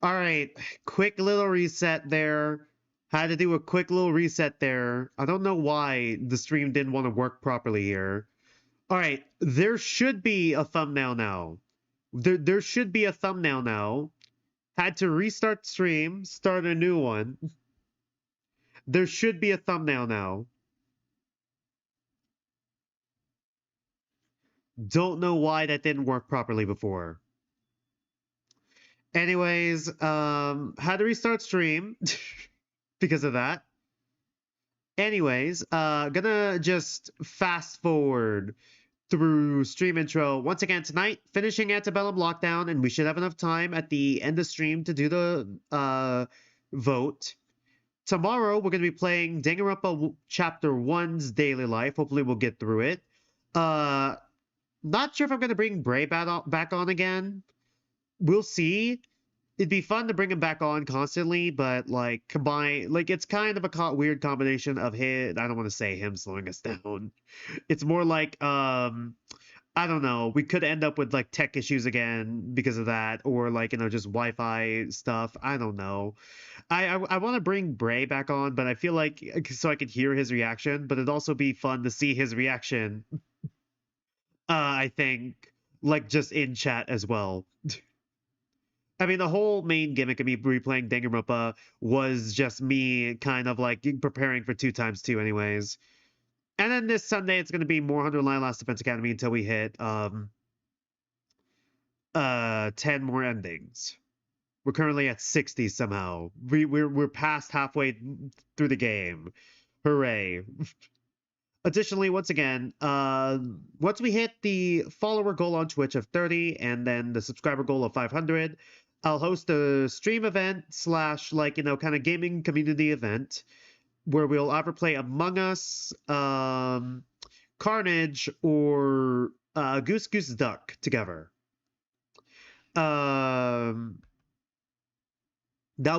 All right, quick little reset there. Had to do a quick little reset there. I don't know why the stream didn't want to work properly here. All right, there should be a thumbnail now. There should be a thumbnail now. Had to restart stream, start a new one. There should be a thumbnail now. Don't know why that didn't work properly before. Anyways, had to restart stream because of that. Anyways, gonna just fast forward through stream intro. Once again, tonight, finishing Antebellum Lockdown, and we should have enough time at the end of stream to do the vote. Tomorrow, we're going to be playing Danganronpa Chapter 1's Daily Life. Hopefully, we'll get through it. Not sure if I'm going to bring Bray back on again. We'll see. It'd be fun to bring him back on constantly, but like combine, like it's kind of a weird combination of him. I don't want to say him slowing us down. It's more like I don't know. We could end up with like tech issues again because of that, or like just Wi-Fi stuff. I don't know. I want to bring Bray back on, but I feel like so I could hear his reaction, but it'd also be fun to see his reaction. I think like just in chat as well. I mean, the whole main gimmick of me replaying Danganronpa was just me kind of like preparing for 2x2 anyways. And then this Sunday, it's going to be more 100 Line Last Defense Academy until we hit 10 more endings. We're currently at 60 somehow. We're past halfway through the game. Hooray. Additionally, once again, once we hit the follower goal on Twitch of 30 and then the subscriber goal of 500, I'll host a stream event / like, kind of gaming community event where we'll either play Among Us, Carnage, or Goose Goose Duck together. That'll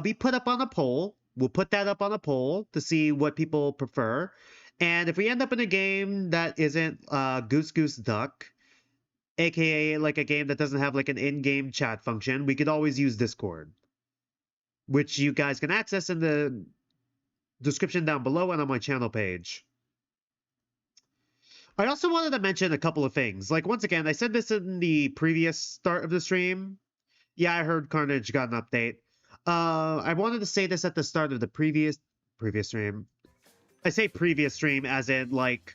be put up on a poll. We'll put that up on a poll to see what people prefer. And if we end up in a game that isn't Goose Goose Duck, aka like a game that doesn't have like an in-game chat function, we could always use Discord, which you guys can access in the description down below and on my channel page. I also wanted to mention a couple of things. Like, once again, I said this in the previous start of the stream. Yeah, I heard Carnage got an update. I wanted to say this at the start of the previous stream. I say previous stream as in like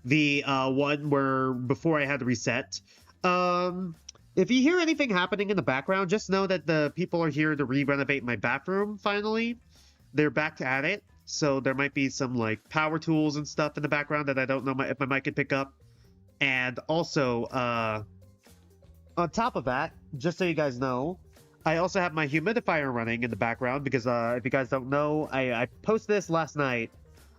the one where before I had to reset. If you hear anything happening in the background, just know that the people are here to re-renovate my bathroom finally. They're back at it, so there might be some like power tools and stuff in the background that I don't know if my mic could pick up. And also, on top of that, just so you guys know, I also have my humidifier running in the background because if you guys don't know, I posted this last night.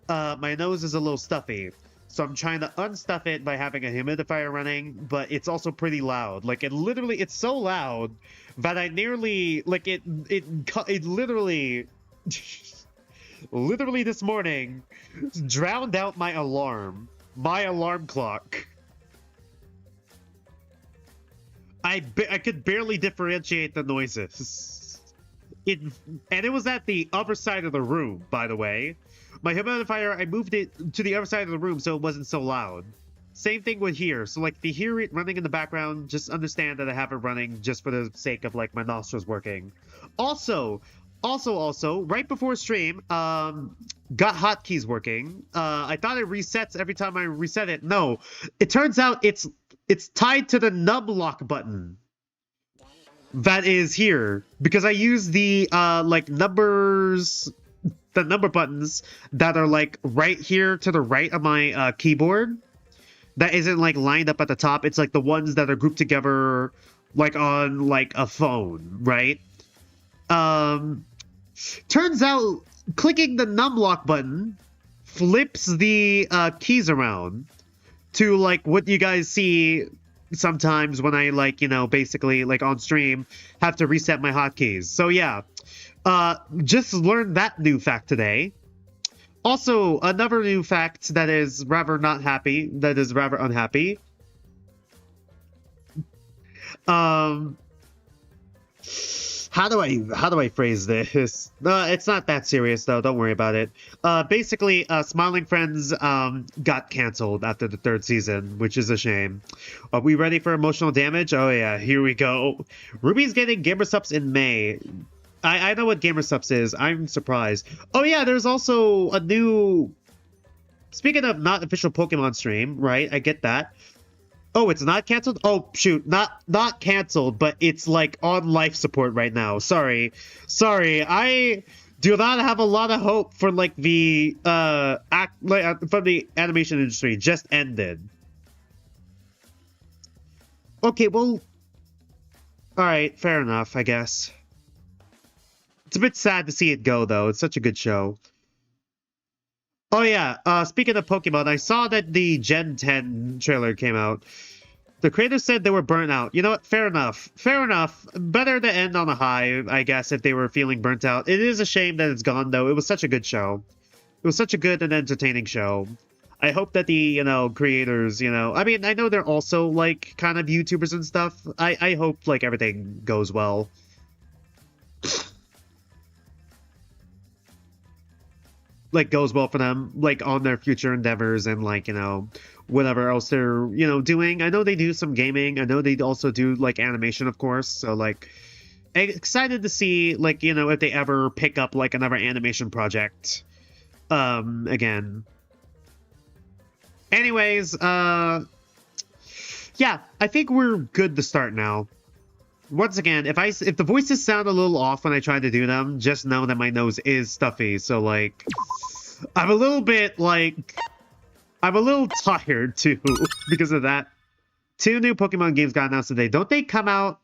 My nose is a little stuffy, so I'm trying to unstuff it by having a humidifier running, but it's also pretty loud. Like, it's so loud that I nearly, like, it literally, literally this morning drowned out my alarm clock. I could barely differentiate the noises. And it was at the other side of the room, by the way. My humidifier, I moved it to the other side of the room so it wasn't so loud. Same thing with here. So, like, if you hear it running in the background, just understand that I have it running just for the sake of, like, my nostrils working. Also, right before stream, got hotkeys working. I thought it resets every time I reset it. No, it turns out it's tied to the nub lock button that is here, because I use the like numbers, the number buttons that are like right here to the right of my keyboard. That isn't like lined up at the top. It's like the ones that are grouped together like on like a phone, right? Turns out clicking the num lock button flips the keys around to like what you guys see sometimes when I like, basically like on stream have to reset my hotkeys. So yeah, just learned that new fact today. Also, another new fact that is rather unhappy. how do I phrase this? It's not that serious though. Don't worry about it. Basically, Smiling Friends got canceled after the 3rd season, which is a shame. Are we ready for emotional damage? Oh yeah, here we go. Ruby's getting gamer subs in May. I know what gamer subs is. I'm surprised. Oh yeah, there's also a new. Speaking of not official Pokemon stream, right? I get that. Oh, it's not canceled? Oh, shoot. Not canceled, but it's like on life support right now. Sorry. I do not have a lot of hope for like the from the animation industry. Just ended. Okay, well, all right, fair enough, I guess. It's a bit sad to see it go though. It's such a good show. Oh yeah, speaking of Pokemon, I saw that the Gen 10 trailer came out. The creators said they were burnt out. You know what? Fair enough. Fair enough. Better to end on a high, I guess, if they were feeling burnt out. It is a shame that it's gone, though. It was such a good show. It was such a good and entertaining show. I hope that the, creators, I mean, I know they're also, like, kind of YouTubers and stuff. I hope, like, everything goes well. Like, goes well for them, like, on their future endeavors and, like, whatever else they're, doing. I know they do some gaming. I know they also do, like, animation, of course. So, like, excited to see, like, if they ever pick up, like, another animation project, again. Anyways, yeah, I think we're good to start now. Once again, if the voices sound a little off when I try to do them, just know that my nose is stuffy. So, like, I'm a little tired, too, because of that. 2 new Pokemon games got announced today. Don't they come out...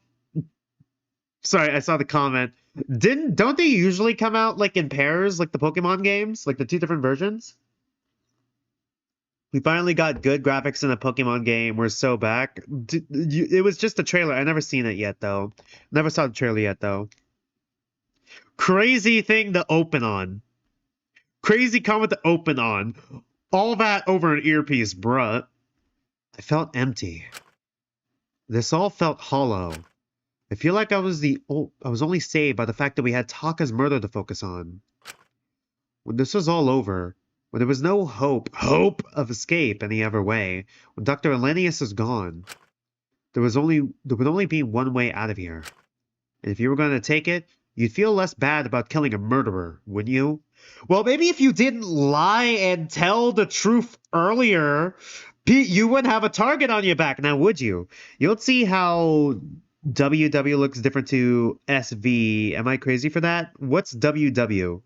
Sorry, I saw the comment. Don't they usually come out, like, in pairs, like the Pokemon games? Like, the 2 different versions? We finally got good graphics in a Pokemon game. We're so back. It was just a trailer. I never seen it yet, though. Never saw the trailer yet, though. Crazy thing to open on. Crazy comment to open on. All that over an earpiece, bruh. I felt empty. This all felt hollow. I feel like I was only saved by the fact that we had Taka's murder to focus on. When this was all over, when there was no hope of escape any other way, when Dr. Elenius is gone, there would only be one way out of here. And if you were going to take it, you'd feel less bad about killing a murderer, wouldn't you? Well, maybe if you didn't lie and tell the truth earlier, you wouldn't have a target on your back, now would you? You don't see how WW looks different to SV. Am I crazy for that? What's WW?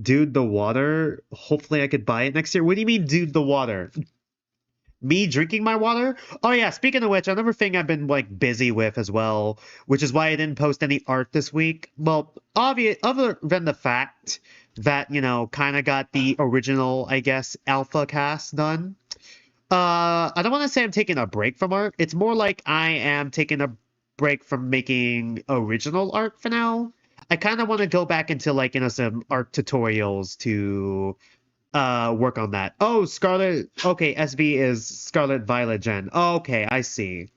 Dude the water? Hopefully I could buy it next year. What do you mean, dude the water? Me drinking my water? Oh yeah, speaking of which, another thing I've been like busy with as well, which is why I didn't post any art this week. Well, other than the fact that, kind of got the original, I guess, alpha cast done. I don't want to say I'm taking a break from art. It's more like I am taking a break from making original art for now. I kind of want to go back into, like, some art tutorials to work on that. Oh, Scarlet. Okay, SV is Scarlet Violet Gen. Okay, I see.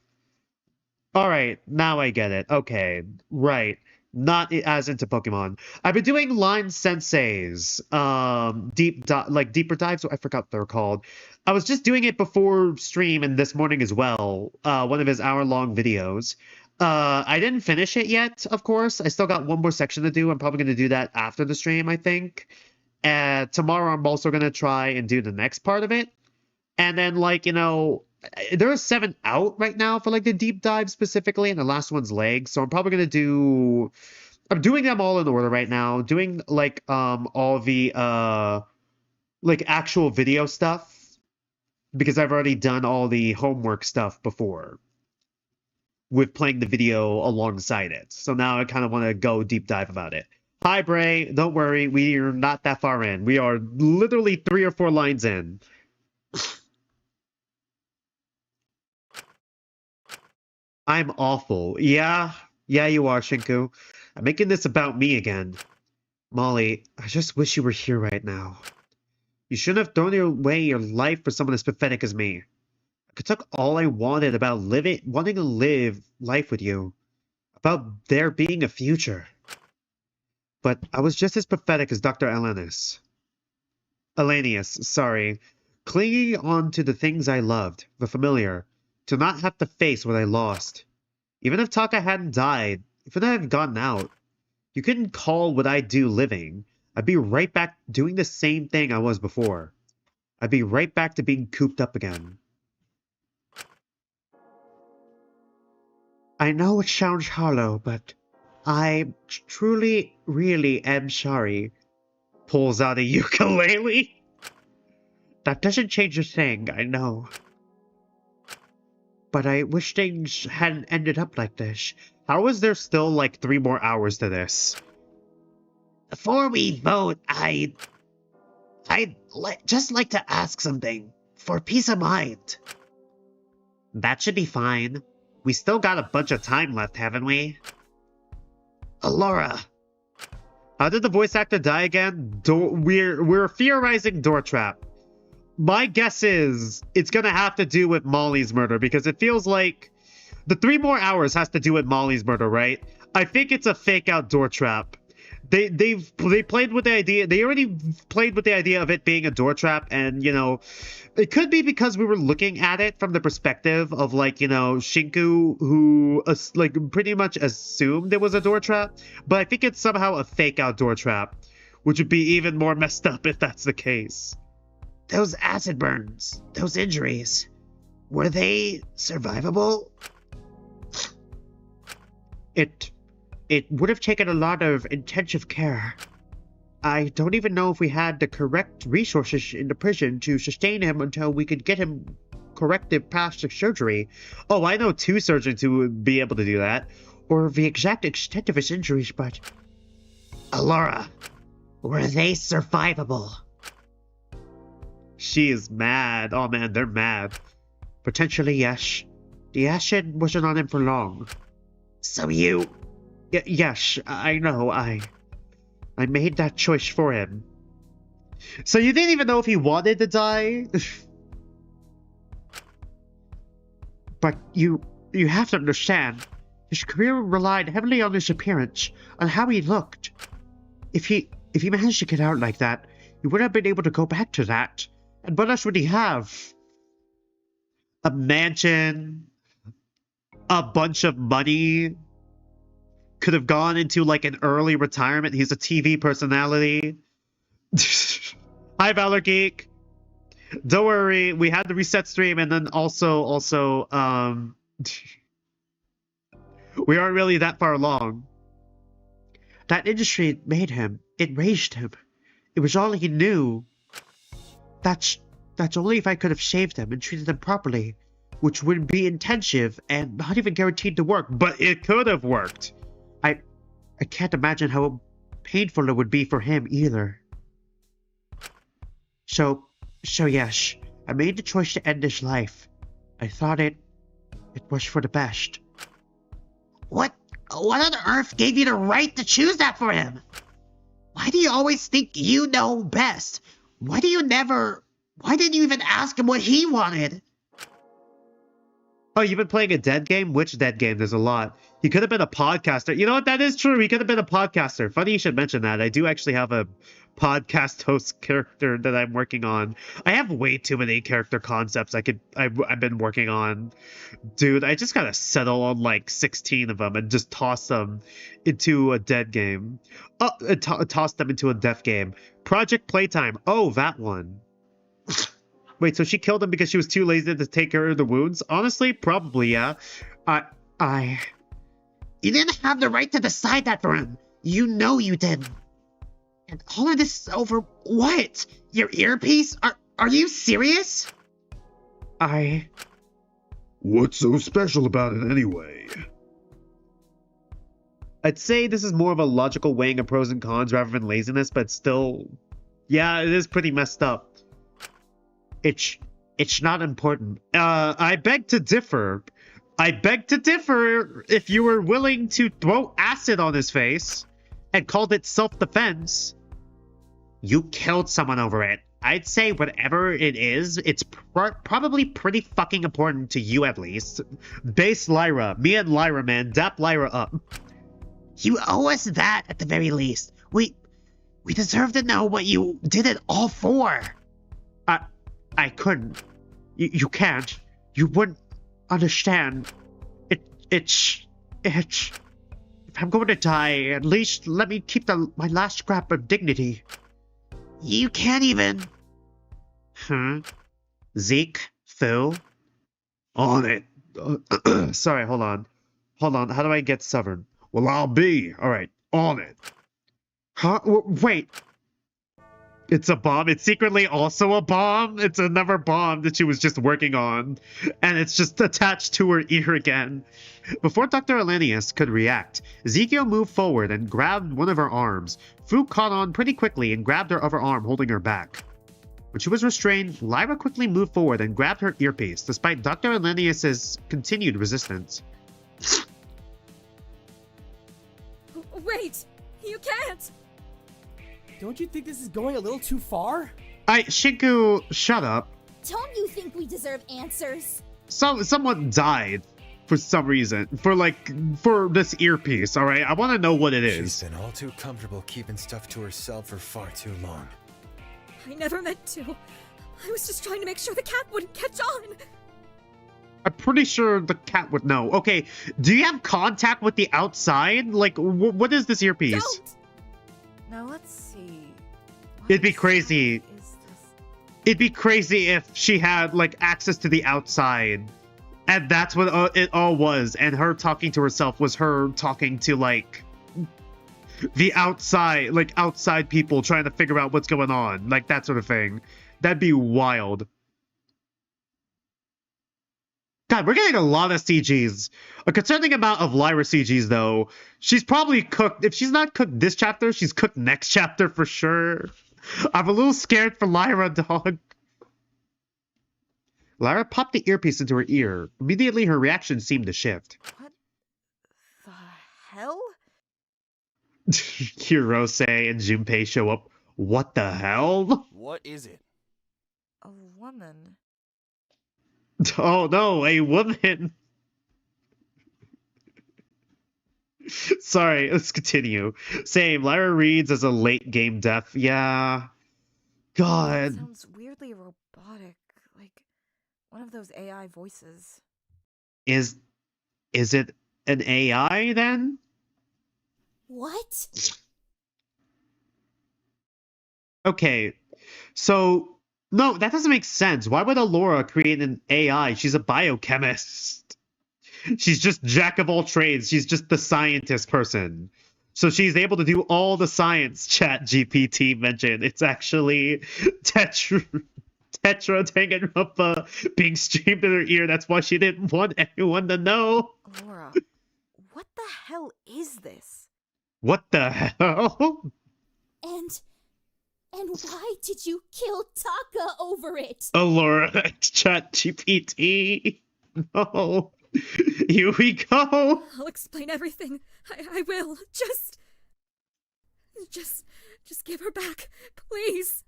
All right, now I get it. Okay, right. Not as into Pokemon. I've been doing Line Sensei's deeper dives. I forgot what they're called. I was just doing it before stream and this morning as well. One of his hour-long videos. I didn't finish it yet, of course. I still got one more section to do. I'm probably going to do that after the stream, I think. Tomorrow I'm also going to try and do the next part of it. And then, like, there are 7 out right now for, like, the deep dive specifically, and the last one's legs. So I'm probably going to do... I'm doing them all in order right now. Doing, like, all the, like, actual video stuff. Because I've already done all the homework stuff before. With playing the video alongside it. So now I kind of want to go deep dive about it. Hi, Bray. Don't worry. We are not that far in. We are literally 3 or 4 lines in. I'm awful. Yeah, you are, Shinku. I'm making this about me again. Molly, I just wish you were here right now. You shouldn't have thrown away your life for someone as pathetic as me. I took all I wanted about wanting to live life with you. About there being a future. But I was just as pathetic as Dr. Elanius, sorry. Clinging on to the things I loved, the familiar, to not have to face what I lost. Even if Taka hadn't died, even if I had gotten out, you couldn't call what I do living. I'd be right back doing the same thing I was before. I'd be right back to being cooped up again. I know it sounds hollow, but I truly, really am sorry. Pulls out a ukulele. That doesn't change a thing, I know. But I wish things hadn't ended up like this. How is there still like 3 more hours to this? Before we vote, I'd just like to ask something. For peace of mind. That should be fine. We still got a bunch of time left, haven't we? Alora. How did the voice actor die again? We're theorizing door trap. My guess is it's gonna have to do with Molly's murder because it feels like the 3 more hours has to do with Molly's murder, right? I think it's a fake out door trap. They played with the idea. They already played with the idea of it being a door trap, and you know, it could be because we were looking at it from the perspective of like, you know, Shinku, who like pretty much assumed it was a door trap. But I think it's somehow a fake out door trap, which would be even more messed up if that's the case. Those acid burns, those injuries, were they survivable? It would have taken a lot of intensive care. I don't even know if we had the correct resources in the prison to sustain him until we could get him corrected past the surgery. Oh, I know 2 surgeons who would be able to do that. Or the exact extent of his injuries, but... Alora, were they survivable? She is mad. Oh man, they're mad. Potentially, yes. The acid wasn't on him for long. So you... yes, I know, I made that choice for him. So you didn't even know if he wanted to die? But you have to understand, his career relied heavily on his appearance, on how he looked. If he managed to get out like that, he would have been able to go back to that. And what else would he have? A mansion? A bunch of money? Could have gone into like an early retirement. He's a TV personality. Hi, Valor Geek. Don't worry, we had the reset stream, and then also we aren't really that far along. That industry made him. It raised him. It was all he knew. That's only if I could have saved him and treated him properly, which would be intensive and not even guaranteed to work, but it could have worked. I can't imagine how painful it would be for him either. So yes, I made the choice to end his life. I thought it was for the best. What on earth gave you the right to choose that for him? Why do you always think you know best? Why didn't you even ask him what he wanted? Oh, you've been playing a dead game? Which dead game? There's a lot. He could have been a podcaster. You know what? That is true. He could have been a podcaster. Funny you should mention that. I do actually have a podcast host character that I'm working on. I have way too many character concepts I've been working on. Dude, I just gotta settle on like 16 of them and just toss them into a dead game. Toss them into a death game. Project Playtime. Oh, that one. Wait, so she killed him because she was too lazy to take care of the wounds? Honestly, probably, yeah. You didn't have the right to decide that for him. You know you didn't. And all of this is over what? Your earpiece? Are you serious? What's so special about it anyway? I'd say this is more of a logical weighing of pros and cons rather than laziness, but still... yeah, it is pretty messed up. It's not important. I beg to differ. I beg to differ if you were willing to throw acid on his face and called it self-defense. You killed someone over it. I'd say whatever it is, it's probably pretty fucking important to you at least. Base Lyra. Me and Lyra, man. Dap Lyra up. You owe us that at the very least. We deserve to know what you did it all for. I couldn't. You can't. You wouldn't understand. It's. If I'm going to die, at least let me keep my last scrap of dignity. You can't even. Huh? Zeke? Phil? On it. Sorry, hold on. Hold on, how do I get Severn? Well, I'll be. Alright, on it. Huh? Wait. It's a bomb. It's secretly also a bomb. It's another bomb that she was just working on. And it's just attached to her ear again. Before Dr. Elenius could react, Ezekiel moved forward and grabbed one of her arms. Fu caught on pretty quickly and grabbed her other arm, holding her back. When she was restrained, Lyra quickly moved forward and grabbed her earpiece, despite Dr. Elenius' continued resistance. Wait! You can't! Don't you think this is going a little too far? Shinku, shut up. Don't you think we deserve answers? Someone died for some reason. For this earpiece, alright? I want to know what it is. She's been all too comfortable keeping stuff to herself for far too long. I never meant to. I was just trying to make sure the cat wouldn't catch on. I'm pretty sure the cat would know. Okay, do you have contact with the outside? Like, what is this earpiece? Don't! Now let's see. It'd be crazy. Is this? It'd be crazy if she had, like, access to the outside. And that's what it all was. And her talking to herself was her talking to, like, the outside, like, outside people trying to figure out what's going on. Like, that sort of thing. That'd be wild. God, we're getting a lot of CGs. A concerning amount of Lyra CGs, though. She's probably cooked. If she's not cooked this chapter, she's cooked next chapter for sure. I'm a little scared for Lyra, dog. Lyra popped the earpiece into her ear. Immediately, her reaction seemed to shift. What the hell? Hirose and Junpei show up. What the hell? What is it? A woman. Oh no, a woman. Sorry, let's continue. Same, Lyra reads as a late game death. Yeah. God. Sounds weirdly robotic, like one of those AI voices. Is it an AI then? What? Okay, so no, that doesn't make sense. Why would Alora create an AI? She's a biochemist. She's just jack of all trades. She's just the scientist person. So she's able to do all the science Chat GPT mentioned. It's actually Tetra Danganronpa being streamed in her ear. That's why she didn't want anyone to know. Laura, what the hell is this? What the hell? And why did you kill Taka over it? Alora, Chat GPT. No. Here we go. I'll explain everything. I will. Just give her back, please.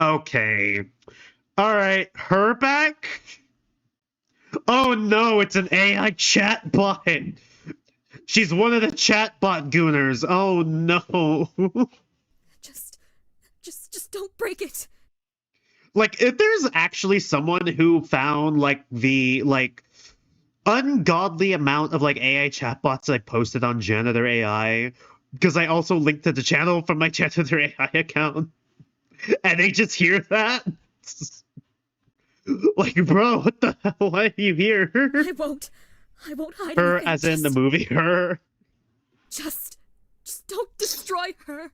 Okay. Alright, her back? Oh no, it's an AI chatbot. She's one of the chatbot gooners. Oh no. Just don't break it. Like, if there's actually someone who found, like, the, like, ungodly amount of, like, AI chatbots I posted on Janitor AI, because I also linked to the channel from my Janitor AI account, and they just hear that? Like, bro, what the hell? Why are you here? I won't hide Her, anything. as in the movie, her. Just don't destroy her.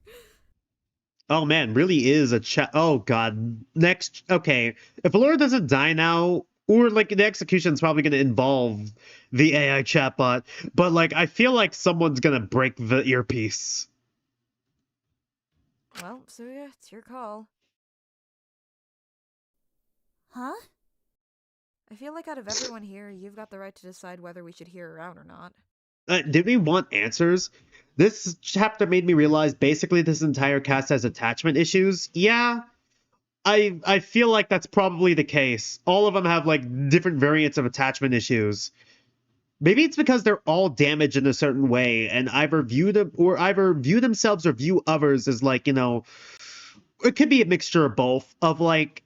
Oh man, really is a chat. Oh god. Next, okay. If Alora doesn't die now, or like the execution's probably going to involve the AI chatbot, but like I feel like someone's going to break the earpiece. Well, Suya, it's your call. Huh? I feel like out of everyone here, you've got the right to decide whether we should hear her out or not. Did we want answers? This chapter made me realize basically this entire cast has attachment issues. Yeah, I feel like that's probably the case. All of them have like different variants of attachment issues. Maybe it's because they're all damaged in a certain way, and either view themselves or view others as like, you know, it could be a mixture of both, of like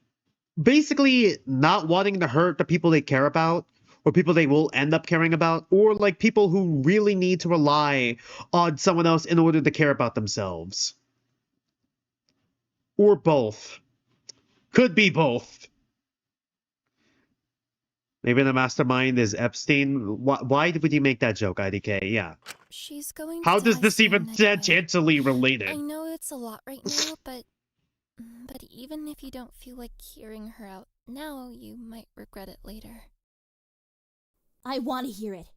basically not wanting to hurt the people they care about or people they will end up caring about, or like people who really need to rely on someone else in order to care about themselves. Or both. Could be both. Maybe the mastermind is Epstein. Why would you make that joke, IDK? Yeah. She's going to How does die this even soon anyway. tangentially relate I it? know it's a lot right now, but even if you don't feel like hearing her out now, you might regret it later. I want to hear it.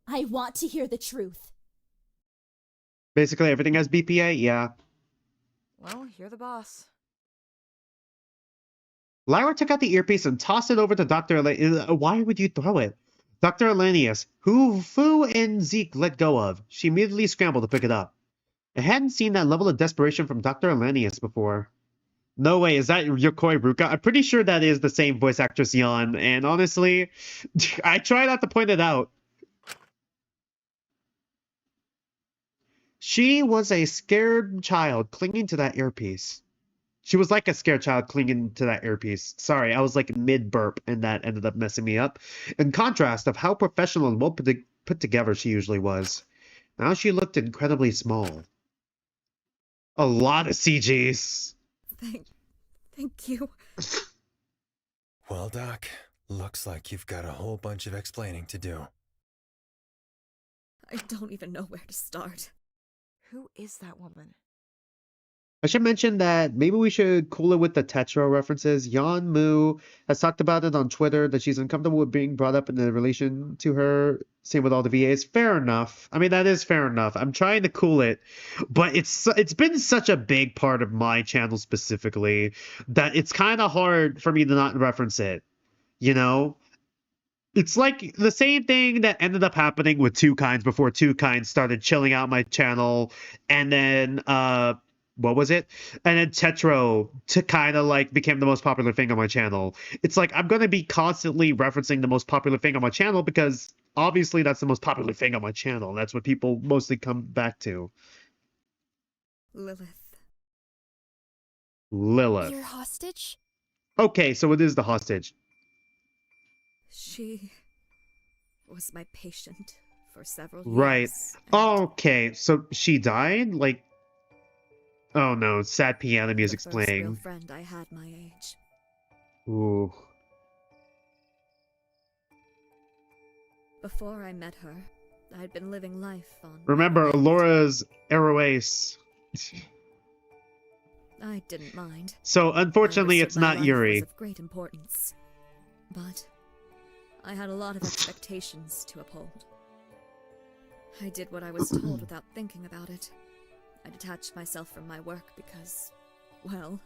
I want to hear the truth. Basically, everything has BPA? Yeah. Well, you're the boss. Lyra took out the earpiece and tossed it over to Dr. Why would you throw it? Dr. Elenius, who Fu and Zeke let go of. She immediately scrambled to pick it up. I hadn't seen that level of desperation from Dr. Elenius before. No way, is that Yokoi Ruka? I'm pretty sure that is the same voice actress Yan, and honestly, I try not to point it out. She was a scared child clinging to that earpiece. She was like a scared child clinging to that earpiece. Sorry, I was like mid-burp, and that ended up messing me up. In contrast of how professional and well put together she usually was. Now she looked incredibly small. A lot of CGs. Thank you. Well, Doc, looks like you've got a whole bunch of explaining to do. I don't even know where to start. Who is that woman? I should mention that maybe we should cool it with the Tetro references. Yan Mu has talked about it on Twitter, that she's uncomfortable with being brought up in relation to her. Same with all the VAs. Fair enough. I mean, that is fair enough. I'm trying to cool it, but it's been such a big part of my channel specifically that it's kind of hard for me to not reference it. You know? It's like the same thing that ended up happening with Two Kinds before Two Kinds started chilling out my channel, and then what was it? And then Tetro to kind of like became the most popular thing on my channel. It's like I'm going to be constantly referencing the most popular thing on my channel because obviously that's the most popular thing on my channel. That's what people mostly come back to. Lilith. Your hostage? Okay, so it is the hostage. She was my patient for several Right. years. Okay, so she died? Like, oh no, sad piano music's the first real playing. friend I had my age. Ooh. Before I met her, I'd been living life on... Remember, Laura's Eroace. I didn't mind. So, unfortunately, I it's understood my not life Yuri. was of great importance. But I had a lot of expectations to uphold. I did what I was told without thinking about it. I detached myself from my work because, well,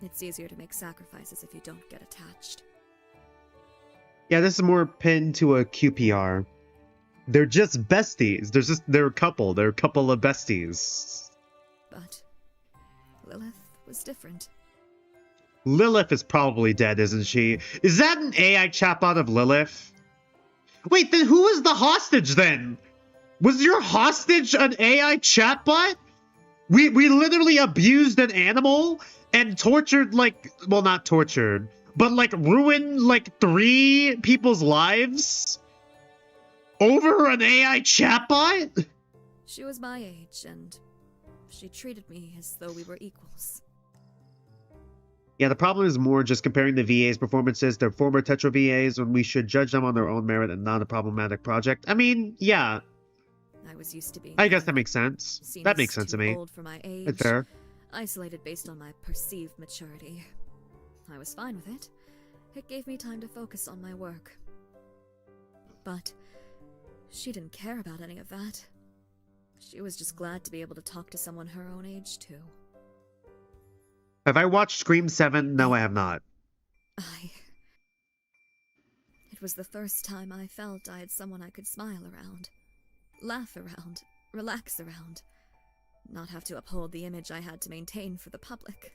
it's easier to make sacrifices if you don't get attached. Yeah, this is more pinned to a QPR. They're just besties. They're a couple. They're a couple of besties. But Lilith was different. Lilith is probably dead, isn't she? Is that an AI chatbot of Lilith? Wait, then who is the hostage then? Was your hostage an AI chatbot? We literally abused an animal and tortured, like, well, not tortured, but like ruined like 3 people's lives over an AI chatbot? She was my age, and she treated me as though we were equals. Yeah, the problem is more just comparing the VA's performances to former Tetra VAs when we should judge them on their own merit and not a problematic project. I mean, yeah. I was used to being I guess that makes sense. seen That as makes sense to too me. old for my age, It's fair. isolated based on my perceived maturity. I was fine with it. It gave me time to focus on my work. But she didn't care about any of that. She was just glad to be able to talk to someone her own age, too. Have I watched Scream 7? No, I have not. It was the first time I felt I had someone I could smile around, laugh around, relax around, not have to uphold the image I had to maintain for the public.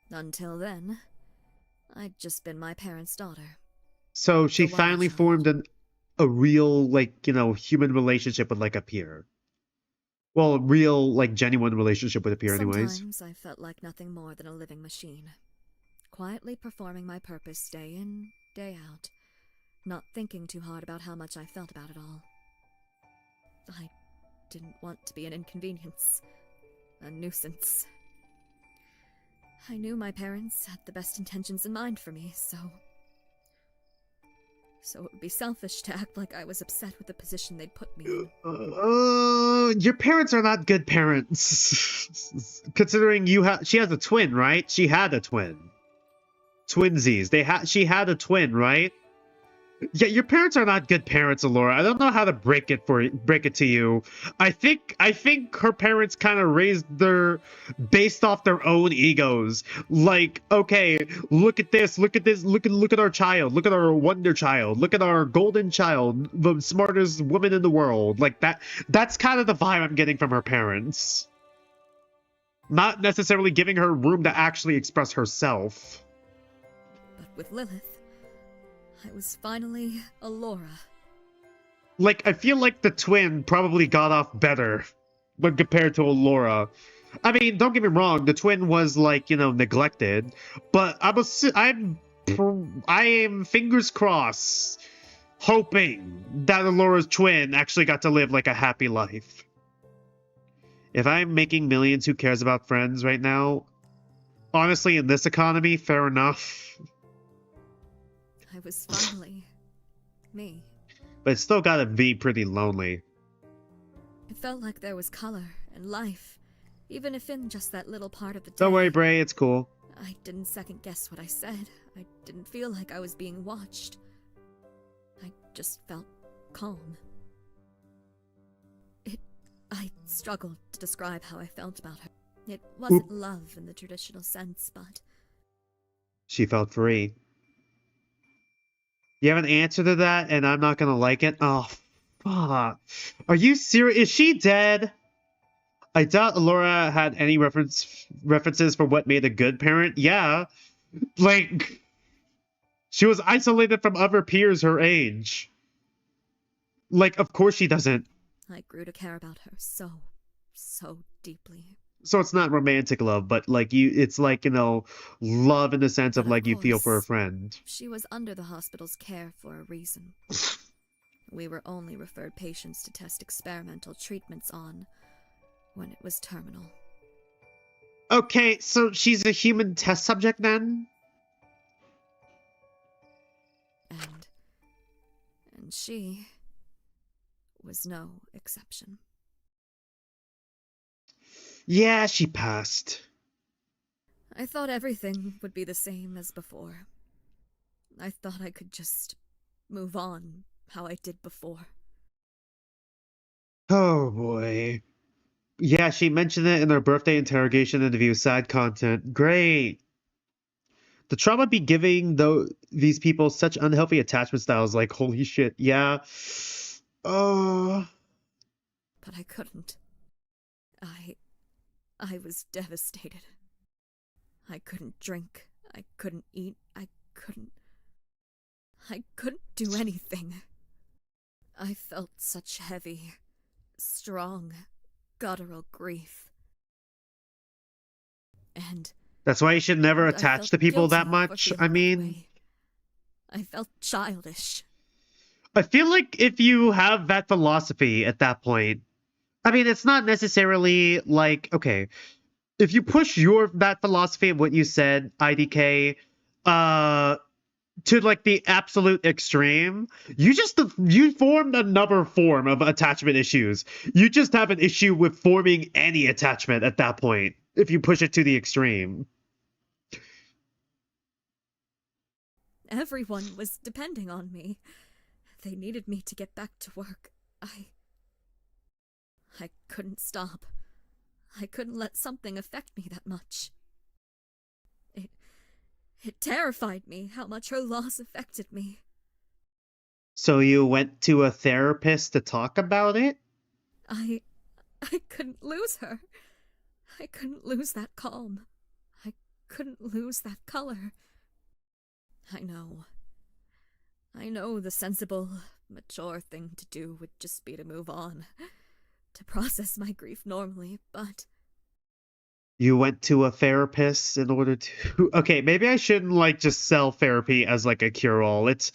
Until then, I'd just been my parents' daughter. So she The wild finally child. formed an... a real, like, you know, human relationship would like appear. Well, a real, like, genuine relationship would appear anyways. Sometimes I felt like nothing more than a living machine, quietly performing my purpose day in, day out, not thinking too hard about how much I felt about it all. I didn't want to be an inconvenience, a nuisance. I knew my parents had the best intentions in mind for me, so it would be selfish to act like I was upset with the position they'd put me in. Your parents are not good parents. Considering she has a twin, right? She had a twin. Twinsies. She had a twin, right? Yeah, your parents are not good parents, Alora. I don't know how to break it to you. I think her parents kind of raised her based off their own egos. Like, okay, look at this, look at our child, look at our wonder child, look at our golden child, the smartest woman in the world. Like that's kind of the vibe I'm getting from her parents. Not necessarily giving her room to actually express herself. But with Lilith, I was finally Alora. Like, I feel like the twin probably got off better when compared to Alora. I mean, don't get me wrong, the twin was, like, you know, neglected, but I am fingers crossed, hoping that Alora's twin actually got to live, like, a happy life. If I'm making millions, who cares about friends right now? Honestly, in this economy, fair enough. I was finally me. But it's still gotta be pretty lonely. It felt like there was color and life, even if in just that little part of the day. Don't worry, Bray, it's cool. I didn't second guess what I said. I didn't feel like I was being watched. I just felt calm. I struggled to describe how I felt about her. It wasn't love in the traditional sense, but She felt free. You have an answer to that, and I'm not gonna like it? Oh, fuck. Are you serious? Is she dead? I doubt Alora had any references for what made a good parent. Yeah. Like, she was isolated from other peers her age. Like, of course she doesn't. I grew to care about her so deeply. So it's not romantic love, but like it's like, you know, love in the sense of But of like you feel for a course, friend. She was under the hospital's care for a reason. We were only referred patients to test experimental treatments on when it was terminal. Okay, so she's a human test subject then? And she was no exception. Yeah, she passed. I thought everything would be the same as before. I thought I could just move on how I did before. Oh boy. Yeah, she mentioned it in her birthday interrogation interview. Sad content. Great. The trauma be giving these people such unhealthy attachment styles. Like, holy shit. Yeah. But I couldn't. I was devastated. I couldn't drink. I couldn't eat. I couldn't do anything. I felt such heavy, strong, guttural grief. And that's why you should never I attach felt to people guilty that for much. feeling I that mean, way. I felt childish. I feel like if you have that philosophy at that point, I mean, it's not necessarily like, okay, if you push that philosophy of what you said, IDK, to like the absolute extreme, you formed another form of attachment issues. You just have an issue with forming any attachment at that point, if you push it to the extreme. Everyone was depending on me. They needed me to get back to work. I couldn't stop. I couldn't let something affect me that much. It terrified me how much her loss affected me. So you went to a therapist to talk about it? I couldn't lose her. I couldn't lose that calm. I couldn't lose that color. I know. I know the sensible, mature thing to do would just be to move on, to process my grief normally, but You went to a therapist in order to okay, maybe I shouldn't like just sell therapy as like a cure-all. It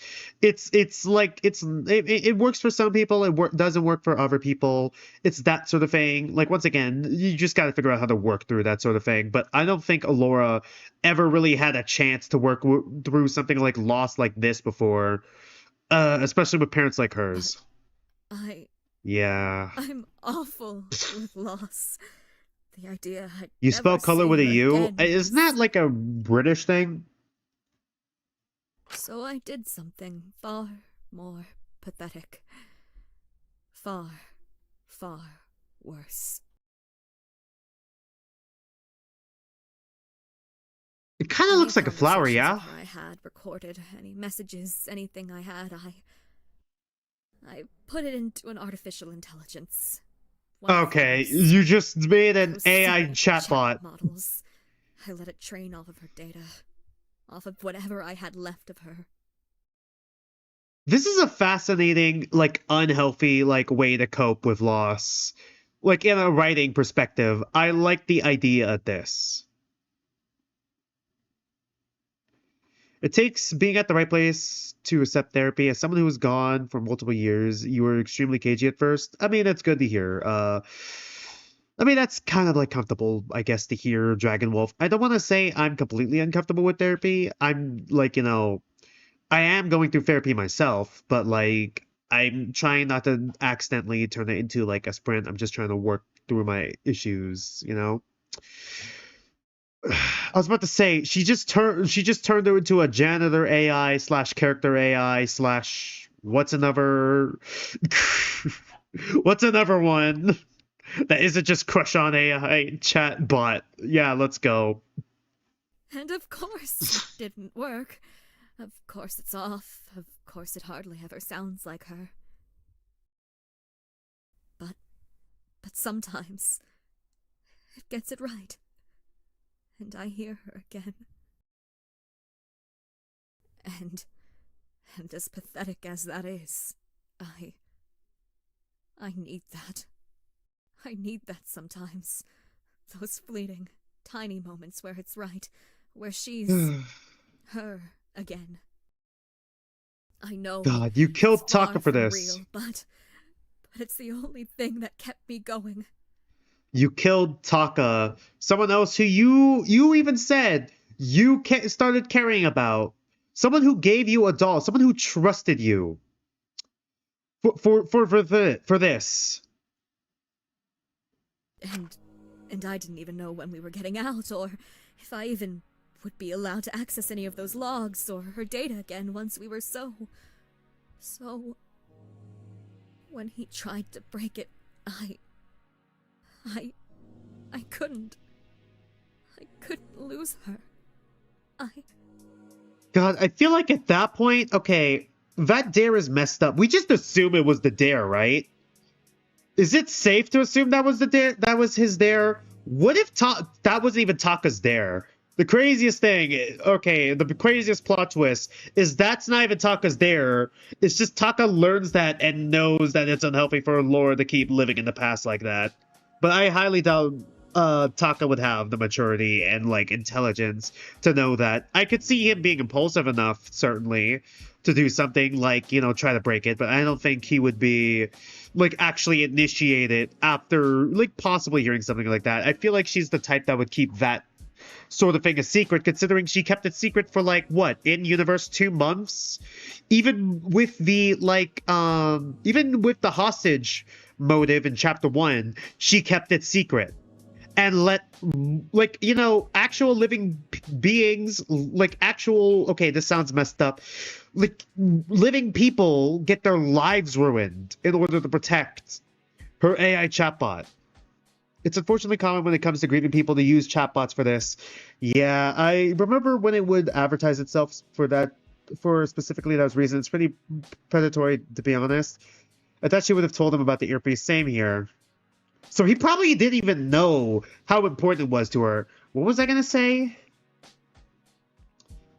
works for some people, doesn't work for other people. It's that sort of thing. Like once again, you just got to figure out how to work through that sort of thing. But I don't think Alora ever really had a chance to work through something like loss like this before, especially with parents like hers. Yeah. I'm awful with loss. The idea I'd You never spell color see with a her U? again Isn't that like a British thing? So I did something far more pathetic. Far, far worse. It kind of Any looks like a flower, conversations yeah? with her I had recorded, any messages, anything I had, I put it into an artificial intelligence. One of Okay, those- you just made an those AI secret chatbot. models. I let it train off of her data, off of whatever I had left of her. This is a fascinating, like, unhealthy, like, way to cope with loss. Like, in a writing perspective, I like the idea of this. It takes being at the right place to accept therapy. As someone who was gone for multiple years, you were extremely cagey at first. I mean, that's good to hear. I mean, that's kind of like comfortable, I guess, to hear Dragon Wolf. I don't want to say I'm completely uncomfortable with therapy. I'm like, I am going through therapy myself, but like, I'm trying not to accidentally turn it into like a sprint. I'm just trying to work through my issues, I was about to say she just turned her into a janitor AI / character AI / what's another one that isn't just crush on AI chat bot. Yeah, let's go. And of course it didn't work. Of course it's off. Of course it hardly ever sounds like her. But sometimes it gets it right. And I hear her again. And as pathetic as that is, I need that. I need that sometimes. Those fleeting, tiny moments where it's right, where she's her again. I know. God, you killed it's far Taka for from this. real, but it's the only thing that kept me going. You killed Taka, someone else who you even said you started caring about, someone who gave you a doll, someone who trusted you for this. And I didn't even know when we were getting out, or if I even would be allowed to access any of those logs or her data again once we were so. When he tried to break it, I couldn't. I couldn't lose her. God, I feel like at that point, okay, that dare is messed up. We just assume it was the dare, right? Is it safe to assume that was the dare? That was his dare? What if that wasn't even Taka's dare? The craziest thing, okay, the craziest plot twist is that's not even Taka's dare. It's just Taka learns that and knows that it's unhealthy for Laura to keep living in the past like that. But I highly doubt Taka would have the maturity and like intelligence to know that. I could see him being impulsive enough, certainly, to do something like, try to break it, but I don't think he would be like actually initiate it after like possibly hearing something like that. I feel like she's the type that would keep that sort of thing a secret, considering she kept it secret for like what, in universe 2 months, even with the hostage motive in chapter 1, she kept it secret and let actual living beings, like actual, okay, this sounds messed up, like living people get their lives ruined in order to protect her AI chatbot. It's unfortunately common when it comes to grieving people to use chatbots for this. Yeah, I remember when it would advertise itself for specifically those reasons. It's pretty predatory, to be honest. I thought she would have told him about the earpiece. Same here. So he probably didn't even know how important it was to her. What was I going to say?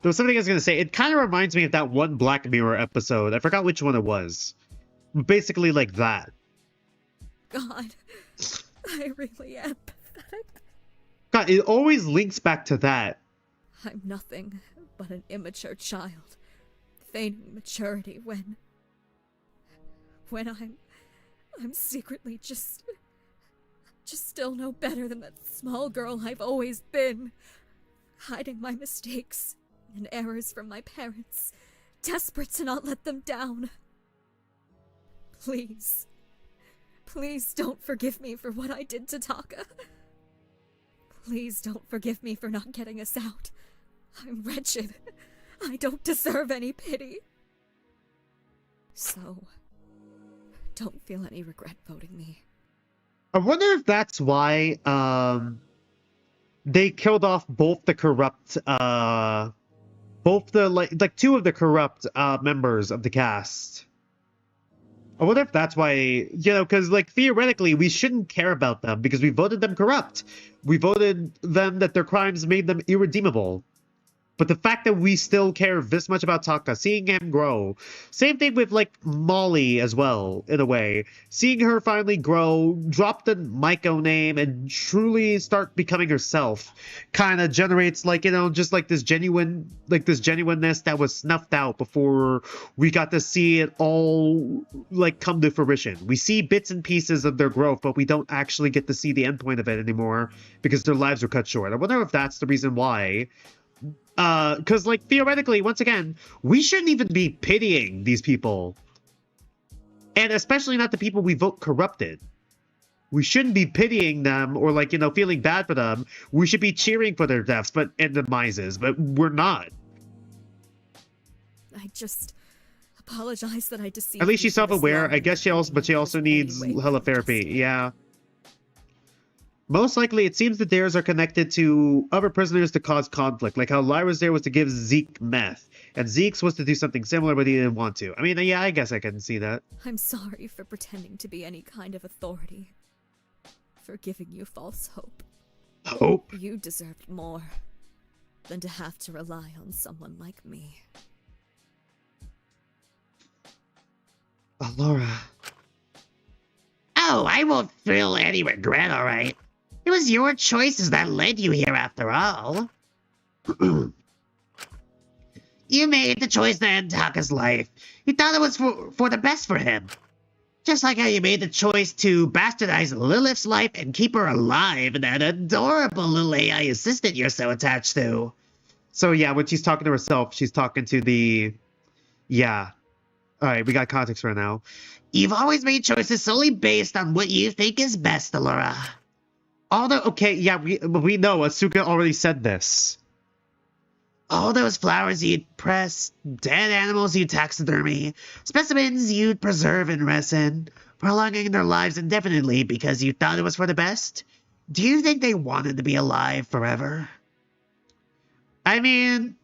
There was something I was going to say. It kind of reminds me of that one Black Mirror episode. I forgot which one it was. Basically like that. God, I really am pathetic. God, it always links back to that. I'm nothing but an immature child, feigning maturity when I'm secretly just still no better than that small girl I've always been, hiding my mistakes and errors from my parents, desperate to not let them down. Please don't forgive me for what I did to Taka. Please don't forgive me for not getting us out. I'm wretched. I don't deserve any pity. So, don't feel any regret voting me. I wonder if that's why they killed off both the corrupt both the like two of the corrupt members of the cast. I wonder if that's why, you know, because like theoretically we shouldn't care about them because we voted them corrupt. We voted them that their crimes made them irredeemable. But the fact that we still care this much about Taka, seeing him grow. Same thing with, like, Molly as well, in a way. Seeing her finally grow, drop the Maiko name, and truly start becoming herself kind of generates, like, you know, just like this genuineness that was snuffed out before we got to see it all, like, come to fruition. We see bits and pieces of their growth, but we don't actually get to see the end point of it anymore because their lives were cut short. I wonder if that's the reason why. Because, like, theoretically, once again, we shouldn't even be pitying these people. And especially not the people we vote corrupted. We shouldn't be pitying them or, like, you know, feeling bad for them. We should be cheering for their deaths and demises, but we're not. I just apologize that I deceived. At least she's you for this self-aware. long I guess she also needs anyway, hella therapy. just- Yeah. Most likely, it seems the dares are connected to other prisoners to cause conflict, like how Lyra's dare was to give Zeke meth, and Zeke's was to do something similar, but he didn't want to. I mean, yeah, I guess I can see that. I'm sorry for pretending to be any kind of authority. For giving you false hope. Hope? You deserved more than to have to rely on someone like me. Laura. Oh, I won't feel any regret, alright? It was your choices that led you here after all. You made the choice to end Taka's life. You thought it was for the best for him. Just like how you made the choice to bastardize Lilith's life and keep her alive and that adorable little AI assistant you're so attached to. So yeah, when she's talking to herself, she's talking to the... Yeah. Alright, we got context right now. You've always made choices solely based on what you think is best, Allura. Although, okay, yeah, we know, Asuka already said this. All those flowers you'd press, dead animals you'd taxidermy, specimens you'd preserve and resin, prolonging their lives indefinitely because you thought it was for the best? Do you think they wanted to be alive forever? I mean,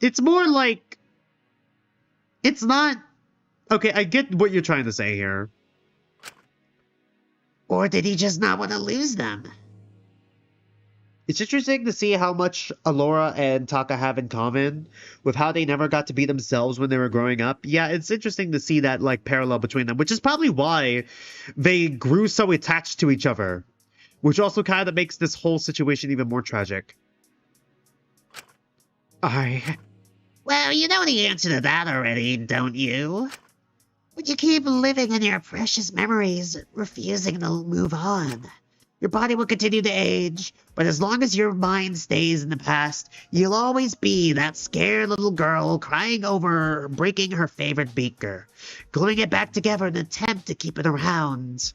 it's more like... It's not... Okay, I get what you're trying to say here. Or did he just not want to lose them? It's interesting to see how much Allura and Taka have in common with how they never got to be themselves when they were growing up. Yeah, it's interesting to see that, like, parallel between them, which is probably why they grew so attached to each other, which also kind of makes this whole situation even more tragic. Well, you know the answer to that already, don't you? Would you keep living in your precious memories, refusing to move on? Your body will continue to age, but as long as your mind stays in the past, you'll always be that scared little girl crying over breaking her favorite beaker, gluing it back together in an attempt to keep it around.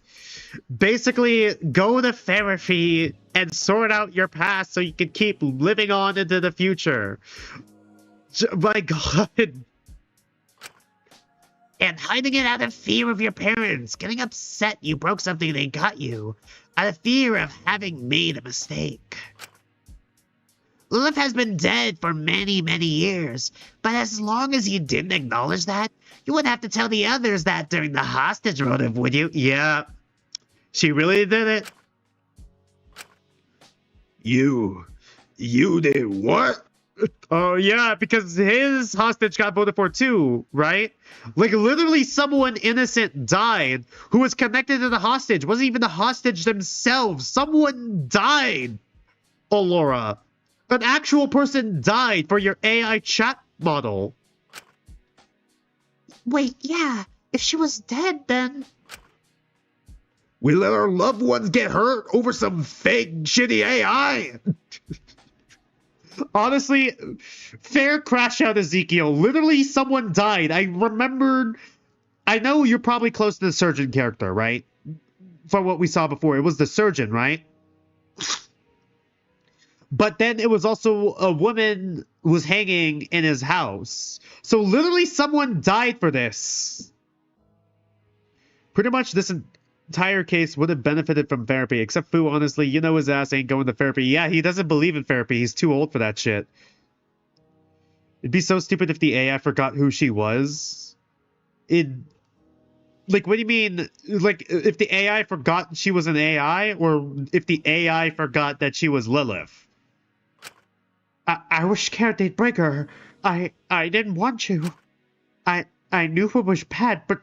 Basically, go to therapy and sort out your past so you can keep living on into the future. My God. And hiding it out of fear of your parents, getting upset you broke something they got you, out of fear of having made a mistake. Lilith has been dead for many, many years, but as long as you didn't acknowledge that, you wouldn't have to tell the others that during the hostage motive, would you? Yeah, she really did it. You did what? Oh, yeah, because his hostage got voted for too, right? Like, literally someone innocent died who was connected to the hostage. Wasn't even the hostage themselves. Someone died, Allura. An actual person died for your AI chat model. Wait, yeah. If she was dead, then... We let our loved ones get hurt over some fake, shitty AI. Honestly, fair crash out, Ezekiel. Literally, someone died. I remembered... I know you're probably close to the surgeon character, right? From what we saw before. It was the surgeon, right? But then it was also a woman who was hanging in his house. So literally someone died for this. Pretty much this entire case would have benefited from therapy, except Fu, honestly, you know his ass ain't going to therapy. Yeah, he doesn't believe in therapy. He's too old for that shit. It'd be so stupid if the AI forgot who she was. Like, what do you mean? Like, if the AI forgot she was an AI, or if the AI forgot that she was Lilith? I was scared they'd break her. I didn't want to. I knew it was bad, but...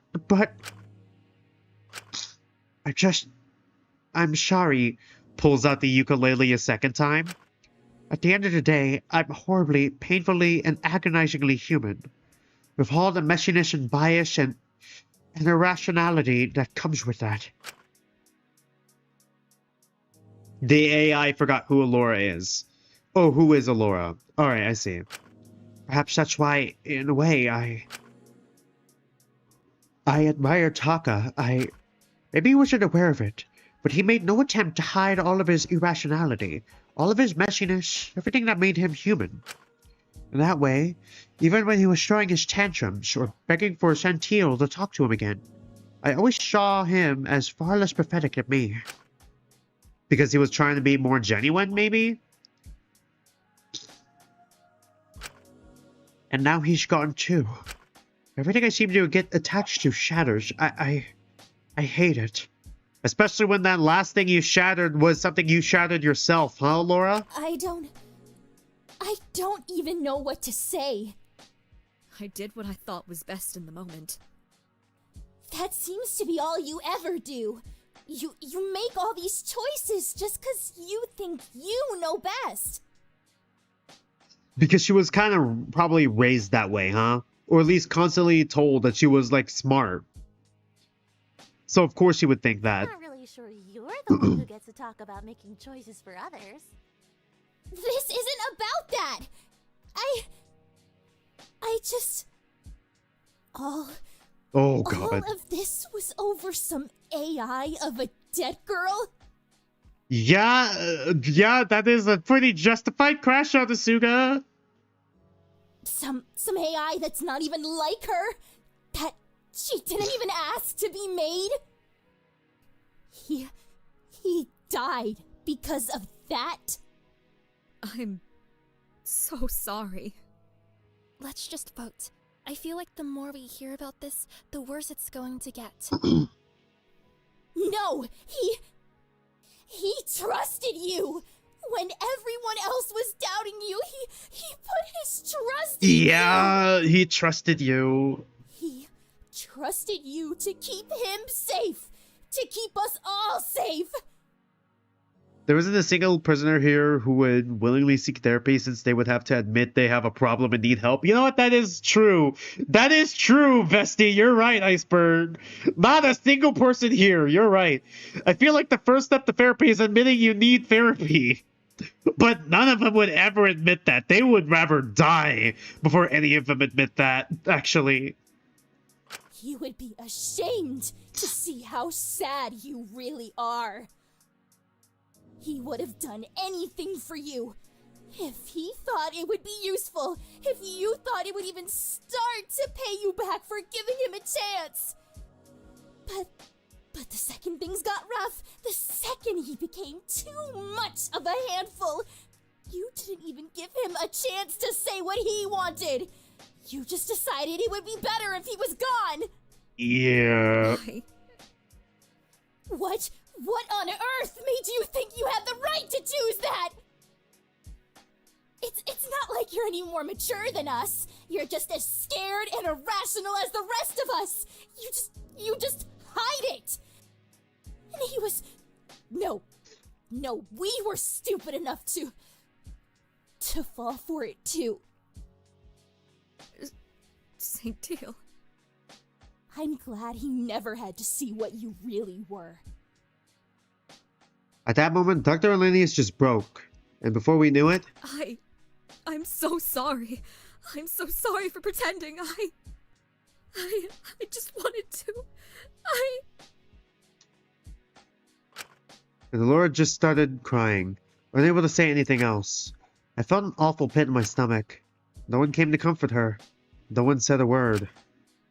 I'm sorry. Pulls out the ukulele a second time. At the end of the day, I'm horribly, painfully, and agonizingly human. With all the messiness and bias and irrationality that comes with that. The AI forgot who Allura is. Oh, who is Allura? Alright, I see. Perhaps that's why, in a way, I admire Taka. Maybe he wasn't aware of it, but he made no attempt to hide all of his irrationality, all of his messiness, everything that made him human. In that way, even when he was throwing his tantrums or begging for Santil to talk to him again, I always saw him as far less pathetic than me. Because he was trying to be more genuine, maybe? And now he's gone too. Everything I seem to get attached to shatters. I hate it. Especially when that last thing you shattered was something you shattered yourself, huh, Laura? I don't even know what to say. I did what I thought was best in the moment. That seems to be all you ever do. You make all these choices just 'cause you think you know best. Because she was kind of probably raised that way, huh? Or at least constantly told that she was, like, smart. So of course she would think that. I'm not really sure you're the one who gets to talk about making choices for others. This isn't about that! I just... Oh, All God. of this was over some AI of a dead girl? Yeah, that is a pretty justified crash out, Asuga. Some AI that's not even like her? That she didn't even ask to be made? He died because of that? I'm so sorry. Let's just vote. I feel like the more we hear about this, the worse it's going to get. No! He trusted you! When everyone else was doubting you, he put his trust in you! Yeah, he trusted you. He trusted you to keep him safe! To keep us all safe! There isn't a single prisoner here who would willingly seek therapy since they would have to admit they have a problem and need help. You know what? That is true. That is true, Vesty. You're right, Iceberg. Not a single person here. You're right. I feel like the first step to therapy is admitting you need therapy. But none of them would ever admit that. They would rather die before any of them admit that, actually. You would be ashamed to see how sad you really are. He would have done anything for you. If he thought it would be useful, if you thought it would even start to pay you back for giving him a chance. But the second things got rough, the second he became too much of a handful, you didn't even give him a chance to say what he wanted. You just decided it would be better if he was gone. Yeah. What on earth made you think you had the right to choose that? It's not like you're any more mature than us. You're just as scared and irrational as the rest of us. You just hide it. And he was... No, we were stupid enough to fall for it too. St. Teal. I'm glad he never had to see what you really were. At that moment, Dr. Elenius just broke. And before we knew it... I'm so sorry. I'm so sorry for pretending. I just wanted to. And Laura just started crying, unable to say anything else. I felt an awful pit in my stomach. No one came to comfort her. No one said a word.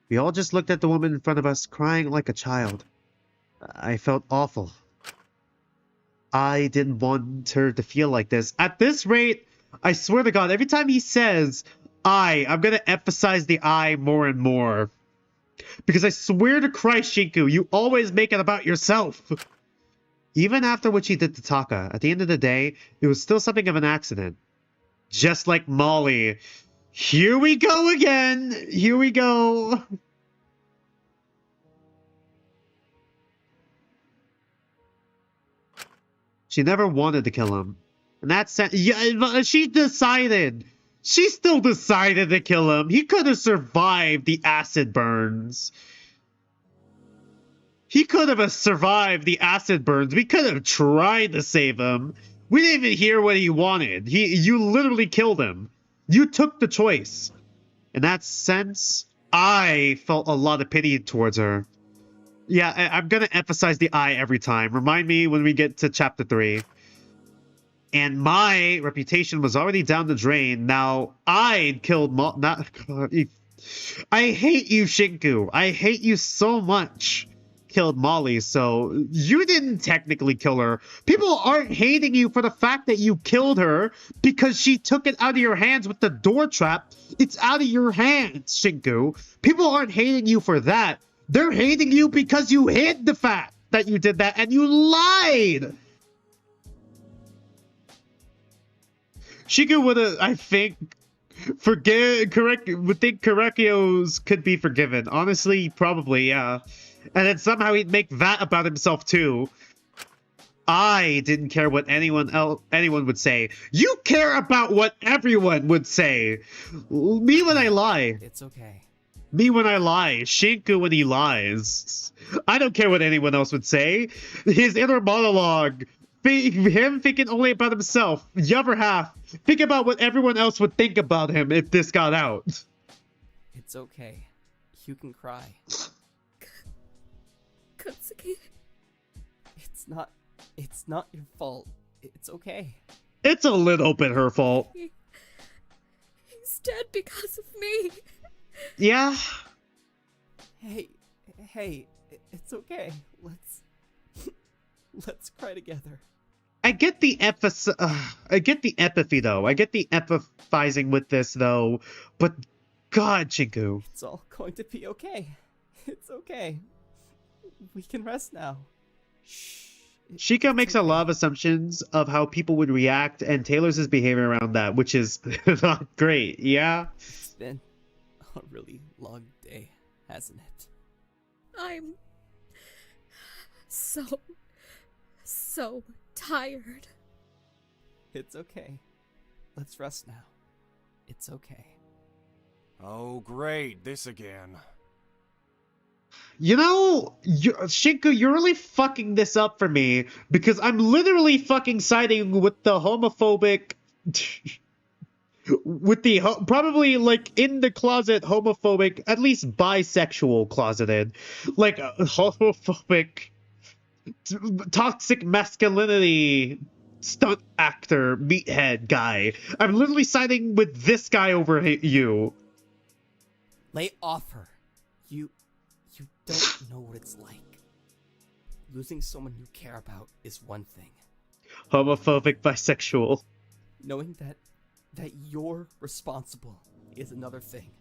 We all just looked at the woman in front of us, crying like a child. I felt awful. I didn't want her to feel like this. At this rate, I swear to God, every time he says I'm gonna emphasize the I more and more. Because I swear to Christ, Shinku, you always make it about yourself. Even after what she did to Taka, at the end of the day, it was still something of an accident. Just like Molly. Here we go again! Here we go! She never wanted to kill him. And that's... Yeah, she decided. She still decided to kill him. He could have survived the acid burns. He could have survived the acid burns. We could have tried to save him. We didn't even hear what he wanted. You literally killed him. You took the choice. In that sense, I felt a lot of pity towards her. Yeah, I'm going to emphasize the I every time. Remind me when we get to chapter 3. And my reputation was already down the drain. Now, I killed I hate you, Shinku. I hate you so much. Killed Molly, so you didn't technically kill her. People aren't hating you for the fact that you killed her because she took it out of your hands with the door trap. It's out of your hands, Shinku. People aren't hating you for that. They're hating you because you hid the fact that you did that and you lied. Shinku would have, I think, would think Korekiyo's could be forgiven. Honestly, probably, yeah. And then somehow he'd make that about himself too. I didn't care what anyone would say. You care about what everyone would say. Me when I lie. It's okay. Me when I lie. Shinku when he lies. I don't care what anyone else would say. His inner monologue. Him thinking only about himself. The other half. Think about what everyone else would think about him if this got out. It's okay. You can cry. Katsuki. It's not your fault. It's okay. It's a little bit her fault. He's dead because of me. Yeah. Hey, it's okay. Let's cry together. I get the empathy though. I get the empathizing with this though. But God, Shinku. It's all going to be okay. It's okay. We can rest now. Shh. Shika makes a lot of assumptions of how people would react and tailors his behavior around that, which is not great, yeah? It's been a really long day, hasn't it? I'm so tired. It's okay. Let's rest now. It's okay. Oh, great. This again. You know, Shinku, you're really fucking this up for me because I'm literally fucking siding with the homophobic, with the probably like in the closet homophobic, at least bisexual closeted, like homophobic, toxic masculinity stunt actor meathead guy. I'm literally siding with this guy over you. Lay off her. You don't know what it's like. Losing someone you care about is one thing. Homophobic bisexual. Knowing that you're responsible is another thing.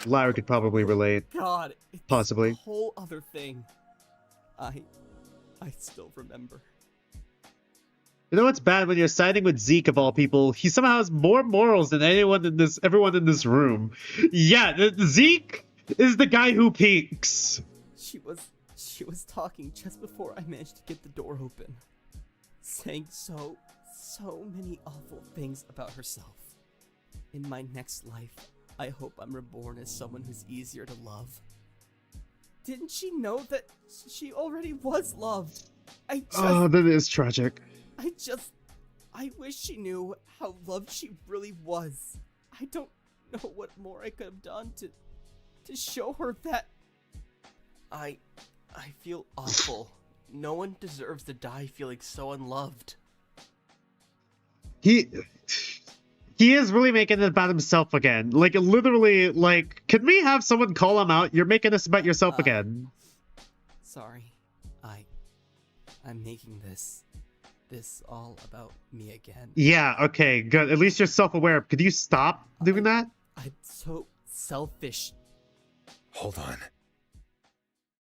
Lyra could probably relate. God, it's possibly a whole other thing. I still remember. You know what's bad when you're siding with Zeke of all people? He somehow has more morals than everyone in this room. Yeah, Zeke is the guy who peeks. She was talking just before I managed to get the door open, saying so many awful things about herself. In my next life, I hope I'm reborn as someone who's easier to love. Didn't she know that she already was loved? Oh, that is tragic. I wish she knew how loved she really was. I don't know what more I could have done to show her that. I feel awful. No one deserves to die feeling so unloved. He is really making it about himself again. Like, literally, like, can we have someone call him out? You're making this about yourself again. Sorry. I'm making this all about me again. Yeah, okay, good. At least you're self-aware. Could you stop doing that? I'm so selfish. Hold on.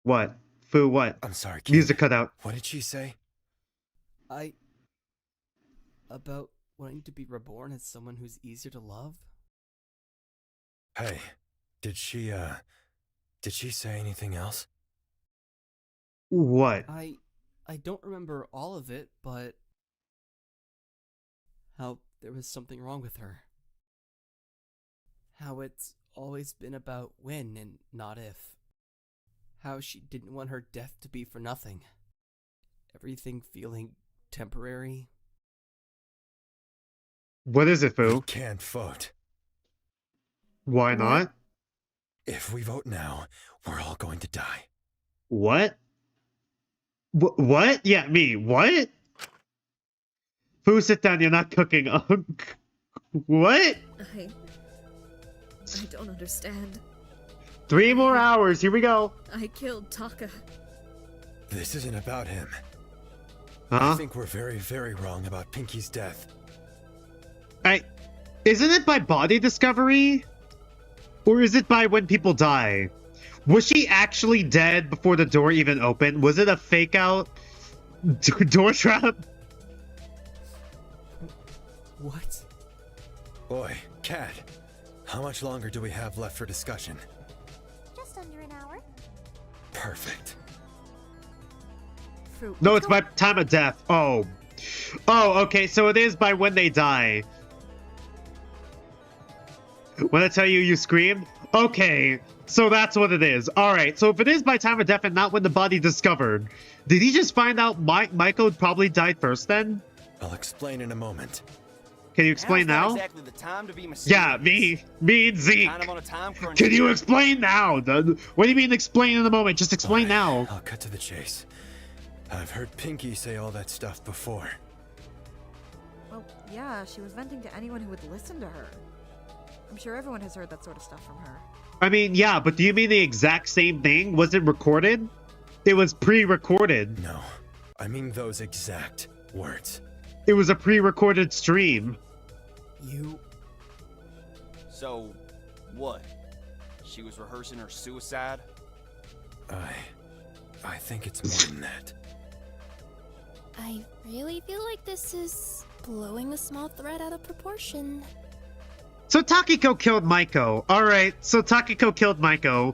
What? Fu, what? I'm sorry, kid. Music cut out. What did she say? About wanting to be reborn as someone who's easier to love? Hey, did she say anything else? What? I don't remember all of it, but how there was something wrong with her. How it's always been about when and not if. How she didn't want her death to be for nothing. Everything feeling temporary. What is it, Fu? We can't vote. Why not? If we vote now, we're all going to die. What? What? Yeah, me. What? Fu, sit down. You're not cooking. What? I don't understand. 3 more hours. Here we go. I killed Taka. This isn't about him. Huh? I think we're very, very wrong about Pinky's death. Isn't it by body discovery? Or is it by when people die? Was she actually dead before the door even opened? Was it a fake out door trap? What? Boy, Cat, how much longer do we have left for discussion? Just under an hour. Perfect. Fruit. No, it's by time of death. Oh, okay, so it is by when they die. When I tell you you screamed? Okay, so that's what it is. Alright, so if it is by time of death and not when the body discovered, did he just find out Maiko probably died first then? I'll explain in a moment. Can you explain now? Exactly the time to be Yeah, me and Zeke. kind of on a time crunch. Can you explain now? What do you mean explain in a moment? Just explain now. I'll cut to the chase. I've heard Pinky say all that stuff before. Well, yeah, she was venting to anyone who would listen to her. I'm sure everyone has heard that sort of stuff from her. I mean, yeah, but do you mean the exact same thing? Was it recorded? It was pre-recorded. No, I mean those exact words. It was a pre-recorded stream. So, what? She was rehearsing her suicide? I think it's more than that. I really feel like this is blowing the small thread out of proportion. So Takiko killed Maiko. Alright, so Takiko killed Maiko.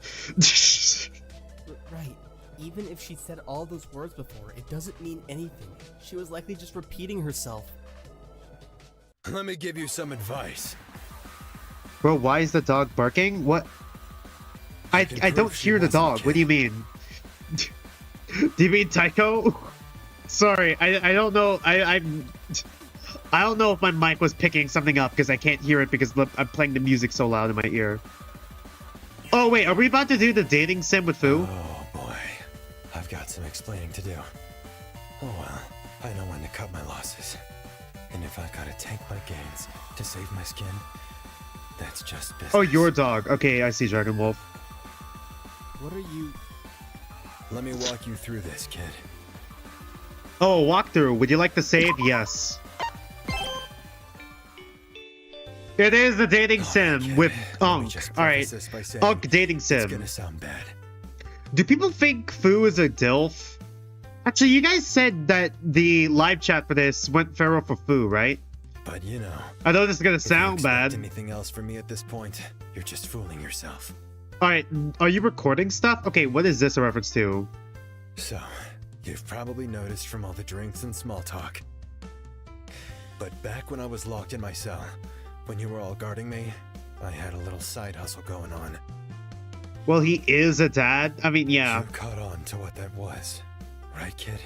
Right. Even if she said all those words before, it doesn't mean anything. She was likely just repeating herself. Let me give you some advice. Bro, why is the dog barking? What? I don't hear the dog. What do you mean? Do you mean Taiko? Sorry, I don't know. I don't know if my mic was picking something up because I can't hear it because I'm playing the music so loud in my ear. Oh wait, are we about to do the dating sim with Fu? Oh boy, I've got some explaining to do. Oh well, I know when to cut my losses. And if I've got to tank my gains to save my skin, that's just business. Oh, your dog. Okay, I see Dragon Wolf. What are you... Let me walk you through this, kid. Oh, walkthrough. Would you like to save? Yes. It is the dating sim with Unk. Alright, Unk dating sim. It's gonna sound bad. Do people think Fu is a DILF? Actually, you guys said that the live chat for this went feral for Fu, right? But you know, I know this is gonna if you sound expect bad. anything else from me at this point, you're just fooling yourself. All right, are you recording stuff? Okay, what is this a reference to? So, you've probably noticed from all the drinks and small talk. But back when I was locked in my cell, when you were all guarding me, I had a little side hustle going on. Well, he is a dad. I mean, yeah. You caught on to what that was, right, kid?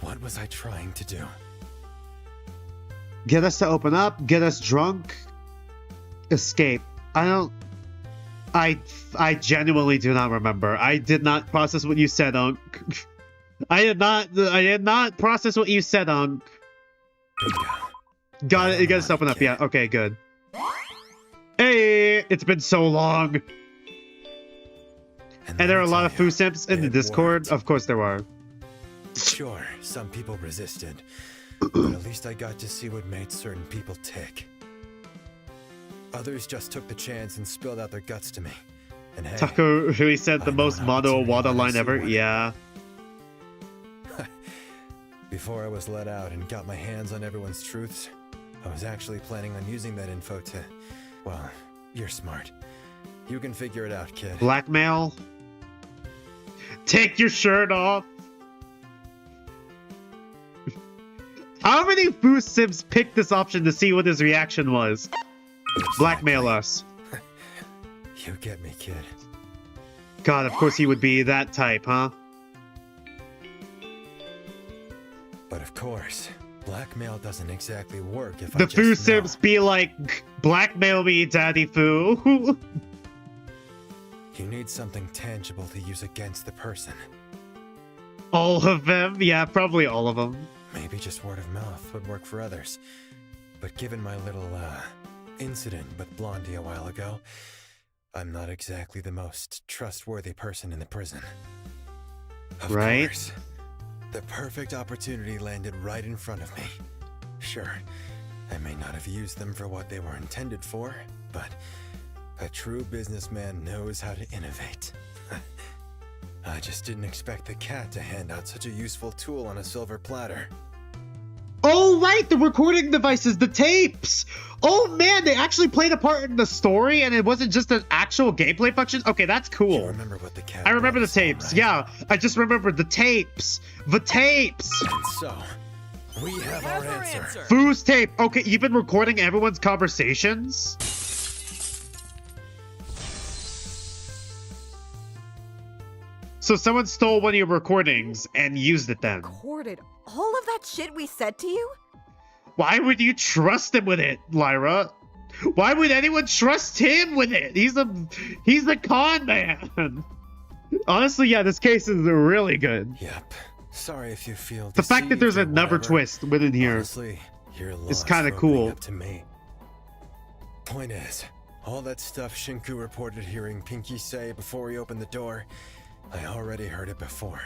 What was I trying to do? Get us to open up, get us drunk, escape. I genuinely do not remember. I did not process what you said, Unc. I did not process what you said, Unc. Bingo. Got it. You got us to open up. Yeah. Okay. Good. Hey, it's been so long. And there are a lot of Fu simps in the Discord. Worked. Of course there are. Sure, some people resisted, but at least I got to see what made certain people tick. Others just took the chance and spilled out their guts to me. And hey, Taco really said the I most know an mono opportunity Wada when I line see ever. one. Yeah. Before I was let out and got my hands on everyone's truths, I was actually planning on using that info to... Well, you're smart. You can figure it out, kid. Blackmail. Take your shirt off. How many Fu Sims picked this option to see what his reaction was? Blackmail us. You get me, kid. God, of course he would be that type, huh? But of course, blackmail doesn't exactly work if The I Fu just Sims know. be like, blackmail me, Daddy Fu. You need something tangible to use against the person. All of them? Yeah, probably all of them. Maybe just word of mouth would work for others. But given my little, incident with Blondie a while ago, I'm not exactly the most trustworthy person in the prison. Of Right? course, the perfect opportunity landed right in front of me. Sure, I may not have used them for what they were intended for, but a true businessman knows how to innovate. I just didn't expect the cat to hand out such a useful tool on a silver platter. Oh, right, the recording devices, the tapes. Oh, man, they actually played a part in the story, and it wasn't just an actual gameplay function? Okay, that's cool. You remember what the cat I remember the was, all tapes, right? yeah. I just remembered the tapes. The tapes. And so, we have our answer. Fu's tape. Okay, you've been recording everyone's conversations? So someone stole one of your recordings and used it then. Recorded all of that shit we said to you? Why would you trust him with it, Lyra? Why would anyone trust him with it? He's the con man. Honestly, yeah, this case is really good. Yep. Sorry if you feel The fact that deceived there's or another whatever. twist within here. Honestly, your It's loss kinda will cool. be up to me. Point is, all that stuff Shinku reported hearing Pinky say before he opened the door, I already heard it before.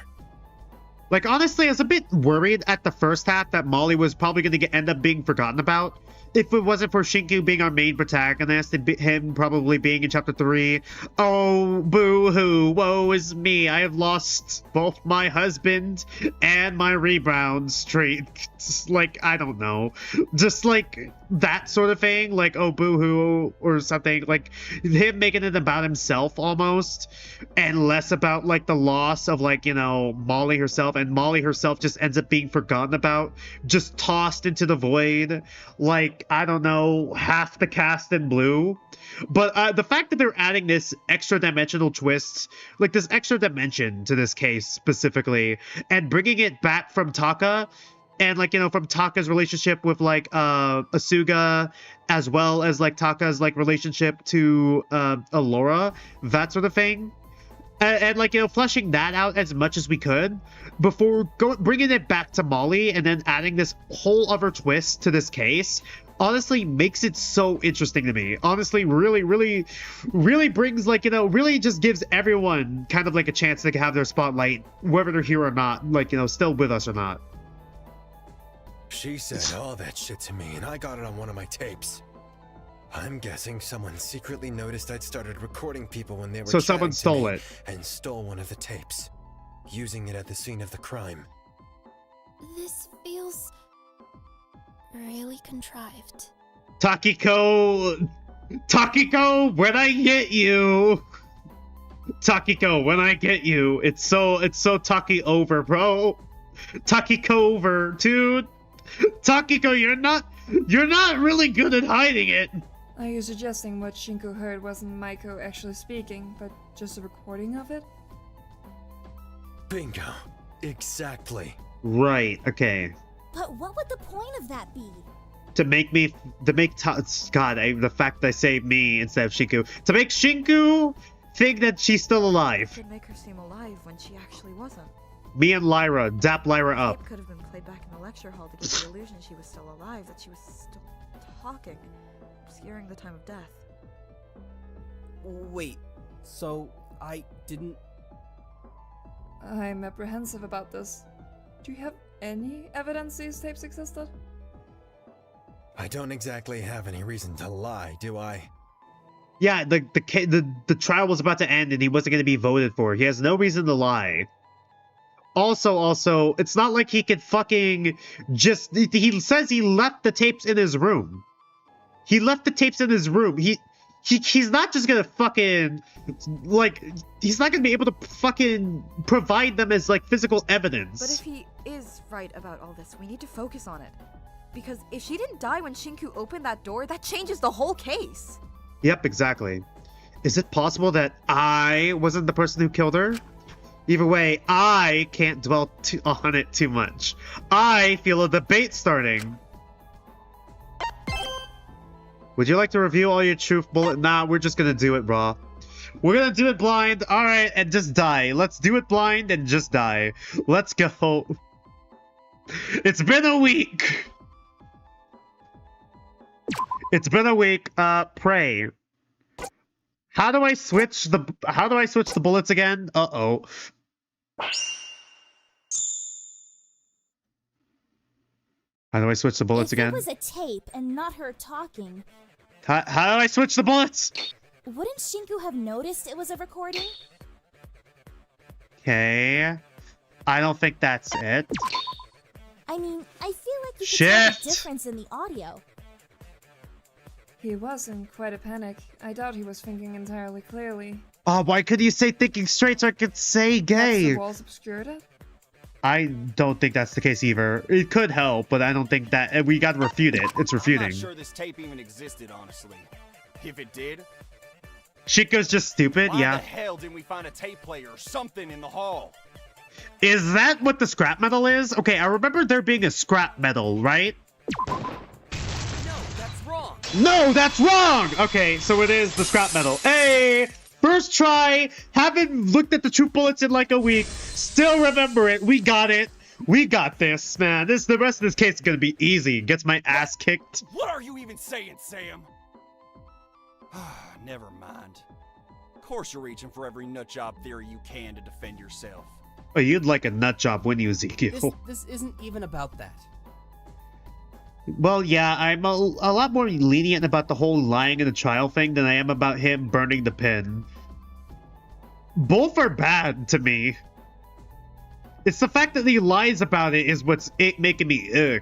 Like, honestly, I was a bit worried at the first half that Molly was probably going to end up being forgotten about. If it wasn't for Shinku being our main protagonist and him probably being in chapter 3. Oh, boo-hoo, woe is me. I have lost both my husband and my rebound streak. Just like, I don't know. Just like that sort of thing. Like, oh, boo-hoo or something. Like, him making it about himself almost. And less about, like, the loss of, like, you know, Molly herself. And Molly herself just ends up being forgotten about. Just tossed into the void. Like, I don't know, half the cast in blue. But the fact that they're adding this extra dimensional twist, like this extra dimension to this case specifically, and bringing it back from Taka, and like, you know, from Taka's relationship with like Asuga, as well as like Taka's like relationship to Alora, that sort of thing. And like, you know, fleshing that out as much as we could before bringing it back to Molly and then adding this whole other twist to this case, honestly makes it so interesting to me. Honestly, really brings, like, you know, really just gives everyone kind of like a chance to have their spotlight, whether they're here or not, like, you know, still with us or not. She said all that shit to me, and I got it on one of my tapes. I'm guessing someone secretly noticed I'd started recording people when they were So someone chatting to stole me it. and stole one of the tapes. using it at the scene of the crime. This feels really contrived. Takiko, when I get you. Takiko, when I get you. It's so Taki over, bro. Takiko over, dude. Takiko, you're not really good at hiding it. Are you suggesting what Shinku heard wasn't Maiko actually speaking, but just a recording of it? Bingo. Exactly. Right, okay. But what would the point of that be? The fact that I say me instead of Shinku. To make Shinku think that she's still alive. Could make her seem alive when she actually wasn't. Me and Lyra, dap Lyra up. Tape could have been played back in the lecture hall to give the illusion she was still alive, that she was still talking, obscuring the time of death. Wait, so I didn't... I'm apprehensive about this. Do you have any evidence these tapes existed? I don't exactly have any reason to lie, do I? Yeah, the trial was about to end and he wasn't going to be voted for. He has no reason to lie. Also, it's not like he could fucking just... He says he left the tapes in his room. He left the tapes in his room. He's not just gonna fucking... Like, he's not gonna be able to fucking provide them as, like, physical evidence. But if he is right about all this, we need to focus on it. Because if she didn't die when Shinku opened that door, that changes the whole case. Yep, exactly. Is it possible that I wasn't the person who killed her? Either way, I can't dwell on it too much. I feel a debate starting. Would you like to review all your truth bullet? Nah, we're just gonna do it raw. We're gonna do it blind, alright, and just die. Let's do it blind and just die. Let's go. It's been a week. It's been a week. Pray. How do I switch the bullets again? Uh-oh. How do I switch the bullets again? If it was a tape and not her talking, How do I switch the bullets? wouldn't Shinku have noticed it was a recording? Okay. I don't think that's it. I mean, I feel like you could Shit! tell the difference in the audio. He was in quite a panic. I doubt he was thinking entirely clearly. Oh, why couldn't you say thinking straight so I could say Perhaps gay? the walls obscured it? I don't think that's the case either. It could help, but I don't think that... We gotta refute it. It's refuting. I'm not sure this tape even existed, honestly. If it did... Chico's just stupid, why yeah. the hell didn't we find a tape player or something in the hall? Is that what the scrap metal is? Okay, I remember there being a scrap metal, right? No, that's wrong! No, that's wrong! Okay, so it is the scrap metal. Hey! First try! Haven't looked at the truth bullets in like a week. Still remember it. We got it. We got this, man. The rest of this case is gonna be easy. Gets my ass kicked. What are you even saying, Sam? Never mind. Of course you're reaching for every nutjob theory you can to defend yourself. Oh, you'd like a nut job, wouldn't you, Ezekiel? This isn't even about that. Well, yeah, I'm a lot more lenient about the whole lying in the trial thing than I am about him burning the pen. Both are bad to me. It's the fact that he lies about it is what's making me ugh.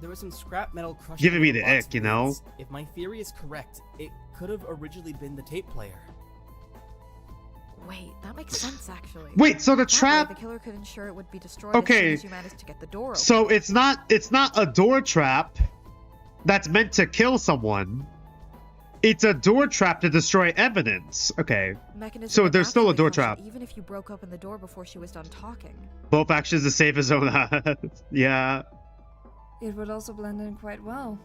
There was some scrap metal crushing Giving me on the box ick, you know? plates. If my theory is correct, it could have originally been the tape player. Wait, that makes sense, actually. Wait, so the That way, trap... the killer could ensure it would be destroyed Okay, as soon as you managed to get the door open. so it's not a door trap that's meant to kill someone. It's a door trap to destroy evidence. Okay. Mechanism So would there's still a naturally door function trap. Even if you broke open the door before she was done talking. Both actions to save his own ass. Yeah. It would also blend in quite well.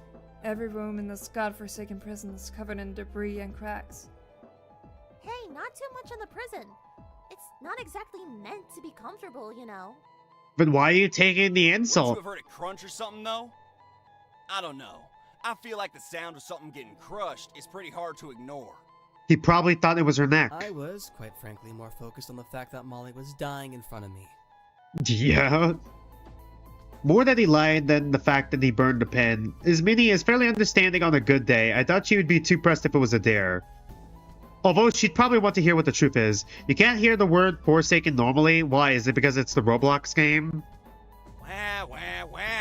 Every room in this godforsaken prison is covered in debris and cracks. Hey, not too much on the prison. It's not exactly meant to be comfortable, you know. But why are you taking the Wouldn't insult? you have heard it crunch or something, though? I don't know. I feel like the sound of something getting crushed is pretty hard to ignore. He probably thought it was her neck. I was, quite frankly, more focused on the fact that Molly was dying in front of me. Yeah. More that he lied than the fact that he burned the pen. His Minnie is fairly understanding on a good day. I thought she would be too pressed if it was a dare. Although she'd probably want to hear what the truth is. You can't hear the word Forsaken normally. Why? Is it because it's the Roblox game? Wah.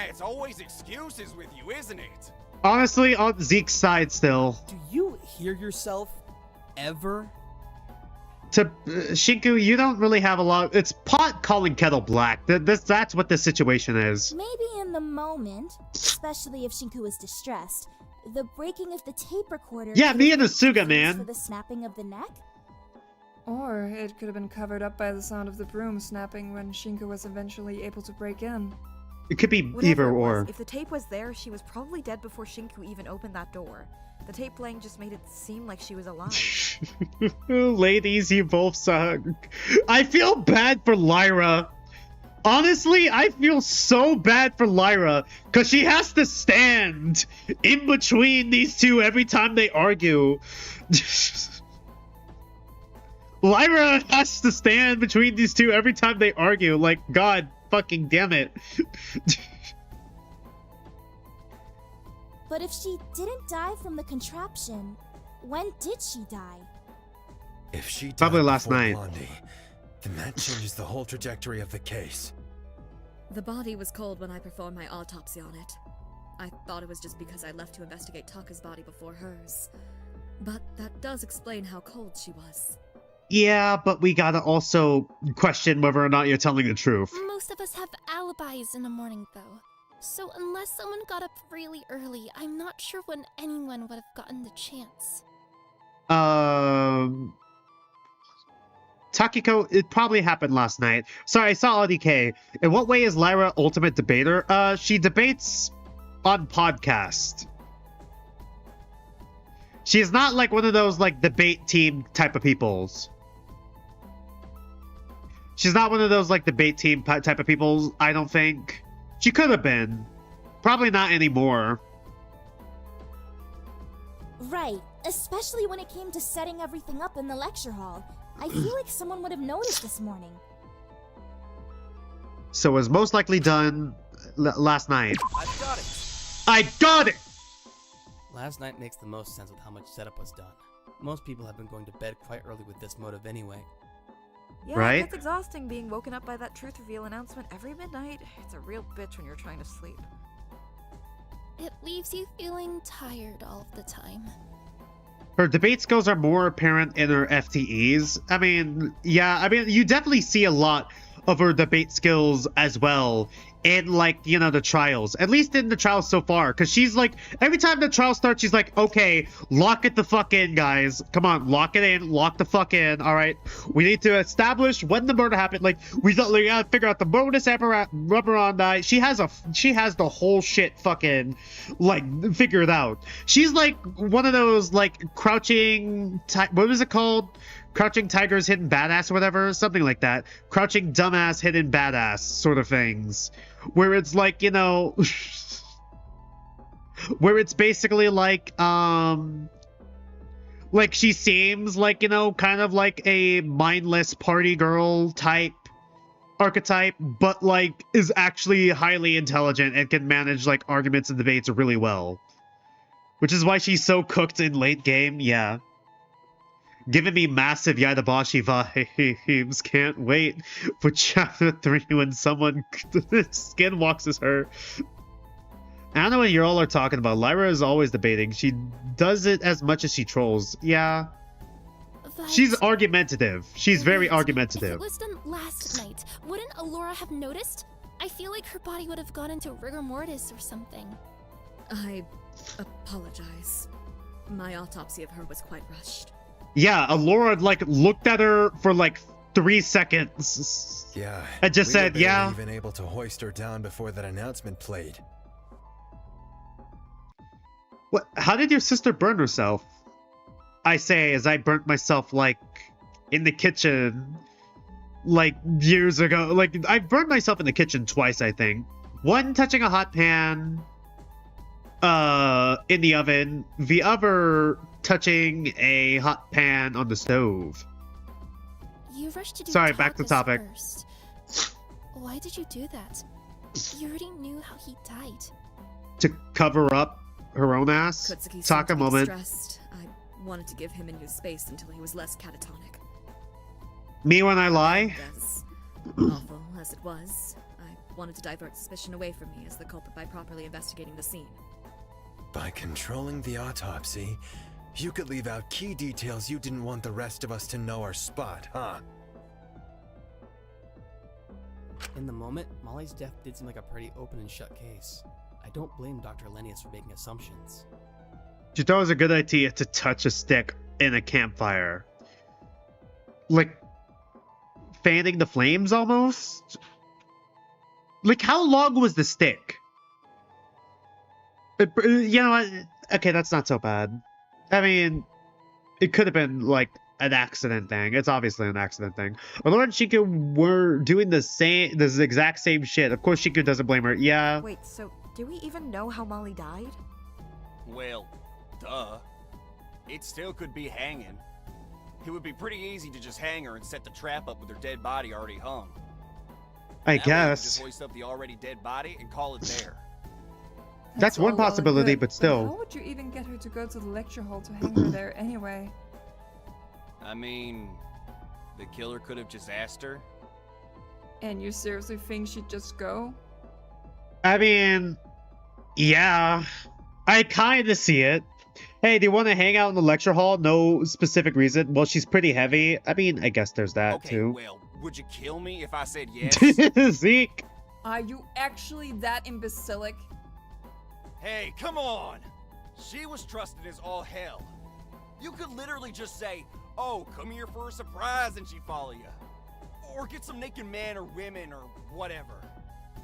It's always excuses with you, isn't it? Honestly, on Zeke's side still. Do you hear yourself ever? To Shinku, you don't really have a lot. It's pot calling kettle black. That's what the situation is. Maybe in the moment, especially if Shinku is distressed, the breaking of the tape recorder. Yeah, me and could Asuga, have been man. For the snapping of the neck. Or it could have been covered up by the sound of the broom snapping when Shinku was eventually able to break in. It could be Whatever either it was, or. if the tape was there, she was probably dead before Shinku even opened that door. The tape playing just made it seem like she was alive. Ladies, you both suck. I feel bad for Lyra. Honestly, I feel so bad for Lyra because she has to stand in between these two every time they argue. Lyra has to stand between these two every time they argue. Like, God fucking damn it. But if she didn't die from the contraption, when did she die? If she died Probably last before night. Blondie, then that changes the whole trajectory of the case. The body was cold when I performed my autopsy on it. I thought it was just because I left to investigate Taka's body before hers. But that does explain how cold she was. Yeah, but we gotta also question whether or not you're telling the truth. Most of us have alibis in the morning, though. So unless someone got up really early, I'm not sure when anyone would have gotten the chance. Takiko, it probably happened last night. Sorry, I saw LDK. In what way is Lyra ultimate debater? She debates on podcast. She's not like one of those like debate team type of peoples. She's not one of those like debate team type of people, I don't think. She could have been. Probably not anymore. Right, especially when it came to setting everything up in the lecture hall. I feel like someone would have noticed this morning. So it was most likely done last night. I've got it. I got it! Last night makes the most sense with how much setup was done. Most people have been going to bed quite early with this motive anyway. Yeah, Right? it's exhausting being woken up by that truth reveal announcement every midnight. It's a real bitch when you're trying to sleep. It leaves you feeling tired all of the time. Her debate skills are more apparent in her FTEs. I mean, you definitely see a lot of her debate skills as well in, like, you know, the trials. At least in the trials so far. Because she's like, every time the trial starts, she's like, okay, lock it the fuck in, guys. Come on, lock it in. Lock the fuck in. All right. We need to establish when the murder happened. Like, we gotta figure out the modus operandi. She has the whole shit fucking, like, figured out. She's like one of those, like, crouching, what was it called? Crouching Tiger's Hidden Badass or whatever, something like that. Crouching Dumbass Hidden Badass sort of things. Where it's like, you know, where it's basically like she seems like, you know, kind of like a mindless party girl type archetype, but like is actually highly intelligent and can manage like arguments and debates really well. Which is why she's so cooked in late game, yeah. Giving me massive Yadabashi vibes. Can't wait for chapter 3 when someone skinwalks her. I don't know what you all are talking about. Lyra is always debating. She does it as much as she trolls. Yeah. But She's argumentative. She's very if argumentative. it was done last night, wouldn't Alora have noticed? I feel like her body would have gone into rigor mortis or something. I apologize. My autopsy of her was quite rushed. Yeah, Alora like looked at her for like 3 seconds. Yeah. And just we were said, barely yeah. even able to hoist her down before that announcement played. What? How did your sister burn herself? I say as I burnt myself like in the kitchen like years ago. Like I burned myself in the kitchen twice, I think. One touching a hot pan in the oven, the other touching a hot pan on the stove. You rushed to do Sorry, back to Taka's topic. First. Why did you do that? You already knew how he died. To cover up her own ass. Kutsuki seemed Taka to be moment. distressed. I wanted to give him a new space until he was less catatonic. Me when I lie? As awful as it was, I wanted to divert suspicion away from me as the culprit by properly investigating the scene. By controlling the autopsy, you could leave out key details you didn't want the rest of us to know our spot, huh? In the moment, Molly's death did seem like a pretty open and shut case. I don't blame Dr. Lenius for making assumptions. She thought it was a good idea to touch a stick in a campfire. Like, fanning the flames almost? Like, how long was the stick? You know what? Okay, that's not so bad. I mean, it could have been, like, an accident thing. It's obviously an accident thing. Allura and Shinku were doing this exact same shit. Of course, Shinku doesn't blame her. Yeah. Wait, so do we even know how Molly died? Well, duh. It still could be hanging. It would be pretty easy to just hang her and set the trap up with her dead body already hung. I That way you guess. just hoist up the already dead body and call it there. That's one all well and possibility, good, but still. How would you even get her to go to the lecture hall to hang her there anyway? I mean, the killer could have just asked her. And you seriously think she'd just go? I mean, yeah. I kind of see it. Hey, do you want to hang out in the lecture hall? No specific reason. Well, she's pretty heavy. I mean, I guess there's that, Okay, too. well, would you kill me if I said yes? Zeke! Are you actually that imbecilic? Hey, come on! She was trusted as all hell. You could literally just say, oh, come here for a surprise, and she'd follow you. Or get some naked men or women or whatever.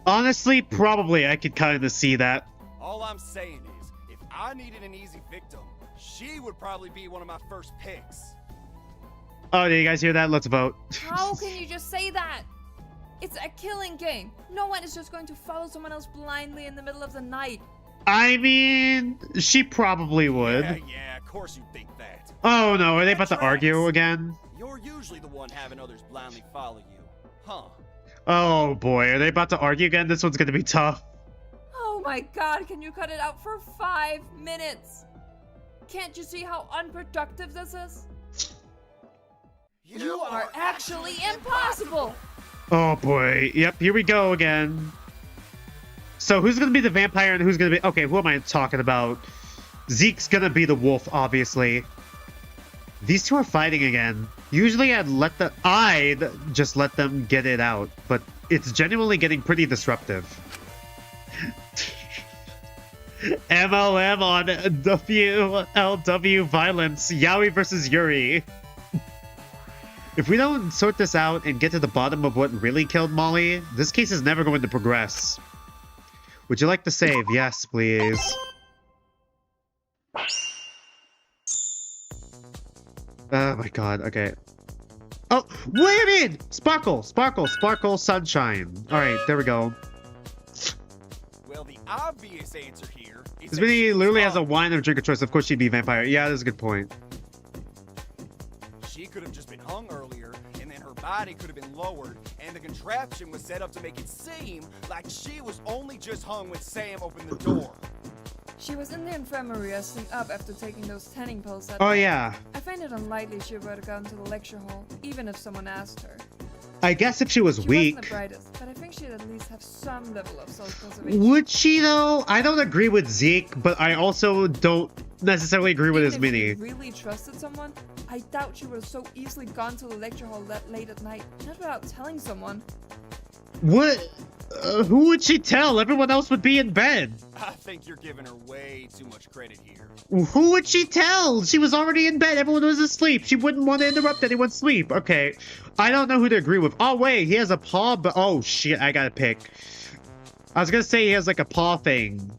Honestly, probably I could kind of see that. All I'm saying is, if I needed an easy victim, she would probably be one of my first picks. Oh, did you guys hear that? Let's vote. How can you just say that? It's a killing game. No one is just going to follow someone else blindly in the middle of the night. I mean, she probably would. Yeah, of course you think that. Oh no, are they about to argue again? You're usually the one having others blindly follow you, huh? Oh boy, are they about to argue again? This one's gonna be tough. Oh my god, can you cut it out for 5 minutes? Can't you see how unproductive this is? You are actually impossible! Oh boy, yep, here we go again. So who's gonna be the vampire and who's gonna be... Okay, who am I talking about? Zeke's gonna be the wolf, obviously. These two are fighting again. Usually I'd just let them get it out, but it's genuinely getting pretty disruptive. MLM on WLW violence. Yaoi versus Yuri. If we don't sort this out and get to the bottom of what really killed Molly, this case is never going to progress. Would you like to save? Yes, please. Oh my god, okay. Oh, wait a minute! Sparkle, sparkle, sparkle, sunshine. Alright, there we go. Well, the obvious answer here is This that mini she was literally has a hung. wine of drink of choice. Of course she'd be vampire. Yeah, that's a good point. She could have just been hung earlier, and then her body could have been lowered, and the contraption was set up to make it seem like she was only just hung when Sam opened the door. She was in the infirmary resting up after taking those tanning pills that Oh night. yeah. I find it unlikely she would have gone to the lecture hall, even if someone asked her. I guess if she was She weak. wasn't the brightest, but I think she'd at least have some level of self-preservation. Would she though? I don't agree with Zeke, but I also don't necessarily agree with his Even if mini. she really trusted someone, I doubt she would have so easily gone to the lecture hall that late at night, not without telling someone. What? Who would she tell? Everyone else would be in bed. I think you're giving her way too much credit here. Who would she tell? She was already in bed. Everyone was asleep. She wouldn't want to interrupt anyone's sleep. Okay. I don't know who to agree with. Oh, wait. He has a paw, but... Oh, shit. I gotta pick. I was gonna say he has, like, a paw thing.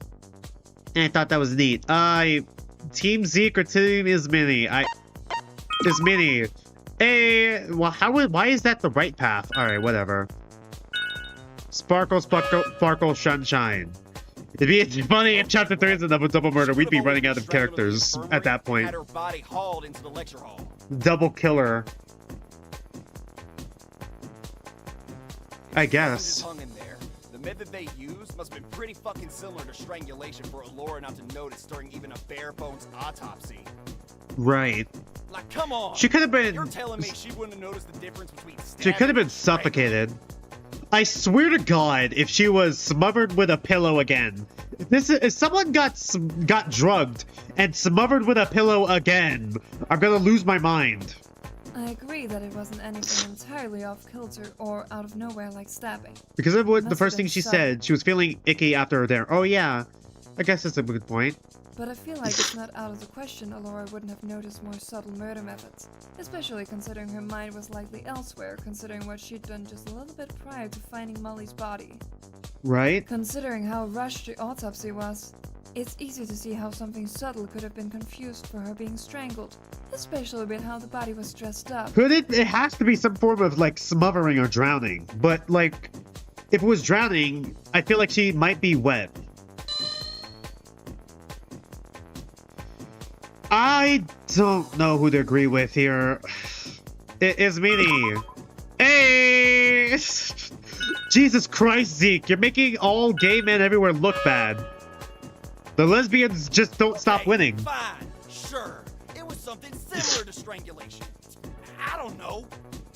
And I thought that was neat. Team Zeke or Team Ismini? Ismini. Hey, well, why is that the right path? Alright, whatever. Sparkle, sparkle, sparkle, sunshine. It'd be funny if Chapter 3 is another double murder. We'd be running out of characters at that point. Had her body hauled into the lecture hall. Double killer. I Just guess. hung in there. The method they used must have been pretty fucking similar to strangulation for Allura not to notice during even a bare bones autopsy. Right. Like, come on. She could have been. You're telling me she wouldn't have noticed the difference between She could have been suffocated. I swear to God, if she was smothered with a pillow again, if someone got drugged and smothered with a pillow again, I'm gonna lose my mind. I agree that it wasn't anything entirely off kilter or out of nowhere like stabbing. Because of what the Must first have thing been she sudden. said, she was feeling icky after there. Oh yeah, I guess that's a good point. But I feel like it's not out of the question Alora wouldn't have noticed more subtle murder methods, especially considering her mind was likely elsewhere, considering what she'd done just a little bit prior to finding Molly's body. Right? Considering how rushed the autopsy was, it's easy to see how something subtle could have been confused for her being strangled, especially with how the body was dressed up. Could it? It has to be some form of like smothering or drowning. But like, if it was drowning, I feel like she might be wet. I don't know who to agree with here. It is Minnie. Hey! Jesus Christ, Zeke, you're making all gay men everywhere look bad. The lesbians just don't stop winning. Fine, sure. It was something similar to strangulation. I don't know.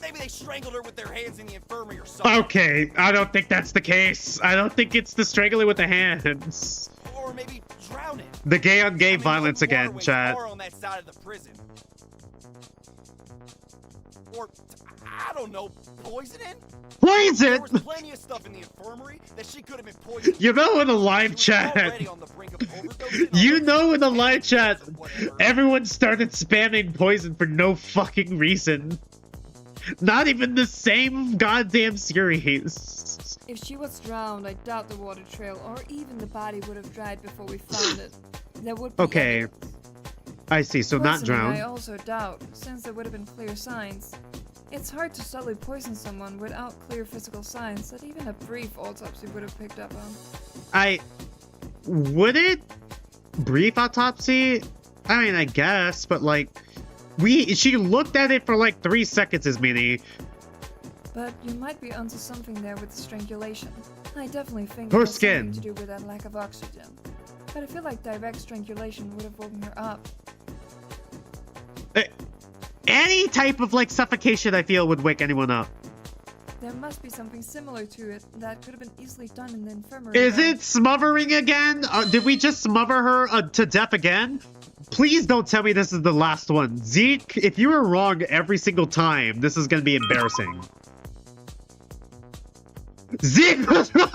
Maybe they strangled her with their hands in the infirmary or something. Okay, I don't think that's the case. I don't think it's the strangling with the hands. Or maybe drowning. The gay on gay I mean, violence the again, waterways chat. are on that side of the prison. Or, I don't know, poisoning? Poison? There was plenty of stuff in the infirmary that she could have been poisoned. You know in the live She was chat, already on the brink of overdosing you on know in the live those chat, or whatever. everyone started spamming poison for no fucking reason. Not even the same goddamn series. If she was drowned, I doubt the water trail or even the body would have dried before we found it. There would be Okay, evidence. I see, so not Poisoning, I drowned. also doubt, since there would have been clear signs. It's hard to subtly poison someone without clear physical signs that even a brief autopsy would have picked up on. Would it? Brief autopsy? I mean, I guess, but like, she looked at it for like 3 seconds, is Minnie. But you might be onto something there with the strangulation. I definitely think Her it has skin. something to do with that lack of oxygen. But I feel like direct strangulation would have woken her up. Any type of like suffocation, I feel, would wake anyone up. There must be something similar to it that could have been easily done in the infirmary. Is though. it smothering again? Did we just smother her to death again? Please don't tell me this is the last one. Zeke, if you were wrong every single time, this is gonna be embarrassing. Zeke was wrong!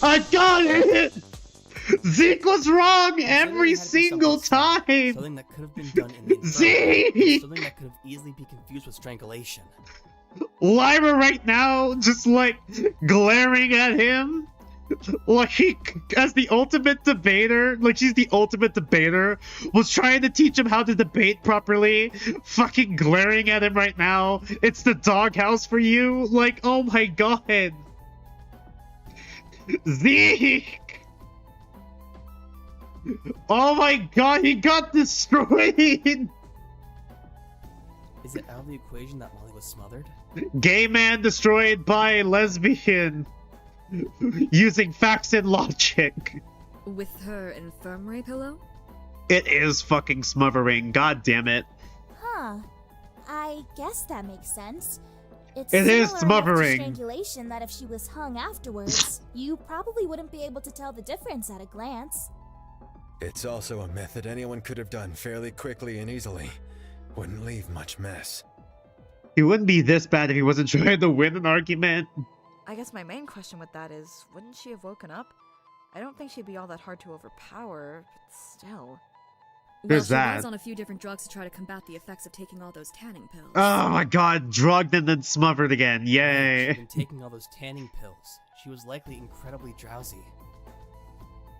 I got it! Zeke was wrong every single time! Something that could have been done in the infirmary. Zeke! Something that could have easily be confused with strangulation. Lyra right now, just like glaring at him, like as the ultimate debater, like she's the ultimate debater, was trying to teach him how to debate properly, fucking glaring at him right now. It's the doghouse for you. Like, oh my god. Zeke! Oh my god, he got destroyed! Is it out of the equation that Molly was smothered? Gay man destroyed by lesbian. Using facts and logic. With her infirmary pillow? It is fucking smothering, god damn it. Huh. I guess that makes sense. It's It is similar enough to smothering. strangulation that if she was hung afterwards, you probably wouldn't be able to tell the difference at a glance. It's also a method anyone could have done fairly quickly and easily. Wouldn't leave much mess. He wouldn't be this bad if he wasn't trying to win an argument. I guess my main question with that is, wouldn't she have woken up? I don't think she'd be all that hard to overpower, but still. There's Well, she that. was on a few different drugs to try to combat the effects of taking all those tanning pills. Oh my god, drugged and then smothered again. She'd Yay. been taking all those tanning pills. She was likely incredibly drowsy.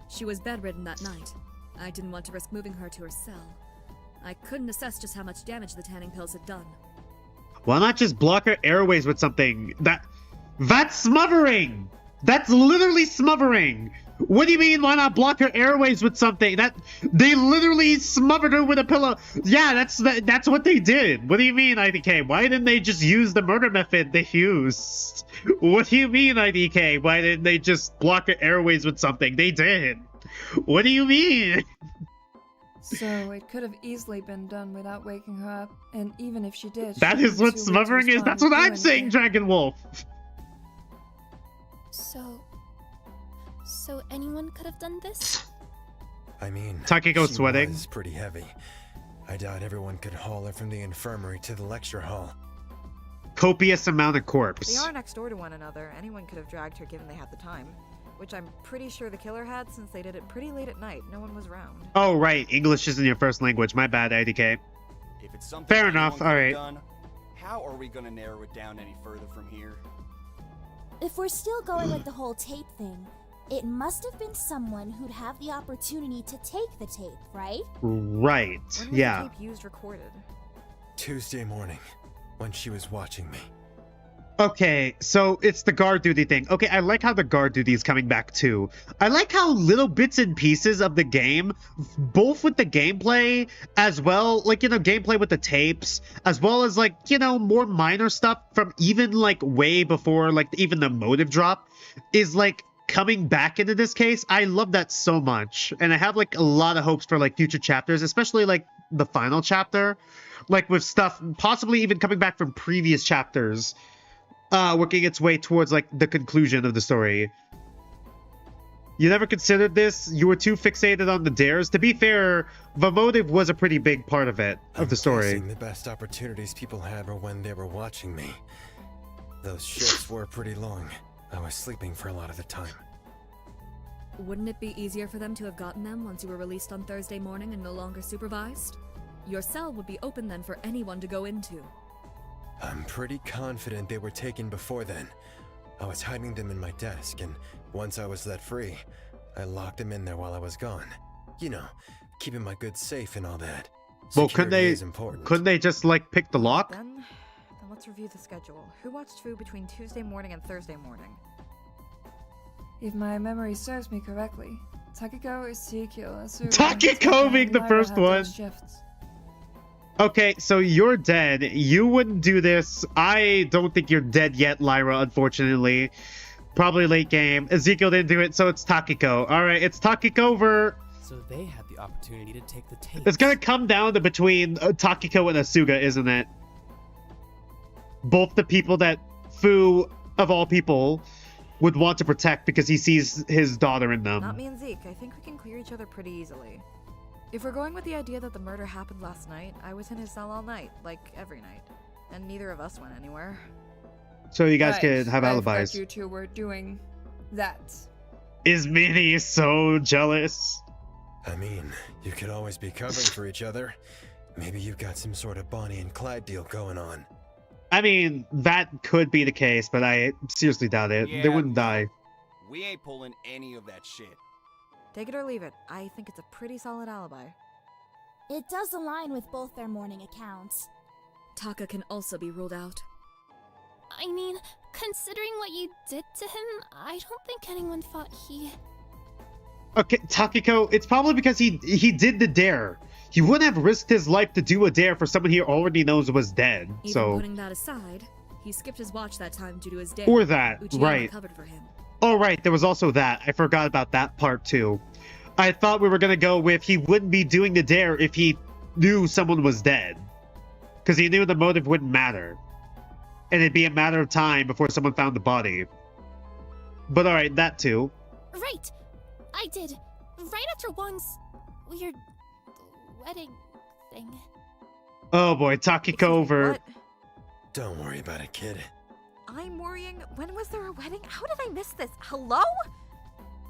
She was bedridden that night. I didn't want to risk moving her to her cell. I couldn't assess just how much damage the tanning pills had done. Why not just block her airways with something? That's smothering! That's literally smothering! What do you mean, why not block her airways with something? They literally smothered her with a pillow. Yeah, that's what they did. What do you mean, IDK? Why didn't they just use the murder method they used? What do you mean, IDK? Why didn't they just block her airways with something? They did. What do you mean? So it could have easily been done without waking her up, and even if she did, That she is what too weak to smothering is. respond That's or what do I'm saying, anything. Dragon Wolf. So anyone could have done this? I mean, Takiko she sweating. was pretty heavy. I doubt everyone could haul her from the infirmary to the lecture hall. Copious amount of They corpse. are next door to one another. Anyone could have dragged her given they had the time. Which I'm pretty sure the killer had since they did it pretty late at night. No one was around. Oh, right. English isn't your first language. My bad, IDK. If it's something Fair anyone enough, could have alright. done, how are we gonna narrow it down any further from here? If we're still going with the whole tape thing, it must have been someone who'd have the opportunity to take the tape, right? Right. When was Yeah. the tape used recorded? Tuesday morning, when she was watching me. Okay, so it's the guard duty thing. Okay, I like how the guard duty is coming back too. I like how little bits and pieces of the game, both with the gameplay as well, like, you know, gameplay with the tapes, as well as, like, you know, more minor stuff from even, like, way before, like, even the motive drop is, like, coming back into this case. I love that so much. And I have, like, a lot of hopes for, like, future chapters, especially, like, the final chapter, like, with stuff possibly even coming back from previous chapters. Working its way towards, like, the conclusion of the story. You never considered this? You were too fixated on the dares? To be fair, the motive was a pretty big part of it, of the story. Guessing the best opportunities people had were when they were watching me. Those shifts were pretty long. I was sleeping for a lot of the time. Wouldn't it be easier for them to have gotten them once you were released on Thursday morning and no longer supervised? Your cell would be open then for anyone to go into. I'm pretty confident they were taken before then. I was hiding them in my desk, and once I was let free, I locked them in there while I was gone. You know, keeping my goods safe and all that. Well, Security is important. couldn't they just, like, pick the lock? Then let's review the schedule. Who watched Fu between Tuesday morning and Thursday morning? If my memory serves me correctly, Takiko, Ezekiel, Asura, Takiko and being the Lyra first had those one. shifts. Okay, so you're dead. You wouldn't do this. I don't think you're dead yet, Lyra, unfortunately. Probably late game. Ezekiel didn't do it, so it's Takiko. Alright, it's Takiko over. So they had the opportunity to take the tape. It's gonna come down to between Takiko and Asuga, isn't it? Both the people that Fu, of all people, would want to protect because he sees his daughter in them. Not me and Zeke. I think we can clear each other pretty easily. If we're going with the idea that the murder happened last night, I was in his cell all night, like every night. And neither of us went anywhere. So you guys Right, could have I forgot alibis. you two were doing that. Is Minnie so jealous? I mean, you could always be covering for each other. Maybe you've got some sort of Bonnie and Clyde deal going on. I mean, that could be the case, but I seriously doubt it. They wouldn't die. We ain't pulling any of that shit. Take it or leave it. I think it's a pretty solid alibi. It does align with both their morning accounts. Taka can also be ruled out. I mean, considering what you did to him, I don't think anyone thought he... Okay, Takiko, it's probably because he did the dare. He wouldn't have risked his life to do a dare for someone he already knows was dead. Even So, putting that aside, he skipped his watch that time due to his day. or that, Uchiyama right? covered for him. Oh, right, there was also that. I forgot about that part too. I thought we were gonna go with he wouldn't be doing the dare if he knew someone was dead, because he knew the motive wouldn't matter, and it'd be a matter of time before someone found the body. But all right, that too. Right! I did. Right after Wang's weird wedding thing. Oh boy, Takiko over. What? Don't worry about it, kid. I'm worrying. When was there a wedding? How did I miss this? Hello?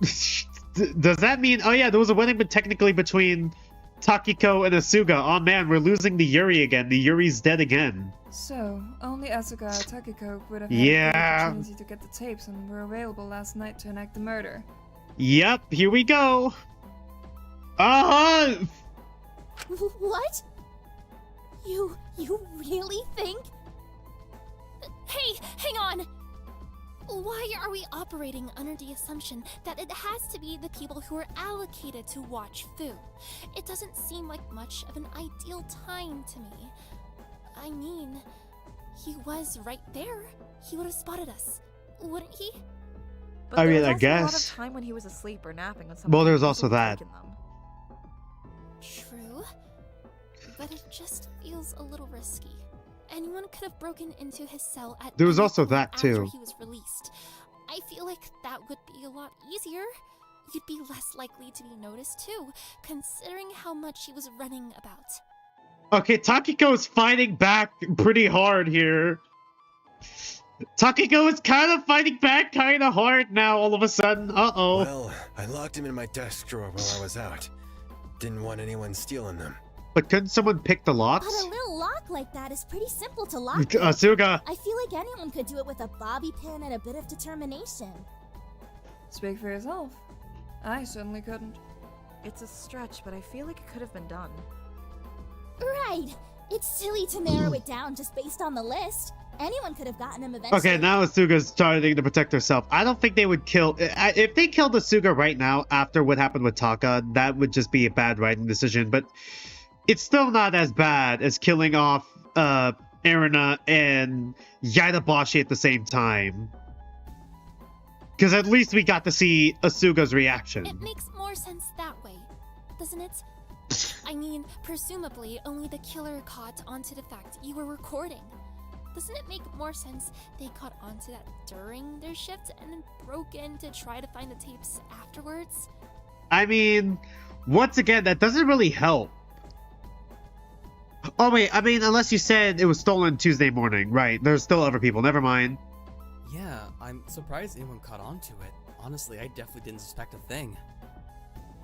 Does that mean? Oh yeah, there was a wedding, but technically between Takiko and Asuga. Oh man, we're losing the Yuri again. The Yuri's dead again. So, only Asuka or Takiko would have had Yeah. the opportunity to get the tapes and were available last night to enact the murder. Yep, here we go. Uh-huh. What? You really think? Hey, hang on! Why are we operating under the assumption that it has to be the people who are allocated to watch Fu? It doesn't seem like much of an ideal time to me. I mean, he was right there. He would have spotted us, wouldn't he? But I there mean, was I also a lot of guess. time when he was asleep or napping when Well, someone there's could also easily that. taken them. True. but it just feels a little risky. Anyone could have broken into his cell at There was any also point that, after too. he was released. I feel like that would be a lot easier. You'd be less likely to be noticed too, considering how much he was running about. Okay, Takiko is fighting back pretty hard here. Takiko is kind of fighting back kind of hard now all of a sudden. Uh-oh. Well, I locked him in my desk drawer while I was out. Didn't want anyone stealing them. But couldn't someone pick the But locks? a little lock like that is pretty simple to lock. Asuga. I feel like anyone could do it with a bobby pin and a bit of determination. Speak for yourself. I certainly couldn't. It's a stretch, but I feel like it could have been done. Right. It's silly to narrow it down just based on the list. Anyone could have gotten him eventually. Okay, now Asuga's trying to protect herself. I don't think they would kill... If they killed Asuga right now after what happened with Taka, that would just be a bad writing decision. But it's still not as bad as killing off Erina and Yaidabashi at the same time. Because at least we got to see Asuga's reaction. It makes more sense that way, doesn't it? I mean, presumably only the killer caught onto the fact you were recording. Doesn't it make more sense they caught onto that during their shift and then broke in to try to find the tapes afterwards? I mean, once again, that doesn't really help. Oh wait, I mean, unless you said it was stolen Tuesday morning. Right, there's still other people, never mind. Yeah, I'm surprised anyone caught on to it. Honestly, I definitely didn't suspect a thing.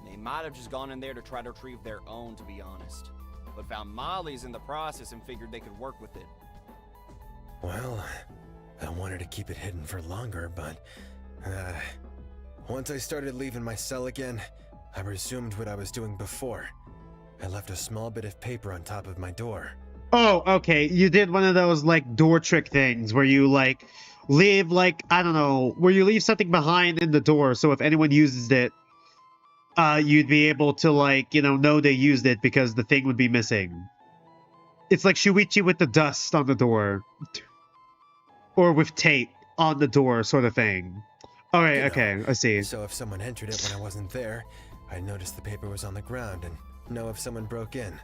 They might have just gone in there to try to retrieve their own, to be honest. But found Molly's in the process and figured they could work with it. Well, I wanted to keep it hidden for longer, but... once I started leaving my cell again, I resumed what I was doing before. I left a small bit of paper on top of my door. Oh, okay. You did one of those, like, door trick things where you, like, leave, like, I don't know, where you leave something behind in the door, so if anyone uses it, you'd be able to, like, you know they used it because the thing would be missing. It's like Shuichi with the dust on the door. Or with tape on the door, sort of thing. Alright, okay, I see. So if someone entered it when I wasn't there, I'd notice the paper was on the ground and know if someone broke in.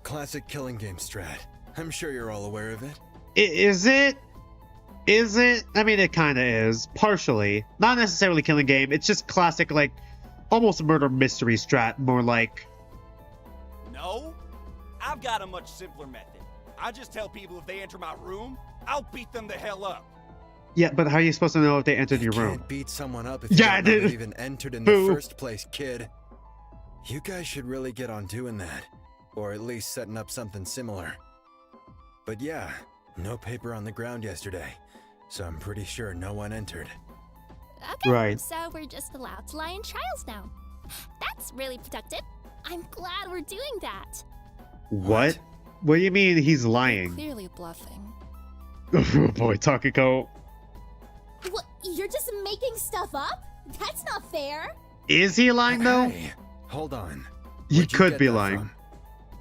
Classic killing game strat. I'm sure you're all aware of it. Is it? Is it? I mean, it kind of is. Partially. Not necessarily killing game. It's just classic, like, almost murder mystery strat. More like... No? I've got a much simpler method. I just tell people if they enter my room, I'll beat them the hell up. Yeah, but how are you supposed to know if they entered your room? You can't beat someone up if you don't know they even entered in the first place, kid. You guys should really get on doing that. Or at least setting up something similar. But yeah, no paper on the ground yesterday. So I'm pretty sure no one entered. Okay, right. So we're just allowed to lie in trials now. That's really productive. I'm glad we're doing that. What? What do you mean he's lying? Clearly bluffing. Oh boy, Takiko. What? You're just making stuff up? That's not fair. Is he lying though? Hey, hold on. He Where'd you could get be that lying. from?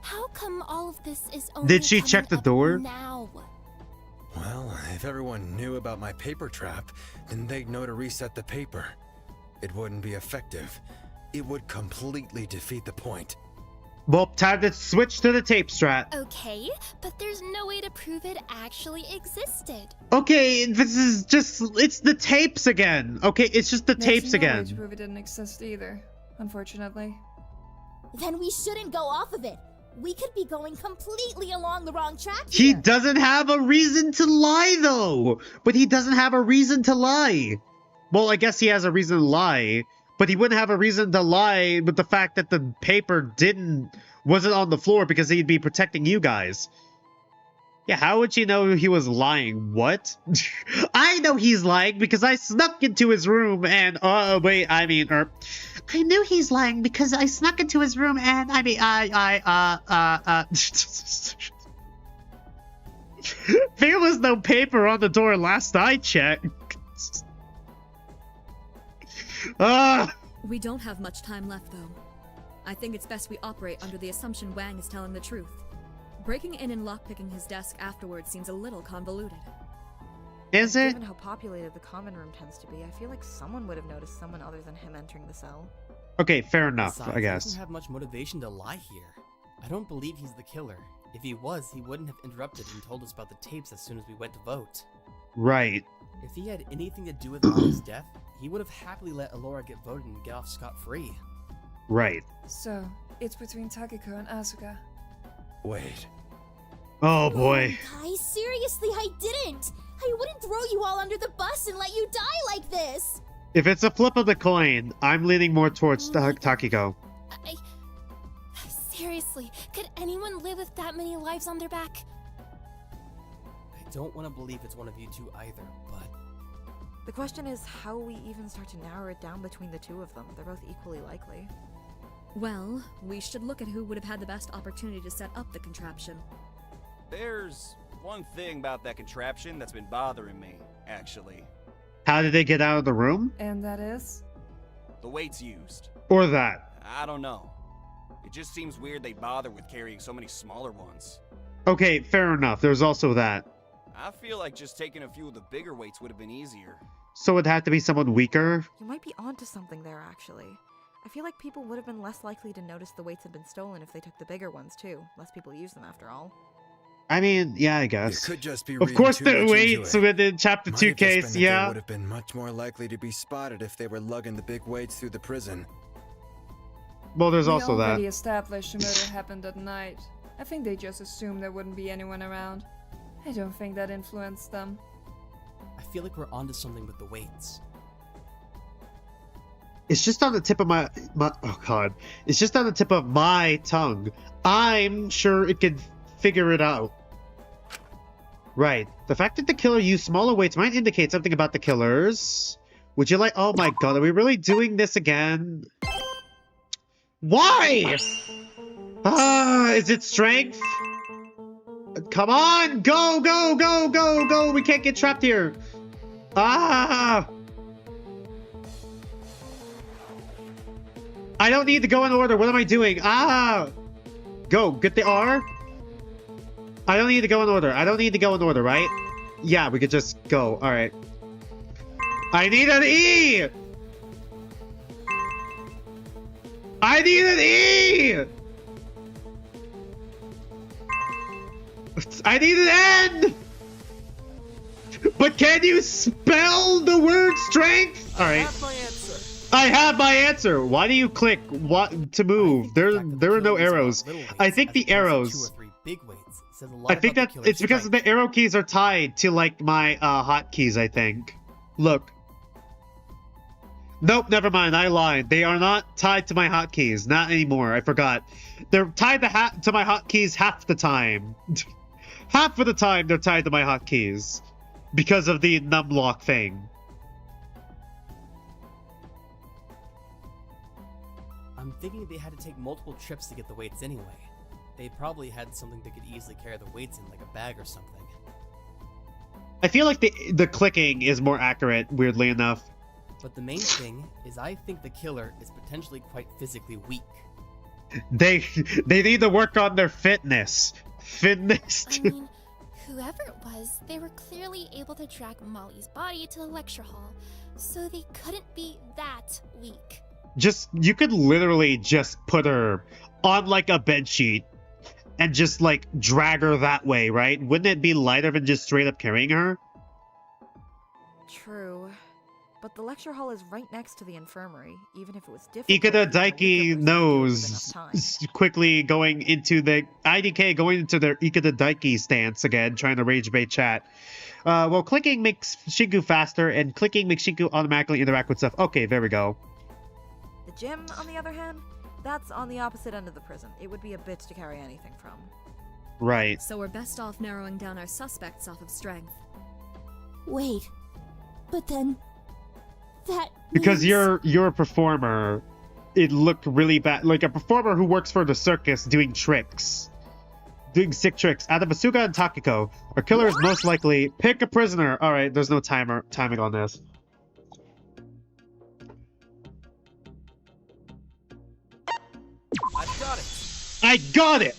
How come all of this is only Did she coming check the up door? now? Well, if everyone knew about my paper trap, then they'd know to reset the paper. It wouldn't be effective. It would completely defeat the point. Well, time to switch to the tape strat. Okay, but there's no way to prove it actually existed. Okay, this is just, it's the tapes again. Okay, it's just the tapes There's no way again. to prove it didn't exist either, unfortunately. Then we shouldn't go off of it. We could be going completely along the wrong track He here. doesn't have a reason to lie though. But he doesn't have a reason to lie. Well, I guess he has a reason to lie. But he wouldn't have a reason to lie with the fact that the paper wasn't on the floor because he'd be protecting you guys. Yeah, how would you know he was lying? What? I know he's lying because I snuck into his room and, I knew he's lying because I snuck into his room and, there was no paper on the door last I checked. We don't have much time left, though. I think it's best we operate under the assumption Wang is telling the truth. Breaking in and lockpicking his desk afterwards seems a little convoluted. Is it? Given how populated the common room tends to be, I feel like someone would have noticed someone other than him entering the cell. Okay, fair enough, Besides, I he guess. doesn't have much motivation to lie here. I don't believe he's the killer. If he was, he wouldn't have interrupted and told us about the tapes as soon as we went to vote. Right. If he had anything to do with Molly's death, he would have happily let Alora get voted and get off scot-free. Right. So, it's between Takiko and Asuka. Wait. Oh boy. Guys, seriously, I didn't! I wouldn't throw you all under the bus and let you die like this! If it's a flip of the coin, I'm leaning more towards Takiko. Seriously, could anyone live with that many lives on their back? I don't want to believe it's one of you two either, but... The question is how we even start to narrow it down between the two of them. They're both equally likely. Well, we should look at who would have had the best opportunity to set up the contraption. There's one thing about that contraption that's been bothering me, actually. How did they get out of the room? And that is? The weights used. Or that? I don't know. It just seems weird they bother with carrying so many smaller ones. Okay, fair enough. There's also that. I feel like just taking a few of the bigger weights would have been easier. So it'd have to be someone weaker? You might be onto something there, actually. I feel like people would have been less likely to notice the weights had been stolen if they took the bigger ones, too. Less people use them, after all. I mean, yeah, I guess. You could just be of course, the weights within Chapter 2 case, yeah. They would have been much more likely to be spotted if they were lugging the big weights through the prison. Well, there's also We that. already established the murder happened at night. I think they just assumed there wouldn't be anyone around. I don't think that influenced them. I feel like we're onto something with the weights. It's just on the tip of my oh god. It's just on the tip of my tongue. I'm sure it could figure it out. Right. The fact that the killer used smaller weights might indicate something about the killers. Would you like... Oh my god, are we really doing this again? Why? Is it strength? Come on! Go, go, go, go, go! We can't get trapped here! Ah! I don't need to go in order. What am I doing? Ah! Go. Get the R. I don't need to go in order. I don't need to go in order, right? Yeah, we could just go. All right. I need an E! I need an E! I need an N! But can you spell the word strength? All right. I have my answer. Why do you click what to move? There are no arrows. I think the arrows. I think that it's because the arrow keys are tied to like my hotkeys. I think. Look. Nope, never mind. I lied. They are not tied to my hotkeys. Not anymore. I forgot. They're tied to my hotkeys half the time. Half of the time they're tied to my hotkeys because of the numlock thing. I'm thinking they had to take multiple trips to get the weights anyway. They probably had something they could easily carry the weights in, like a bag or something. I feel like the clicking is more accurate, weirdly enough. But the main thing is I think the killer is potentially quite physically weak. They need to work on their fitness. I mean, whoever it was, they were clearly able to drag Molly's body to the lecture hall, so they couldn't be that weak. You could literally just put her on like a bed sheet and just like drag her that way, right? Wouldn't it be lighter than just straight up carrying her? True. But the lecture hall is right next to the infirmary, even if it was difficult. Ikeda Daiki knows quickly going into the IDK going into their Ikeda Daiki stance again, trying to rage bait chat. Well, clicking makes Shinku faster, and clicking makes Shinku automatically interact with stuff. Okay, there we go. The gym, on the other hand, that's on the opposite end of the prison. It would be a bit to carry anything from. Right. So we're best off narrowing down our suspects off of strength. Wait, but then... that because means... you're a performer. It looked really bad. Like a performer who works for the circus doing tricks. Doing sick tricks. Out of Asuka and Takiko, our killer is most likely... Pick a prisoner. Alright, there's no timing on this. I've got it! I got it!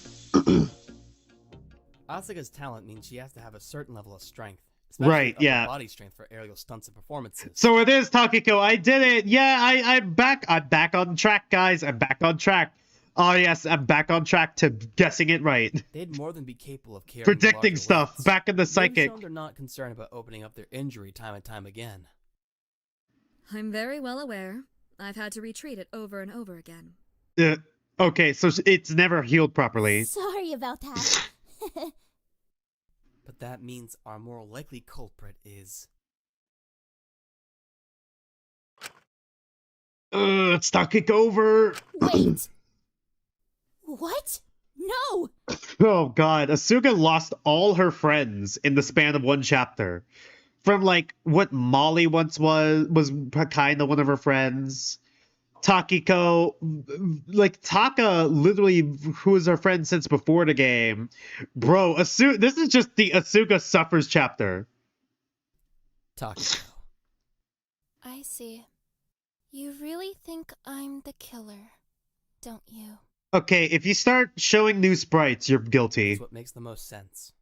Asuka's talent means she has to have a certain level of strength. Right, yeah. Body strength for aerial stunts and performances. So it is Takiko. I did it. Yeah, I'm back. I'm back on track, guys. I'm back on track. Oh yes, I'm back on track to guessing it right. They'd more than be capable of carrying Predicting larger stuff. weights. Back in the They've psychic. shown they're not concerned about opening up their injury time and time again. I'm very well aware. I've had to retreat it over and over again. Okay, so it's never healed properly. Sorry about that. But that means our more likely culprit is... Let's talk it over. Wait! What? No! Oh god, Asuka lost all her friends in the span of one chapter. From like what Molly once was kind of one of her friends. Takiko, like Taka, literally, who was her friend since before the game. Bro, this is just the Asuka suffers chapter. Takiko. I see. You really think I'm the killer, don't you? Okay, if you start showing new sprites, you're guilty. That's what makes the most sense.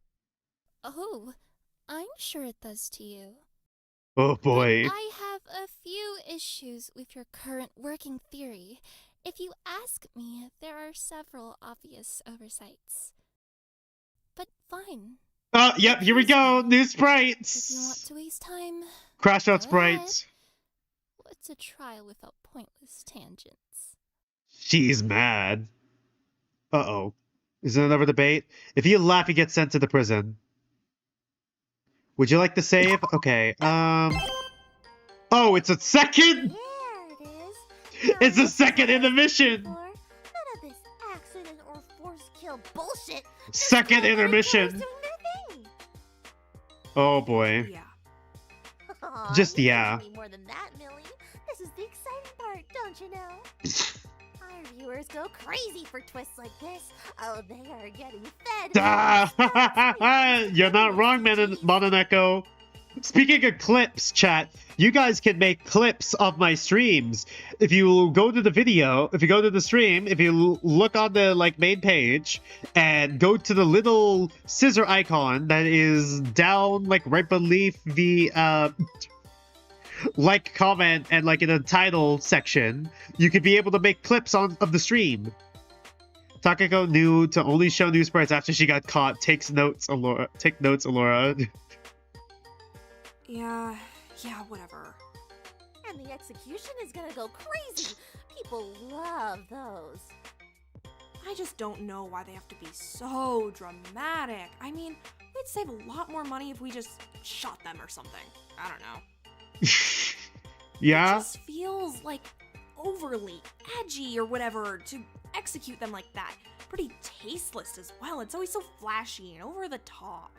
Oh, I'm sure it does to you. Oh boy. But I have a few issues with your current working theory. If you ask me, there are several obvious oversights. But fine. Oh, yep, here we go. New sprites. If you want to waste time, Crash out go sprites. ahead. What's a trial without pointless tangents? She's mad. Uh-oh. Is it another debate? If you laugh, you get sent to the prison. Would you like to save? Okay, Oh, it's a second? There it is. It's a second intermission! None of this accident or forced kill bullshit. Second intermission! Doing their thing. Oh boy. Yeah. Aw, Just you yeah. know me more than that, Millie. This is the exciting part, don't you know? Our viewers go crazy for twists like this. Oh, they are getting fed. You're not wrong, Mononeko. Speaking of clips, chat, you guys can make clips of my streams. If you go to the video, if you go to the stream, if you look on the main page and go to the little scissor icon that is down right beneath the comment and in the title section, you could be able to make clips of the stream. Takako knew to only show new sprites after she got caught. Take notes, Alora. Yeah, whatever. And the execution is gonna go crazy. People love those. I just don't know why they have to be so dramatic. I mean, we'd save a lot more money if we just shot them or something. I don't know. Yeah? It just feels overly edgy or whatever to execute them like that. Pretty tasteless as well. It's always so flashy and over the top.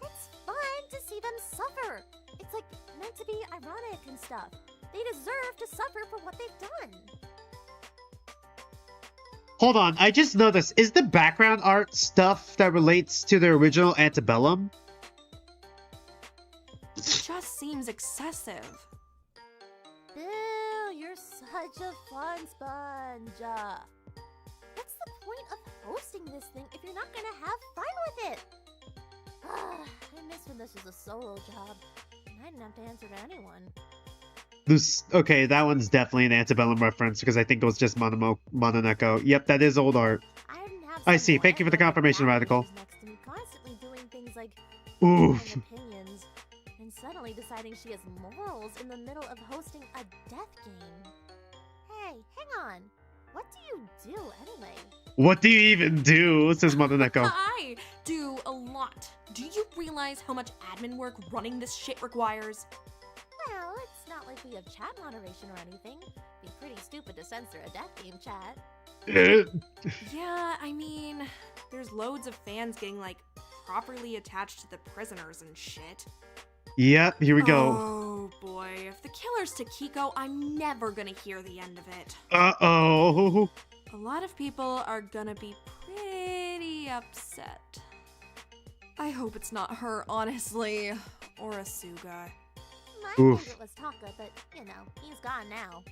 It's fun to see them suffer. It's meant to be ironic and stuff. They deserve to suffer for what they've done. Hold on, I just noticed, is the background art stuff that relates to the original Antebellum? It just seems excessive. Bill, you're such a fun sponge. What's the point of hosting this thing if you're not gonna have fun with it? I miss when this was a solo job, and I didn't have to answer to anyone. Okay, that one's definitely an Antebellum reference, because I think it was just Mononeko. Yep, that is old art. I see, thank you for the confirmation, Radical. Next to me, constantly doing things like Oof. opinions, and suddenly deciding she has morals in the middle of hosting a death game. Hey, hang on. What do you do anyway? What do you even do? Says Mononeko. I do a lot. Do you realize how much admin work running this shit requires? Well, it's not like we have chat moderation or anything. Be pretty stupid to censor a death game chat. Yeah, I mean, there's loads of fans getting properly attached to the prisoners and shit. Yep, here we go. Oh boy, if the killer's Takiko, I'm never gonna hear the end of it. Uh-oh. A lot of people are gonna be pretty upset. I hope it's not her, honestly. Or Asuga. I think it was Taka, but, he's gone now.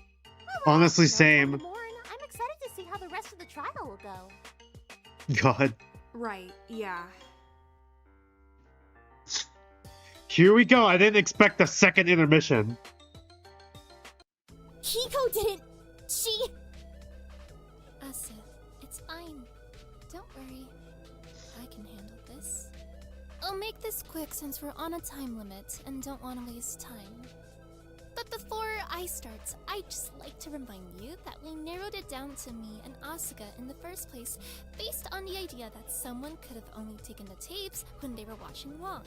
Honestly, same. I'm excited to see how the rest of the trial will go. God. Right, yeah. Here we go. I didn't expect a second intermission. Hiko didn't. She. It's fine. Don't worry. I can handle this. I'll make this quick since we're on a time limit and don't want to waste time. But before I start, I'd just like to remind you that we narrowed it down to me and Asuka in the first place based on the idea that someone could have only taken the tapes when they were watching Wong.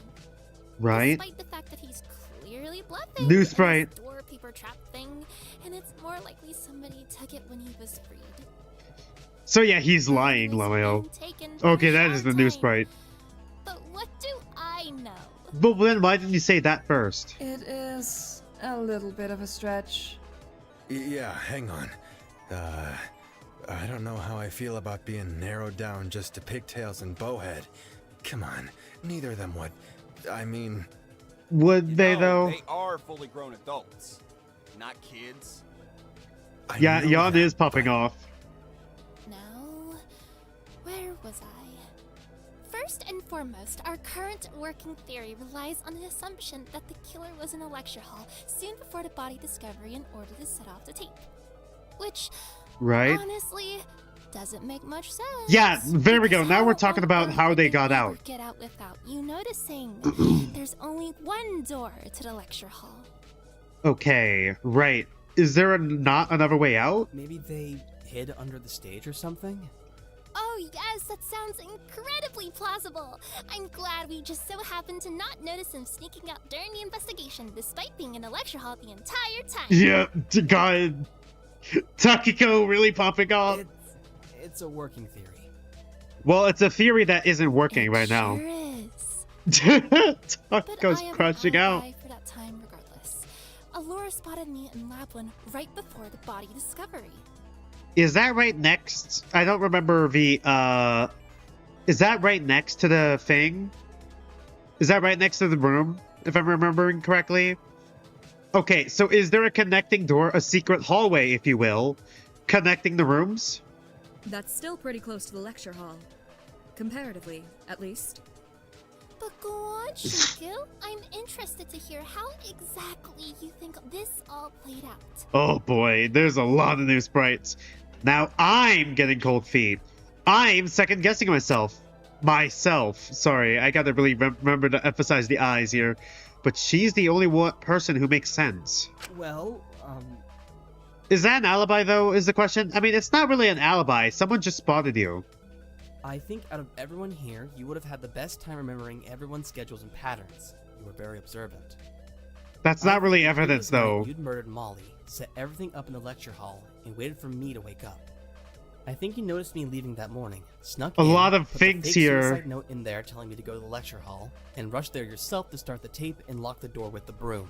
Right? Despite the fact that he's clearly bluffing New with sprite. his door paper trap thing, and it's more likely somebody took it when he was freed. So yeah, he's lying, Lameo. Okay, that is the new sprite. But what do I know? But then why didn't you say that first? It is a little bit of a stretch. Yeah, hang on. I don't know how I feel about being narrowed down just to pigtails and bowhead. Come on, neither of them would. I mean... Would they, though? They are fully grown adults, not kids. Yeah, Yon is popping off. Now, where was I? First and foremost, our current working theory relies on the assumption that the killer was in a lecture hall soon before the body discovery in order to set off the tape. Which, right? honestly, doesn't make much sense. Yeah, there we go. Now we're talking about how they got out. Get out without you noticing. There's only one door to the lecture hall. Okay, right. Is there not another way out? Maybe they hid under the stage or something? Oh yes, that sounds incredibly plausible. I'm glad we just so happened to not notice him sneaking out during the investigation, despite being in the lecture hall the entire time. Yeah, God. Takiko really popping off. It's a working theory. Well, it's a theory that isn't working right now. Sure is. Takiko's crashing out. For that time regardless. Allura spotted me in Lab 1 right before the body discovery. Is that right next? I don't remember the, is that right next to the thing? Is that right next to the room, if I'm remembering correctly? Okay, so is there a connecting door, a secret hallway, if you will, connecting the rooms? That's still pretty close to the lecture hall. Comparatively, at least. But go on, Shinko. I'm interested to hear how exactly you think this all played out. Oh boy, there's a lot of new sprites. Now I'm getting cold feet. I'm second guessing myself. Sorry, I gotta really remember to emphasize the eyes here. But she's the only person who makes sense. Well, Is that an alibi, though, is the question? I mean, it's not really an alibi. Someone just spotted you. I think out of everyone here, you would have had the best time remembering everyone's schedules and patterns. You were very observant. That's not really evidence, though. You'd murdered Molly, set everything up in the lecture hall, and waited for me to wake up. I think you noticed me leaving that morning, snuck in, a lot of put things the fake here. suicide note in there telling me to go to the lecture hall, and rushed there yourself to start the tape and lock the door with the broom.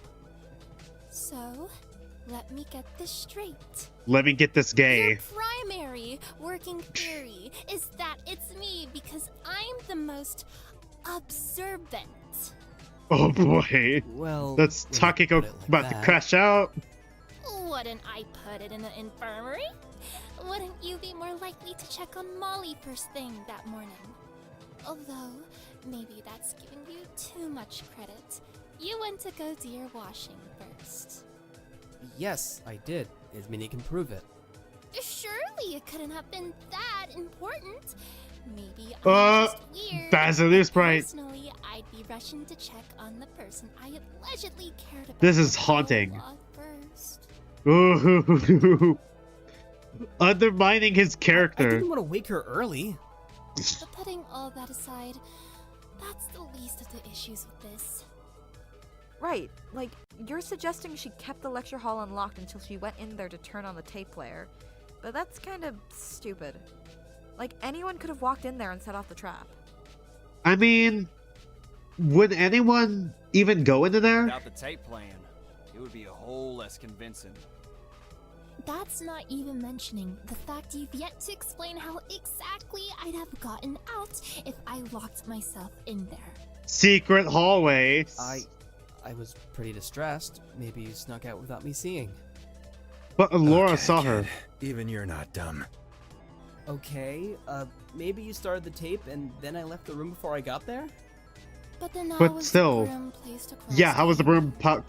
So, let me get this straight. Let me get this gay. Your primary working theory is that it's me because I'm the most observant. Oh boy. Well, that's Takiko about to crash out. Wouldn't I put it in the infirmary? Wouldn't you be more likely to check on Molly first thing that morning? Although, maybe that's giving you too much credit. You went to go do your washing first. Yes, I did. As many can prove it. Surely it couldn't have been that important. Maybe I'm just weird. That's a new sprite. Personally, I'd be rushing to check on the person I allegedly cared about. This is haunting. First. Ooh. Undermining his character. I didn't want to wake her early. But putting all that aside, that's the least of the issues with this. Right, like, you're suggesting she kept the lecture hall unlocked until she went in there to turn on the tape player. But that's kind of stupid. Like, anyone could have walked in there and set off the trap. I mean, would anyone even go into there? Without the tape playing, it would be a whole less convincing. That's not even mentioning the fact you've yet to explain how exactly I'd have gotten out if I locked myself in there. Secret hallway. I was pretty distressed. Maybe you snuck out without me seeing. But Laura saw her. Even you're not dumb. Okay, maybe you started the tape and then I left the room before I got there? But then But still, yeah, how was the broom put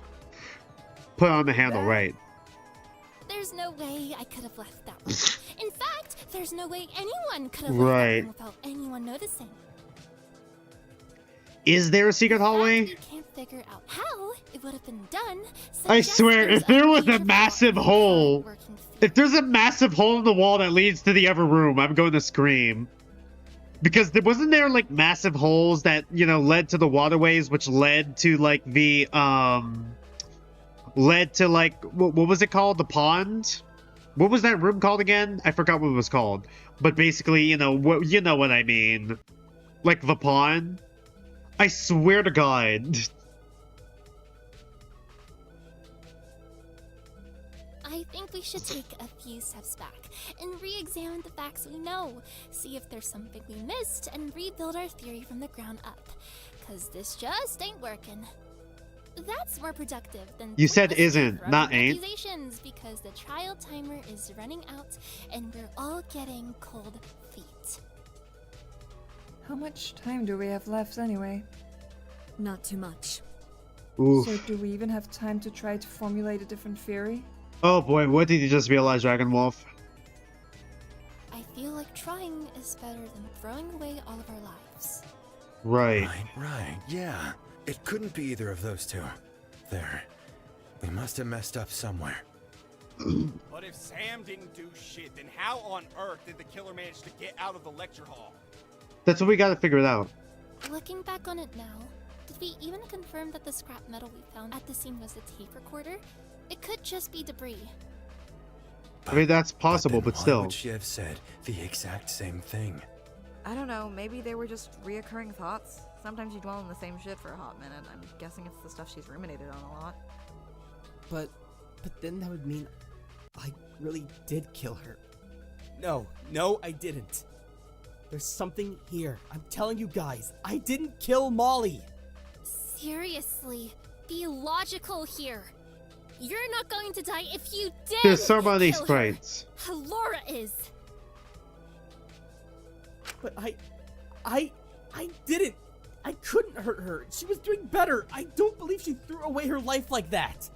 on the handle, right? There's no way I could have left that way. In fact, there's no way anyone could have left that Right. room without anyone noticing. Is there a secret hallway? We can't figure out how it would have been done. I suggests swear, there's if there was major a flaw massive in the hole, current working theory. if there's a massive hole in the wall that leads to the other room, I'm going to scream. Because wasn't there like massive holes that, you know, led to the waterways, which led to like the, led to like, what was it called? The pond? What was that room called again? I forgot what it was called. But basically, you know what I mean. Like the pond. I swear to God. I think we should take a few steps back and re-examine the facts we know, see if there's something we missed, and rebuild our theory from the ground up. Cause this just ain't working. That's more productive than You said pointlessly isn't, throwing not ain't. accusations, because the trial timer is running out and we're all getting cold feet. How much time do we have left anyway? Not too much. Oof. So do we even have time to try to formulate a different theory? Oh boy, what did you just realize, Dragon Wolf? I feel like trying is better than throwing away all of our lives. Right. Right, yeah. It couldn't be either of those two. There. We must have messed up somewhere. But if Sam didn't do shit, then how on earth did the killer manage to get out of the lecture hall? That's what we gotta figure it out. Looking back on it now, did we even confirm that the scrap metal we found at the scene was a tape recorder? It could just be debris. I mean, that's possible, then but why still. would she have said the exact same thing? I don't know, maybe they were just reoccurring thoughts. Sometimes you dwell on the same shit for a hot minute. I'm guessing it's the stuff she's ruminated on a lot. But then that would mean I really did kill her. No, I didn't. There's something here. I'm telling you guys, I didn't kill Molly. Seriously, be logical here. You're not going to die if you did. There's so many kill her. sprites. Laura is. But I didn't. I couldn't hurt her. She was doing better. I don't believe she threw away her life like that.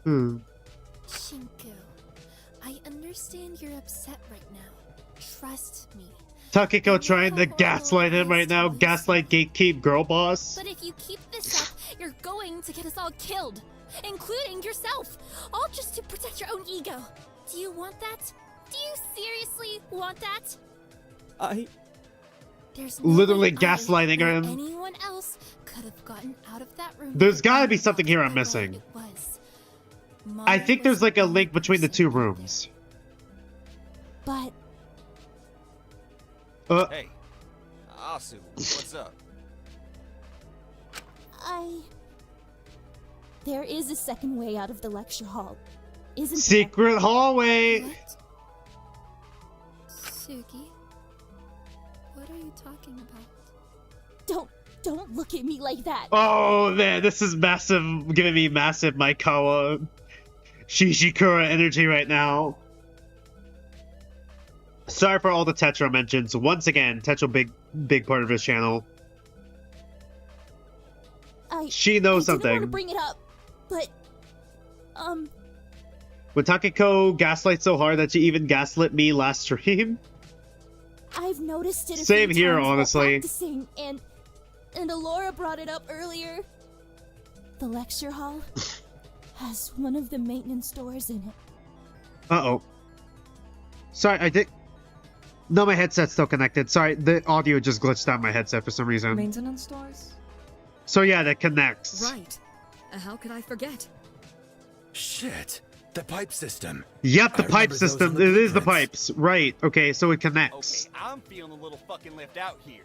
Shinku, I understand you're upset right now. Trust me. Takiko trying to gaslight him right now. Gaslight gatekeep girl boss. But if you keep this up, you're going to get us all killed, including yourself. All just to protect your own ego. Do you want that? Do you seriously want that? There's no Literally way gaslighting or him. anyone else could have gotten out of that room. There's gotta be something here I'm missing. It was. I think there's like a link between the two rooms. But Hey, Asu, what's up? there is a second way out of the lecture hall, isn't Secret hallway. What? Sugi, what are you talking about? there? Don't look at me like that. Oh man, this is massive, giving me massive Maikawa Shishikura energy right now. Sorry for all the Tetra mentions. Once again, Tetra big part of his channel. She knows I didn't want to something. bring it up, but When Takiko gaslights so hard that she even gaslit me last stream. I've noticed it a Same few here, times while honestly. practicing, and Alora brought it up earlier. The lecture hall has one of the maintenance doors in it. Uh-oh. Sorry, I did... No, my headset's still connected. Sorry, the audio just glitched out my headset for some reason. Maintenance doors? So yeah, that connects. Right. How could I forget? Shit! The pipe system. Yep, the I pipe remember those system. in the It is the blueprints. pipes. Right. Okay, so it connects. Okay, I'm feeling a little fucking left out here.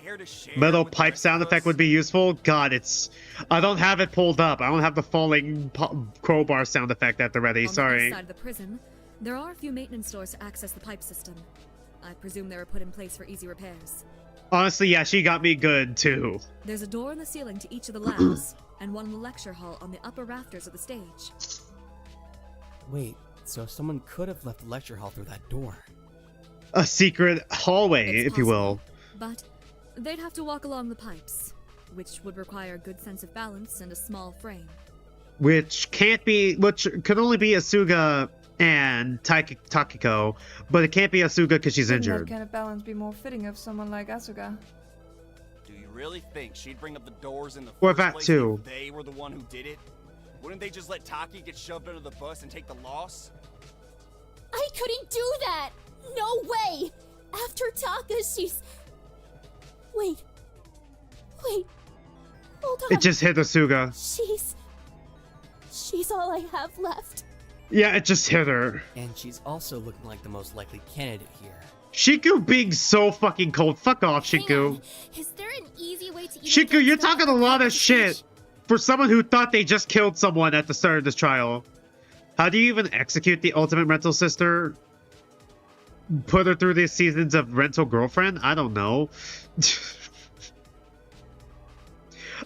Care to share Metal with the pipe rest sound of effect us? would be useful. God, it's... I don't have it pulled up. I don't have the falling crowbar sound effect at the ready. On the Sorry. east side of the prison, there are a few maintenance doors to access the pipe system. I presume they were put in place for easy repairs. Honestly, yeah, she got me good, too. There's a door in the ceiling to each of the labs, and one in the lecture hall on the upper rafters of the stage. Wait, so someone could have left the lecture hall through that door. A secret hallway, It's if you will. But they'd have to walk along the pipes, which would require a good sense of balance and a small frame. Which can't be... Which could only be Asuga and Takiko, but it can't be Asuka because she's Wouldn't injured. that kind of balance be more fitting of someone like Asuka? Do you really think she'd bring up the doors in the Or first that place too. if they were the one who did it? Wouldn't they just let Taki get shoved under the bus and take the loss? I couldn't do that! No way! After Taka, she's... Wait. Hold on. It just hit Asuka. She's all I have left. Yeah, it just hit her. And she's also looking like the most likely candidate here. Shiku being so fucking cold. Fuck off, Hang Shiku. on. Is there an easy way to even Shiku, get you're to that talking a lot of stage? shit for someone who thought they just killed someone at the start of this trial. How do you even execute the ultimate rental sister? Put her through these seasons of rental girlfriend? I don't know.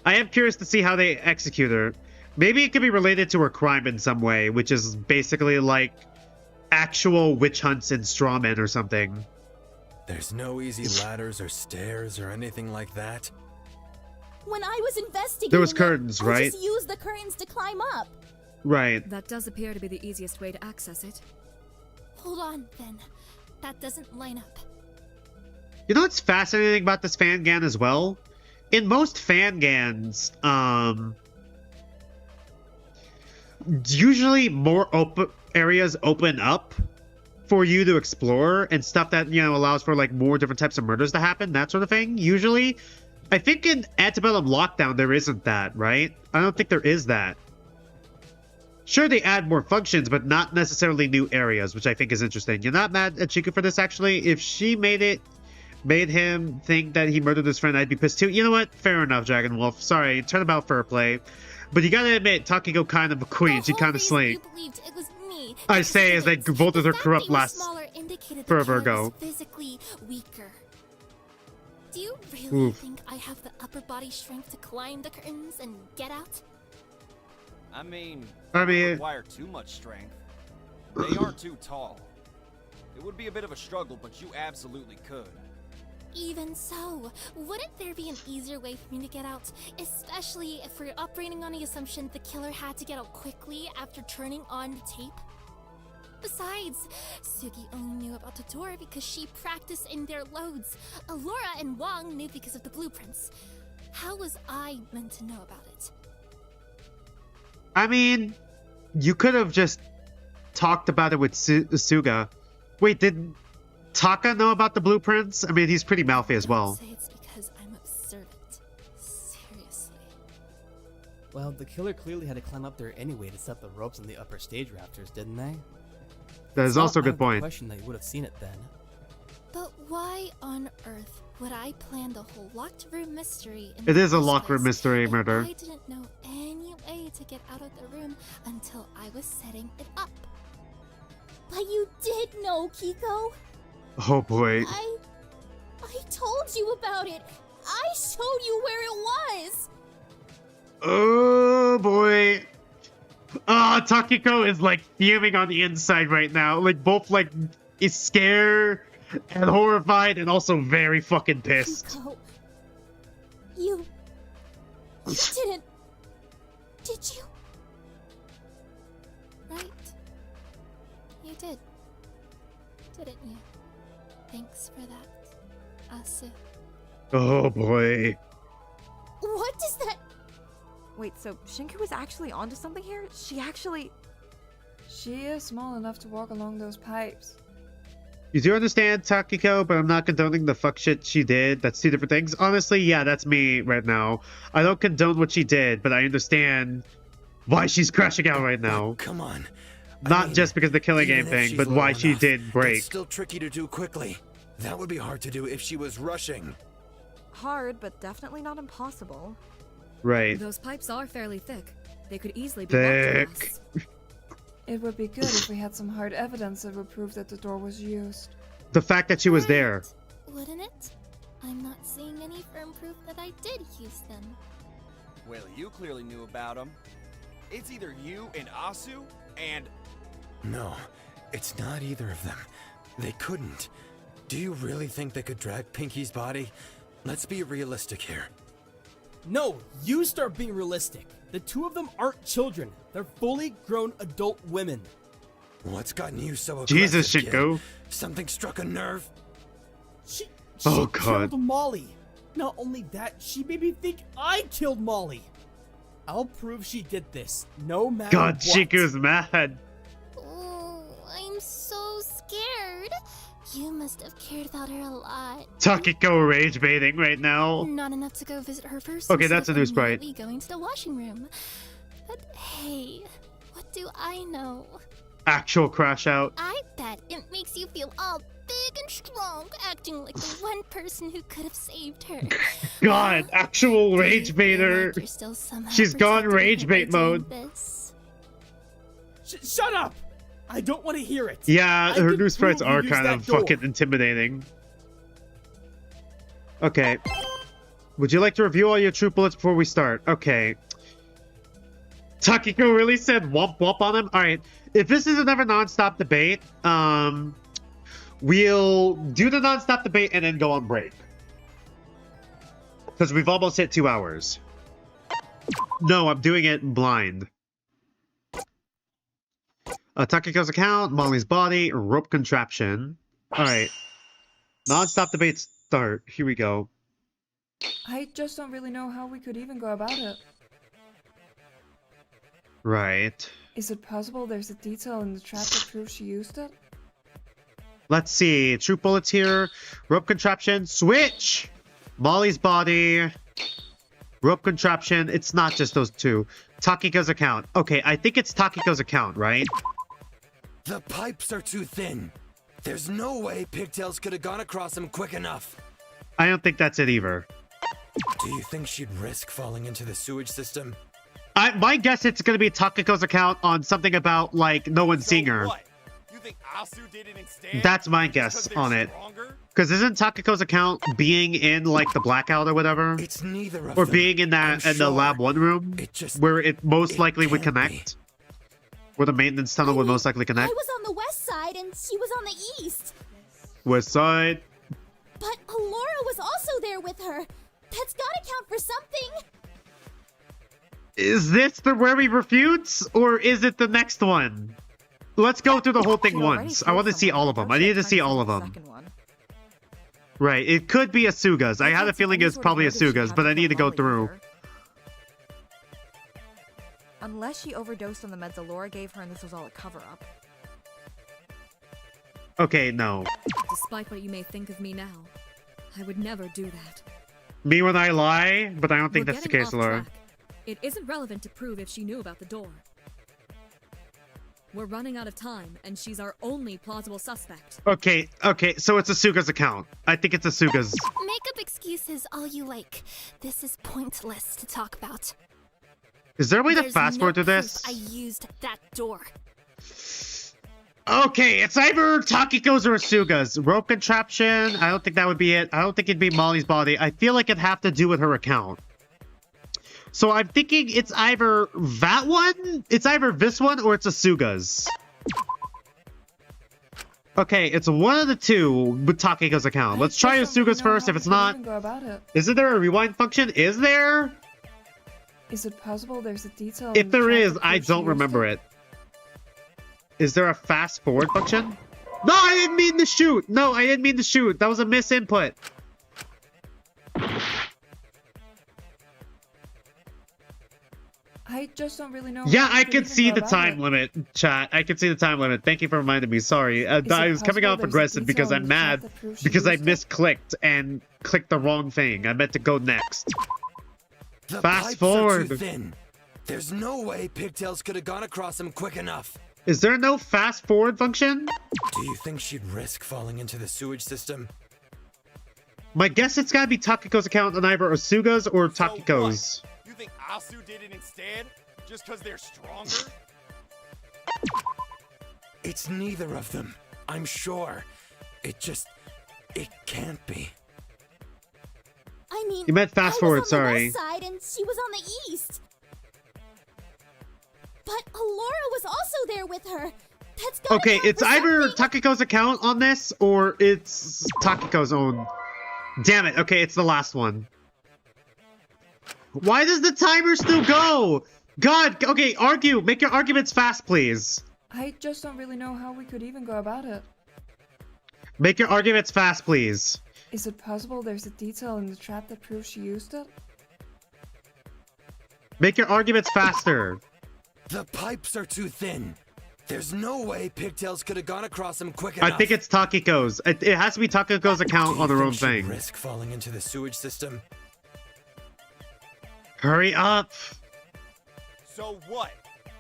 I am curious to see how they execute her. Maybe it could be related to her crime in some way, which is basically like actual witch hunts and straw men or something. There's no easy ladders or stairs or anything like that. When I was investigating There was curtains, I right? just used the curtains to climb up. Right. That does appear to be the easiest way to access it. Hold on, then. That doesn't line up. You know what's fascinating about this Fangan as well? In most Fangans, usually more open areas open up for you to explore and stuff that, you know, allows for like more different types of murders to happen, that sort of thing. Usually, I think in Antebellum Lockdown there isn't that, right? I don't think there is that. Sure, they add more functions, but not necessarily new areas, which I think is interesting. You're not mad at Chiku for this, actually? If she made him think that he murdered his friend, I'd be pissed too. You know what? Fair enough, Dragon Wolf. Sorry, turnabout fair play. But you gotta admit, Takiko kind of a queen. She kind of slayed. It was me. I say as they voted her corrupt last forever ago. Physically weaker. Do you really Oof. think I have the upper body strength to climb the curtains and get out? I mean, they don't require too much strength. They aren't too tall. It would be a bit of a struggle, but you absolutely could. Even so, wouldn't there be an easier way for me to get out? Especially if we're operating on the assumption the killer had to get out quickly after turning on the tape? Besides, Sugi only knew about the door because she practiced in their loads. Alora and Wong knew because of the blueprints. How was I meant to know about it? I mean, you could have just talked about it with Suga. Wait, did Taka know about the blueprints? I mean, he's pretty mouthy as well. Say it's because I'm observant. Seriously. Well, the killer clearly had to climb up there anyway to set the ropes on the upper stage rafters, didn't they? That is It's also a not good out of the point. question that you would have seen it then. But why on earth would I plan the whole locked room mystery in It the is a first locked room place mystery if murder. I didn't know any way to get out of the room until I was setting it up. But you did know, Kiko. Oh boy. I told you about it. I showed you where it was. Oh boy. Takiko is like fuming on the inside right now. Like both like is scared and horrified and also very fucking pissed. Kiko, you didn't, did you? Right. You did. Didn't you? Thanks for that, Asu. Oh boy. What does that? Wait, so Shinku was actually onto something here? She is small enough to walk along those pipes. You do understand, Takiko, but I'm not condoning the fuck shit she did. That's two different things. Honestly, yeah, that's me right now. I don't condone what she did, but I understand why she's crashing out right now. Come on. Not just because of the killing game even if thing, she's but low why she enough, did break. It's still tricky to do quickly. That would be hard to do if she was rushing. Hard, but definitely not impossible. Right. Those pipes are fairly thick. They could easily be locked Thick. glass. It would be good if we had some hard evidence that would prove that the door was used. The fact that she was there. Wouldn't it? I'm not seeing any firm proof that I did use them. Well, you clearly knew about them. It's either you and Asu, and... No, it's not either of them. They couldn't. Do you really think they could drag Pinky's body? Let's be realistic here. No, you start being realistic. The two of them aren't children. They're fully grown adult women. What's gotten you so aggressive, Jesus, kid? Shinko. Something struck a nerve? She Oh, God. killed Molly. Not only that, she made me think I killed Molly. I'll prove she did this, no matter God, what. Shinko's mad. Oh, I'm so scared. You must have cared about her a lot. Takiko rage baiting right now. Not enough to go visit her first. Okay, instead that's a of new sprite. immediately going to the washing room. But hey, what do I know? Actual crash out. I bet it makes you feel all big and strong, acting like the one person who could have saved her. God, actual Do you rage feel baiter. like you're still somehow She's gone protecting rage her bait by doing mode. this? Shut up! I don't want to hear it. Yeah, I her can new sprites prove you are used kind that of door. fucking intimidating. Okay. Would you like to review all your troop bullets before we start? Okay. Takiko really said womp womp on him? Alright. If this is another non-stop debate, we'll do the non-stop debate and then go on break. Because we've almost hit 2 hours. No, I'm doing it blind. Takiko's account, Molly's body, rope contraption. Alright. Non-stop debate start. Here we go. I just don't really know how we could even go about it. Right. Is it possible there's a detail in the trap that proves she used it? Let's see. Troop bullets here. Rope contraption. Switch! Molly's body. Rope contraption. It's not just those two. Takiko's account. Okay, I think it's Takiko's account, right? The pipes are too thin. There's no way Pigtails could have gone across them quick enough. I don't think that's it either. Do you think she'd risk falling into the sewage system? My guess it's gonna be Takiko's account on something about, like, no one seeing her. What? You think Asu did it instead? That's my guess on it. Because isn't Takiko's account being in, like, the blackout or whatever? It's neither of Or them. being in that I'm in the sure. lab 1 room? Where it most likely would can't be. connect? Where the maintenance tunnel would most likely I connect? was on the west side and she was on the east. West side. But Alora was also there with her. That's gotta count for something. Is this the where he refutes? Or is it the next one? Let's go through the whole thing once. I want to see all of them. I need to see all of them. Right, it could be Asuga's. I had a feeling it's probably Asuga's, but I need to go through. Unless she overdosed on the meds Alora gave her and this was all a cover-up. Okay, no. Despite what you may think of me now, I would never do that. Me when I lie, but I don't think We're that's the getting case, off Laura. track. It isn't relevant to prove if she knew about the door. We're running out of time, and she's our only plausible suspect. Okay, so it's Asuga's account. I think it's Asuga's. Make up excuses all you like. This is pointless to talk about. Is there a way to There's fast no forward through proof this? I used that door. Okay, it's either Takiko's or Asuga's. Rope contraption, I don't think that would be it. I don't think it'd be Molly's body. I feel like it'd have to do with her account. So I'm thinking it's either that one, it's either this one, or it's Asuga's. Okay, it's one of the two with Takiko's account. Let's try Asuga's first. If it's not, isn't there a rewind function? Is there? Is it possible there's a detail? If there is, I don't remember it. Is there a fast forward function? No, I didn't mean to shoot. No, I didn't mean to shoot. That was a misinput. I just don't really know. Yeah, how we I could can even see go the about time it. limit, chat. I can see the time limit. Thank you for reminding me. Sorry. I it was coming possible off there's a aggressive because detail I'm in the chat mad that proves she because I used it? misclicked and clicked the wrong thing. I meant to go next. The Fast pipes forward. are too thin. There's no way Pigtails could have gone across them quick enough. Is there no fast forward function? Do you think she'd risk falling into the sewage system? My guess it's gotta be Takiko's account on either Asuga's or Takiko's. You think Asu did it instead? Just because they're stronger? It's neither of them. I'm sure. It can't be. I mean, You meant fast I forward, was on sorry. the west side and she was on the east. But Alora was also there with her. That's gotta Okay, count it's for either something. Takiko's account on this or it's Takiko's own. Damn it. Okay, it's the last one. Why does the timer still go? God, okay, argue. Make your arguments fast, please. I just don't really know how we could even go about it. Make your arguments fast, please. Is it possible there's a detail in the trap that proves she used it? Make your arguments faster. The pipes are too thin. There's no way Pigtails could have gone across them quick enough. I think it's Takiko's. It has to be Takiko's account on her own thing. Risk falling into the sewage system. Hurry up. So what?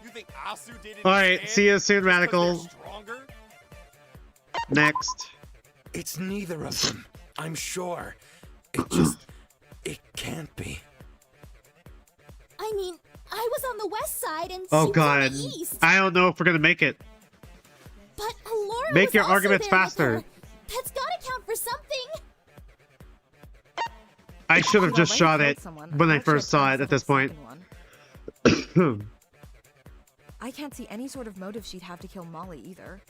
You think Asu did it? Alright, see you soon, Radical. Next. It's neither of them. I'm sure. It can't be. I mean, I was on the west side and she Oh was god. on the east. I don't know if we're gonna make it. But Alora Make was your also arguments there with faster. her. That's gotta count for something. I should have She'd just already shot killed it someone. when I thought she first had saw plans it at for this the point. second one. I can't see any sort of motive she'd have to kill Molly either.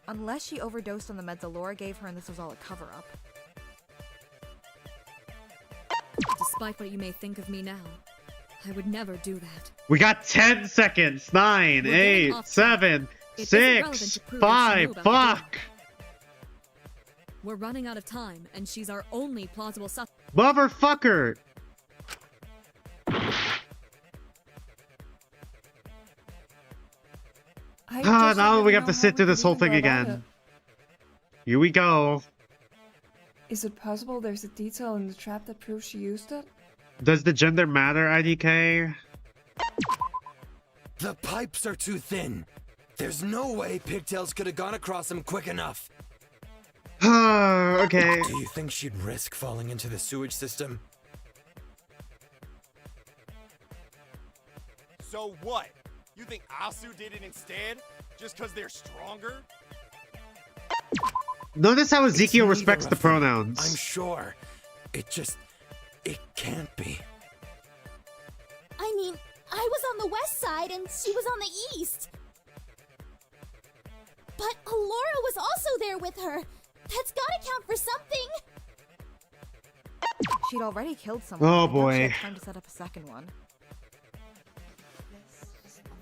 Unless she overdosed on the meds Alora gave her and this was all a cover-up. Despite what you may think of me now, I would never do that. We got 10 seconds. 9, We're 8, getting off 7, It isn't relevant 6, to prove that she knew 5. about the Fuck. We're running out of time, and she's our only plausible suspect. Motherfucker. Now we have to sit through this whole thing again. Here we go. Is it possible there's a detail in the trap that proves she used it? Does the gender matter, IDK? The pipes are too thin. There's no way Pigtails could have gone across them quick enough. Okay. Do you think she'd risk falling into the sewage system? So what? You think Asu did it instead? Just because they're stronger? Notice how Ezekiel It's respects neither the of them. pronouns. I'm sure. It can't be. I mean, I was on the west side and she was on the east. But Alora was also there with her. That's gotta count for something. She'd already killed someone. Oh, I doubt she boy. had time to set up a second one.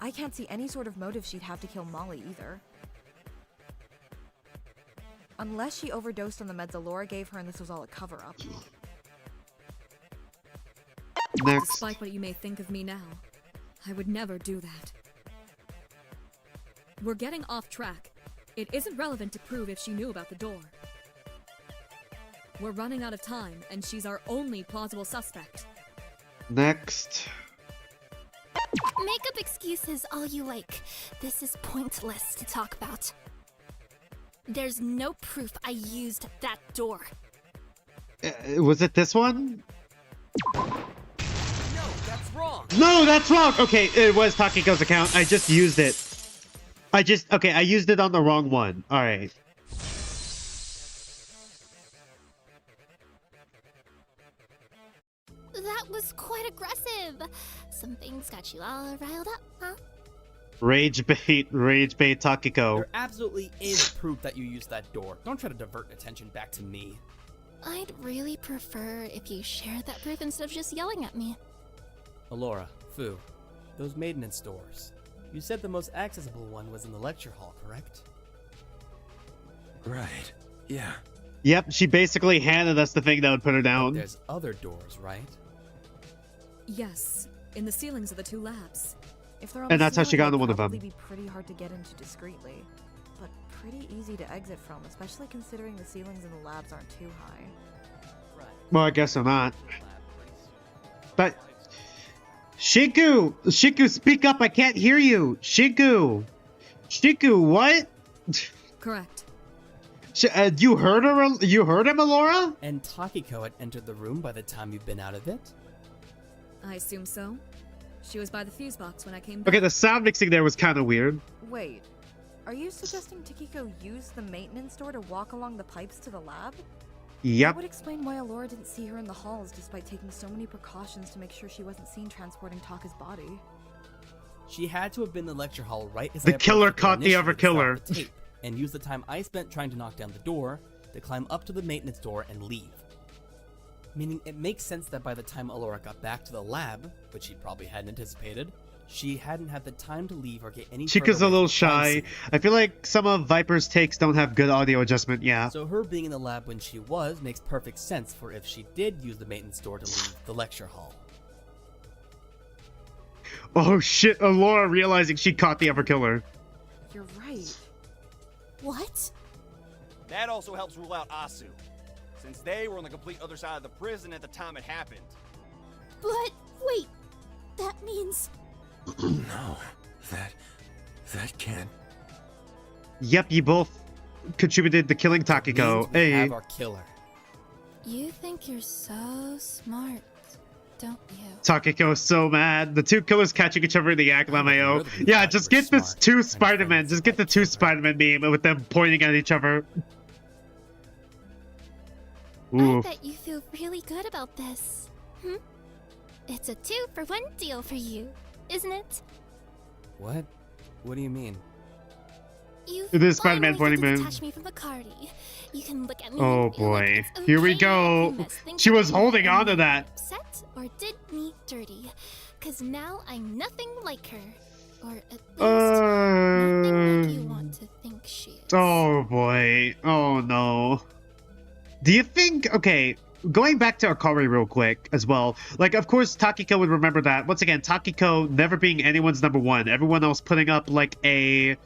I can't see any sort of motive she'd have to kill Molly either. Unless she overdosed on the meds Alora gave her and this was all a cover-up. Next. Despite what you may think of me now, I would never do that. We're getting off track. It isn't relevant to prove if she knew about the door. We're running out of time, and she's our only plausible suspect. Next. Make up excuses all you like. This is pointless to talk about. There's no proof I used that door. Was it this one? No, that's wrong. No, that's wrong. Okay, it was Takiko's account. I just used it. I used it on the wrong one. All right. That was quite aggressive. Some things got you all riled up, huh? Rage bait Takiko. There absolutely is proof that you used that door. Don't try to divert attention back to me. I'd really prefer if you shared that proof instead of just yelling at me. Alora, Fu, those maintenance doors. You said the most accessible one was in the lecture hall, correct? Right. Yeah. Yep, she basically handed us the thing that would put her But down. there's other doors, right? Yes, in the ceilings of the two labs. If they're on And the that's how she ceiling, got into they'd one of them. probably be pretty hard to get into discreetly, but pretty easy to exit from, especially considering the ceilings in the labs aren't too high. Well, I guess I'm not. But Shinku, speak up! I can't hear you. Shinku, what? Correct. You heard her? You heard him, Alora? And Takiko had entered the room by the time you've been out of it? I assume so. She was by the fuse box when I came back. Okay, the sound mixing there was kind of weird. Wait, are you suggesting Takiko used the maintenance door to walk along the pipes to the lab? Yep. That would explain why Alora didn't see her in the halls despite taking so many precautions to make sure she wasn't seen transporting Taka's body. She had to have been in the lecture hall right as The I killer approached caught the initiative other to stop killer. the tape, and used the time I spent trying to knock down the door to climb up to the maintenance door and leave. Meaning it makes sense that by the time Alora got back to the lab, which she probably hadn't anticipated, She hadn't had the time to leave or get any Chica's further a away little from the crime shy. scene. I feel like some of Viper's takes don't have good audio adjustment, yeah. So her being in the lab when she was makes perfect sense for if she did use the maintenance door to leave the lecture hall. Oh shit, Laura realizing she caught the upper killer. You're right. What? That also helps rule out Asu, since they were on the complete other side of the prison at the time it happened. But wait, that means No, that can't. Yep, you both contributed to killing Takiko. Means we Hey. have our killer. You think you're so smart, don't you? Takiko's so mad. The two killers catching each other in the act, LMAO. Yeah, just get this two Spider-Man. Just get the two Spider-Man meme with them pointing at each other. I Ooh. bet you feel really good about this. It's a 2-for-1 deal for you, isn't it? What? What do you mean? You It is Spider-Man finally pointing get to moon. detach me from the Cardi. You can look at me Oh and feel like boy. it's Here we okay go. to mess things She was up holding and on to that. Upset or did me dirty, cause now I'm nothing like her, or at least nothing like you want to think she is. Oh boy. Oh no. Do you think, okay, going back to Akari real quick as well, like of course Takiko would remember that. Once again, Takiko never being anyone's number one. Everyone else putting up like a,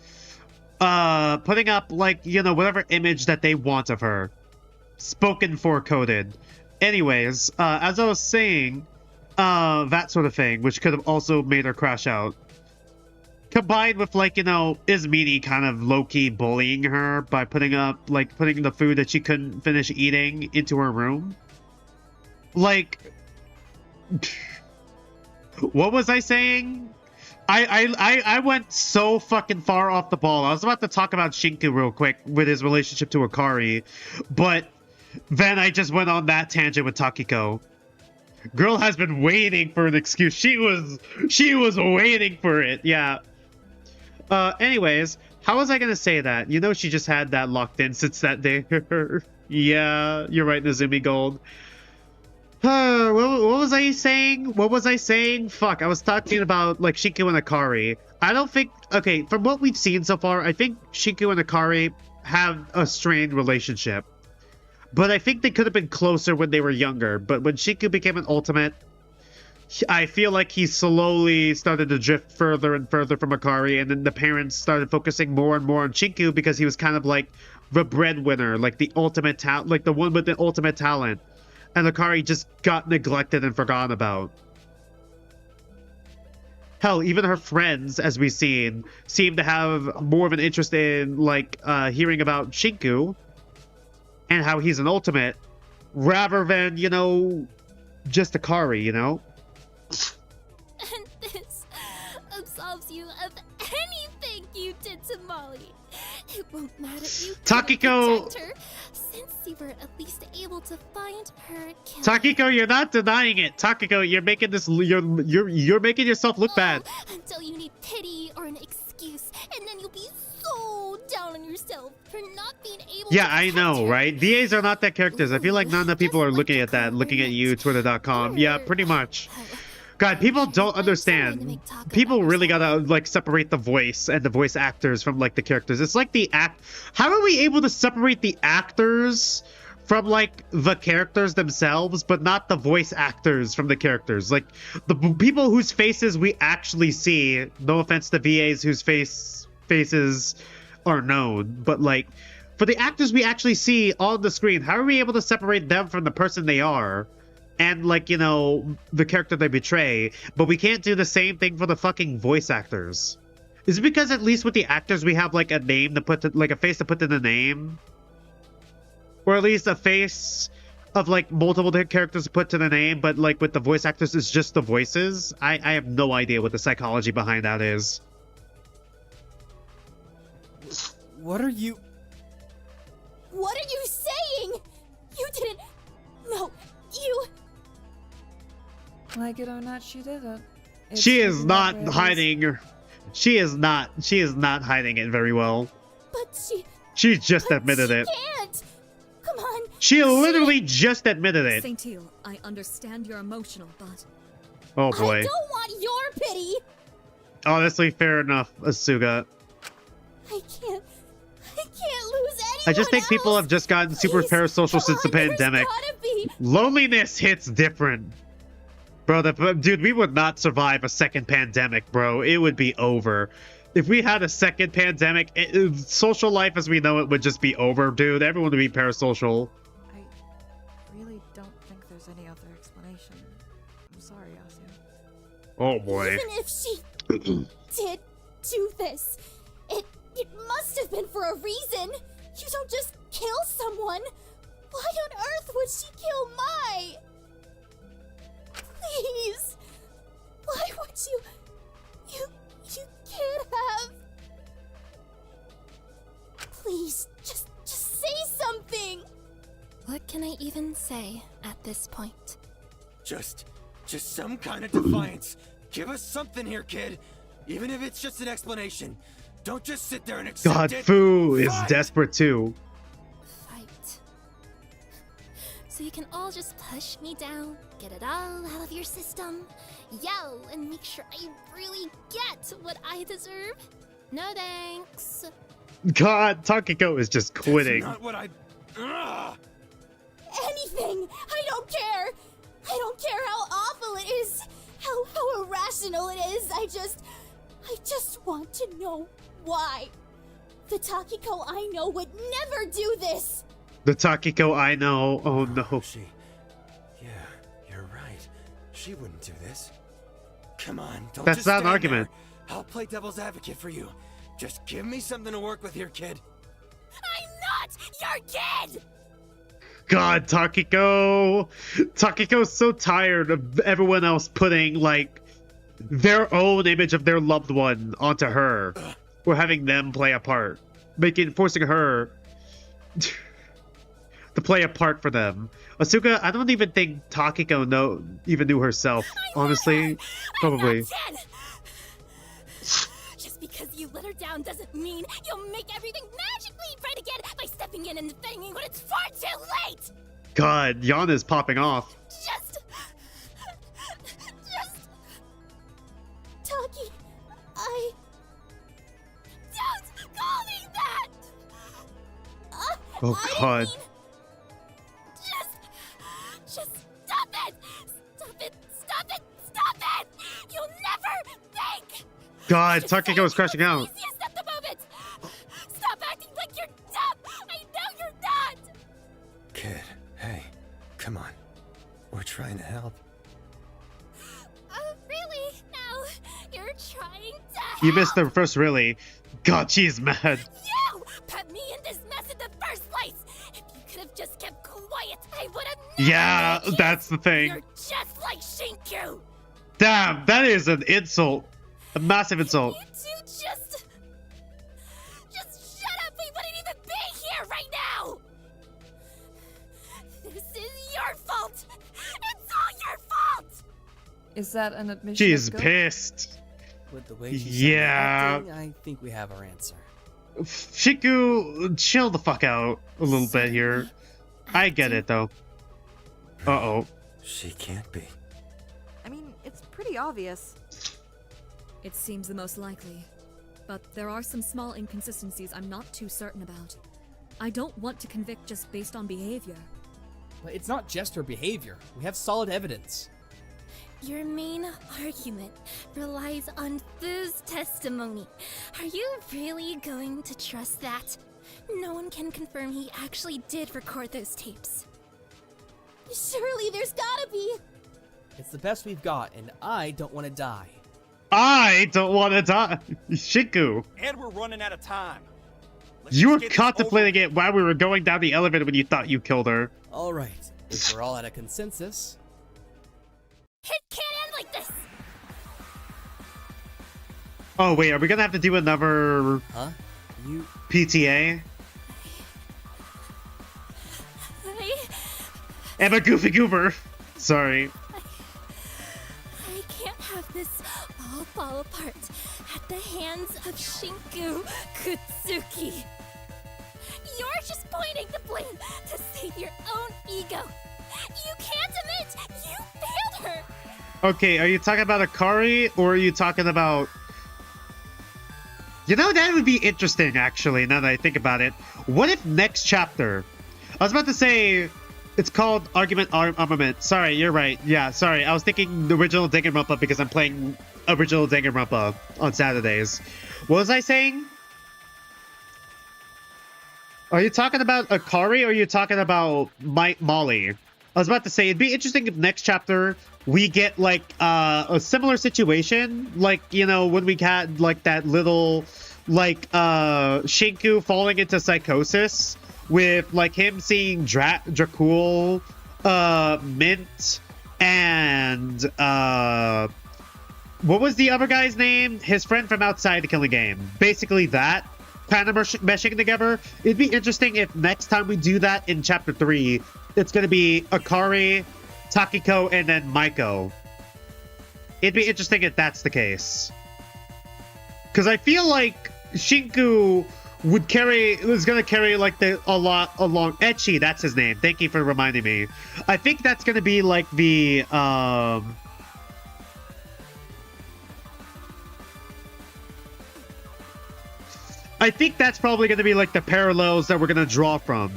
you know, whatever image that they want of her. Spoken for coded. Anyways, as I was saying, that sort of thing, which could have also made her crash out. Combined with, like, you know, Izmini kind of low-key bullying her by putting the food that she couldn't finish eating into her room. Like, what was I saying? I went so fucking far off the ball. I was about to talk about Shinku real quick with his relationship to Akari, but then I just went on that tangent with Takiko. Girl has been waiting for an excuse. She was waiting for it. Yeah. Anyways, how was I gonna say that? You know, she just had that locked in since that day. Yeah, you're right, Nazumi Gold. What was I saying? What was I saying? Fuck, I was talking about, like, Shinku and Akari. I don't think... Okay, from what we've seen so far, I think Shinku and Akari have a strained relationship. But I think they could have been closer when they were younger. But when Shinku became an ultimate, I feel like he slowly started to drift further and further from Akari, and then the parents started focusing more and more on Shinku because he was kind of like the breadwinner, like the ultimate like the one with the ultimate talent. And Akari just got neglected and forgotten about. Hell, even her friends, as we've seen, seem to have more of an interest in, like, hearing about Shinku and how he's an ultimate, rather than, you know, just Akari, you know? And this absolves you of anything you did to Molly. It won't matter if you Takiko! protect her, since you were at least able to find her killer. Takiko, you're not denying it. Takiko, you're making this. You're making yourself look bad. Until you need pity or an excuse, and then you'll be so down on yourself for not being able. Yeah, to I protect know, her. right? VAs are not that characters. I feel like none of the people are looking at that, looking at you, Twitter.com. Yeah, pretty much. God, people don't understand. People really gotta, like, separate the voice and the voice actors from, like, the characters. It's like the act. How are we able to separate the actors from, like, the characters themselves, but not the voice actors from the characters? Like, the people whose faces we actually see, no offense to VAs whose faces are known, but, like, for the actors we actually see on the screen, how are we able to separate them from the person they are? And, like, you know, the character they betray, but we can't do the same thing for the fucking voice actors. Is it because at least with the actors we have, like, a name to put, like, a face to put in the name? Or at least a face of, like, multiple characters to put to the name, but, like, with the voice actors, it's just the voices? I have no idea what the psychology behind that is. What are you... What are you saying? You didn't... No, you... Like it or not, she did it. It's She is not that way it is. hiding. She is not hiding it very well. But she... She just admitted it. can't! Come on! She literally just admitted it. Saint Teal, I understand you're emotional, but Oh I boy. don't want your pity! honestly, fair enough, Asuga. I can't lose anyone I just think people else. have just gotten super Please, parasocial come since the on, there's pandemic. gotta be. Loneliness hits different. Bro, dude, we would not survive a second pandemic, bro. It would be over. If we had a second pandemic, social life as we know it would just be over, dude. Everyone would be parasocial. I really don't think there's any other explanation. I'm sorry, Asu. Oh boy. Even if she did do this, it must have been for a reason. You don't just kill someone. Why on earth would she kill Mai? Please. Why would you can't have. Please, just say something. What can I even say at this point? Just some kind of defiance. Give us something here, kid. Even if it's just an explanation. Don't just sit there and accept God, it. Fu is Fight! desperate too. Fight. So you can all just push me down, get it all out of your system, yell, and make sure I really get what I deserve? No thanks. God, Takiko is just quitting. That's not what I... Ugh! Anything. I don't care. I don't care how awful it is, how irrational it is. I just want to know why. The Takiko I know would never do this. The Takiko I know. Oh no. Yeah, you're right. She wouldn't do this. Come on, don't That's just not an stand argument. there. I'll play devil's advocate for you. Just give me something to work with here, kid. I'm not your kid. God, Takiko. Takiko's so tired of everyone else putting, like, their own image of their loved one onto her. Or having them play a part. Forcing her to play a part for them. Asuka, I don't even think Takiko even knew herself. Honestly, probably. Just because you let her down doesn't mean you'll make everything magically right again by stepping in and defending when it's far too late. God, Yana's popping off. Just Taki, don't call me that. Oh God. Just stop it! Stop it! You'll never think! God, Takiko is crashing out. Easiest at the moment! Stop acting like you're dumb! I know you're not! Kid, hey, come on. We're trying to help. Really? Now you're trying to help? You missed the first really. God, she's mad. You put me in this mess in the first place! If you could have just kept quiet, I would have never Yeah, made that's the thing. You're just like Shinku! Damn, that is an insult. A massive insult. You two just shut up! We wouldn't even be here right now! This is your fault! It's all your fault! Is that an admission? She's of guilt? pissed. With the way she's Yeah. acting, I think we have our answer. Shiku, chill the fuck out a little bit here. I get it though. Uh-oh. She can't be. I mean, it's pretty obvious. It seems the most likely. But there are some small inconsistencies I'm not too certain about. I don't want to convict just based on behavior. But it's not just her behavior. We have solid evidence. Your main argument relies on Fu's testimony. Are you really going to trust that? No one can confirm he actually did record those tapes. Surely there's gotta be! It's the best we've got, and I don't want to die. I don't want to die. Shiku, And we're running out of time. you were contemplating it while we were going down the elevator when you thought you killed her. Alright, if we're all at a consensus. It can't end like this! Oh wait, are we gonna have to do another Huh? You... PTA? I'm a goofy goober. Sorry. I can't have this all fall apart at the hands of Shinku Kutsuki. You're just pointing the blame to save your own ego. You can't admit you failed her. Okay, are you talking about Akari or are you talking about You know, that would be interesting, actually, now that I think about it. What if next chapter... I was about to say... It's called Armament. Sorry, you're right. Yeah, sorry. I was thinking the original Danganronpa because I'm playing original Danganronpa on Saturdays. What was I saying? Are you talking about Akari or are you talking about Molly? I was about to say, it'd be interesting if next chapter we get, like, a similar situation. Like, you know, when we had, like, that little, like, Shinku falling into psychosis. With, like, him seeing Dracul, Mint, and, what was the other guy's name? His friend from outside the killing game. Basically that, kind of meshing together. It'd be interesting if next time we do that in Chapter 3, it's gonna be Akari, Takiko, and then Maiko. It'd be interesting if that's the case. Because I feel like Shinku... was gonna carry like a lot along Ecchi, that's his name. Thank you for reminding me. I think that's gonna be like the I think that's probably gonna be like the parallels that we're gonna draw from.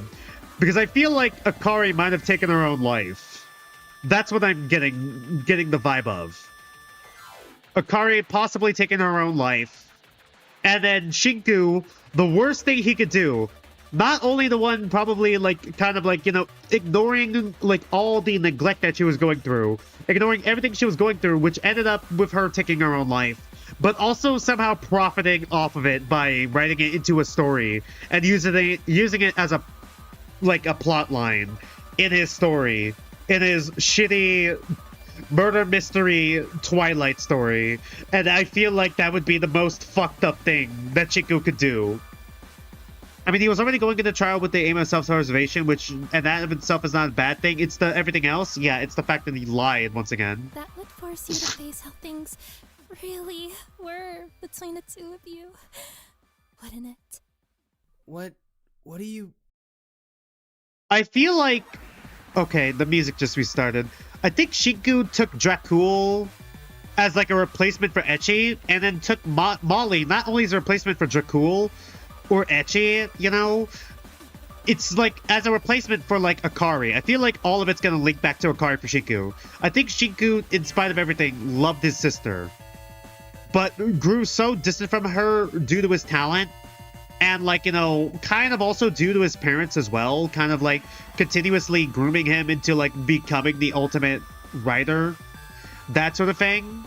Because I feel like Akari might have taken her own life. That's what I'm getting the vibe of. Akari possibly taking her own life. And then Shinku, the worst thing he could do, not only the one probably like kind of like, you know, ignoring like all the neglect that she was going through, ignoring everything she was going through, which ended up with her taking her own life, but also somehow profiting off of it by writing it into a story and using it as a plot line in his story, in his shitty murder mystery Twilight story. And I feel like that would be the most fucked up thing that Shinku could do. I mean, he was already going into trial with the aim of self-preservation, and that of itself is not a bad thing. It's the everything else. Yeah, it's the fact that he lied once again. That would force you to face how things really were between the two of you, wouldn't it? What do you... I feel like... Okay, the music just restarted. I think Shinku took Dracul as like a replacement for Ecchi, and then took Molly not only as a replacement for Dracul or Ecchi, you know? It's like as a replacement for like Akari. I feel like all of it's gonna link back to Akari for Shinku. I think Shinku, in spite of everything, loved his sister, but grew so distant from her due to his talent, and like, you know, kind of also due to his parents as well, kind of like continuously grooming him into like becoming the ultimate writer, that sort of thing.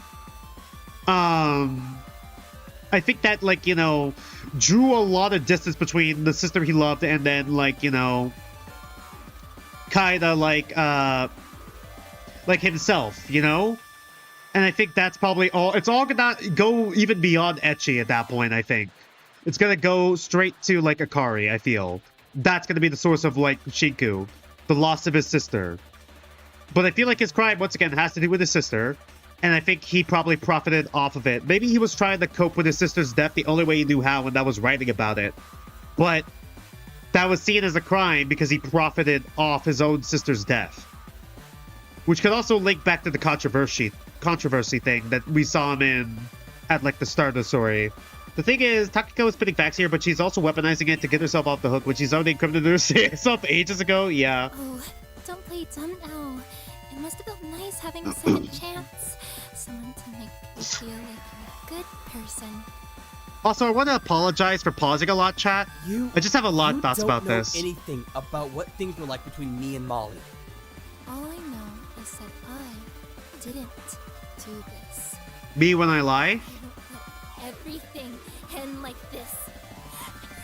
I think that, like, you know, drew a lot of distance between the sister he loved and then, like, you know, kind of like himself, you know? And I think that's probably all. It's all gonna go even beyond Ecchi at that point, I think. It's gonna go straight to, like, Akari, I feel. That's gonna be the source of, like, Shinku, the loss of his sister. But I feel like his crime, once again, has to do with his sister. And I think he probably profited off of it. Maybe he was trying to cope with his sister's death the only way he knew how, and that was writing about it. But that was seen as a crime because he profited off his own sister's death. Which could also link back to the controversy thing that we saw him in at, like, the start of the story. The thing is, Takiko is spitting facts here, but she's also weaponizing it to get herself off the hook, when she's already incriminated herself ages ago. Yeah. Oh, don't play dumb now. It must have felt nice having a second chance. Someone to make you feel like you're a good person. Also, I want to apologize for pausing a lot, chat. I just have a lot of thoughts about this. You don't know anything about what things were like between me and Molly. All I know is that I didn't do this. Me when I lie? I don't let everything end like this.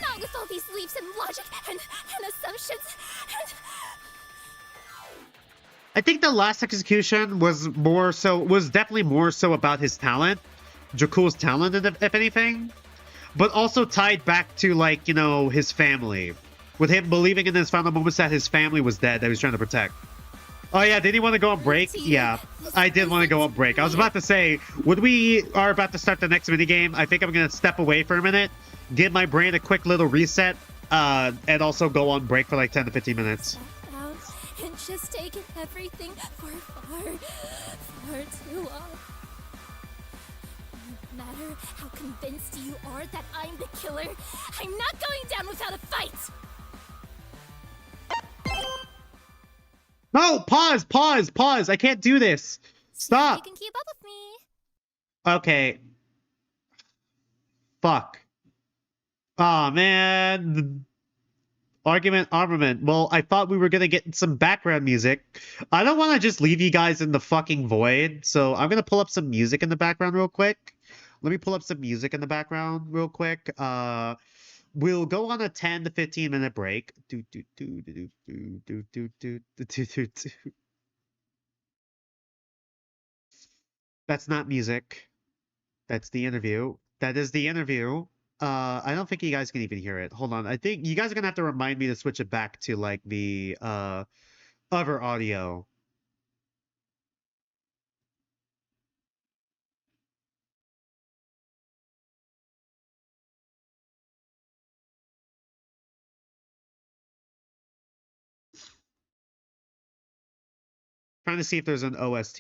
Not with all these leaps in logic and assumptions and... I think the last execution was definitely more so about his talent, Dracul's talent, if anything, but also tied back to, like, you know, his family, with him believing in his final moments that his family was dead that he was trying to protect. Oh yeah, did he want to go on break? Yeah, I did want to go on break. I was about to say, when we are about to start the next minigame, I think I'm going to step away for a minute, give my brain a quick little reset, and also go on break for like 10 to 15 minutes. And just taken everything for far, far too long. matter how convinced you are that I'm the killer, I'm not going down without a fight! No, pause. I can't do this. Stop. You can keep up with me. Okay. Fuck. Aw, man. Argument armament. Well, I thought we were gonna get some background music. I don't want to just leave you guys in the fucking void, so I'm gonna pull up some music in the background real quick. Let me pull up some music in the background real quick. We'll go on a 10 to 15 minute break. That's not music. That's the interview. That is the interview. I don't think you guys can even hear it. Hold on. I think you guys are gonna have to remind me to switch it back to like the other audio. Trying to see if there's an OST.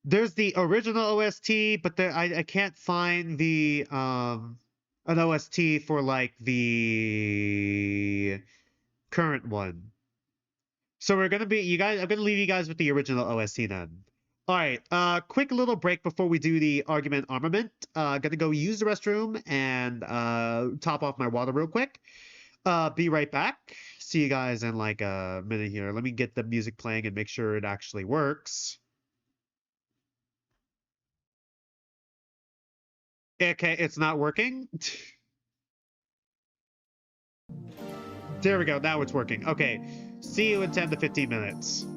There's the original OST, but I can't find the an OST for like the current one. So we're gonna be I'm gonna leave you guys with the original OST then. All right, quick little break before we do the argument armament. Gonna go use the restroom and top off my water real quick. Be right back. See you guys in like a minute here. Let me get the music playing and make sure it actually works. Okay, it's not working. There we go. Now it's working. Okay. See you in 10 to 15 minutes.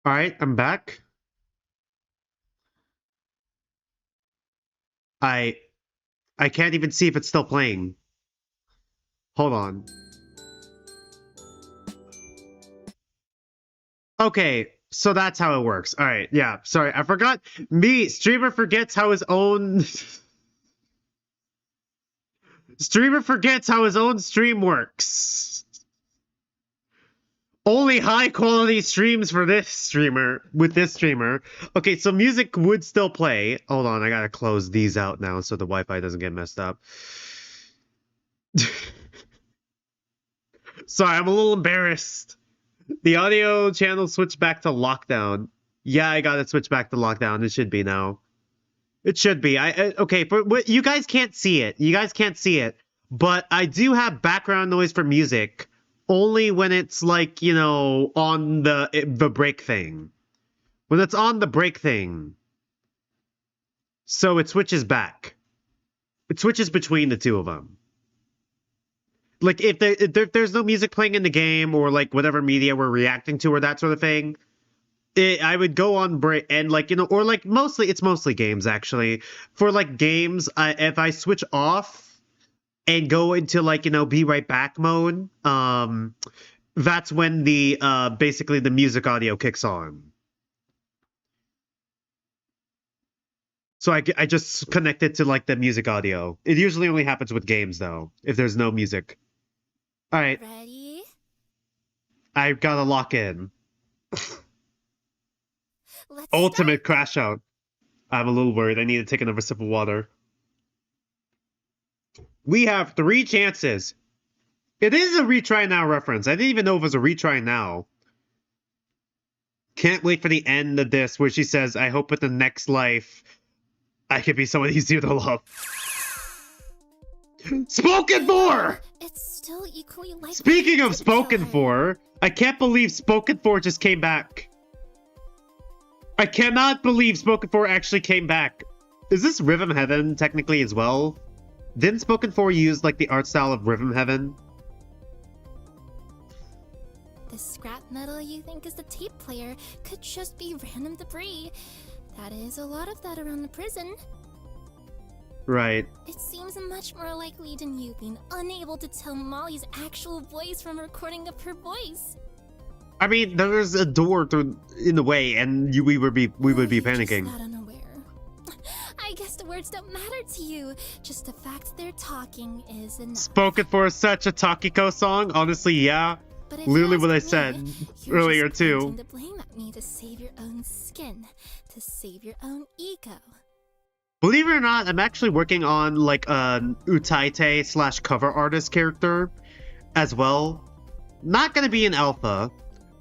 All right, I'm back. I can't even see if it's still playing. Hold on. Okay, so that's how it works. All right, yeah. Sorry, I forgot. Streamer forgets how his own streamer forgets how his own stream works. Only high quality streams for this streamer with this streamer. Okay, so music would still play. Hold on, I gotta close these out now so the Wi-Fi doesn't get messed up. Sorry, I'm a little embarrassed. The audio channel switched back to lockdown. Yeah, I got it switched back to lockdown. It should be now. It should be. Okay, but you guys can't see it. You guys can't see it. But I do have background noise for music only when it's like, you know, on the break thing. When it's on the break thing, So it switches back. It switches between the two of them. Like, if there's no music playing in the game, or, like, whatever media we're reacting to, or that sort of thing, I would go on break, and, like, you know, or, like, it's mostly games, actually. For, like, games, if I switch off and go into, like, you know, be right back mode, that's when the, basically the music audio kicks on. So I just connect it to, like, the music audio. It usually only happens with games, though, if there's no music. All right. Ready? I gotta lock in. Let's Ultimate crash out. I'm a little worried. I need to take another sip of water. We have 3 chances. It is a retry now reference. I didn't even know if it was a retry now. Can't wait for the end of this where she says, I hope with the next life I could be someone easier to love. Spoken for! It's still equally likely. Speaking of spoken for, I can't believe spoken for just came back. I cannot believe spoken for actually came back. Is this Rhythm Heaven technically as well? Didn't spoken for use like the art style of Rhythm Heaven? The scrap metal you think is the tape player could just be random debris. That is a lot of that around the prison. Right. It seems much more likely than you being unable to tell Molly's actual voice from a recording of her voice. I mean, there's a door through in the way, and we would be panicking. Just that unaware. I guess the words don't matter to you. Just the fact they're talking is enough. Spoken for such a Takiko song? Honestly, yeah. Literally what I said earlier too. To blame at me to save your own skin, to save your own ego. Believe it or not, I'm actually working on like an Utaite / cover artist character as well. Not gonna be an alpha,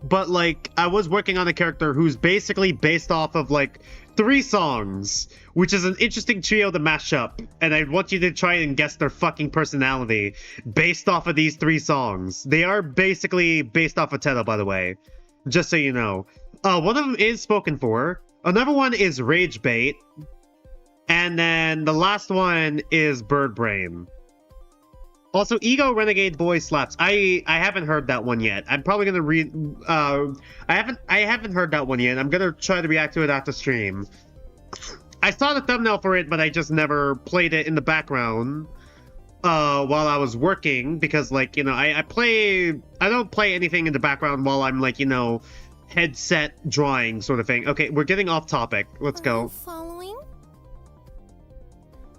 but like I was working on a character who's basically based off of like 3 songs, which is an interesting trio to mash up, and I want you to try and guess their fucking personality based off of these 3 songs. They are basically based off of Teto, by the way, just so you know. One of them is spoken for, another one is Rage Bait, and then the last one is Bird Brain. Also, Ego Renegade Boy slaps. I haven't heard that one yet. I'm probably gonna read. I haven't heard that one yet. I'm gonna try to react to it after stream. I saw the thumbnail for it, but I just never played it in the background while I was working because, like, you know, I don't play anything in the background while I'm like, you know, headset drawing sort of thing. Okay, we're getting off topic. Let's go. Following?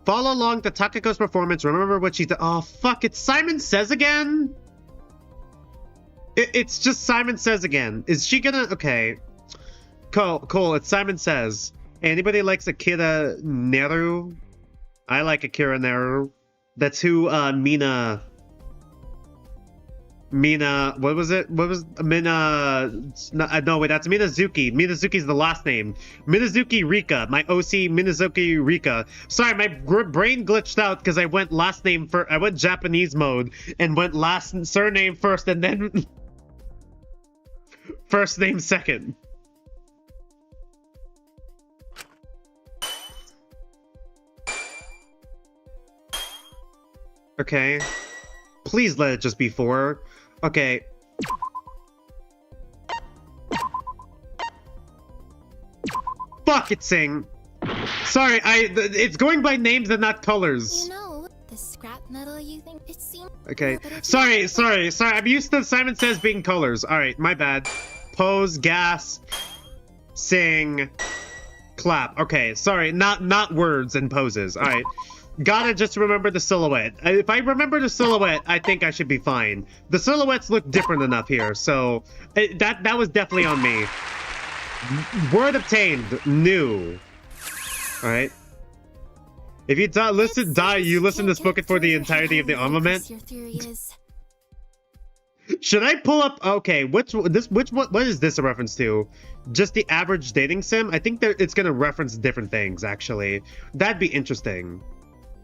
Follow along to Takiko's performance. Remember what she did. Oh, fuck. It's Simon Says again? It's just Simon Says again. Is she gonna... Okay. Cole, it's Simon Says. Anybody likes Akira Neru? I like Akira Neru. That's who, Mina, what was it? What was Mina? No, wait, that's Minazuki. Minazuki's the last name. Minazuki Rika, my OC Minazuki Rika. Sorry, my brain glitched out because I went last name first. I went Japanese mode and went last surname first and then first name second. Okay. Please let it just be 4. Okay. Fuck it, Sing. Sorry, it's going by names and not colors. You know, the scrap metal you think it seems... Okay. Sorry. I'm used to Simon Says being colors. Alright, my bad. Pose, gas, sing, clap. Okay, sorry, not words and poses. Alright. Gotta just remember the silhouette. If I remember the silhouette, I think I should be fine. The silhouettes look different enough here, so that was definitely on me. Word obtained. New. All right. If you you listen to Spoken for the entirety of the armament. Should I pull up? Okay, what is this a reference to? Just the average dating sim? I think that it's gonna reference different things. Actually, that'd be interesting.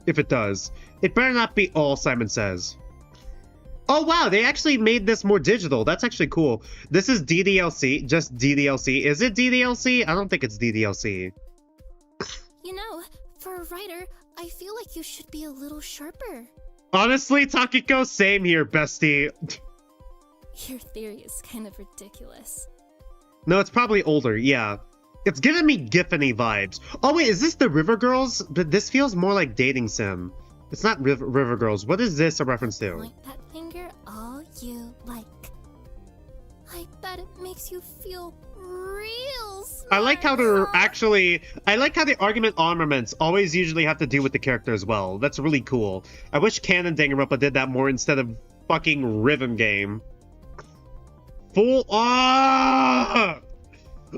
If it does. It better not be all Simon Says. Oh wow, they actually made this more digital. That's actually cool. This is DDLC, just DDLC. Is it DDLC? I don't think it's DDLC. You know, For a writer, I feel like you should be a little sharper. Honestly, Takiko, same here, bestie. Your theory is kind of ridiculous. No, it's probably older, yeah. It's giving me Giffany vibes. Oh wait, is this the River Girls? But this feels more like dating sim. It's not River Girls. What is this a reference to? Point that finger all you like. I bet it makes you feel real smart. I like how they're actually... I like how the argument armaments always usually have to do with the character as well. That's really cool. I wish canon Danganronpa did that more instead of fucking rhythm game. Full... Ah!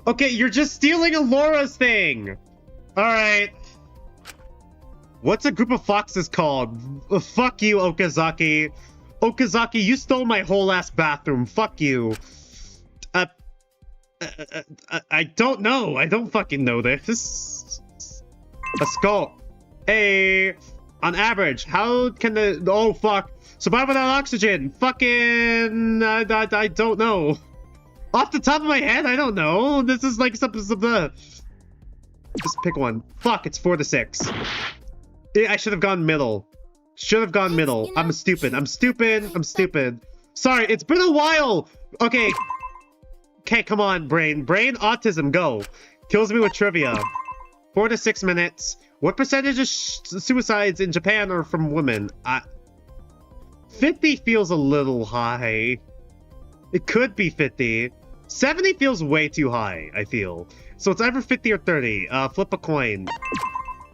Okay, you're just stealing Alora's thing! Alright. What's a group of foxes called? Fuck you, Okazaki. Okazaki, you stole my whole ass bathroom. Fuck you. I don't know. I don't fucking know this. A skull. Hey, on average, how can the... Oh, fuck. Survive without oxygen. Fucking... I don't know. Off the top of my head, I don't know. This is like some the... Just pick one. Fuck, it's 4 to 6. I should have gone middle. Should have gone middle. I'm stupid. I'm stupid. I'm stupid. Sorry, it's been a while. Okay. Okay, come on, brain. Brain autism, go. Kills me with trivia. 4 to 6 minutes. What percentage of suicides in Japan are from women? 50 feels a little high. It could be 50. 70 feels way too high, I feel. So it's either 50 or 30. Flip a coin.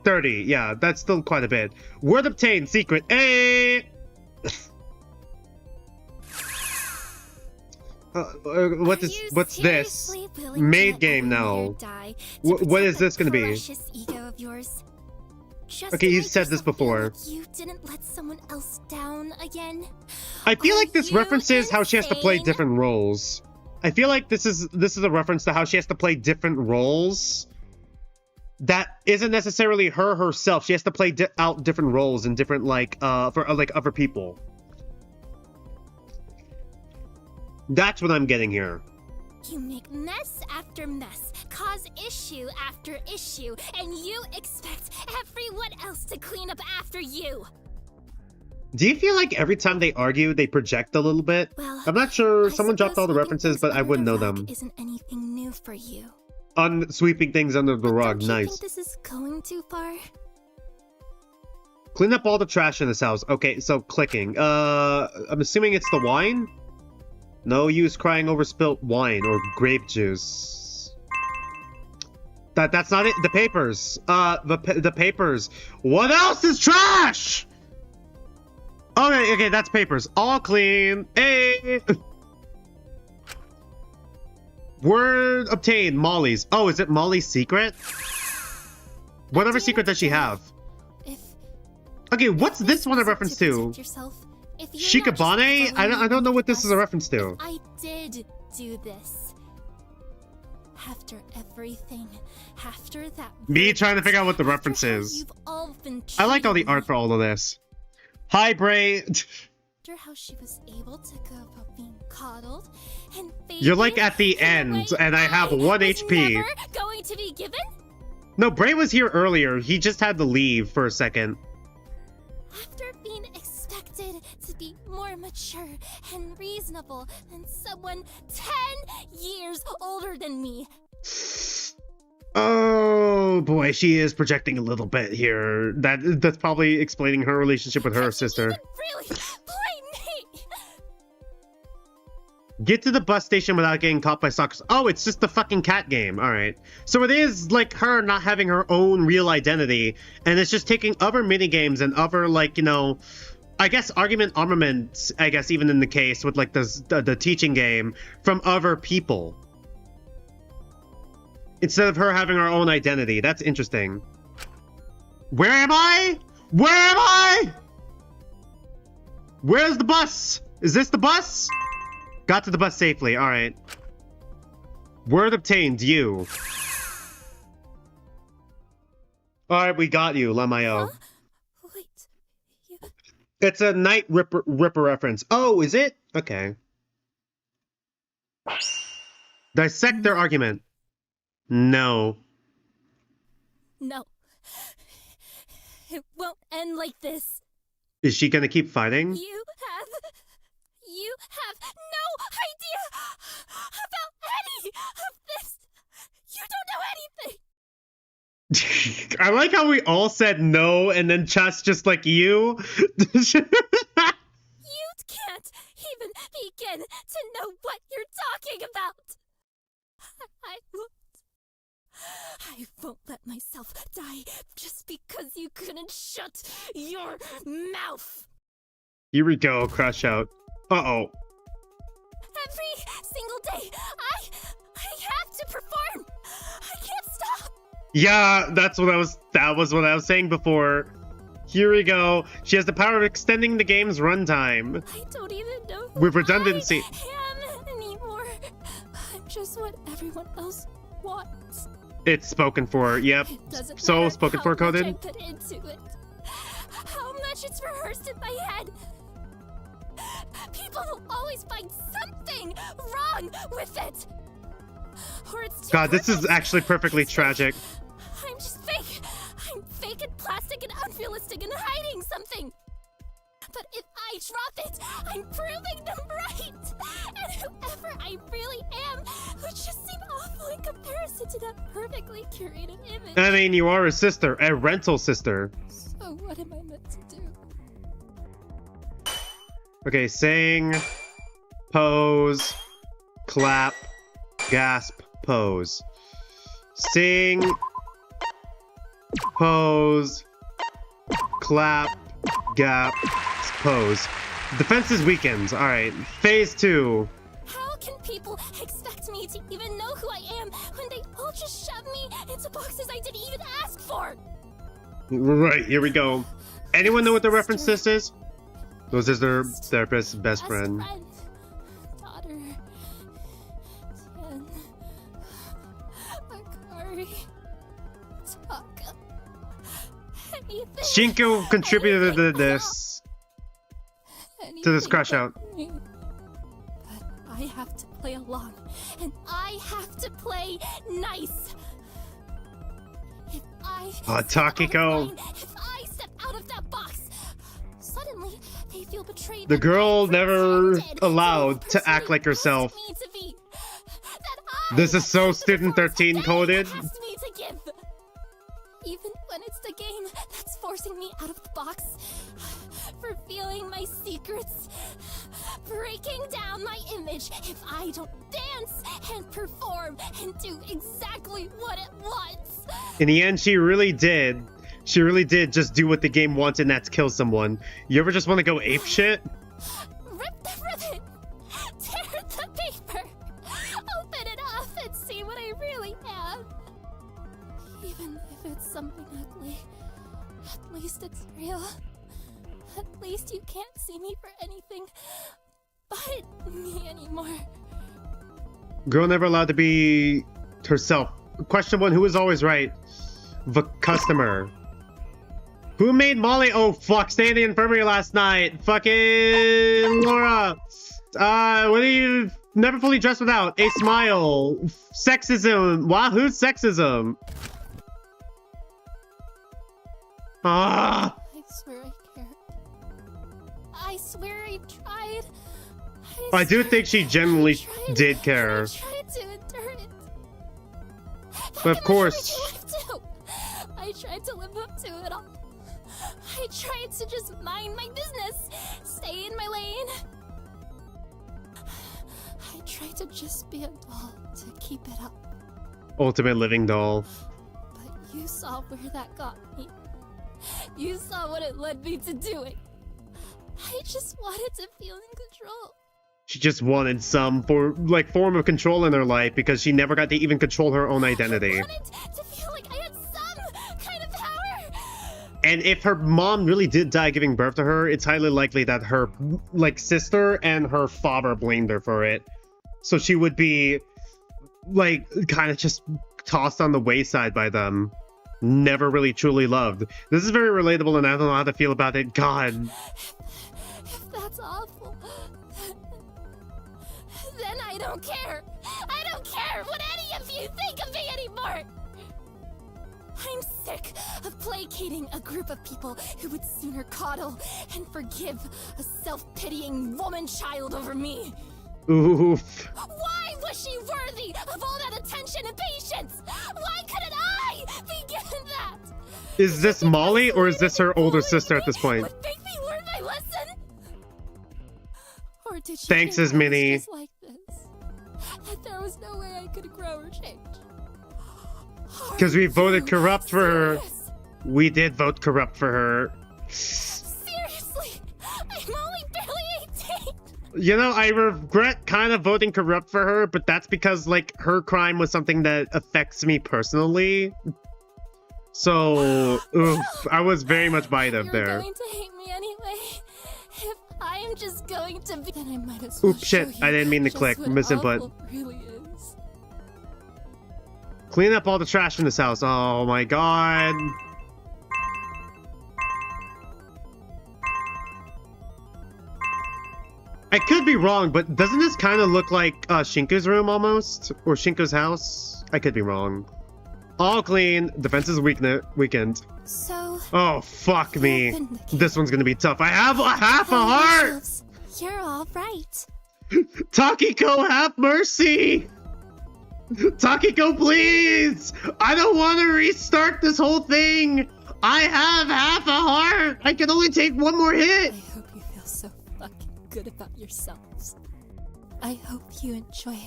30, yeah, that's still quite a bit. Word obtained, secret. Hey! What's this? Made game now. What is this gonna be? Okay, you've said this before. You didn't let someone else down again. I feel like this references how she has to play different roles. I feel like this is a reference to how she has to play different roles. That isn't necessarily her herself. She has to play out different roles in different for other people. That's what I'm getting here. You make mess after mess, cause issue after issue, and you expect everyone else to clean up after you. Do you feel like every time they argue, they project a little bit? Well, I'm not sure. Someone dropped all the references, but I wouldn't know them. Isn't anything new for you? Sweeping things under the rug. Don't you Nice. think this is going too far? Clean up all the trash in this house. Okay, so clicking. I'm assuming it's the wine? No use crying over spilt wine or grape juice. That's not it. The papers. The papers. What else is trash? Okay, that's papers. All clean. Hey. Word obtained. Molly's. Oh, is it Molly's secret? Whatever secret does she have? Okay, what's this one a reference to? Shikabane? I don't know what this is a reference to. I did do this. After everything, after that. Me trying to figure out what the reference is. You've all been I like all the art for all of this. Hi, Bray. After how she was able to go about being coddled and you're like at the end, and I have 1 HP. Never going to be given? No, Bray was here earlier. He just had to leave for a second. After being expected to be more mature and reasonable than someone 10 years older than me. Oh boy, she is projecting a little bit here. That's probably explaining her relationship with her sister. Really blame me. Get to the bus station without getting caught by stalkers. Oh, it's just the fucking cat game. All right. So it is like her not having her own real identity, and it's just taking other mini games and other I guess argument armaments. I guess even in the case with like the teaching game from other people. Instead of her having her own identity. That's interesting. Where am I? Where am I? Where's the bus? Is this the bus? Got to the bus safely. All right. Word obtained. You. All right, we got you, Lamayo. Huh? Wait. It's a Night Ripper reference. Oh, is it? Okay. Dissect their argument. No. No. It won't end like this. Is she gonna keep fighting? You have no idea about any of this. You don't know anything. I like how we all said no, and then Chess just like you. You can't even begin to know what you're talking about. I won't let myself die just because you couldn't shut your mouth. Here we go, crash out. Uh-oh. Every single day, I have to perform. I can't stop. Yeah, that was what I was saying before. Here we go. She has the power of extending the game's runtime. I don't even know with redundancy. I am anymore. I'm just what everyone else wants. It's spoken for. Yep. It doesn't So matter spoken how for, much I coded. put into it. How much it's rehearsed in my head. People will always find something wrong with it. Or it's too God, this is perfect. actually perfectly tragic. I'm just fake. I'm fake and plastic and unrealistic and hiding something. But if I drop it, I'm proving them right. And whoever I really am would just seem awful in comparison to that perfectly curated image. I mean, you are a sister, a rental sister. So what am I meant to do? Okay, sing, pose, clap, gasp, pose. Sing, pose, clap, gasp, pose. Defenses weakens. Alright, phase 2. How can people expect me to even know who I am when they all just shove me into boxes I didn't even ask for? Right, here we go. Anyone know what the reference to this is? This is their therapist's best friend. Daughter. Tien. Akari. Taka. Anything. Shinko contributed to this crash out. But I have to play along, and I have to play nice. If I Takiko. if I step out of that box, suddenly they feel betrayed. The girl never pretended allowed the to person act like they herself. asked me to be. That I This is so have to Student perform 13 today coded. asked me to give. Even when it's the game that's forcing me out of the box, revealing my secrets, breaking down my image if I don't dance and perform and do exactly what it wants. In the end, she really did. She really did just do what the game wanted, and that's kill someone. You ever just want to go ape shit? Rip the ribbon, tear the paper, open it up and see what I really am. Even if it's something ugly, at least it's real. At least you can't see me for anything but me anymore. Girl never allowed to be herself. Question 1, who is always right? The customer. Who made Molly? Oh, fuck. Stay in the infirmary last night. Fucking Laura. What are you... Never fully dressed without a smile. Sexism. Wahoo sexism. Ah. I swear I cared. I swear I tried. I do think she genuinely tried. did care. I tried to endure it. But of course... I tried to live up to it all. I tried to just mind my business, stay in my lane. I tried to just be a doll to keep it up. Ultimate living doll. But you saw where that got me. You saw what it led me to doing. I just wanted to feel in control. She just wanted some form of control in her life because she never got to even control her own identity. I wanted to feel like I had some kind of power. And if her mom really did die giving birth to her, it's highly likely that her sister and her father blamed her for it. So she would be kind of just tossed on the wayside by them. Never really truly loved. This is very relatable and I don't know how to feel about it. God. If that's awful, then I don't care. I don't care what any of you think of me anymore. I'm sick of placating a group of people who would sooner coddle and forgive a self-pitying woman-child over me. Oof. Why was she worthy of all that attention and patience? Why couldn't I be given that? Is this Molly or is this her older sister at this point? Would make me learn my lesson? Or did she Thanks, think I was Ismini. just like this? That there was no way I could grow or change? Because we voted corrupt for her. We did vote corrupt for her. Seriously, I'm only barely 18. You know, I regret kind of voting corrupt for her, but that's because, like, her crime was something that affects me personally. So, oof, I was very much biased You're there. going to hate me anyway. If I am just going to be, then I might as well Oops, shit, show I you didn't mean to just click. what Misinput. awful really is. Clean up all the trash in this house. Oh my god. I could be wrong, but doesn't this kind of look like Shinko's room almost? Or Shinko's house? I could be wrong. All clean. Defense is weakened. So, Oh, fuck me. open the This one's gonna be tough. I have a half a heart! You're all right. Takiko, have mercy! Takiko, please! I don't want to restart this whole thing! I have half a heart! I can only take one more hit! I hope you feel so fucking good about yourselves. I hope you enjoy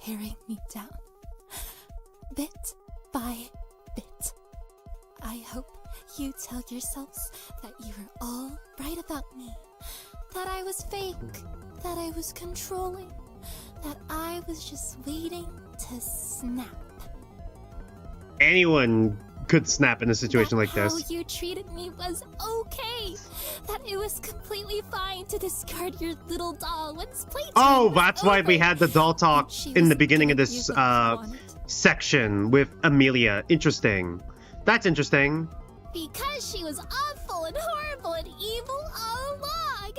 tearing me down. Bit by bit. I hope you tell yourselves that you were all right about me. That I was fake. That I was controlling. That I was just waiting to snap. Anyone could snap in a situation like this. How you treated me was okay. That it was completely fine to discard your little doll once playtime Oh, was that's why we over. had the doll talk She in was the beginning of giving this you what you wanted. section with Amelia. Interesting. That's interesting. Because she was awful and horrible and evil all along.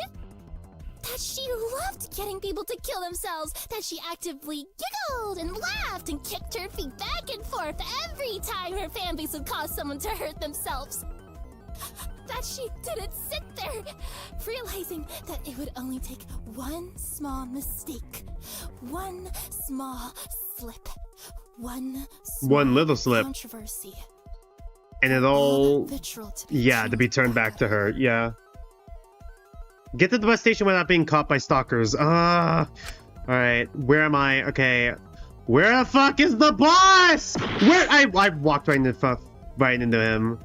That she loved getting people to kill themselves. That she actively giggled and laughed and kicked her feet back and forth every time her fanbase would cause someone to hurt themselves. That she didn't sit there realizing that it would only take one small mistake, one small slip, one little slip. controversy. And it all, Vitriol to be yeah, to be turned back to her. Yeah. Get to the bus station without being caught by stalkers. Alright, where am I? Okay. Where the fuck is the boss? Where? I walked right into him.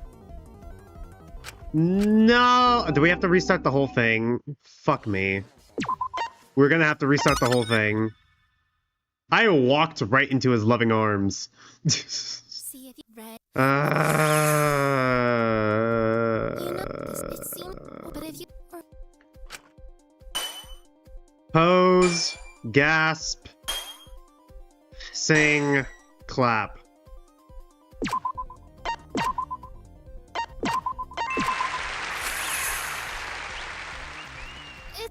No. Do we have to restart the whole thing? Fuck me. We're gonna have to restart the whole thing. I walked right into his loving arms. See if you read. But if you Pose, gasp, sing, clap.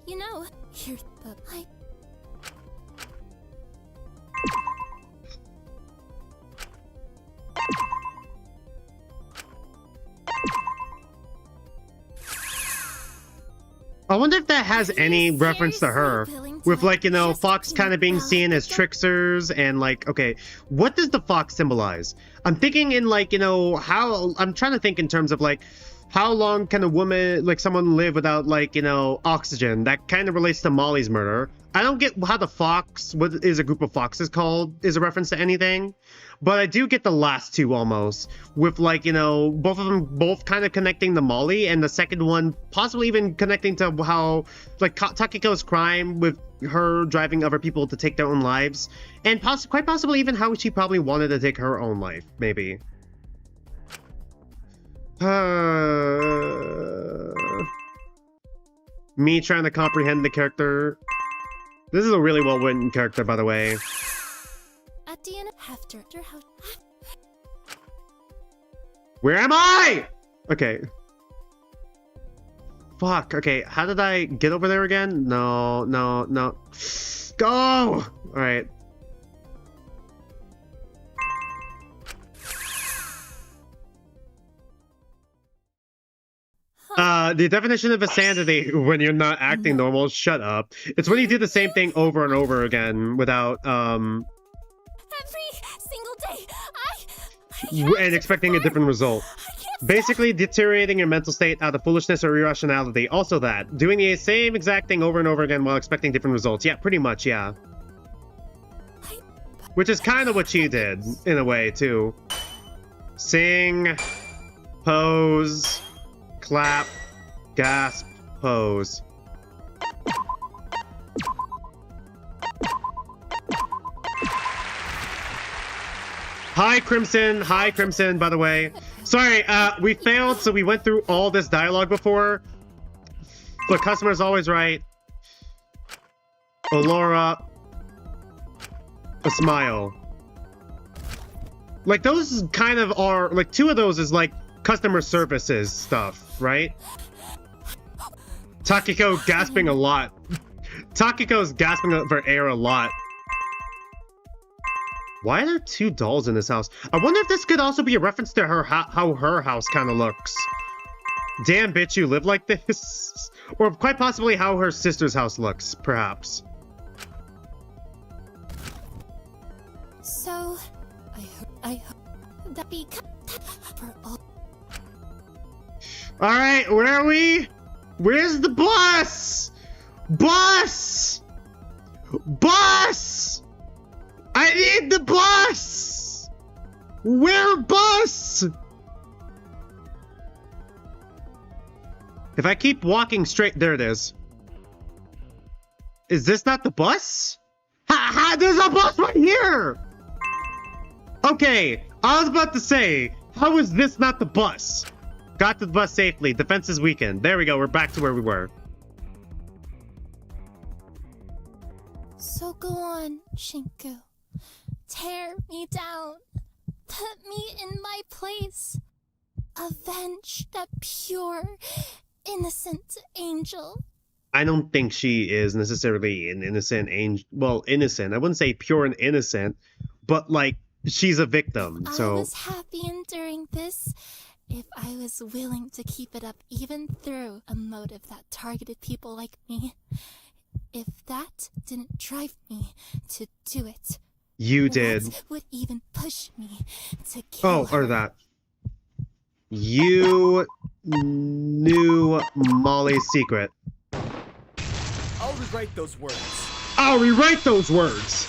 you know, you're the I wonder if that has any reference to her. With, like, you know, Fox kind of being seen as tricksters and, like, okay, what does the fox symbolize? I'm thinking in, like, you know, I'm trying to think in terms of, like, how long can a woman, like, someone live without, like, you know, oxygen? That kind of relates to Molly's murder. I don't get how the fox, what is a group of foxes called, is a reference to anything. But I do get the last two almost, with, like, you know, both of them both kind of connecting to Molly, and the second one possibly even connecting to how, like, Takiko's crime with her driving other people to take their own lives, and quite possibly even how she probably wanted to take her own life, maybe. Me trying to comprehend the character. This is a really well-written character, by the way. At the end after how Where am I? Okay. Fuck, okay, how did I get over there again? No. Go! Alright. The definition of insanity when you're not acting normal, shut up. It's when you do the same thing over and over again without, Every single day, and expecting a different result. Basically, deteriorating your mental state out of foolishness or irrationality. Also that. Doing the same exact thing over and over again while expecting different results. Yeah, pretty much, yeah. Which is kind of what she did, in a way, too. Sing, pose, clap, gasp, pose. Hi, Crimson, by the way. Sorry, we failed, so we went through all this dialogue before. The customer's always right. Allura. A smile. Like, those kind of are, like, 2 of those is, like, customer services stuff, right? Takiko gasping a lot. Takiko's gasping for air a lot. Why are there 2 dolls in this house? I wonder if this could also be a reference to her how her house kind of looks. Damn, bitch, you live like this? Or quite possibly how her sister's house looks, perhaps. So, I hope that for all. Alright, where are we? Where's the bus? Bus! Bus! I need the bus! Where bus? If I keep walking straight, there it is. Is this not the bus? There's a bus right here! Okay, I was about to say, how is this not the bus? Got to the bus safely, defenses weakened. There we go, we're back to where we were. So go on, Shinku. Tear me down. Put me in my place. Avenge that pure, innocent angel. I don't think she is necessarily an innocent angel. Well, innocent. I wouldn't say pure and innocent, but like, she's a victim, so... I was happy enduring this if I was willing to keep it up even through a motive that targeted people like me. If that didn't drive me to do it, you did. What would even push me to kill or that. You knew Molly's secret. I'll rewrite those words. I'll rewrite those words!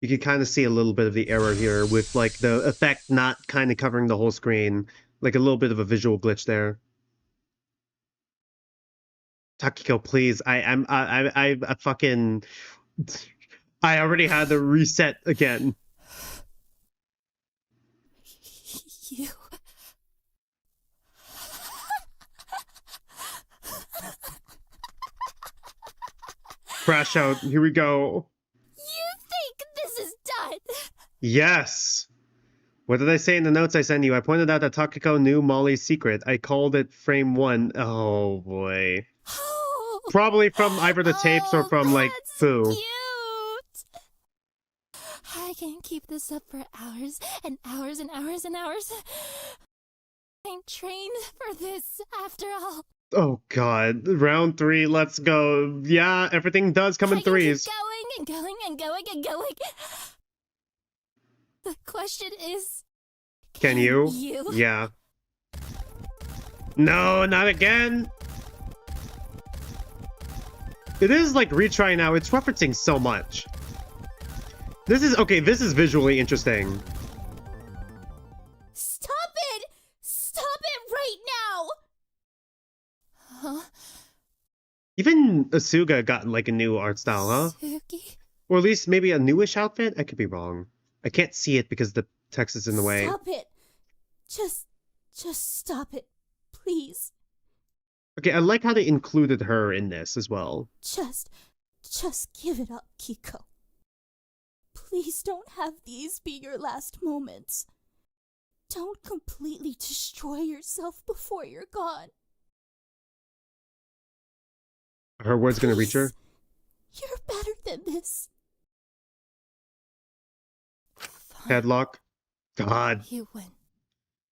You can kind of see a little bit of the error here with like the effect not kind of covering the whole screen. Like a little bit of a visual glitch there. Takiko, please. I fucking... I already had to reset again. You... Crash out. Here we go. You think this is done? Yes. What did I say in the notes I sent you? I pointed out that Takiko knew Molly's secret. I called it frame 1. Oh, boy. Probably from either the tapes or from, like, Fu. Cute. I can keep this up for hours and hours and hours and hours. I'm trained for this, after all. Oh, God. Round 3, let's go. Yeah, everything does come in threes. Keep going and going and going and going. The question is... Can you? You? Yeah. No, not again. It is like retry now. It's referencing so much. This is... Okay, this is visually interesting. Stop it! Stop it right now! Huh? Even Asuga got like a new art style, huh? Suki? Or at least maybe a newish outfit? I could be wrong. I can't see it because the text is in the way. Stop it! Just stop it, please. Okay, I like how they included her in this as well. Just give it up, Kiko. Please don't have these be your last moments. Don't completely destroy yourself before you're gone. Are her words gonna reach her? You're better than this. Headlock. God. You win.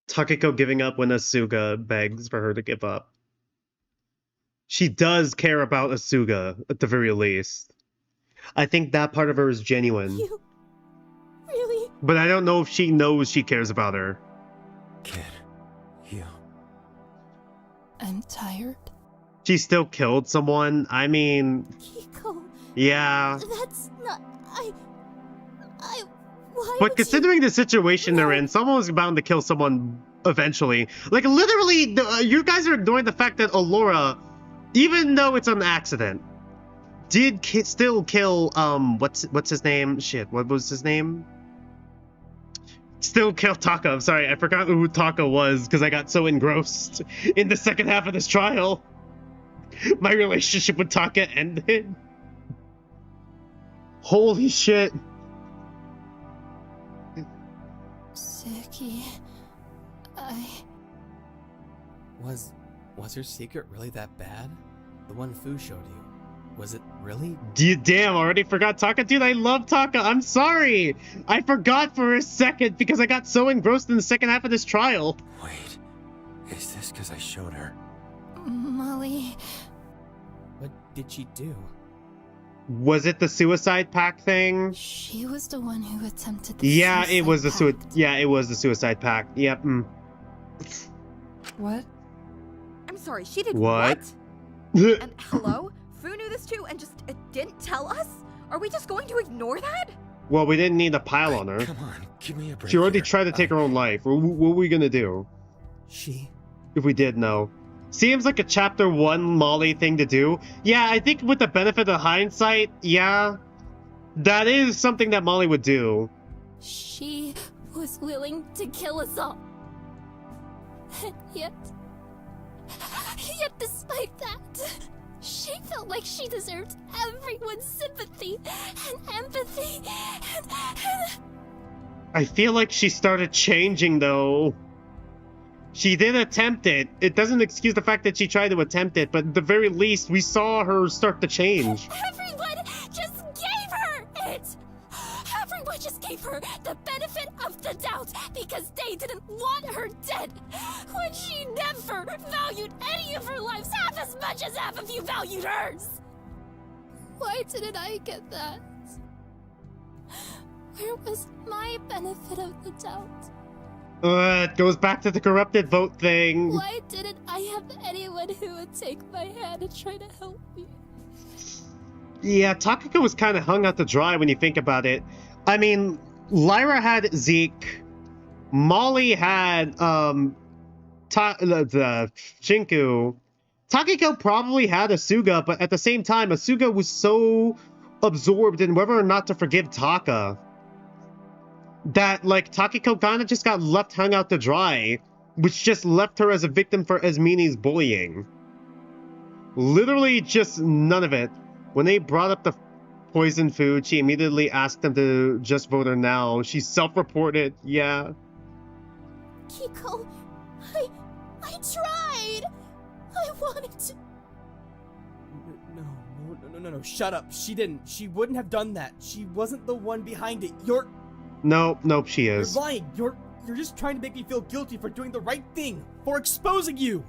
Takiko giving up when Asuga begs for her to give up. She does care about Asuga, at the very least. I think that part of her is genuine. You really? But I don't know if she knows she cares about her. Kid, you... I'm tired. She still killed someone? I mean... Kiko, yeah. that's not... Why But would considering the situation they're in, someone was bound to kill someone eventually. Like, literally, you guys are ignoring the fact that Allura, even though it's an accident, did still kill, what's his name? Shit, what was his name? Still kill Taka. I'm sorry, I forgot who Taka was because I got so engrossed in the second half of this trial. My relationship with Taka ended. Holy shit. Seki, Was her secret really that bad? The one Fu showed you. Was it really? Damn, I already forgot Taka. Dude, I love Taka. I'm sorry. I forgot for a second because I got so engrossed in the second half of this trial. Wait, is this because I showed her? Molly. What did she do? Was it the suicide pact thing? She was the one who attempted the Yeah, suicide it was the pact. it was the suicide pact. Yep. What? I'm sorry, she did What? what? And hello? Fu knew this too and just didn't tell us? Are we just going to ignore that? Well, we didn't need a pile on her. Come on, give me a break. She already here. tried to take her own life. What were we gonna do She... if we did know? Seems like a chapter 1 Molly thing to do. Yeah, I think with the benefit of hindsight, yeah, that is something that Molly would do. She was willing to kill us all. And yet despite that, she felt like she deserved everyone's sympathy and empathy and... I feel like she started changing, though. She did attempt it. It doesn't excuse the fact that she tried to attempt it, but at the very least, we saw her start to change. Everyone just gave her it! Everyone just gave her the benefit of the doubt because they didn't want her dead! When she never valued any of her lives half as much as half of you valued hers! Why didn't I get that? Where was my benefit of the doubt? It goes back to the corrupted vote thing. Why didn't I have anyone who would take my hand and try to help me? Yeah, Takako was kind of hung out to dry when you think about it. I mean, Lyra had Zeke. Molly had, the Shinku. Takako probably had Asuga, but at the same time, Asuga was so absorbed in whether or not to forgive Taka that, like, Takiko kind of just got left hung out to dry, which just left her as a victim for Asmini's bullying. Literally just none of it. When they brought up the poison food, she immediately asked them to just vote her now. She self-reported, yeah. Kiko, I tried! I wanted to... No, shut up. She didn't. She wouldn't have done that. She wasn't the one behind it. Nope, she is. You're lying. You're just trying to make me feel guilty for doing the right thing, for exposing you.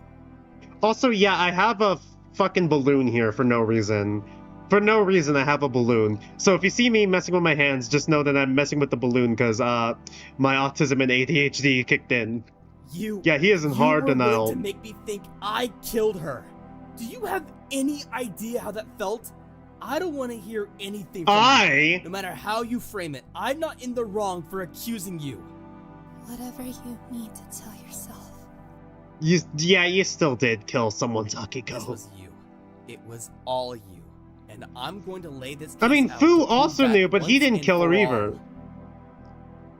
Also, yeah, I have a fucking balloon here for no reason. For no reason, I have a balloon. So if you see me messing with my hands, just know that I'm messing with the balloon because my autism and ADHD kicked in. Yeah, he is in hard denial. To make me think I killed her. Do you have any idea how that felt? I don't want to hear anything from you. No matter how you frame it, I'm not in the wrong for accusing you. Whatever you need to tell yourself. You still did kill someone, Takiko. This was you. It was all you. And I'm going to lay this case I mean, out Fu to also prove knew, that but he once didn't and kill her for either. all.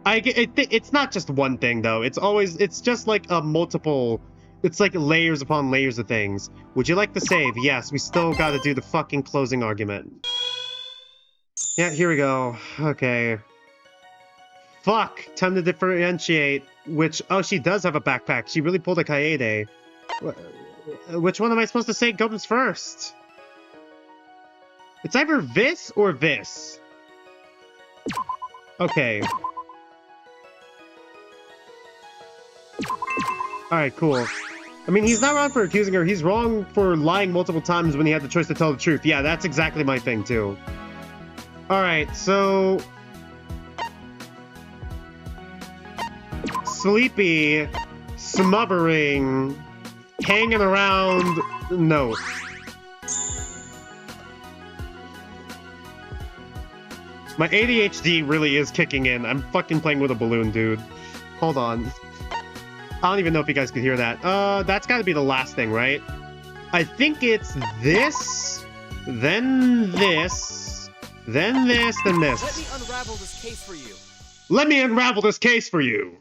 It's not just one thing, though. It's just like a multiple... It's like layers upon layers of things. Would you like to save? Yes, we still gotta do the fucking closing argument. Yeah, here we go. Okay. Fuck! Time to differentiate. Which... Oh, she does have a backpack. She really pulled a Kaede. Which one am I supposed to say comes first? It's either this or this. Okay. Alright, cool. I mean, he's not wrong for accusing her. He's wrong for lying multiple times when he had the choice to tell the truth. Yeah, that's exactly my thing, too. Alright, so... Sleepy, smothering, hanging around... No. My ADHD really is kicking in. I'm fucking playing with a balloon, dude. Hold on. I don't even know if you guys could hear that. That's gotta be the last thing, right? I think it's this, then this, then this, then this. Let me unravel this case for you. Let me unravel this case for you.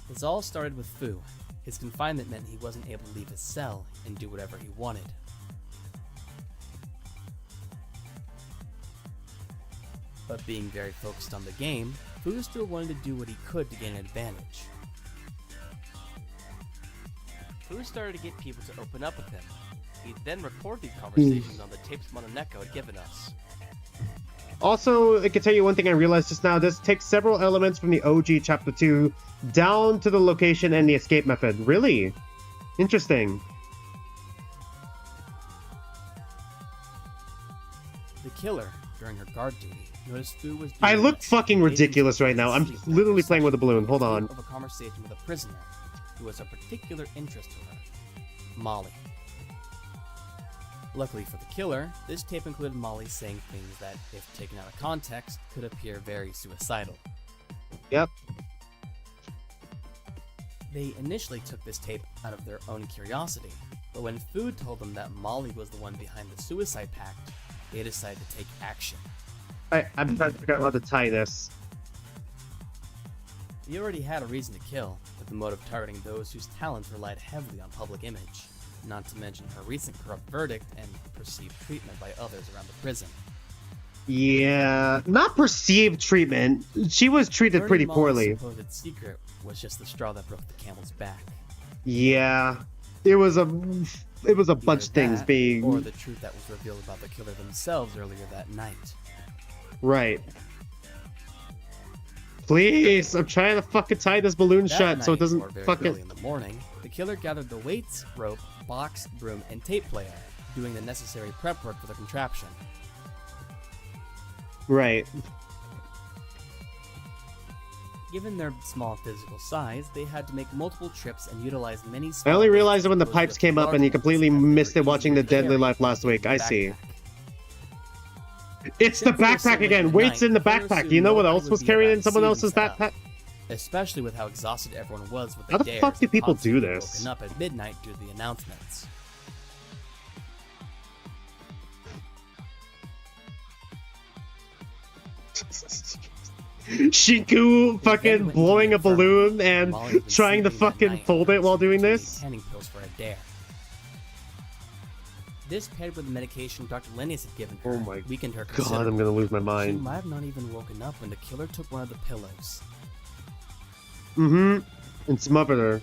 This all started with Fu. His confinement meant he wasn't able to leave his cell and do whatever he wanted. But being very focused on the game, Fu still wanted to do what he could to gain an advantage. Fu started to get people to open up with him. He'd then record these conversations on the tapes Mononeko had given us. Also, I can tell you one thing I realized just now. This takes several elements from the OG Chapter 2 down to the location and the escape method. Really? Interesting. The killer, during her guard duty, noticed Fu was doing I look this. fucking ridiculous right now. I'm literally playing with a balloon. Hold on. Of a conversation with a prisoner who was of particular interest to her, Molly. Luckily for the killer, this tape included Molly saying things that, if taken out of context, could appear very suicidal. Yep. They initially took this tape out of their own curiosity, but when Fu told them that Molly was the one behind the suicide pact, they decided to take action. I'm trying to figure out how to tie this. He already had a reason to kill, with the motive targeting those whose talents relied heavily on public image, not to mention her recent corrupt verdict and perceived treatment by others around the prison. Yeah, not perceived treatment. She was treated pretty poorly. Molly's supposed secret was just the straw that broke the camel's back. Yeah, it was a bunch of things that, being... or the truth that was revealed about the killer themselves earlier that night. Right. Please, I'm trying to fucking tie this balloon That shut so it night, doesn't or very fucking... early in the morning, the killer gathered the weights, rope, box, broom, and tape player, doing the necessary prep work for the contraption. Right. Given their small physical size, they had to make multiple trips and utilize many I small only realized it when the weights pipes with came up and large you completely ones, as they missed were it watching easier the to Deadly carry Life last in week. the I see. backpack. It's the Since they were so backpack late again. at Weights night, in the the killer backpack. assumed Do you know what nobody else would was be carried around in someone to see else's them set backpack? up, especially with how exhausted everyone was with How the the dares fuck do and people do constantly this? woken up at midnight due to the announcements. Shiku fucking went blowing to a the infirmary. balloon and Molly had been trying to sleeping that fucking night fold it while doing taking this. tanning pills for a dare. This paired with the medication Dr. Lennius had given her Oh my weakened her God, considerably. I'm gonna lose my She mind. might have not even woken up when the killer took one of the pillows. Mm-hmm. And smothered her.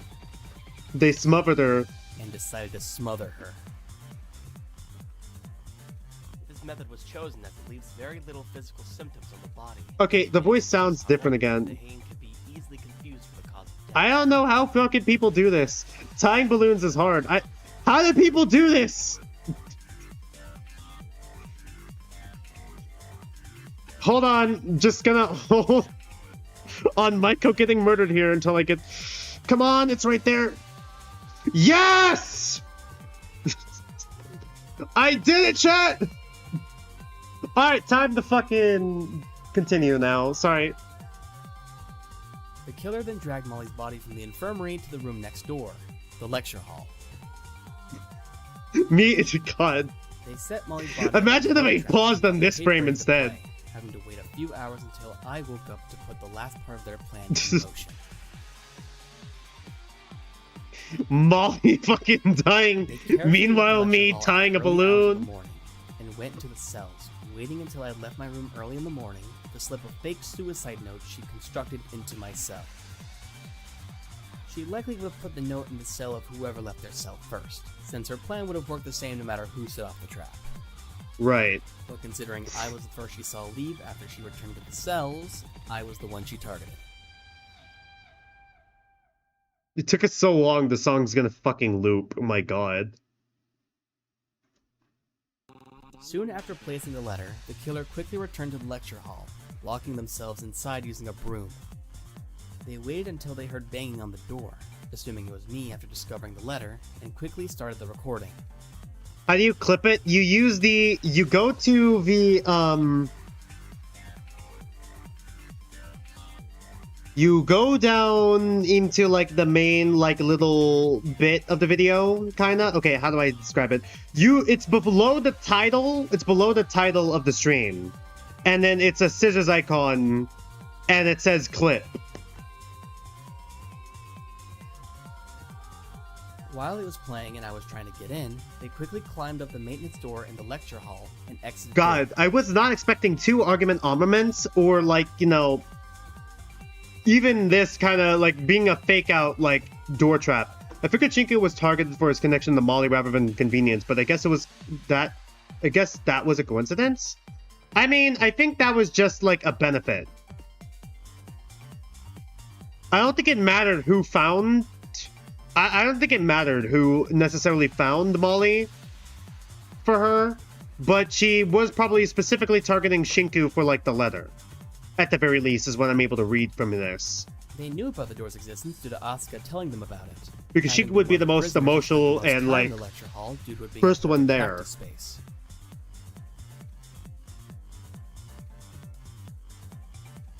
They smothered her. And decided to smother her. This method was chosen as it leaves very little physical symptoms on the body. Okay, the voice sounds different again. The Hain could be easily confused for the cause of death. I don't know how fucking people do this. Tying balloons is hard. How do people do this? Hold on, just gonna hold on Maiko getting murdered here until I get... Come on, it's right there. Yes! I did it, chat! Alright, time to fucking continue now. Sorry. The killer then dragged Molly's body from the infirmary to the room next door, the lecture hall. God. They set Molly's body... Imagine if I contraption paused on this tape frame ready to instead. play, having to wait a few hours until I woke up to put the last part of their plan into motion. Molly fucking dying. They carefully Meanwhile, left the me hall tying a early hours of the balloon. morning and went into the cells, waiting until I left my room early in the morning to slip a fake suicide note she constructed into my cell. She likely would have put the note in the cell of whoever left their cell first, since her plan would have worked the same no matter who set off the trap. Right. But considering I was the first she saw leave after she returned to the cells, I was the one she targeted. It took us so long, the song's gonna fucking loop. Oh my god. Soon after placing the letter, the killer quickly returned to the lecture hall, locking themselves inside using a broom. They waited until they heard banging on the door, assuming it was me after discovering the letter, and quickly started the recording. How do you clip it? You use the... You go to the, You go down into, like, the main, like, little bit of the video, kinda? Okay, how do I describe it? It's below the title. It's below the title of the stream. And then it's a scissors icon, and it says clip. While it was playing and I was trying to get in, they quickly climbed up the maintenance door in the lecture hall and exited. God, I was not expecting 2 argument armaments, or, like, you know... Even this kind of, like, being a fake-out, like, door trap. I figured Shinku was targeted for his connection to Molly rather than convenience, but I guess it was that... I guess that was a coincidence? I mean, I think that was just, like, a benefit. I don't think it mattered who found... I don't think it mattered who necessarily found Molly for her, but she was probably specifically targeting Shinku for, like, the letter. At the very least, is what I'm able to read from this. They knew about the door's existence due to Asuka telling them about it. Because she would be the most emotional and, like, first one there. Space.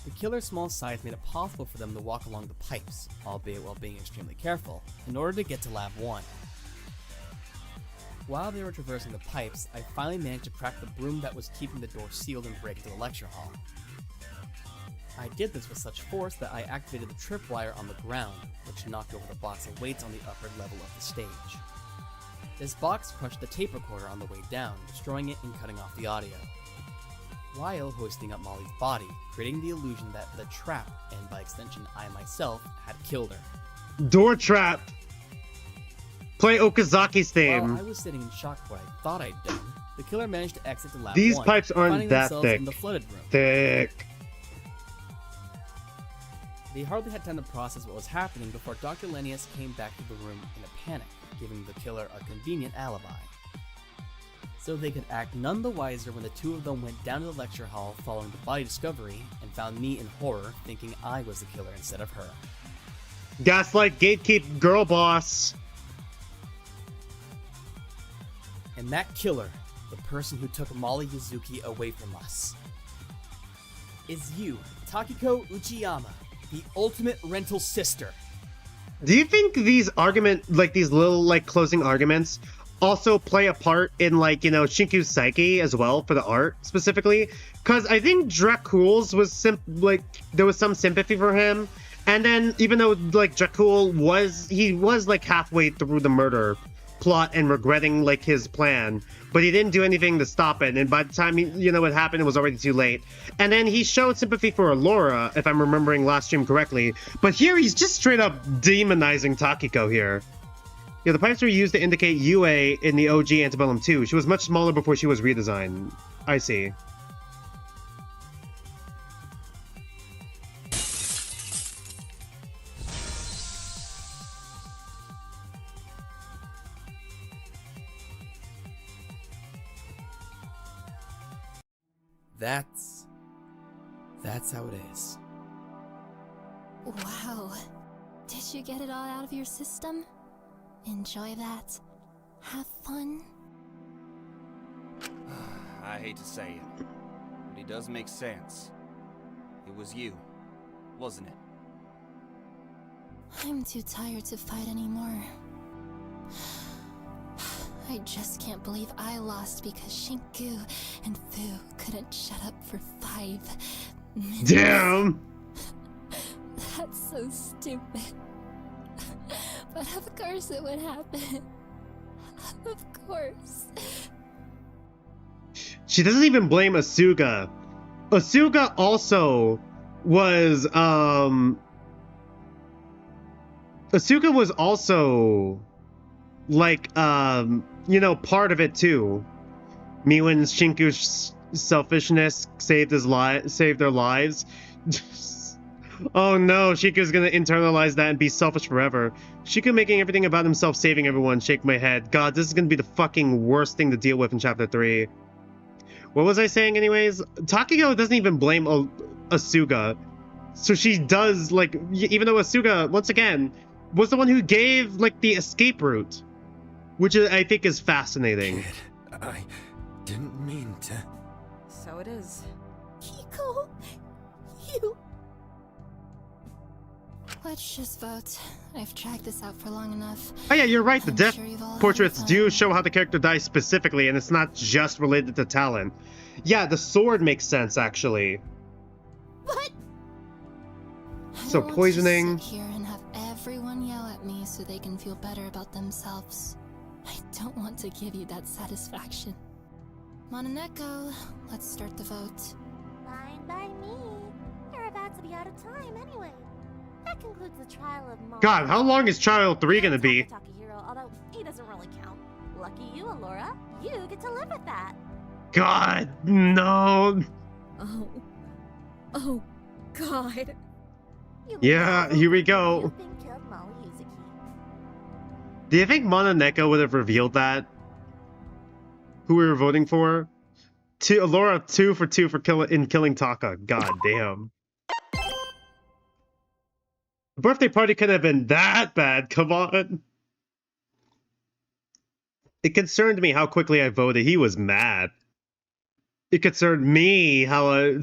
The killer's small size made it possible for them to walk along the pipes, albeit while being extremely careful, in order to get to Lab 1. While they were traversing the pipes, I finally managed to crack the broom that was keeping the door sealed and break into the lecture hall. I did this with such force that I activated the tripwire on the ground, which knocked over the box of weights on the upper level of the stage. This box crushed the tape recorder on the way down, destroying it and cutting off the audio, while hoisting up Molly's body, creating the illusion that the trap, and by extension I myself, had killed her. Door trap! Play Okazaki's theme. While I was sitting in shock for what I thought I'd done, the killer managed to exit the Lab 1. These pipes aren't that thick. In the flooded room. Thick. They hardly had time to process what was happening before Dr. Lennius came back to the room in a panic, giving the killer a convenient alibi. So they could act none the wiser when the two of them went down to the lecture hall following the body discovery and found me in horror, thinking I was the killer instead of her. Gaslight, gatekeep, girl boss. And that killer, the person who took Molly Yuzuki away from us, is you, Takiko Uchiyama, the ultimate rental sister. Do you think these these little, like, closing arguments also play a part in, like, you know, Shinku's psyche as well for the art specifically? Because I think Dracula's was there was some sympathy for him, and then even though, like, Dracul was like halfway through the murder plot and regretting, like, his plan, but he didn't do anything to stop it, and by the time it happened, it was already too late. And then he showed sympathy for Allura, if I'm remembering last stream correctly, but here he's just straight up demonizing Takiko here. Yeah, the pipes were used to indicate Yue in the OG Antebellum 2. She was much smaller before she was redesigned. I see. That's how it is. Wow. Did you get it all out of your system? Enjoy that. Have fun. I hate to say it, but it does make sense. It was you, wasn't it? I'm too tired to fight anymore. I just can't believe I lost because Shinku and Fu couldn't shut up for 5 minutes. Damn! That's so stupid. But of course it would happen. Of course. She doesn't even blame Asuga. Asuga also was, Asuga was also, like, part of it too. Me when Shinku's selfishness saved their lives. Oh no, Shiku's gonna internalize that and be selfish forever. Shiku making everything about himself, saving everyone. Shake my head. God, this is gonna be the fucking worst thing to deal with in chapter 3. What was I saying anyways? Takiko doesn't even blame Asuga. So she does, like, even though Asuga, once again, was the one who gave, like, the escape route. Which I think is fascinating. Kid, I didn't mean to. So it is. Hiko, you... Let's just vote. I've tracked this out for long enough. Oh yeah, you're right. The I'm death sure you've all had portraits fun. do show how the character dies specifically, and it's not just related to talent. Yeah, the sword makes sense, actually. But So I don't poisoning. want to sit here and have everyone yell at me so they can feel better about themselves. I don't want to give you that satisfaction. Mononeko, let's start the vote. Fine by me. You're about to be out of time anyway. That concludes the trial of Mo. God, how long is Trial 3 gonna be? Takahiro, although he doesn't really count. Lucky you, Alora. You get to live with that. God, no. Oh, God. You Yeah, know, here we go. You've been killed, Molly Yuzuki. Do you think Mononeko would have revealed that? Who we were voting for? Alora 2 for killing Taka. God damn. The birthday party couldn't have been that bad. Come on. It concerned me how quickly I voted. He was mad. It concerned me how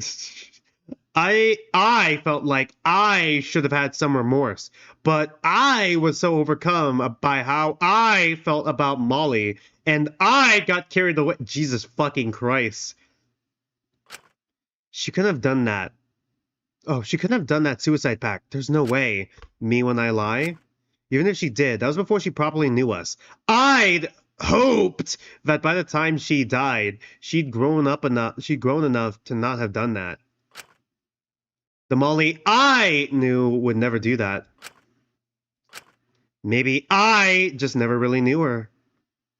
I felt like I should have had some remorse, but I was so overcome by how I felt about Molly, and I got carried away. Jesus fucking Christ. She couldn't have done that. Oh, she couldn't have done that suicide pact. There's no way. Me when I lie? Even if she did, that was before she properly knew us. I'd hoped that by the time she died, she'd grown enough to not have done that. The Molly I knew would never do that. Maybe I just never really knew her.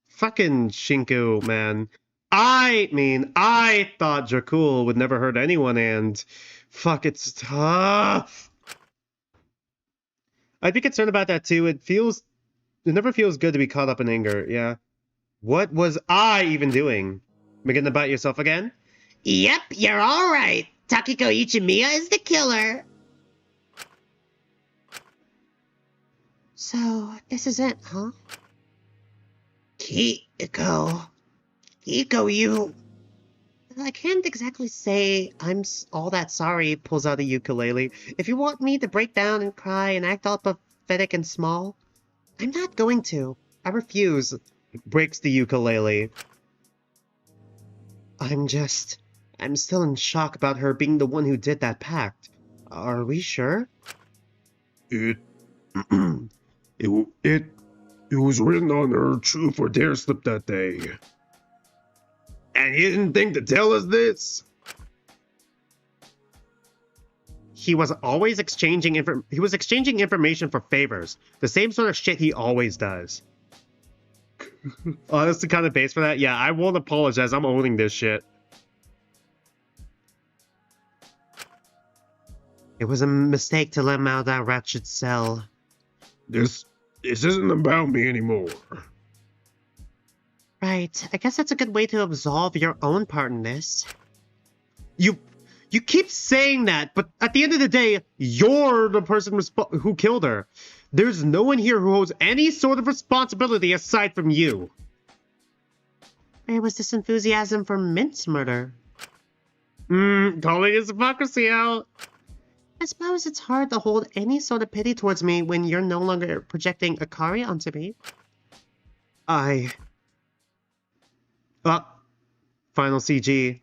Fucking Shinku, man. I thought Dracul would never hurt anyone, and fuck, it's tough. I'd be concerned about that too. It never feels good to be caught up in anger, yeah. What was I even doing? Am I getting about yourself again? Yep, you're all right. Takiko Ichimiya is the killer. So, this is it, huh? Kiko, you... I can't exactly say I'm all that sorry, pulls out a ukulele. If you want me to break down and cry and act all pathetic and small, I'm not going to. I refuse. Breaks the ukulele. I'm still in shock about her being the one who did that pact. Are we sure? It was written on her truth or dare slip that day. And he didn't think to tell us this? He was always exchanging information for favors. The same sort of shit he always does. Oh, that's the kind of base for that? Yeah, I won't apologize. I'm owning this shit. It was a mistake to let him out of that wretched cell. This isn't about me anymore. Right. I guess that's a good way to absolve your own part in this. You keep saying that, but at the end of the day, you're the person who killed her. There's no one here who holds any sort of responsibility aside from you. Where was this enthusiasm for Mint's murder? Calling his hypocrisy out. I suppose it's hard to hold any sort of pity towards me when you're no longer projecting Akari onto me. Final CG.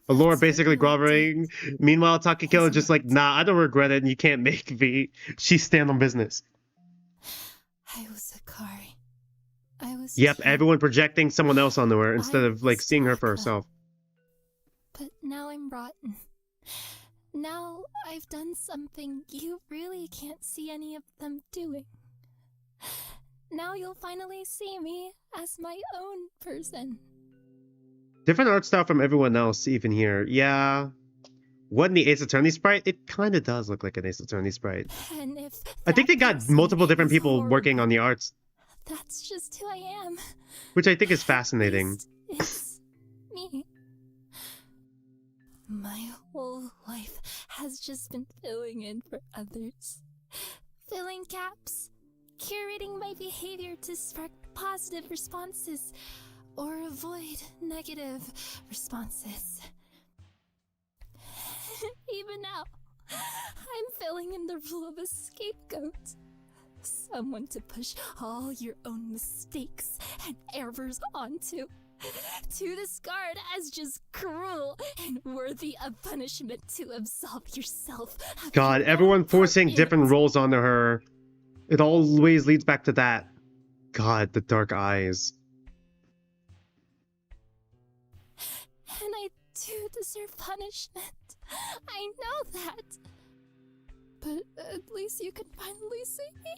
Alora basically groveling. Meanwhile, Takiko just like, nah, I don't regret it, and you can't make me. She stand on business. I was Akari. I was. Yep, cute, everyone projecting someone else onto her instead of like seeing her for herself. But now I'm rotten. Now I've done something you really can't see any of them doing. Now you'll finally see me as my own person. Different art style from everyone else, even here. Yeah. Wasn't the Ace Attorney sprite? It kind of does look like an Ace Attorney sprite. And if I think they that got person multiple different is people working on the horrible, arts, that's just who I am. which I think is fascinating. At least it's me. My whole life has just been filling in for others. Filling gaps. Curating my behavior to spark positive responses or avoid negative responses. Even now, I'm filling in the role of a scapegoat. Someone to push all your own mistakes and errors onto. To discard as just cruel and worthy of punishment to absolve yourself. Of God, your everyone own part forcing in different it. roles onto her. It always leads back to that. God, the dark eyes. And I do deserve punishment. I know that. But at least you can finally see me.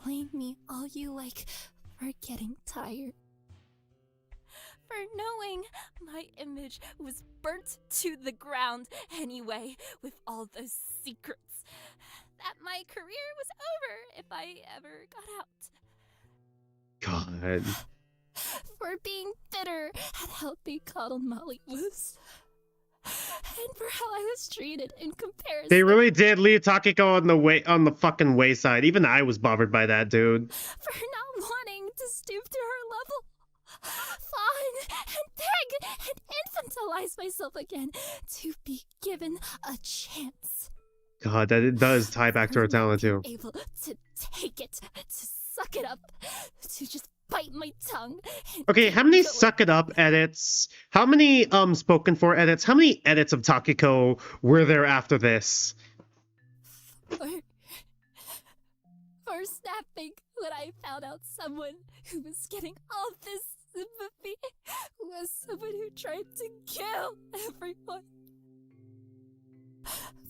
Blame me all you like for getting tired. For knowing my image was burnt to the ground anyway with all those secrets. That my career was over if I ever got out. God. For being bitter at how they coddled Molly was. And for how I was treated in comparison. They really did leave Takiko on the fucking wayside. Even I was bothered by that, dude. For not wanting to stoop to her level. Fawn and beg and infantilize myself again to be given a chance. God, that it does tie back to her talent too. Able to take it, to suck it up, to just bite my tongue. Okay, how many suck it up edits? How many spoken for edits? How many edits of Takiko were there after this? For snapping when I found out someone who was getting all this sympathy was someone who tried to kill everyone.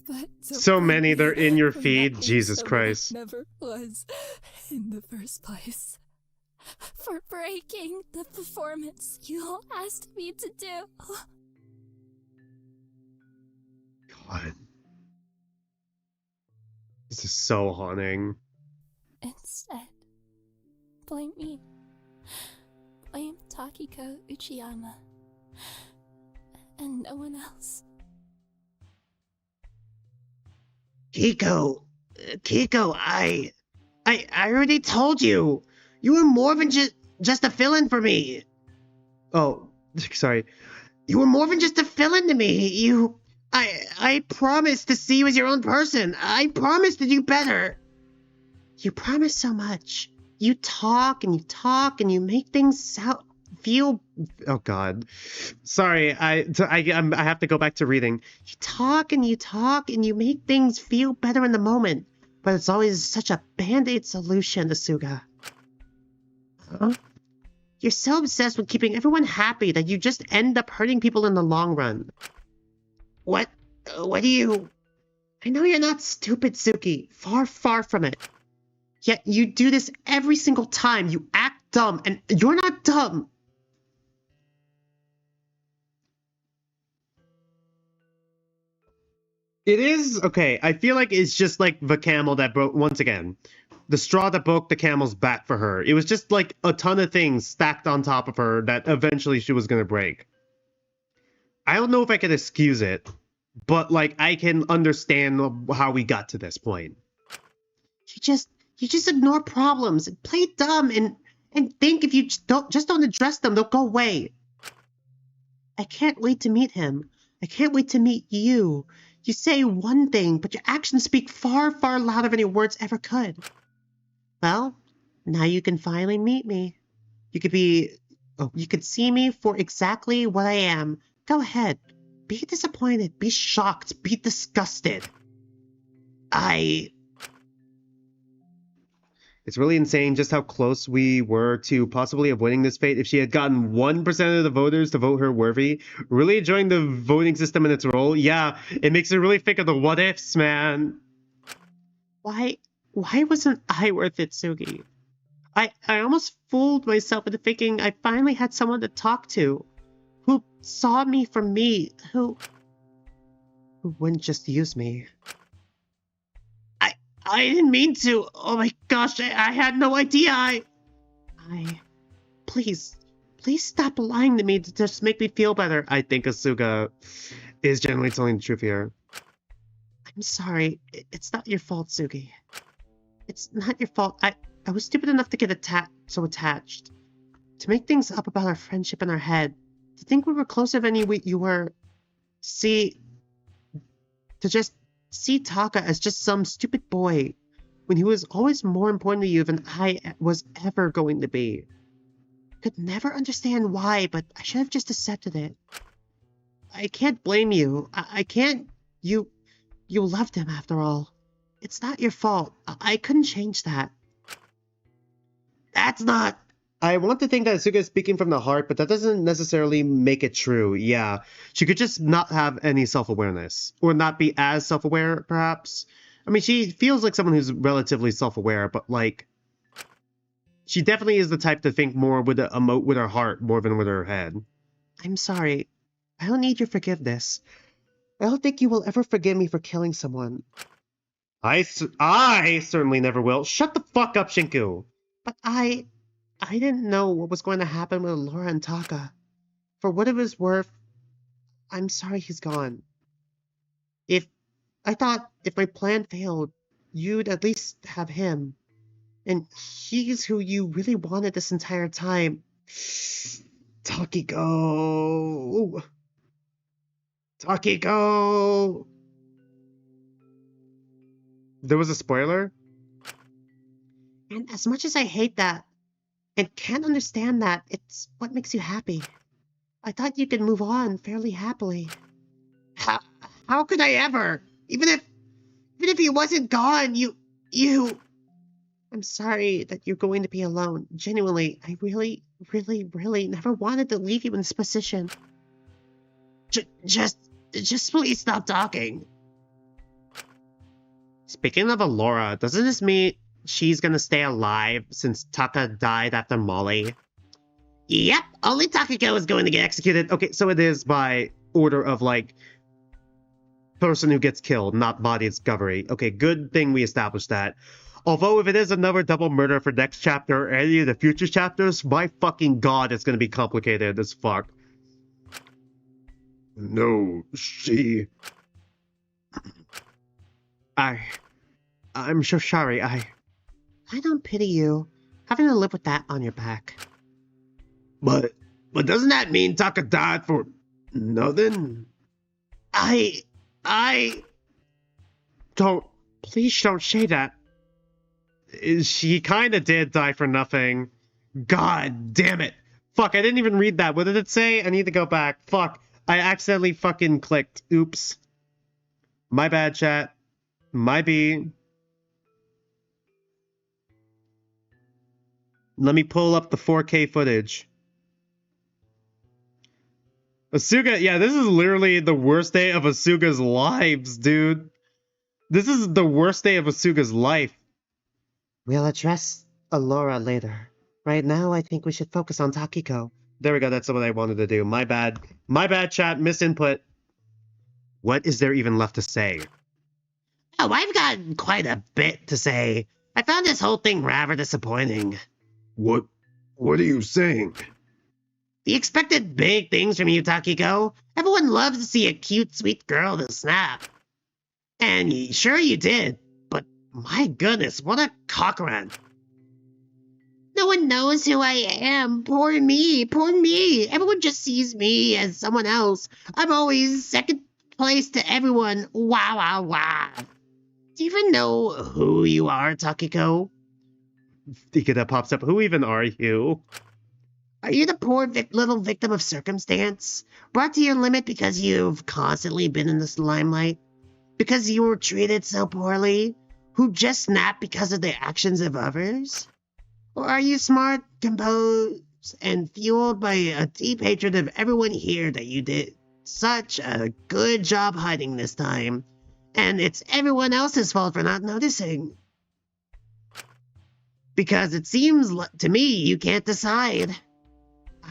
But So many, they're in your for feed. not being Jesus someone I Christ. never was in the first place. For breaking the performance you all asked me to do. God. This is so haunting. Instead, blame me. Blame Takiko Uchiyama. And no one else. Kiko, I already told you. You were more than just a fill-in for me. Oh, sorry. You were more than just a fill-in to me. I promised to see you as your own person. I promised to do better. You promise so much. You talk and you talk and you make things feel. Oh God. Sorry, I have to go back to reading. You talk and you talk and you make things feel better in the moment. But it's always such a band-aid solution, Asuga. Huh? You're so obsessed with keeping everyone happy that you just end up hurting people in the long run. What do you... I know you're not stupid, Suki. Far, far from it. Yet you do this every single time. You act dumb, and you're not dumb. It is okay. I feel like it's just like the camel that broke once again. The straw that broke the camel's back for her. It was just like a ton of things stacked on top of her that eventually she was gonna break. I don't know if I can excuse it, but like I can understand how we got to this point. You just ignore problems and play dumb and think if you just don't address them, they'll go away. I can't wait to meet him. I can't wait to meet you. You say one thing, but your actions speak far, far louder than your words ever could. Well, now you can finally meet me. You could see me for exactly what I am. Go ahead. Be disappointed. Be shocked. Be disgusted. It's really insane just how close we were to possibly avoiding this fate if she had gotten 1% of the voters to vote her worthy. Really enjoying the voting system and its role. Yeah, it makes it really think of the what ifs, man. Why wasn't I worth it, Sugi? I almost fooled myself into thinking I finally had someone to talk to, who saw me for me, who wouldn't just use me. I didn't mean to. Oh my gosh, I had no idea. Please stop lying to me to just make me feel better. I think Asuka is generally telling the truth here. I'm sorry. It's not your fault, Sugi. It's not your fault. I was stupid enough to get so attached. To make things up about our friendship in our head. To think we were closer than you were. To just see Taka as just some stupid boy, when he was always more important to you than I was ever going to be. Could never understand why, but I should have just accepted it. I can't blame you. I can't. You loved him after all. It's not your fault. I couldn't change that. That's not... I want to think that Asuka is speaking from the heart, but that doesn't necessarily make it true. Yeah, she could just not have any self-awareness. Or not be as self-aware, perhaps. I mean, she feels like someone who's relatively self-aware, but like... She definitely is the type to think more with emote with her heart more than with her head. I'm sorry. I don't need your forgiveness. I don't think you will ever forgive me for killing someone. I certainly never will. Shut the fuck up, Shinku. But I didn't know what was going to happen with Laura and Taka. For what it was worth, I'm sorry he's gone. I thought if my plan failed, you'd at least have him. And he's who you really wanted this entire time. Takiko! Takiko! There was a spoiler? And as much as I hate that, and can't understand that, it's what makes you happy. I thought you could move on fairly happily. How could I ever? Even if he wasn't gone, you... I'm sorry that you're going to be alone. Genuinely, I really, really, really never wanted to leave you in this position. Just please stop talking. Speaking of Alora, doesn't this mean she's gonna stay alive since Taka died after Molly? Yep, only Takiko is going to get executed. Okay, so it is by order of, like, person who gets killed, not body discovery. Okay, good thing we established that. Although if it is another double murder for next chapter or any of the future chapters, my fucking god, it's gonna be complicated as fuck. No, she... I'm so sorry, I don't pity you, having to live with that on your back. But doesn't that mean Taka died for nothing? Please don't say that. She kinda did die for nothing. God damn it. Fuck, I didn't even read that. What did it say? I need to go back. Fuck, I accidentally fucking clicked. Oops. My bad, chat. My B. Let me pull up the 4K footage. Asuka, yeah, this is literally the worst day of Asuka's lives, dude. This is the worst day of Asuka's life. We'll address Alora later. Right now, I think we should focus on Takiko. There we go, that's what I wanted to do. My bad. My bad, chat. Misinput. What is there even left to say? Oh, I've got quite a bit to say. I found this whole thing rather disappointing. What are you saying? We expected big things from you, Takiko. Everyone loves to see a cute, sweet girl to snap. And sure you did, but my goodness, what a cockrun. No one knows who I am. Poor me, poor me. Everyone just sees me as someone else. I'm always second place to everyone. Wow, wow, wow. Do you even know who you are, Takiko? That pops up. Who even are you? Are you the poor little victim of circumstance? Brought to your limit because you've constantly been in this limelight? Because you were treated so poorly? Who just snapped because of the actions of others? Or are you smart, composed, and fueled by a deep hatred of everyone here that you did such a good job hiding this time? And it's everyone else's fault for not noticing. Because it seems to me you can't decide.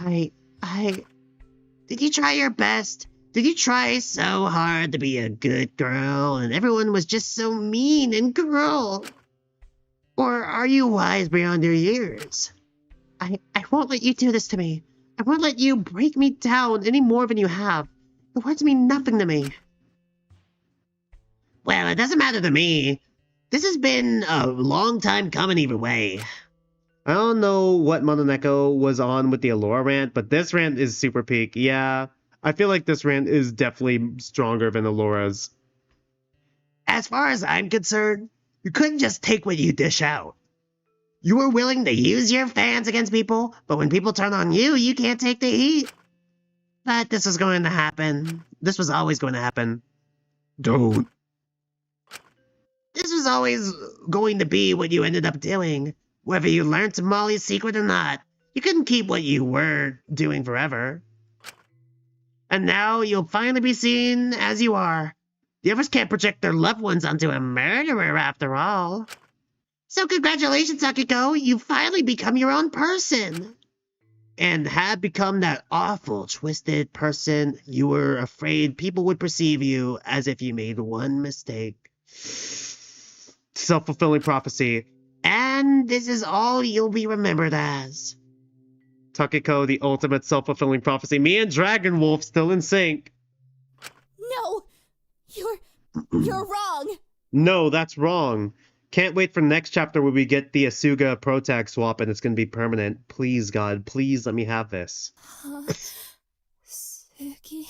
Did you try your best? Did you try so hard to be a good girl and everyone was just so mean and cruel? Or are you wise beyond your years? I won't let you do this to me. I won't let you break me down any more than you have. Your words mean nothing to me. Well, it doesn't matter to me. This has been a long time coming either way. I don't know what Mononeko was on with the Allura rant, but this rant is super peak. Yeah, I feel like this rant is definitely stronger than Allura's. As far as I'm concerned, you couldn't just take what you dish out. You were willing to use your fans against people, but when people turn on you, you can't take the heat. But this was going to happen. This was always going to happen. Don't. This was always going to be what you ended up doing. Whether you learned Molly's secret or not, you couldn't keep what you were doing forever. And now you'll finally be seen as you are. The others can't project their loved ones onto a murderer after all. So congratulations, Akiko, you finally become your own person. And have become that awful, twisted person you were afraid people would perceive you as if you made one mistake. Self-fulfilling prophecy. And this is all you'll be remembered as. Takiko, the ultimate self-fulfilling prophecy. Me and Dragon Wolf still in sync. No! You're wrong! No, that's wrong. Can't wait for next chapter where we get the Asuga Protag swap and it's going to be permanent. Please, God, please let me have this. Suki...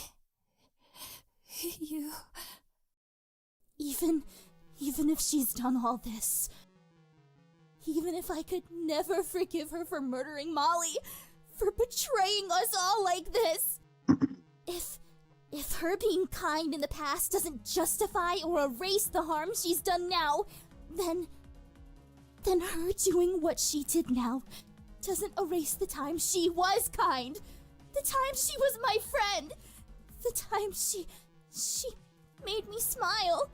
You... Even if she's done all this... Even if I could never forgive her for murdering Molly, for betraying us all like this. If her being kind in the past doesn't justify or erase the harm she's done now, then her doing what she did now doesn't erase the time she was kind. The time she was my friend. The time she made me smile.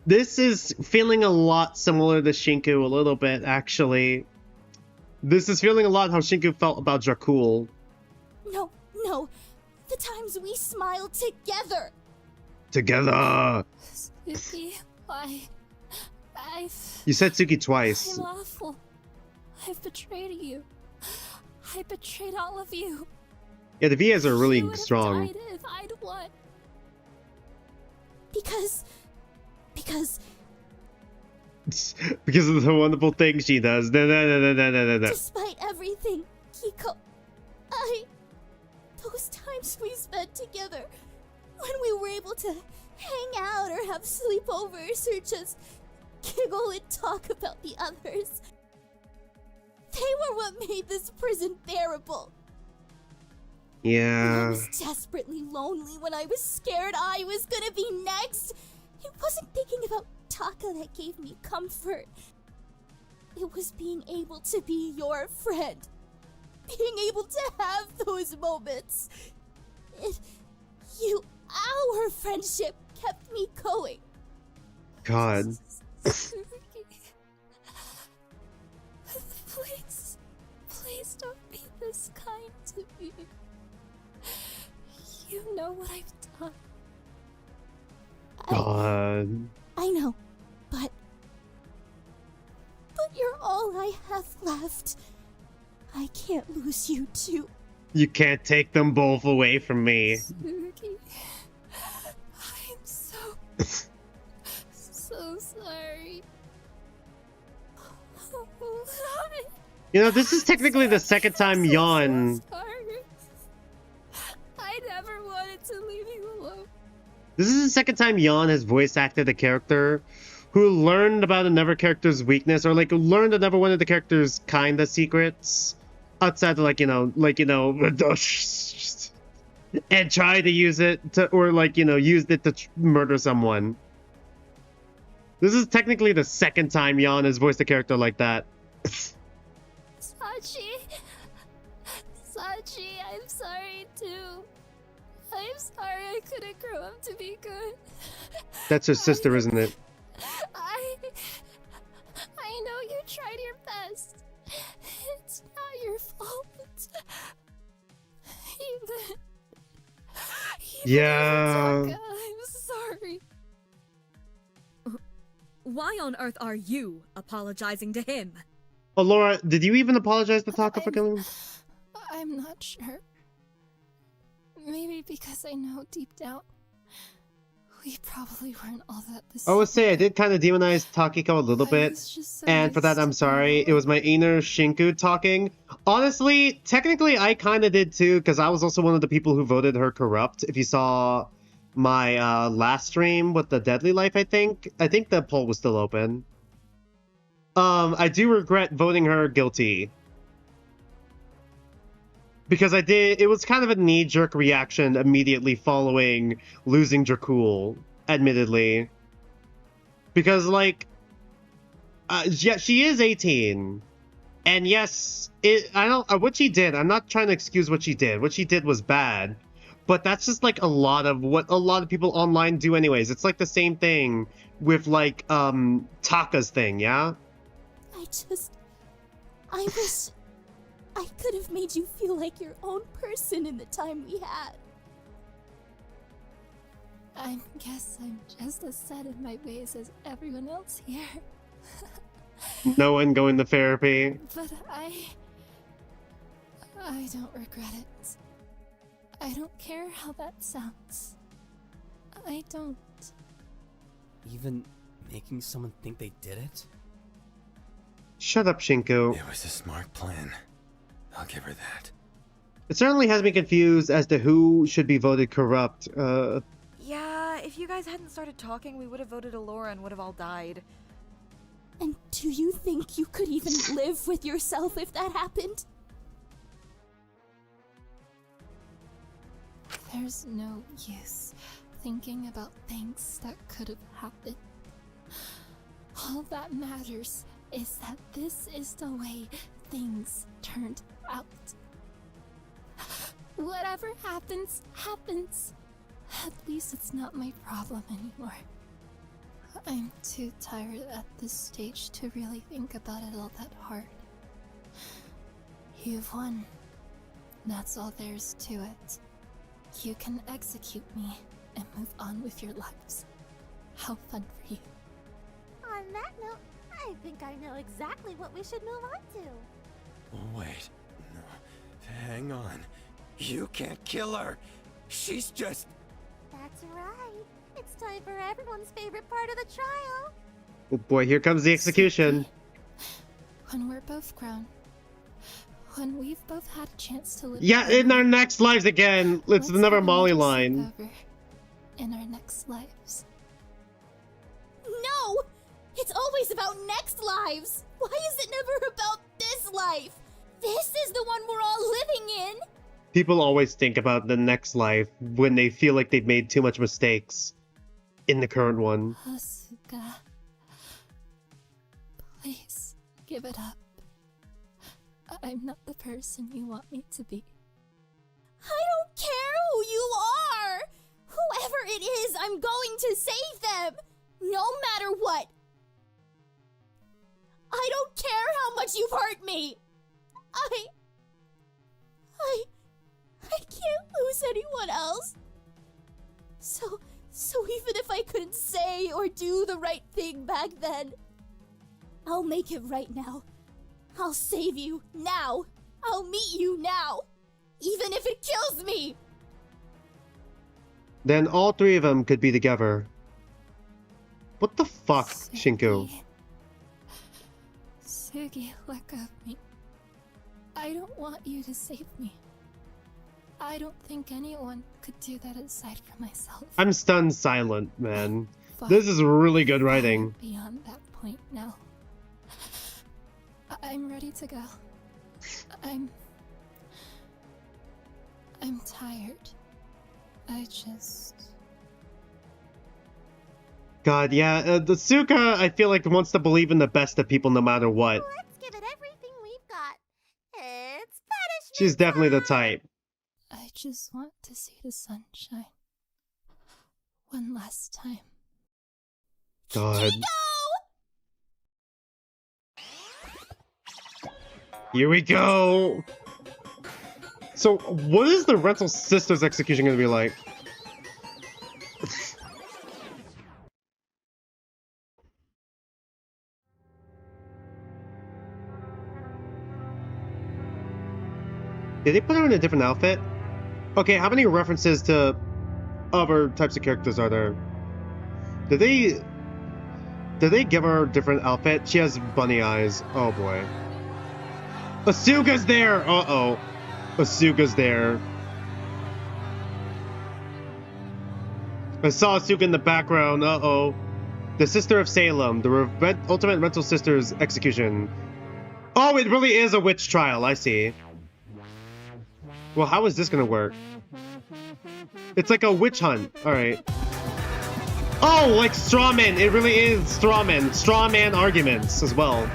This is feeling a lot similar to Shinku a little bit, actually. This is feeling a lot how Shinku felt about Dracul. No. The times we smiled together. Together. Suki, You said Suki twice. I'm awful. I've betrayed you. I betrayed all of you. Yeah, the VAs are really You would have strong. died if I'd won. Because Because of the wonderful things she does. No. despite everything, Kiko, those times we spent together, when we were able to hang out or have sleepovers or just giggle and talk about the others, they were what made this prison bearable. When I Yeah. was desperately lonely, when I was scared I was gonna be next, it wasn't thinking about Taka that gave me comfort. It was being able to be your friend. Being able to have those moments. Our friendship kept me going. God. Please don't be this kind to me. You know what I've done. God. I know, but you're all I have left. I can't lose you too. You can't take them both away from me. Suki, I'm so sorry. You know, this is technically the second time Yawn. I never wanted to leave you alone. This is the second time Yawn has voice acted a character who learned about another character's weakness, or like learned another one of the character's kind of secrets outside of and tried to use it to, or used it to murder someone. This is technically the second time Yawn has voiced a character like that. Sachi, I'm sorry too. I'm sorry I couldn't grow up to be good. That's her sister, isn't it? I know you tried your best. Yeah. Taka, I'm sorry. Why on earth are you apologizing to him? Oh, Laura, did you even apologize to Taka for killing him? I'm not sure. Maybe because I know deep down we probably weren't all that the I same. would say I did kind of demonize Takiko a little bit, was just so and for that used I'm to sorry. being It was my inner Shinku talking. Honestly, technically I kind of did too, because I was also one of the people who voted her corrupt. If you saw my last stream with the Deadly Life, I think the poll was still open. I do regret voting her guilty. Because it was kind of a knee-jerk reaction immediately following losing Dracul, admittedly. Because, like, yeah, she is 18. And yes, what she did, I'm not trying to excuse what she did. What she did was bad. But that's just, like, a lot of what a lot of people online do anyways. It's like the same thing with, like, Taka's thing, yeah? I wish I could have made you feel like your own person in the time we had. I guess I'm just as set in my ways as everyone else here. No one going to therapy. But I don't regret it. I don't care how that sounds. I don't. Even making someone think they did it? Shut up, Shinku. It was a smart plan. I'll give her that. It certainly has me confused as to who should be voted corrupt. Yeah, if you guys hadn't started talking, we would have voted Alora and would have all died. And do you think you could even live with yourself if that happened? There's no use thinking about things that could have happened. All that matters is that this is the way things turned out. Whatever happens, happens. At least it's not my problem anymore. I'm too tired at this stage to really think about it all that hard. You've won. That's all there's to it. You can execute me and move on with your lives. How fun for you. On that note, I think I know exactly what we should move on to. Wait. No. Hang on. You can't kill her. She's just... That's right. It's time for everyone's favorite part of the trial. Oh boy, here comes the execution. When we're both grown, when we've both had a chance to live... Yeah, in our next lives again. It's another Molly line. In our next lives. No! It's always about next lives! Why is it never about this life? This is the one we're all living in! People always think about the next life when they feel like they've made too much mistakes in the current one. Asuka, please give it up. I'm not the person you want me to be. I don't care who you are! Whoever it is, I'm going to save them! No matter what! I don't care how much you've hurt me! I can't lose anyone else. So even if I couldn't say or do the right thing back then, I'll make it right now. I'll save you now. I'll meet you now. Even if it kills me. Then all three of them could be together. What the fuck, Shinku? Sugi, let go of me. I don't want you to save me. I don't think anyone could do that aside from myself. I'm stunned silent, man. This is really good writing. Beyond that point now. I'm ready to go. I'm tired. I just... God, yeah, the Suka, I feel like, wants to believe in the best of people no matter what. Let's give it everything we've got. It's punishment. She's definitely the type. I just want to see the sunshine. One last time. God. Here we go! So, what is the Rental Sisters execution gonna be like? Did they put her in a different outfit? Okay, how many references to other types of characters are there? Did they give her a different outfit? She has bunny eyes. Oh boy. Asuka's there! Uh-oh. Asuka's there. I saw Asuka in the background. Uh-oh. The Sister of Salem. The Ultimate Rental Sister's execution. Oh, it really is a witch trial. I see. Well, how is this gonna work? It's like a witch hunt. Alright. Oh, like strawman. It really is strawman. Strawman arguments as well.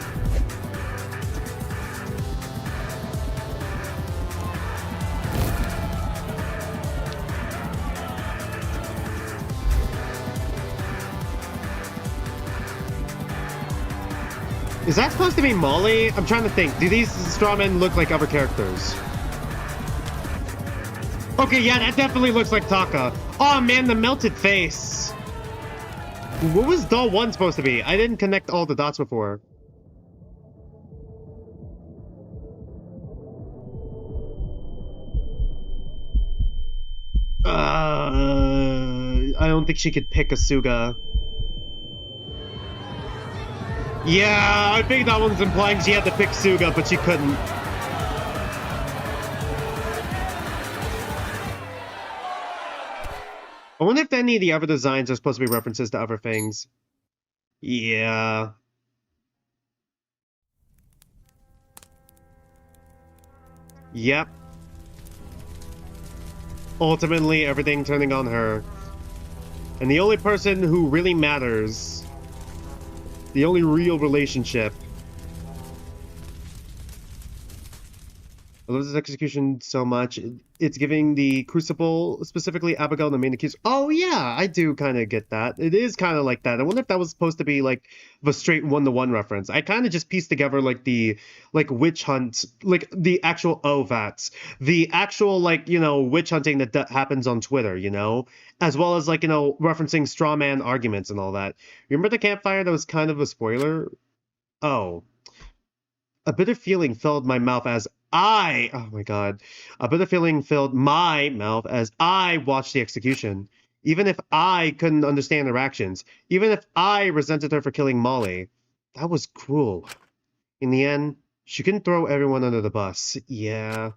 Is that supposed to be Molly? I'm trying to think. Do these strawmen look like other characters? Okay, yeah, that definitely looks like Taka. Oh man, the melted face. What was doll 1 supposed to be? I didn't connect all the dots before. I don't think she could pick Asuka. Yeah, I think that one's implying she had to pick Suga, but she couldn't. I wonder if any of the other designs are supposed to be references to other things. Yeah. Yep. Ultimately, everything turning on her. And the only person who really matters, the only real relationship. I love this execution so much. It's giving the Crucible, specifically Abigail, the main accused. Oh yeah, I do kind of get that. It is kind of like that. I wonder if that was supposed to be like the straight one-to-one reference. I kind of just pieced together like the witch hunt, like the actual OVATs, the actual witch hunting that happens on Twitter, as well as referencing straw man arguments and all that. Remember the campfire that was kind of a spoiler? Oh. A bitter feeling filled my mouth as oh my god. A bitter feeling filled my mouth as I watched the execution. Even if I couldn't understand her actions. Even if I resented her for killing Molly. That was cruel. In the end, she couldn't throw everyone under the bus. Yeah.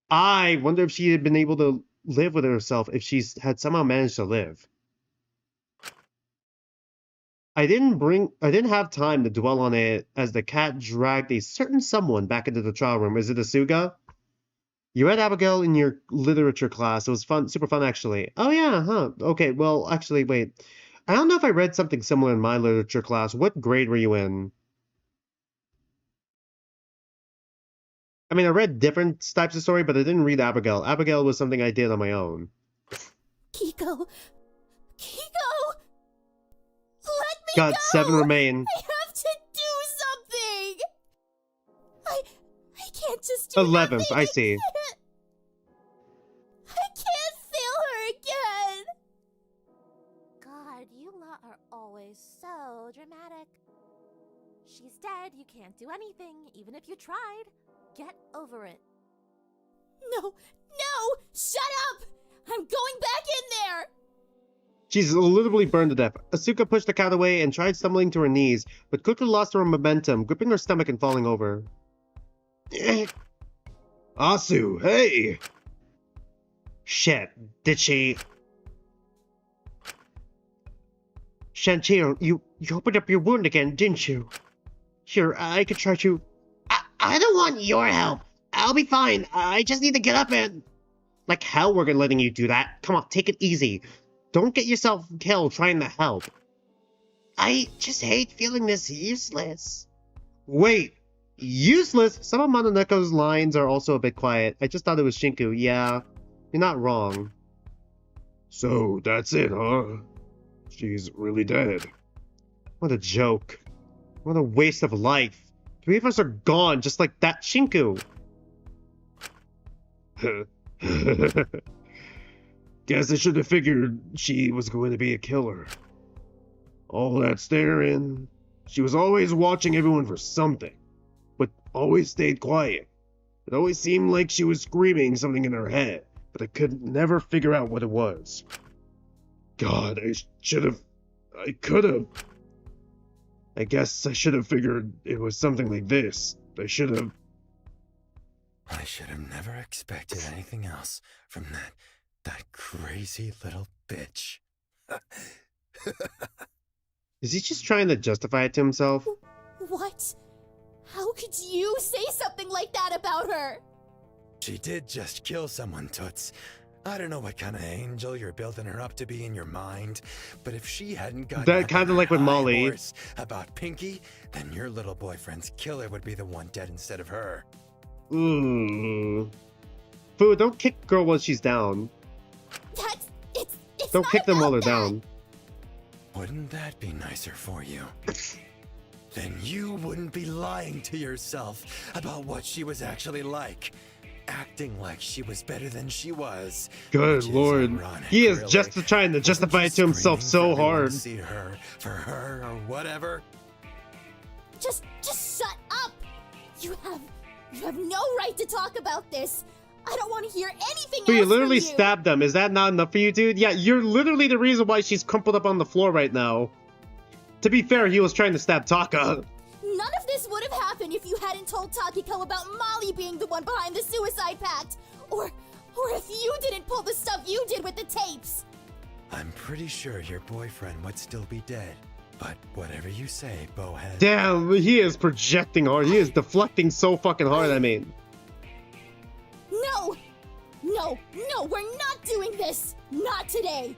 I wonder if she had been able to live with herself if she had somehow managed to live. I didn't have time to dwell on it as the cat dragged a certain someone back into the trial room. Is it Asuga? You read Abigail in your literature class. It was fun, super fun actually. Oh yeah, huh. Okay, well, actually, wait. I don't know if I read something similar in my literature class. What grade were you in? I mean, I read different types of story, but I didn't read Abigail. Abigail was something I did on my own. Kiko! Let me God, go! 7 remain. I have to do something! I can't just do 11th, nothing. I see. I can't fail her again! God, you lot are always so dramatic. She's dead, you can't do anything, even if you tried. Get over it. No! Shut up! I'm going back in there! She's literally burned to death. Asuka pushed the cat away and tried stumbling to her knees, but quickly lost her momentum, gripping her stomach and falling over. Asu, hey! Shit, did she... Shanchiro, you opened up your wound again, didn't you? Here, I could try to... I don't want your help. I'll be fine. I just need to get up and... Like hell we're letting you do that. Come on, take it easy. Don't get yourself killed trying to help. I just hate feeling this useless. Wait, useless? Some of Mononoko's lines are also a bit quiet. I just thought it was Shinku. Yeah, you're not wrong. So, that's it, huh? She's really dead. What a joke. What a waste of life. 3 of us are gone just like that Shinku. Guess I should have figured she was going to be a killer. All that staring. She was always watching everyone for something, but always stayed quiet. It always seemed like she was screaming something in her head, but I could never figure out what it was. God, I could have. I guess I should have figured it was something like this. I should have never expected anything else from that crazy little bitch. Is he just trying to justify it to himself? What? How could you say something like that about her? She did just kill someone, Toots. I don't know what kind of angel you're building her up to be in your mind, but if she hadn't got That kind of like with Molly. About Pinky, then your little boyfriend's killer would be the one dead instead of her. Fu, don't kick girl while she's down. It's don't not kick them while they're about that. down. Wouldn't that be nicer for you? Then you wouldn't be lying to yourself about what she was actually like. Acting like she was better than she was. Good lord. Ironic, He is really. just trying to justify it to himself so hard. To see her for her or whatever. Just shut up. You have no right to talk about this. I don't want to hear anything But else you literally from you. stabbed them. Is that not enough for you, dude? Yeah, you're literally the reason why she's crumpled up on the floor right now. To be fair, he was trying to stab Taka. None of this would have happened if you hadn't told Takiko about Molly being the one behind the suicide pact. Or if you didn't pull the stuff you did with the tapes. I'm pretty sure your boyfriend would still be dead. But whatever you say, Bowhead. Damn, he is projecting hard. He is deflecting so fucking hard, I mean. No, we're not doing this. Not today.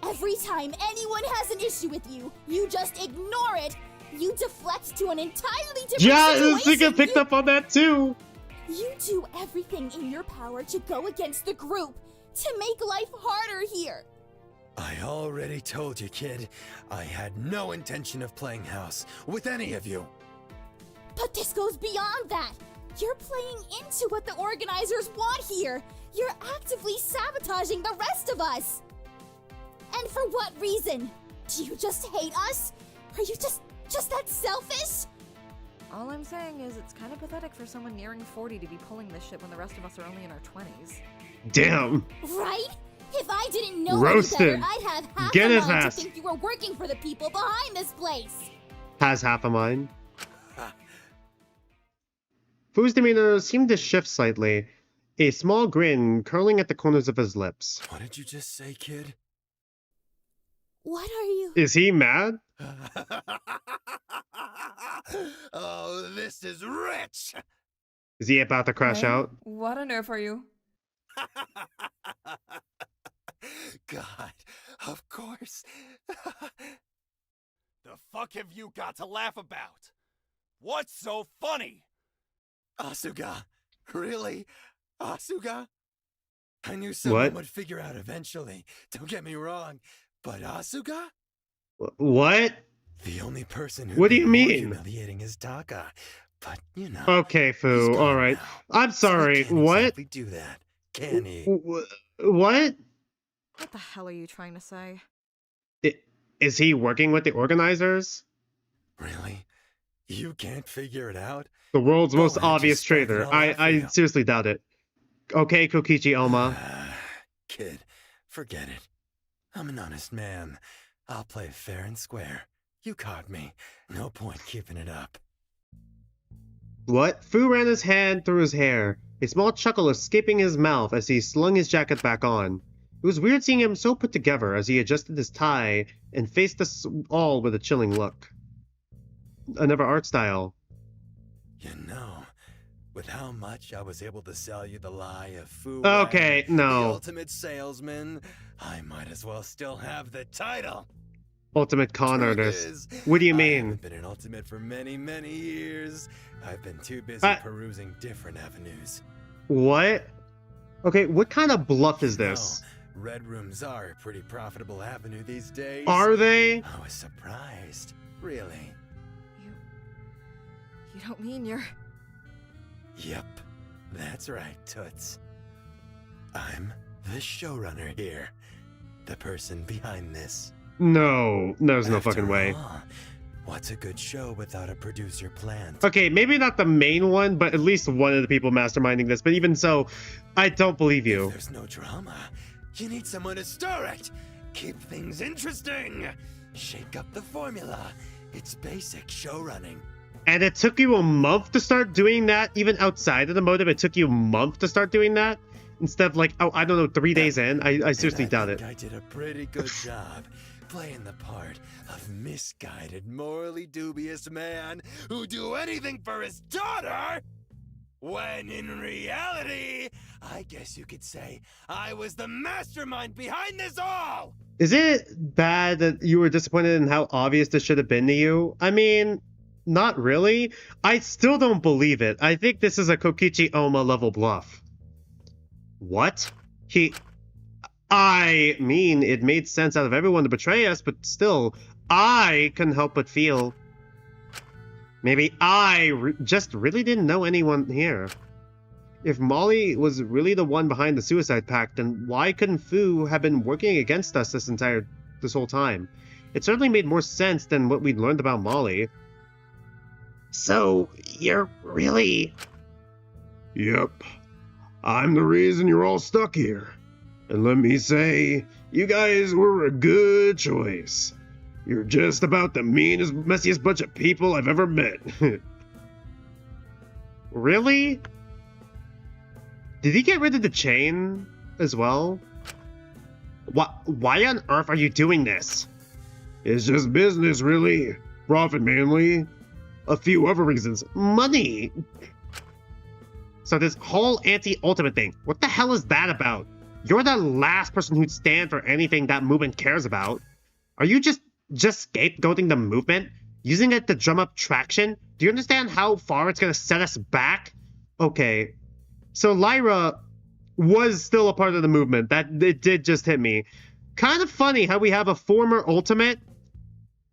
Every time anyone has an issue with you, you just ignore it. You deflect to an entirely different Yeah, situation. Zika picked up on that too. You do everything in your power to go against the group, to make life harder here. I already told you, kid. I had no intention of playing house with any of you. But this goes beyond that. You're playing into what the organizers want here. You're actively sabotaging the rest of us. And for what reason? Do you just hate us? Are you just that selfish? All I'm saying is it's kind of pathetic for someone nearing 40 to be pulling this shit when the rest of us are only in our 20s. Damn. Right? If I didn't know Roasted. any better, I'd have half Get a his mind ass. to think you were working for the people behind this place. Has half a mind. Fu's demeanor seemed to shift slightly, a small grin curling at the corners of his lips. What did you just say, kid? What are you? Is he mad? Oh, this is rich! Is he about to crash Hey, out? What on earth are you? God, of course. The fuck have you got to laugh about? What's so funny? Asuga? Really? Asuga? I knew someone What? would figure out eventually, don't get me wrong, but Asuga? What? The only person who What do you mean? humiliating is Taka, but you know. Okay, he's Fu. gone All right. now, I'm so he sorry. can't What? exactly do that, can he? What? What the hell are you trying to say? Is he working with the organizers? Really? You can't figure it out? The world's most Go ahead, obvious just spell it traitor. all out for I you. seriously doubt it. Okay, Kokichi Elma. Kid, forget it. I'm an honest man. I'll play fair and square. You caught me. No point keeping it up. What? Fu ran his hand through his hair, a small chuckle escaping his mouth as he slung his jacket back on. It was weird seeing him so put together as he adjusted his tie and faced us all with a chilling look. Another art style. You know, with how much I was able to sell you the lie of Fu Okay, Wang, no. the ultimate salesman, I might as well still have the title. Ultimate con Truth artist. is, What do you I mean? haven't been an ultimate for many, many years. I've been too busy perusing different avenues. What? Okay, what kind of bluff is this? Red rooms are a pretty profitable avenue these days. Are they? I was surprised. Really? You don't mean you're... Yep. That's right, Toots. I'm the showrunner here. The person behind this. No, there's no After fucking way. all, What's a good show without a producer plant? Okay, maybe not the main one, but at least one of the people masterminding this. But even so, I don't believe you. If there's no drama, you need someone to stir it. Keep things interesting. Shake up the formula. It's basic show running. And it took you a month to start doing that, even outside of the motive. It took you a month to start doing that, instead of like, oh, I don't know, 3 days in. I seriously doubt it. I did a pretty good job playing the part of misguided, morally dubious man who'd do anything for his daughter. When in reality, I guess you could say I was the mastermind behind this all. Is it bad that you were disappointed in how obvious this should have been to you? I mean, not really. I still don't believe it. I think this is a Kokichi Oma level bluff. What? I mean, it made sense out of everyone to betray us, but still, I couldn't help but feel... Maybe I just really didn't know anyone here. If Molly was really the one behind the suicide pact, then why couldn't Fu have been working against us this whole time? It certainly made more sense than what we'd learned about Molly. So, you're really... Yep. I'm the reason you're all stuck here. And let me say, you guys were a good choice. You're just about the meanest, messiest bunch of people I've ever met. Really? Did he get rid of the chain as well? Why on earth are you doing this? It's just business, really. Profit mainly. A few other reasons. Money! So this whole anti-ultimate thing, what the hell is that about? You're the last person who'd stand for anything that movement cares about. Are you just scapegoating the movement? Using it to drum up traction? Do you understand how far it's gonna set us back? Okay. So Lyra was still a part of the movement. That it did just hit me. Kind of funny how we have a former ultimate,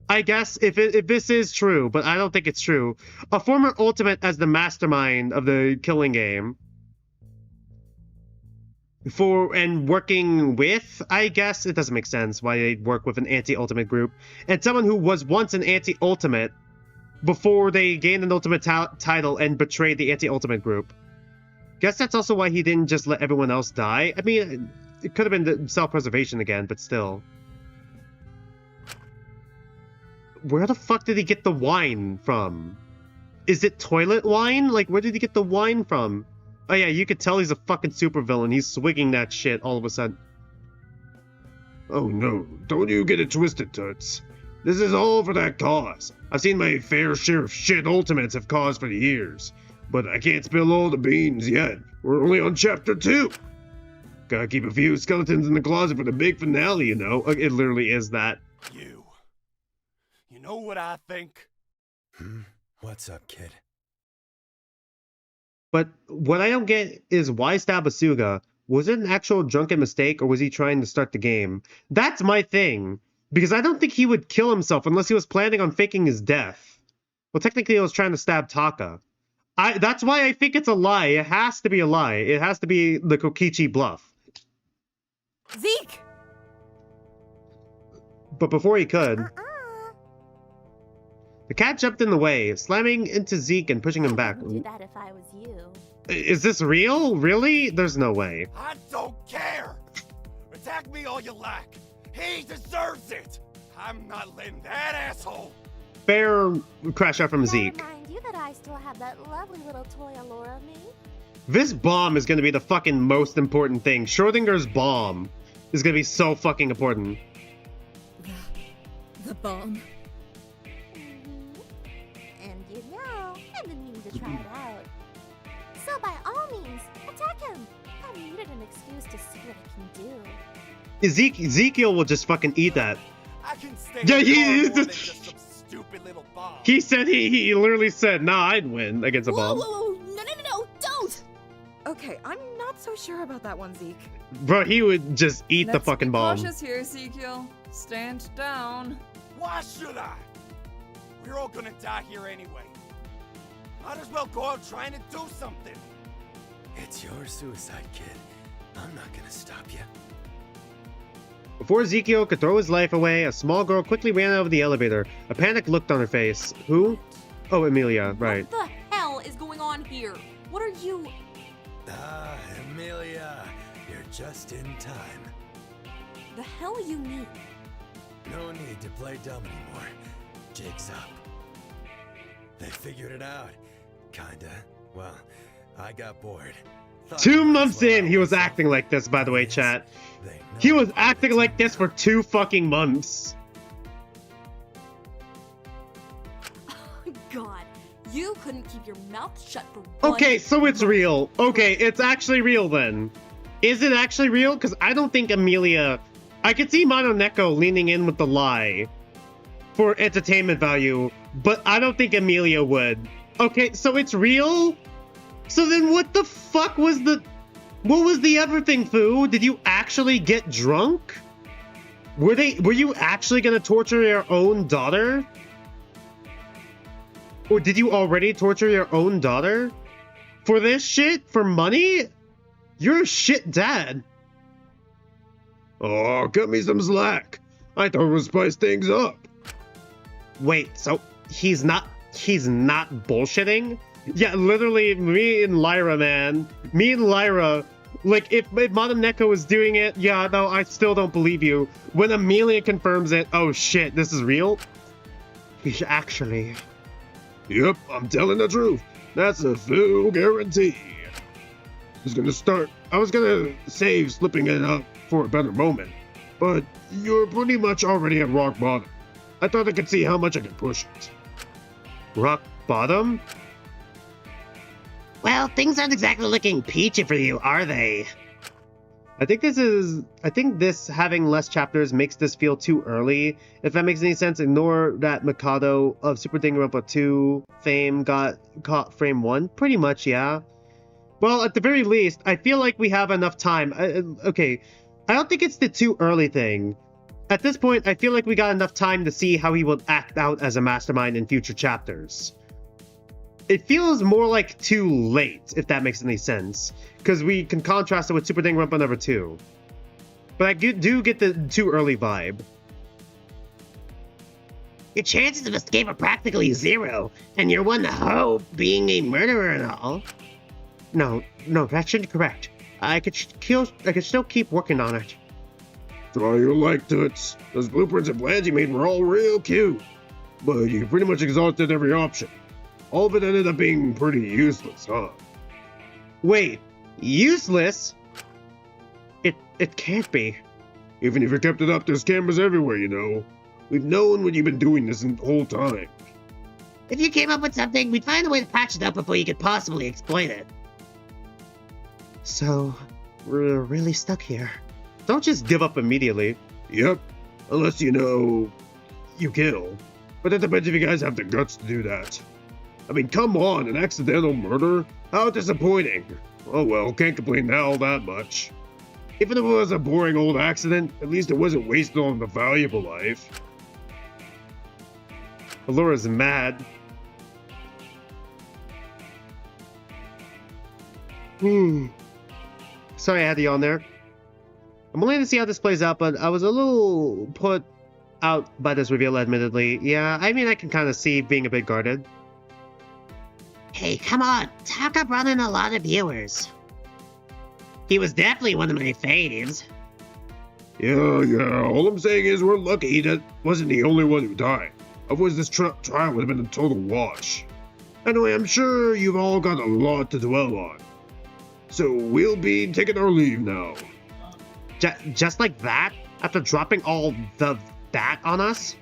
I guess, if this is true, but I don't think it's true. A former ultimate as the mastermind of the killing game. And working with, I guess, it doesn't make sense why they'd work with an anti-ultimate group. And someone who was once an anti-ultimate before they gained an ultimate title and betrayed the anti-ultimate group. Guess that's also why he didn't just let everyone else die. I mean, it could have been the self-preservation again, but still. Where the fuck did he get the wine from? Is it toilet wine? Like, where did he get the wine from? Oh yeah, you could tell he's a fucking supervillain. He's swigging that shit all of a sudden. Oh no, don't you get it twisted, Toots. This is all for that cause. I've seen my fair share of shit ultimates have caused for years. But I can't spill all the beans yet. We're only on chapter 2. Gotta keep a few skeletons in the closet for the big finale, you know. It literally is that. You know what I think? What's up, kid? But what I don't get is why stab Asuga? Was it an actual drunken mistake or was he trying to start the game? That's my thing. Because I don't think he would kill himself unless he was planning on faking his death. Well, technically he was trying to stab Taka. That's why I think it's a lie. It has to be a lie. It has to be the Kokichi bluff. Zeke! But before he could... The cat jumped in the way, slamming into Zeke and pushing him back. I wouldn't do that if I was you. Is this real? Really? There's no way. I don't care! Attack me all you like! He deserves it! I'm not letting that asshole! Fair crash out from Zeke. Remind you that I still have that lovely little toy Allura me. This bomb is going to be the fucking most important thing. Schrodinger's bomb is going to be so fucking important. The bomb. And you know, I've been meaning to try it out. So by all means, attack him. I needed an excuse to see what I can do. Ezekiel will just fucking eat that. I can stay Yeah, just some stupid little bomb. He said he literally said, nah, I'd win against a bomb. Whoa, no, don't! Okay, I'm not so sure about that one, Zeke. Bro, he would just eat the Let's fucking be bomb. cautious here, Ezekiel. Stand down. Why should I? We're all gonna die here anyway. Might as well go out trying to do something. It's your suicide, kid. I'm not gonna stop you. Before Ezekiel could throw his life away, a small girl quickly ran out of the elevator. A panicked look on her face. Who? Oh, Amelia, right. What the hell is going on here? What are you... Ah, Amelia, you're just in time. The hell you mean? No need to play dumb anymore. Jig's up. They figured it out. Kinda. Well, I got bored. 2 months in, he was acting like this, by the way, chat. He was acting like this for 2 fucking months. God, you couldn't keep your mouth shut for one... Okay, so it's real. Okay, it's actually real then. Is it actually real? Because I don't think Amelia... I could see Mononeko leaning in with the lie for entertainment value, but I don't think Amelia would. Okay, so it's real? So then what the fuck was the... What was the other thing, Fu? Did you actually get drunk? Were you actually gonna torture your own daughter? Or did you already torture your own daughter? For this shit? For money? You're a shit dad. Oh, cut me some slack. I thought we'd spice things up. Wait, so he's not bullshitting? Yeah, literally, me and Lyra, man. Me and Lyra, like, if Mononeko was doing it, yeah, no, I still don't believe you. When Amelia confirms it, oh shit, this is real? He's actually... Yep, I'm telling the truth. That's a full guarantee. I was gonna save slipping it up for a better moment, but you're pretty much already at rock bottom. I thought I could see how much I could push it. Rock bottom? Well, things aren't exactly looking peachy for you, are they? I think this having less chapters makes this feel too early. If that makes any sense, ignore that Mikado of Super Danganronpa 2 fame got caught frame 1. Pretty much, yeah. Well, at the very least, I feel like we have enough time. Okay, I don't think it's the too early thing. At this point, I feel like we got enough time to see how he will act out as a mastermind in future chapters. It feels more like too late, if that makes any sense, because we can contrast it with Super Danganronpa number 2. But I do get the too early vibe. Your chances of escape are practically 0, and you're one to hope, being a murderer and all. No, that's incorrect. I could still keep working on it. Try your luck, Toots. Those blueprints and plans you made were all real cute, but you pretty much exhausted every option. All of it ended up being pretty useless, huh? Wait, useless? It can't be. Even if you kept it up, there's cameras everywhere, you know. We've known what you've been doing this whole time. If you came up with something, we'd find a way to patch it up before you could possibly exploit it. So, we're really stuck here. Don't just give up immediately. Yep, unless you kill. But that depends if you guys have the guts to do that. I mean, come on, an accidental murder? How disappointing. Oh well, can't complain now that much. Even if it was a boring old accident, at least it wasn't wasted on the valuable life. Allure's mad. Sorry I had you on there. I'm only to see how this plays out, but I was a little put out by this reveal, admittedly. Yeah, I mean, I can kind of see being a bit guarded. Hey, come on. Taka brought in a lot of viewers. He was definitely one of my faves. Yeah, all I'm saying is we're lucky that wasn't the only one who died. Otherwise this trial would have been a total wash. Anyway, I'm sure you've all got a lot to dwell on. So we'll be taking our leave now. Just like that? After dropping all that on us?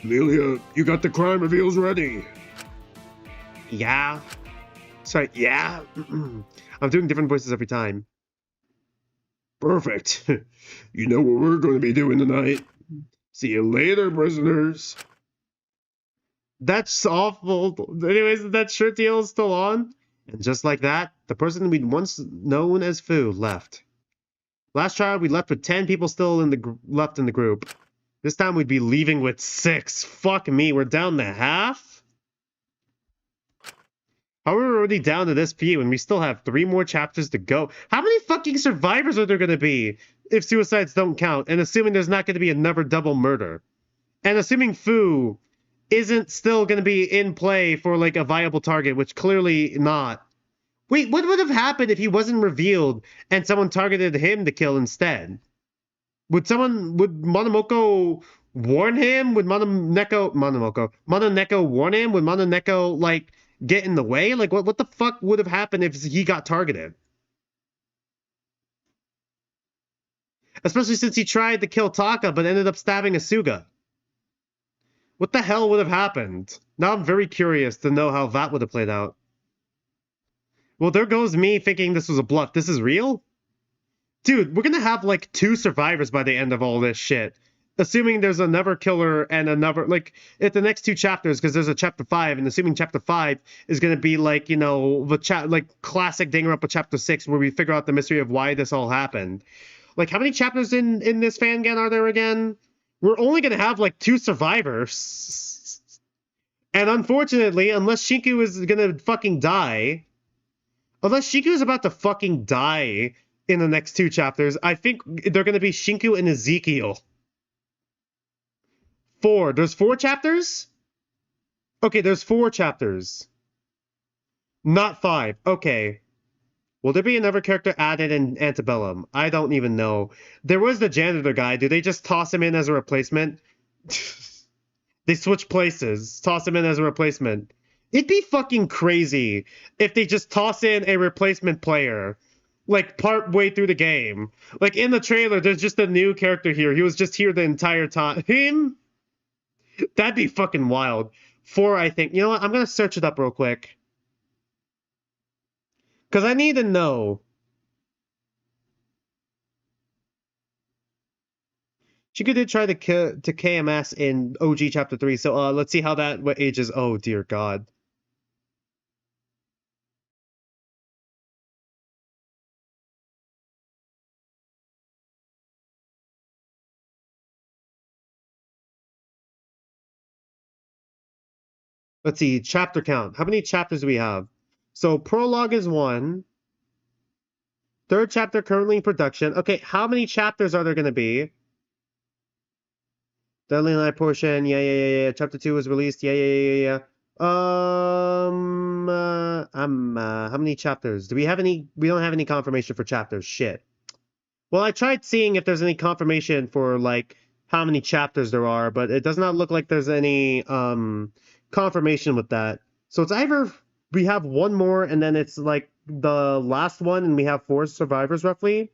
Amelia, you got the crime reveals ready. Yeah. Sorry, yeah? I'm doing different voices every time. Perfect. You know what we're going to be doing tonight. See you later, prisoners. That's awful. Anyways, that shirt deal is still on. And just like that, the person we'd once known as Fu left. Last trial, we left with 10 people still left in the group. This time we'd be leaving with 6. Fuck me, we're down to half? How are we already down to this few and we still have 3 more chapters to go? How many fucking survivors are there gonna be? if suicides don't count, and assuming there's not going to be another double murder. And assuming Fu isn't still going to be in play for, like, a viable target, which clearly not. Wait, what would have happened if he wasn't revealed and someone targeted him to kill instead? Would Monomoko warn him? Would Momoneko warn him? Would Momoneko, like, get in the way? Like, what the fuck would have happened if he got targeted? Especially since he tried to kill Taka, but ended up stabbing Asuga. What the hell would have happened? Now I'm very curious to know how that would have played out. Well, there goes me thinking this was a bluff. This is real? Dude, we're gonna have, like, 2 survivors by the end of all this shit. Assuming there's another killer and another, like, at the next 2 chapters, because there's a chapter 5, and assuming chapter 5 is gonna be, like, you know, like, classic Danganronpa chapter 6, where we figure out the mystery of why this all happened. Like, how many chapters in this Fangan are there again? We're only gonna have, like, 2 survivors. And unfortunately, unless Shinku is gonna fucking die... Unless Shinku is about to fucking die in the next 2 chapters, I think they're gonna be Shinku and Ezekiel. 4. There's 4 chapters? Okay, there's 4 chapters. Not 5. Okay. Will there be another character added in Antebellum? I don't even know. There was the janitor guy. Do they just toss him in as a replacement? They switch places. Toss him in as a replacement. It'd be fucking crazy if they just toss in a replacement player, like, part way through the game. Like, in the trailer, there's just a new character here. He was just here the entire time. Him? That'd be fucking wild. 4, I think. You know what? I'm gonna search it up real quick. Because I need to know. Shinku did try to KMS in OG Chapter 3, so let's see how that ages. Oh, dear God. Let's see, chapter count. How many chapters do we have? So, prologue is 1. 3rd chapter currently in production. Okay, how many chapters are there going to be? Deadly Night portion. Yeah. Chapter 2 was released. Yeah. How many chapters? Do we have any? We don't have any confirmation for chapters. Shit. Well, I tried seeing if there's any confirmation for, like, how many chapters there are, but it does not look like there's any, confirmation with that. So it's either we have 1 more and then it's like the last one and we have 4 survivors roughly,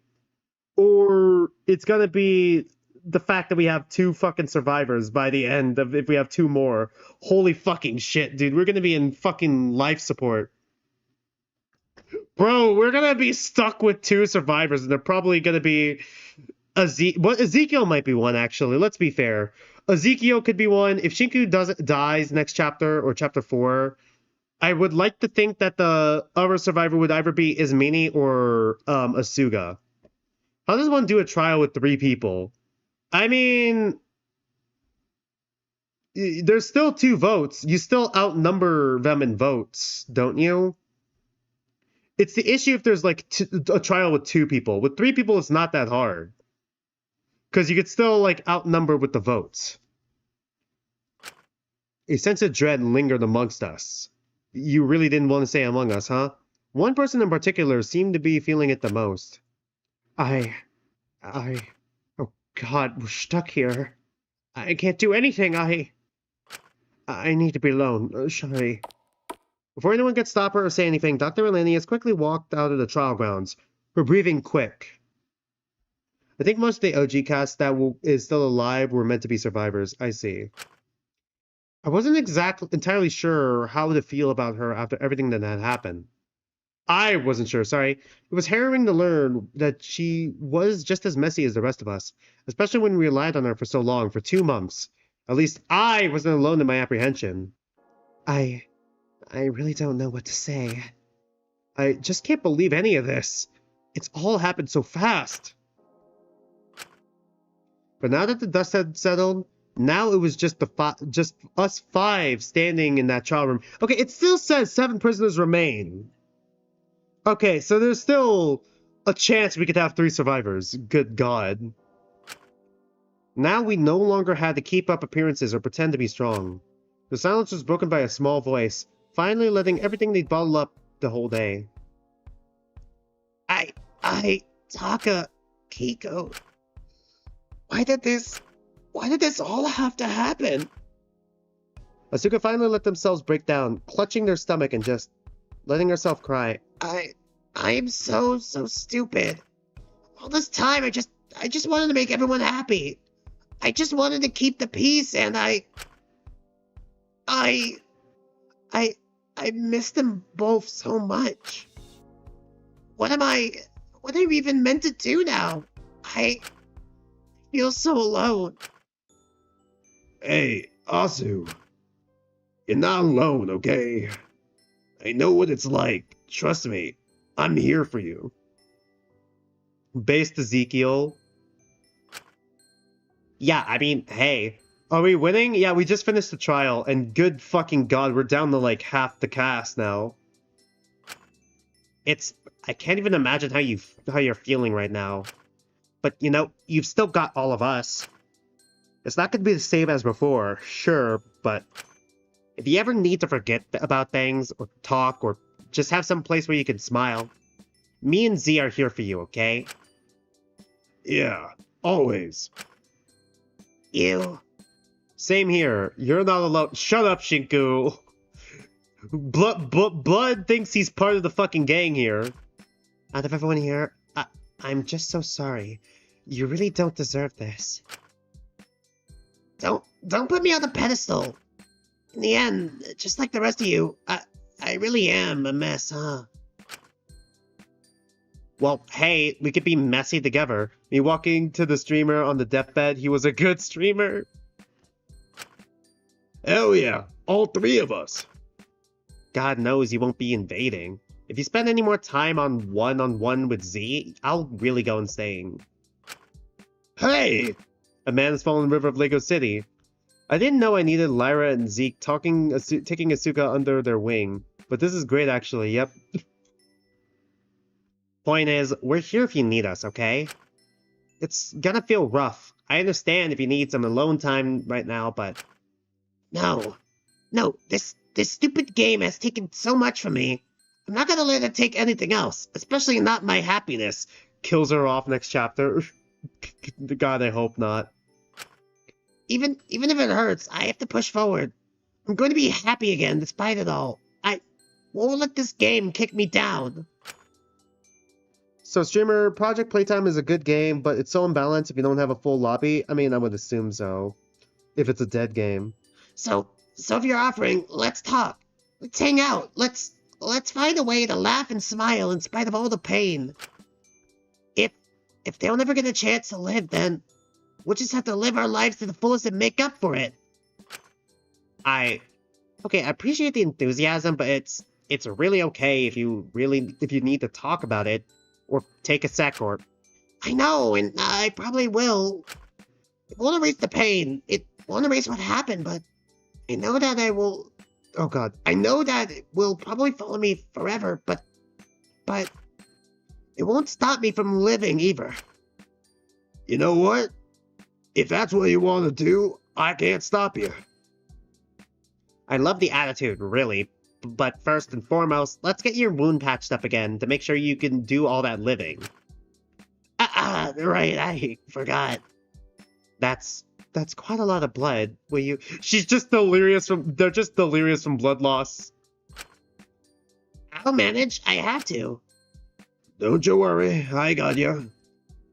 or it's gonna be the fact that we have 2 fucking survivors by the end of if we have 2 more. Holy fucking shit, dude. We're gonna be in fucking life support. Bro, we're gonna be stuck with 2 survivors and they're probably gonna be Ezekiel might be 1, actually. Let's be fair. Ezekiel could be 1. If Shinku dies next chapter or chapter 4, I would like to think that the other survivor would either be Izmini or Asuga. How does one do a trial with 3 people? I mean, there's still 2 votes. You still outnumber them in votes, don't you? It's the issue if there's, like, a trial with 2 people. With 3 people, it's not that hard. Because you could still, like, outnumber with the votes. A sense of dread lingered amongst us. You really didn't want to say among us, huh? One person in particular seemed to be feeling it the most. Oh God, we're stuck here. I can't do anything. I need to be alone. Sorry. Before anyone could stop her or say anything, Dr. Elenius quickly walked out of the trial grounds, her breathing quick. I think most of the OG cast that is still alive were meant to be survivors. I see. I wasn't entirely sure how to feel about her after everything that had happened. I wasn't sure, sorry. It was harrowing to learn that she was just as messy as the rest of us, especially when we relied on her for so long, for 2 months. At least I wasn't alone in my apprehension. I really don't know what to say. I just can't believe any of this. It's all happened so fast. But now that the dust had settled, now it was just just us 5 standing in that trial room. Okay, it still says 7 prisoners remain. Okay, so there's still a chance we could have 3 survivors. Good God. Now we no longer had to keep up appearances or pretend to be strong. The silence was broken by a small voice, finally letting everything they'd bottled up the whole day. Taka, Kiko. Why did this all have to happen? Asuka finally let themselves break down, clutching their stomach and just letting herself cry. I am so stupid. All this time I just wanted to make everyone happy. I just wanted to keep the peace, and I miss them both so much. What am I even meant to do now? I feel so alone. Hey, Asu. You're not alone, okay? I know what it's like. Trust me. I'm here for you. Based Ezekiel. Yeah, I mean, hey. Are we winning? Yeah, we just finished the trial, and good fucking God, we're down to like half the cast now. I can't even imagine how you're feeling right now. But, you know, you've still got all of us. It's not going to be the same as before, sure, but if you ever need to forget about things, or talk, or just have some place where you can smile, me and Z are here for you, okay? Yeah, always. You. Same here. You're not alone. Shut up, Shinku. Blood thinks he's part of the fucking gang here. Out of everyone here, I'm just so sorry. You really don't deserve this. Don't put me on the pedestal. In the end, just like the rest of you, I really am a mess, huh? Well, hey, we could be messy together. Me walking to the streamer on the deathbed, he was a good streamer. Hell yeah, all 3 of us. God knows you won't be invading. If you spend any more time on one-on-one with Z, I'll really go insane. Hey! A man has fallen in the river of Lego City. I didn't know I needed Lyra and Zeke taking Asuka under their wing, but this is great actually, yep. Point is, we're here if you need us, okay? It's gonna feel rough. I understand if you need some alone time right now, but... No, this stupid game has taken so much from me. I'm not gonna let it take anything else, especially not my happiness. Kills her off next chapter. God, I hope not. Even if it hurts, I have to push forward. I'm going to be happy again despite it all. I won't let this game kick me down. So, streamer, Project Playtime is a good game, but it's so imbalanced if you don't have a full lobby. I mean, I would assume so. If it's a dead game. So if you're offering, let's talk. Let's hang out. Let's find a way to laugh and smile in spite of all the pain. If they'll never get a chance to live, then we'll just have to live our lives to the fullest and make up for it. I appreciate the enthusiasm, but it's really okay if you need to talk about it, or take a sec, or... I know, and I probably will. It won't erase the pain. It won't erase what happened, but I know that I will... Oh God. I know that it will probably follow me forever, but it won't stop me from living either. You know what? If that's what you want to do, I can't stop you. I love the attitude, really. But first and foremost, let's get your wound patched up again to make sure you can do all that living. Right, I forgot. That's quite a lot of blood. Will you... They're just delirious from blood loss. I'll manage, I have to. Don't you worry, I got you.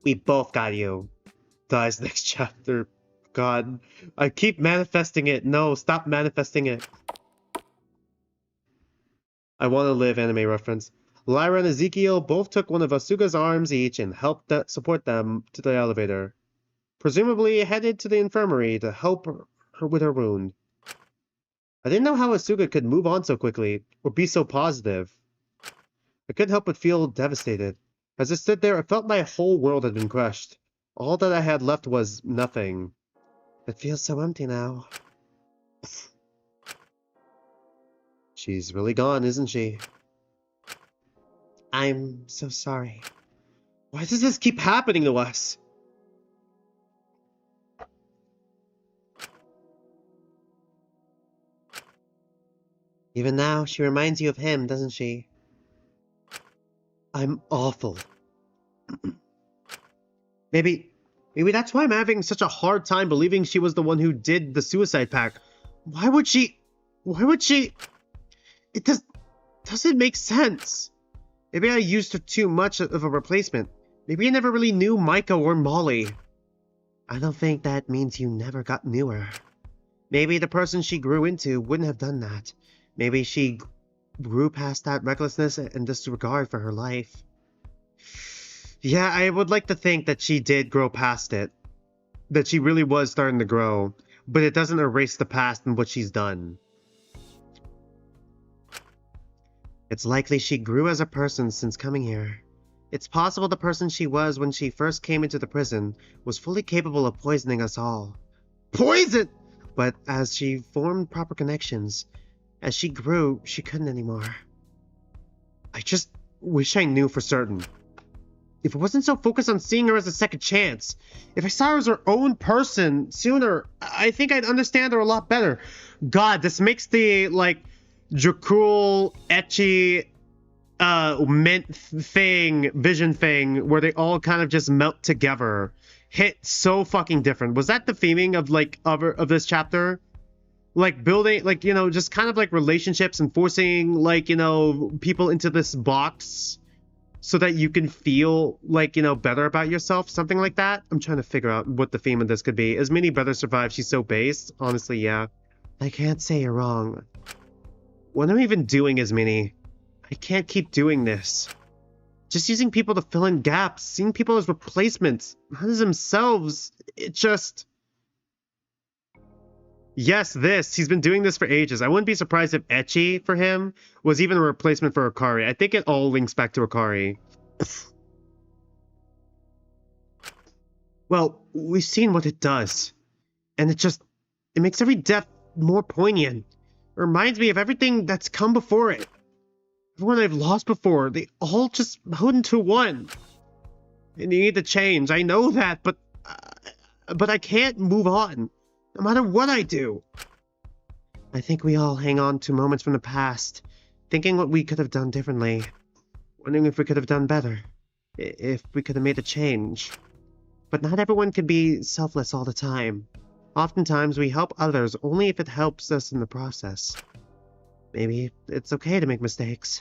We both got you. Dies next chapter. God, I keep manifesting it. No, stop manifesting it. I want to live, anime reference. Lyra and Ezekiel both took one of Asuka's arms each and helped support them to the elevator. Presumably headed to the infirmary to help her with her wound. I didn't know how Asuka could move on so quickly, or be so positive. I couldn't help but feel devastated. As I stood there, I felt my whole world had been crushed. All that I had left was nothing. It feels so empty now. She's really gone, isn't she? I'm so sorry. Why does this keep happening to us? Even now, she reminds you of him, doesn't she? I'm awful. Maybe that's why I'm having such a hard time believing she was the one who did the suicide pact. Why would she? It doesn't make sense. Maybe I used her too much of a replacement. Maybe I never really knew Micah or Molly. I don't think that means you never got newer. Maybe the person she grew into wouldn't have done that. Maybe she grew past that recklessness and disregard for her life. Yeah, I would like to think that she did grow past it. That she really was starting to grow. But it doesn't erase the past and what she's done. It's likely she grew as a person since coming here. It's possible the person she was when she first came into the prison was fully capable of poisoning us all. Poison! But as she formed proper connections, as she grew, she couldn't anymore. I just wish I knew for certain. If I wasn't so focused on seeing her as a second chance, if I saw her as her own person sooner, I think I'd understand her a lot better. God, this makes the, like, Dracul, ecchi, mint thing, vision thing, where they all kind of just melt together, hit so fucking different. Was that the theming of, like, of this chapter? Like, building, like, you know, just kind of like relationships and forcing, like, you know, people into this box so that you can feel, like, you know, better about yourself, something like that. I'm trying to figure out what the theme of this could be. Is Minnie better survive? She's so based. Honestly, yeah. I can't say you're wrong. What am I even doing is Minnie? I can't keep doing this. Just using people to fill in gaps, seeing people as replacements, not as themselves. It just... Yes, this. He's been doing this for ages. I wouldn't be surprised if ecchi for him was even a replacement for Akari. I think it all links back to Akari. Well, we've seen what it does. And it makes every death more poignant. It reminds me of everything that's come before it. Everyone I've lost before, they all just meld into one. And you need to change. I know that, but I can't move on. No matter what I do. I think we all hang on to moments from the past, thinking what we could have done differently, wondering if we could have done better, if we could have made a change. But not everyone can be selfless all the time. Oftentimes we help others only if it helps us in the process. Maybe it's okay to make mistakes.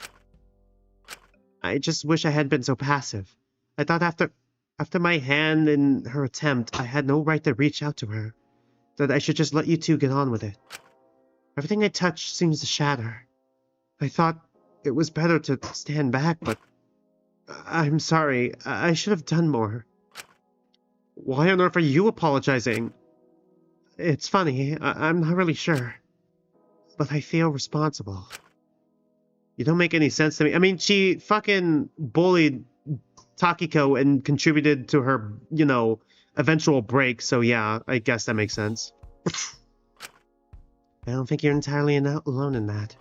I just wish I hadn't been so passive. I thought after my hand in her attempt, I had no right to reach out to her. That I should just let you two get on with it. Everything I touch seems to shatter. I thought it was better to stand back, but I'm sorry. I should have done more. Why on earth are you apologizing? It's funny. I'm not really sure. But I feel responsible. You don't make any sense to me. I mean, she fucking bullied Takiko and contributed to her, you know, eventual break, so yeah, I guess that makes sense. I don't think you're entirely alone in that.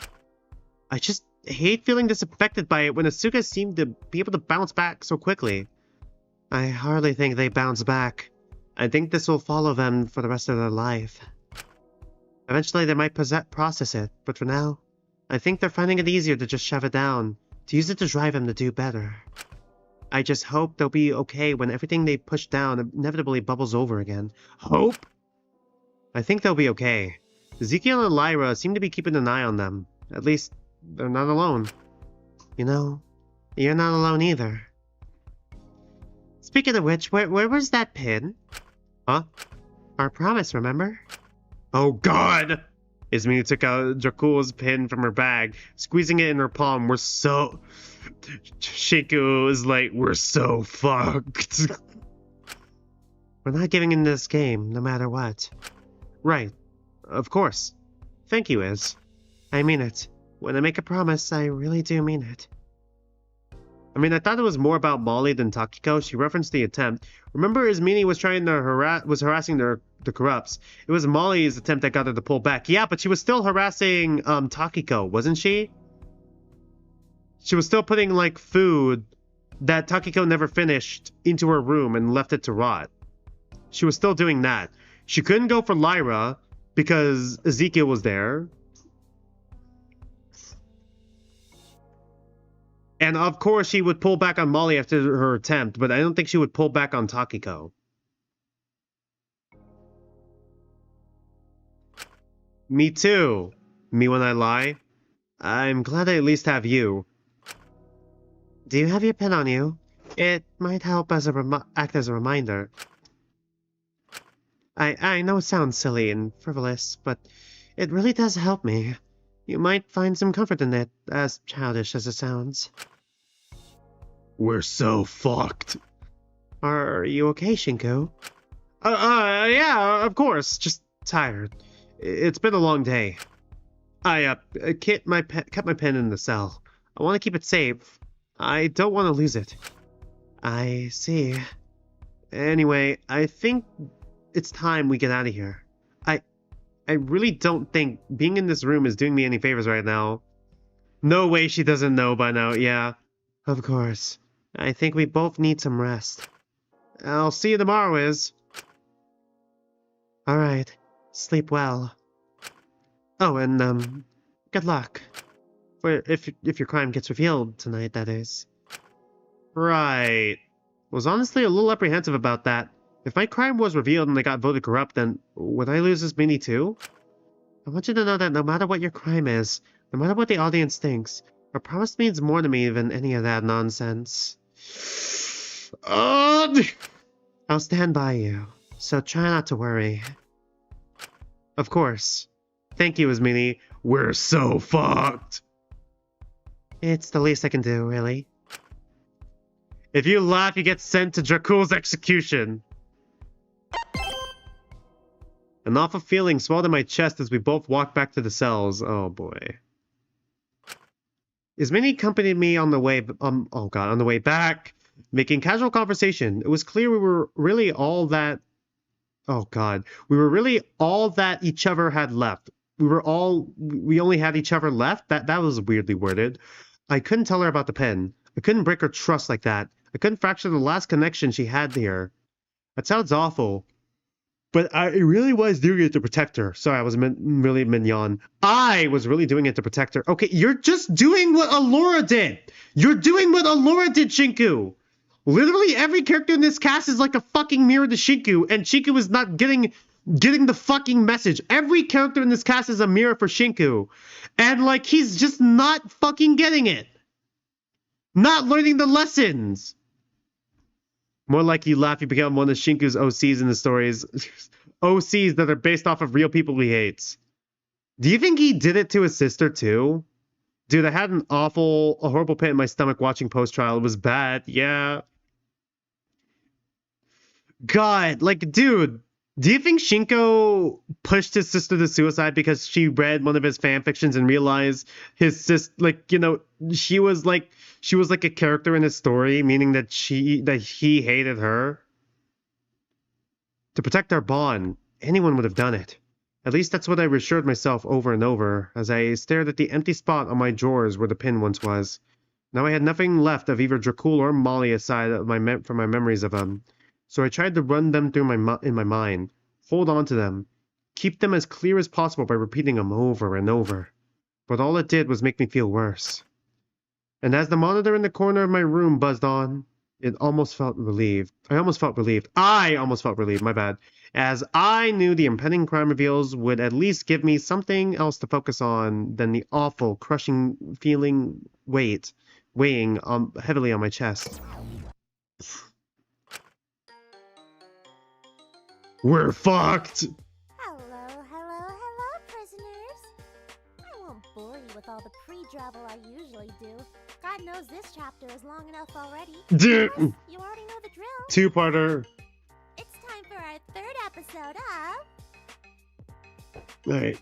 I just hate feeling disaffected by it when Asuka seemed to be able to bounce back so quickly. I hardly think they bounce back. I think this will follow them for the rest of their life. Eventually they might process it, but for now, I think they're finding it easier to just shove it down, to use it to drive them to do better. I just hope they'll be okay when everything they push down inevitably bubbles over again. Hope? I think they'll be okay. Ezekiel and Lyra seem to be keeping an eye on them. At least, they're not alone. You know, you're not alone either. Speaking of which, where was that pin? Huh? Our promise, remember? Oh god! Izumi took out Dracul's pin from her bag, squeezing it in her palm. Shinku is like, we're so fucked. We're not giving in this game, no matter what. Right. Of course. Thank you, Iz. I mean it. When I make a promise, I really do mean it. I mean, I thought it was more about Molly than Takiko. She referenced the attempt. Remember, Izmini was trying to harassing the corrupts. It was Molly's attempt that got her to pull back. Yeah, but she was still harassing Takiko, wasn't she? She was still putting, like, food that Takiko never finished into her room and left it to rot. She was still doing that. She couldn't go for Lyra because Ezekiel was there. And of course she would pull back on Molly after her attempt, but I don't think she would pull back on Takiko. Me too. Me when I lie. I'm glad I at least have you. Do you have your pen on you? It might help as act as a reminder. I know it sounds silly and frivolous, but it really does help me. You might find some comfort in it, as childish as it sounds. We're so fucked. Are you okay, Shinku? Yeah, of course. Just tired. It's been a long day. I kept my pen in the cell. I want to keep it safe. I don't want to lose it. I see. Anyway, I think it's time we get out of here. I really don't think being in this room is doing me any favors right now. No way she doesn't know by now. Yeah, of course. I think we both need some rest. I'll see you tomorrow, Iz. Alright. Sleep well. Oh, and, good luck. For if your crime gets revealed tonight, that is. Right. Was honestly a little apprehensive about that. If my crime was revealed and I got voted corrupt, then would I lose this mini too? I want you to know that no matter what your crime is, no matter what the audience thinks, a promise means more to me than any of that nonsense. I'll stand by you, so try not to worry. Of course. Thank you, Ismini. We're so fucked. It's the least I can do, really. If you laugh, you get sent to Dracul's execution. An awful feeling swelled in my chest as we both walked back to the cells. Oh boy. Ismini accompanied me on the way, on the way back, making casual conversation. It was clear we were really all that. Oh god, we were really all that each other had left. We only had each other left. That was weirdly worded. I couldn't tell her about the pen. I couldn't break her trust like that. I couldn't fracture the last connection she had here. That sounds awful. But I really was doing it to protect her. Sorry, I was really mignon. I was really doing it to protect her. Okay, you're just doing what Allura did. You're doing what Allura did, Shinku. Literally every character in this cast is like a fucking mirror to Shinku, and Shinku is not getting the fucking message. Every character in this cast is a mirror for Shinku. And like, he's just not fucking getting it. Not learning the lessons. More like you laugh, you become one of Shinku's OCs in the stories. OCs that are based off of real people he hates. Do you think he did it to his sister too? Dude, I had a horrible pit in my stomach watching post-trial. It was bad, yeah. God, like, dude, do you think Shinko pushed his sister to suicide because she read one of his fan fictions and realized his sister, like, you know, she was like a character in his story, meaning that he hated her? To protect our bond, anyone would have done it. At least that's what I reassured myself over and over, as I stared at the empty spot on my drawers where the pin once was. Now I had nothing left of either Dracul or Molly aside from my memories of them. So I tried to run them through in my mind, hold on to them, keep them as clear as possible by repeating them over and over. But all it did was make me feel worse. And as the monitor in the corner of my room buzzed on, I almost felt relieved, my bad, as I knew the impending crime reveals would at least give me something else to focus on than the awful, crushing feeling weighing heavily on my chest. We're fucked! Hello, prisoners. I won't bore you with all the pre-drabble I usually do. God knows this chapter is long enough already. Dude. Plus, you already know the drill. Two-parter. It's time for our third episode of... Alright.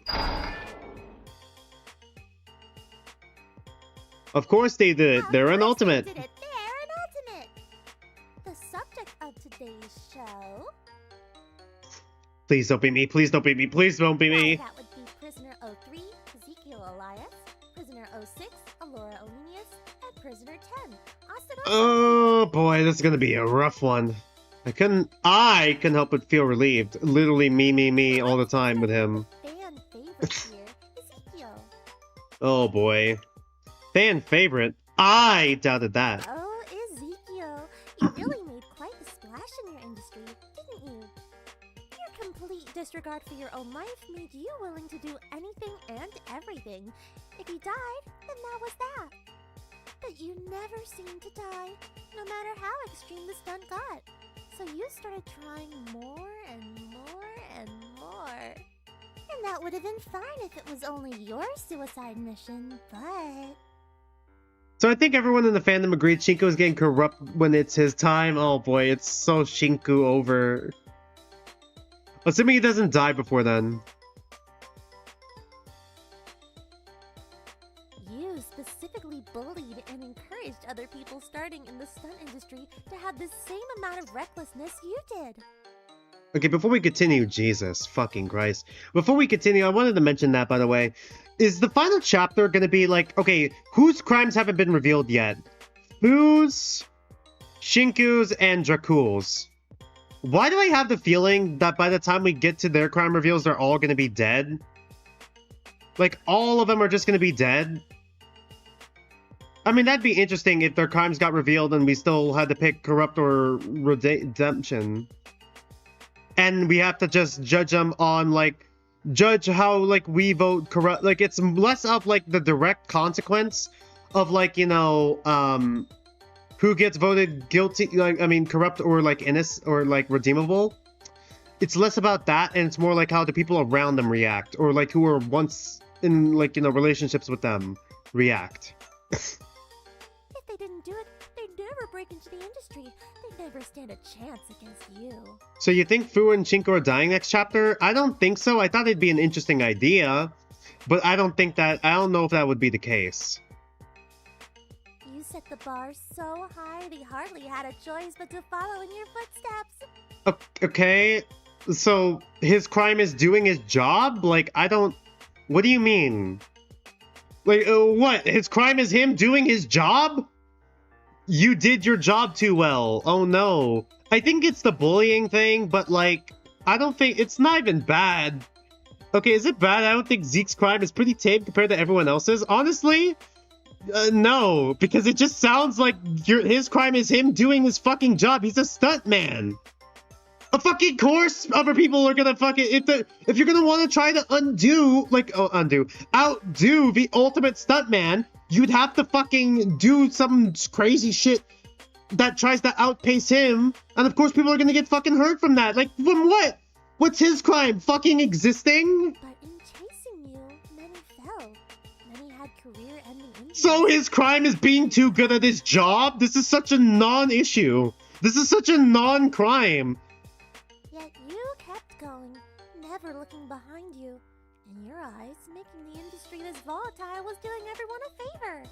Of course they did it. They're an ultimate. They're an ultimate. The subject of today's show... Please don't be me. Please don't be me. Please don't be me. That would be Prisoner 03, Ezekiel Elias, Prisoner 06, Allura Olenius, and Prisoner 10, it up. Oh boy, this is gonna be a rough one. I couldn't help but feel relieved. Literally me all the time with him. Fan favorite here, Ezekiel. Oh boy. Fan favorite? I doubted that. Oh, Ezekiel, you really made quite the splash in your industry, didn't you? Your complete disregard for your own life made you willing to do anything and everything. If you died, then that was that. But you never seemed to die, no matter how extreme the stunt got. So you started trying more and more and more. And that would have been fine if it was only your suicide mission, but... So I think everyone in the fandom agreed Shinku is getting corrupt when it's his time. Oh boy, it's so Shinku over. Assuming he doesn't die before then. You specifically bullied and encouraged other people starting in the stunt industry to have the same amount of recklessness you did. Okay, before we continue, Jesus fucking Christ. Before we continue, I wanted to mention that, by the way. Is the final chapter gonna be like, okay, whose crimes haven't been revealed yet? Fu's, Shinku's, and Dracul's. Why do I have the feeling that by the time we get to their crime reveals, they're all gonna be dead? Like, all of them are just gonna be dead? I mean, that'd be interesting if their crimes got revealed and we still had to pick corrupt or redemption. And we have to just judge them on, like, judge how, like, we vote corrupt. Like, it's less of, like, the direct consequence of, like, you know, who gets voted guilty, like, I mean, corrupt or, like, innocent or, like, redeemable. It's less about that, and it's more like how the people around them react, or, like, who were once in, like, you know, relationships with them react. If they didn't do it, they'd never break into the industry. They'd never stand a chance against you. So you think Fu and Shinku are dying next chapter? I don't think so. I thought it'd be an interesting idea, but I don't know if that would be the case. You set the bar so high, they hardly had a choice but to follow in your footsteps. Okay, so his crime is doing his job? Like, what do you mean? Like, what? His crime is him doing his job? You did your job too well. Oh no. I think it's the bullying thing, but like, I don't think, it's not even bad. Okay, is it bad? I don't think Zeke's crime is pretty tame compared to everyone else's. Honestly, no, because it just sounds like his crime is him doing his fucking job. He's a stuntman. Of fucking course, other people are gonna fucking, if you're gonna want to try to outdo the ultimate stuntman, you'd have to fucking do some crazy shit that tries to outpace him, and of course people are gonna get fucking hurt from that. Like, from what? What's his crime? Fucking existing? But in chasing you, many fell. Many had career-ending injuries. So his crime is being too good at his job? This is such a non-issue. This is such a non-crime. Yet you kept going, never looking behind you. In your eyes, making the industry this volatile was doing everyone a favor.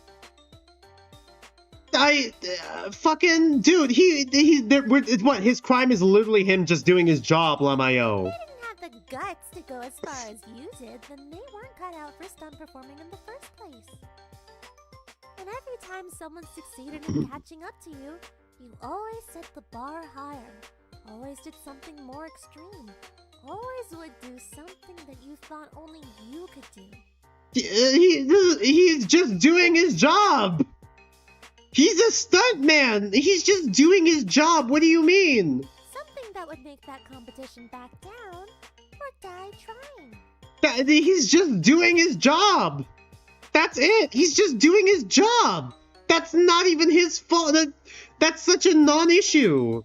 Fucking dude, what? His crime is literally him just doing his job, Lamayo. They didn't have the guts to go as far as you did, then they weren't cut out for stunt performing in the first place. And every time someone succeeded in catching up to you, you always set the bar higher. Always did something more extreme. Always would do something that you thought only you could do. He's just doing his job. He's a stuntman. He's just doing his job. What do you mean? Something that would make that competition back down or die trying. He's just doing his job. That's it. He's just doing his job. That's not even his fault. That's such a non-issue.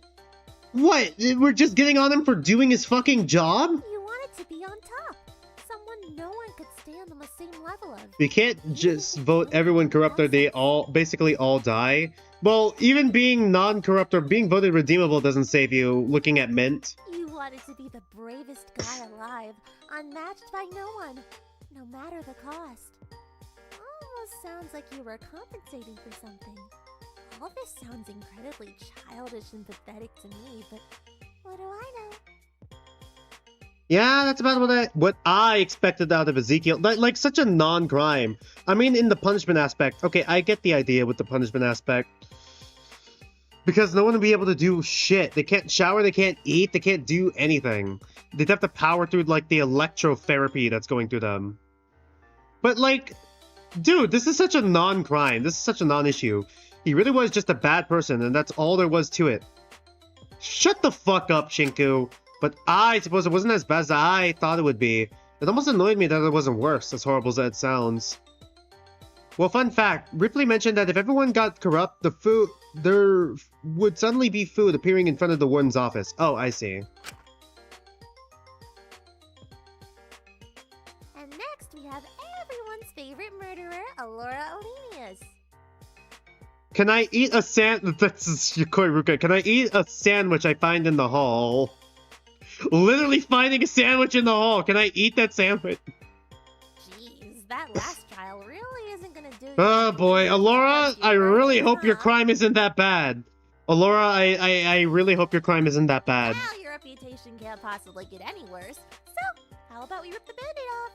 What? We're just getting on him for doing his fucking job? You wanted to be on top. Someone no one could stand on the same level of. You can't just vote everyone corrupt or they basically all die. Well, even being non-corrupt or being voted redeemable doesn't save you looking at Mint. You wanted to be the bravest guy alive, unmatched by no one, no matter the cost. Almost sounds like you were compensating for something. All this sounds incredibly childish and pathetic to me, but what do I know? Yeah, that's about what I expected out of Ezekiel. Like such a non-crime. I mean, in the punishment aspect. Okay, I get the idea with the punishment aspect. Because no one will be able to do shit. They can't shower, they can't eat, they can't do anything. They'd have to power through, like, the electrotherapy that's going through them. But, like, dude, this is such a non-crime. This is such a non-issue. He really was just a bad person, and that's all there was to it. Shut the fuck up, Shinku. But I suppose it wasn't as bad as I thought it would be. It almost annoyed me that it wasn't worse, as horrible as that sounds. Well, fun fact, Ripley mentioned that if everyone got corrupt, there would suddenly be food appearing in front of the warden's office. Oh, I see. And next we have everyone's favorite murderer, Alora Alenius. Can I eat a This is Yokoi Ruka. Can I eat a sandwich I find in the hall? Literally finding a sandwich in the hall. Can I eat that sandwich? Jeez, that last trial really isn't gonna do. Oh boy, Alora, I really hope your crime isn't that bad. Alora, I really hope your crime isn't that bad. Well, your reputation can't possibly get any worse. So, how about we rip the band-aid off?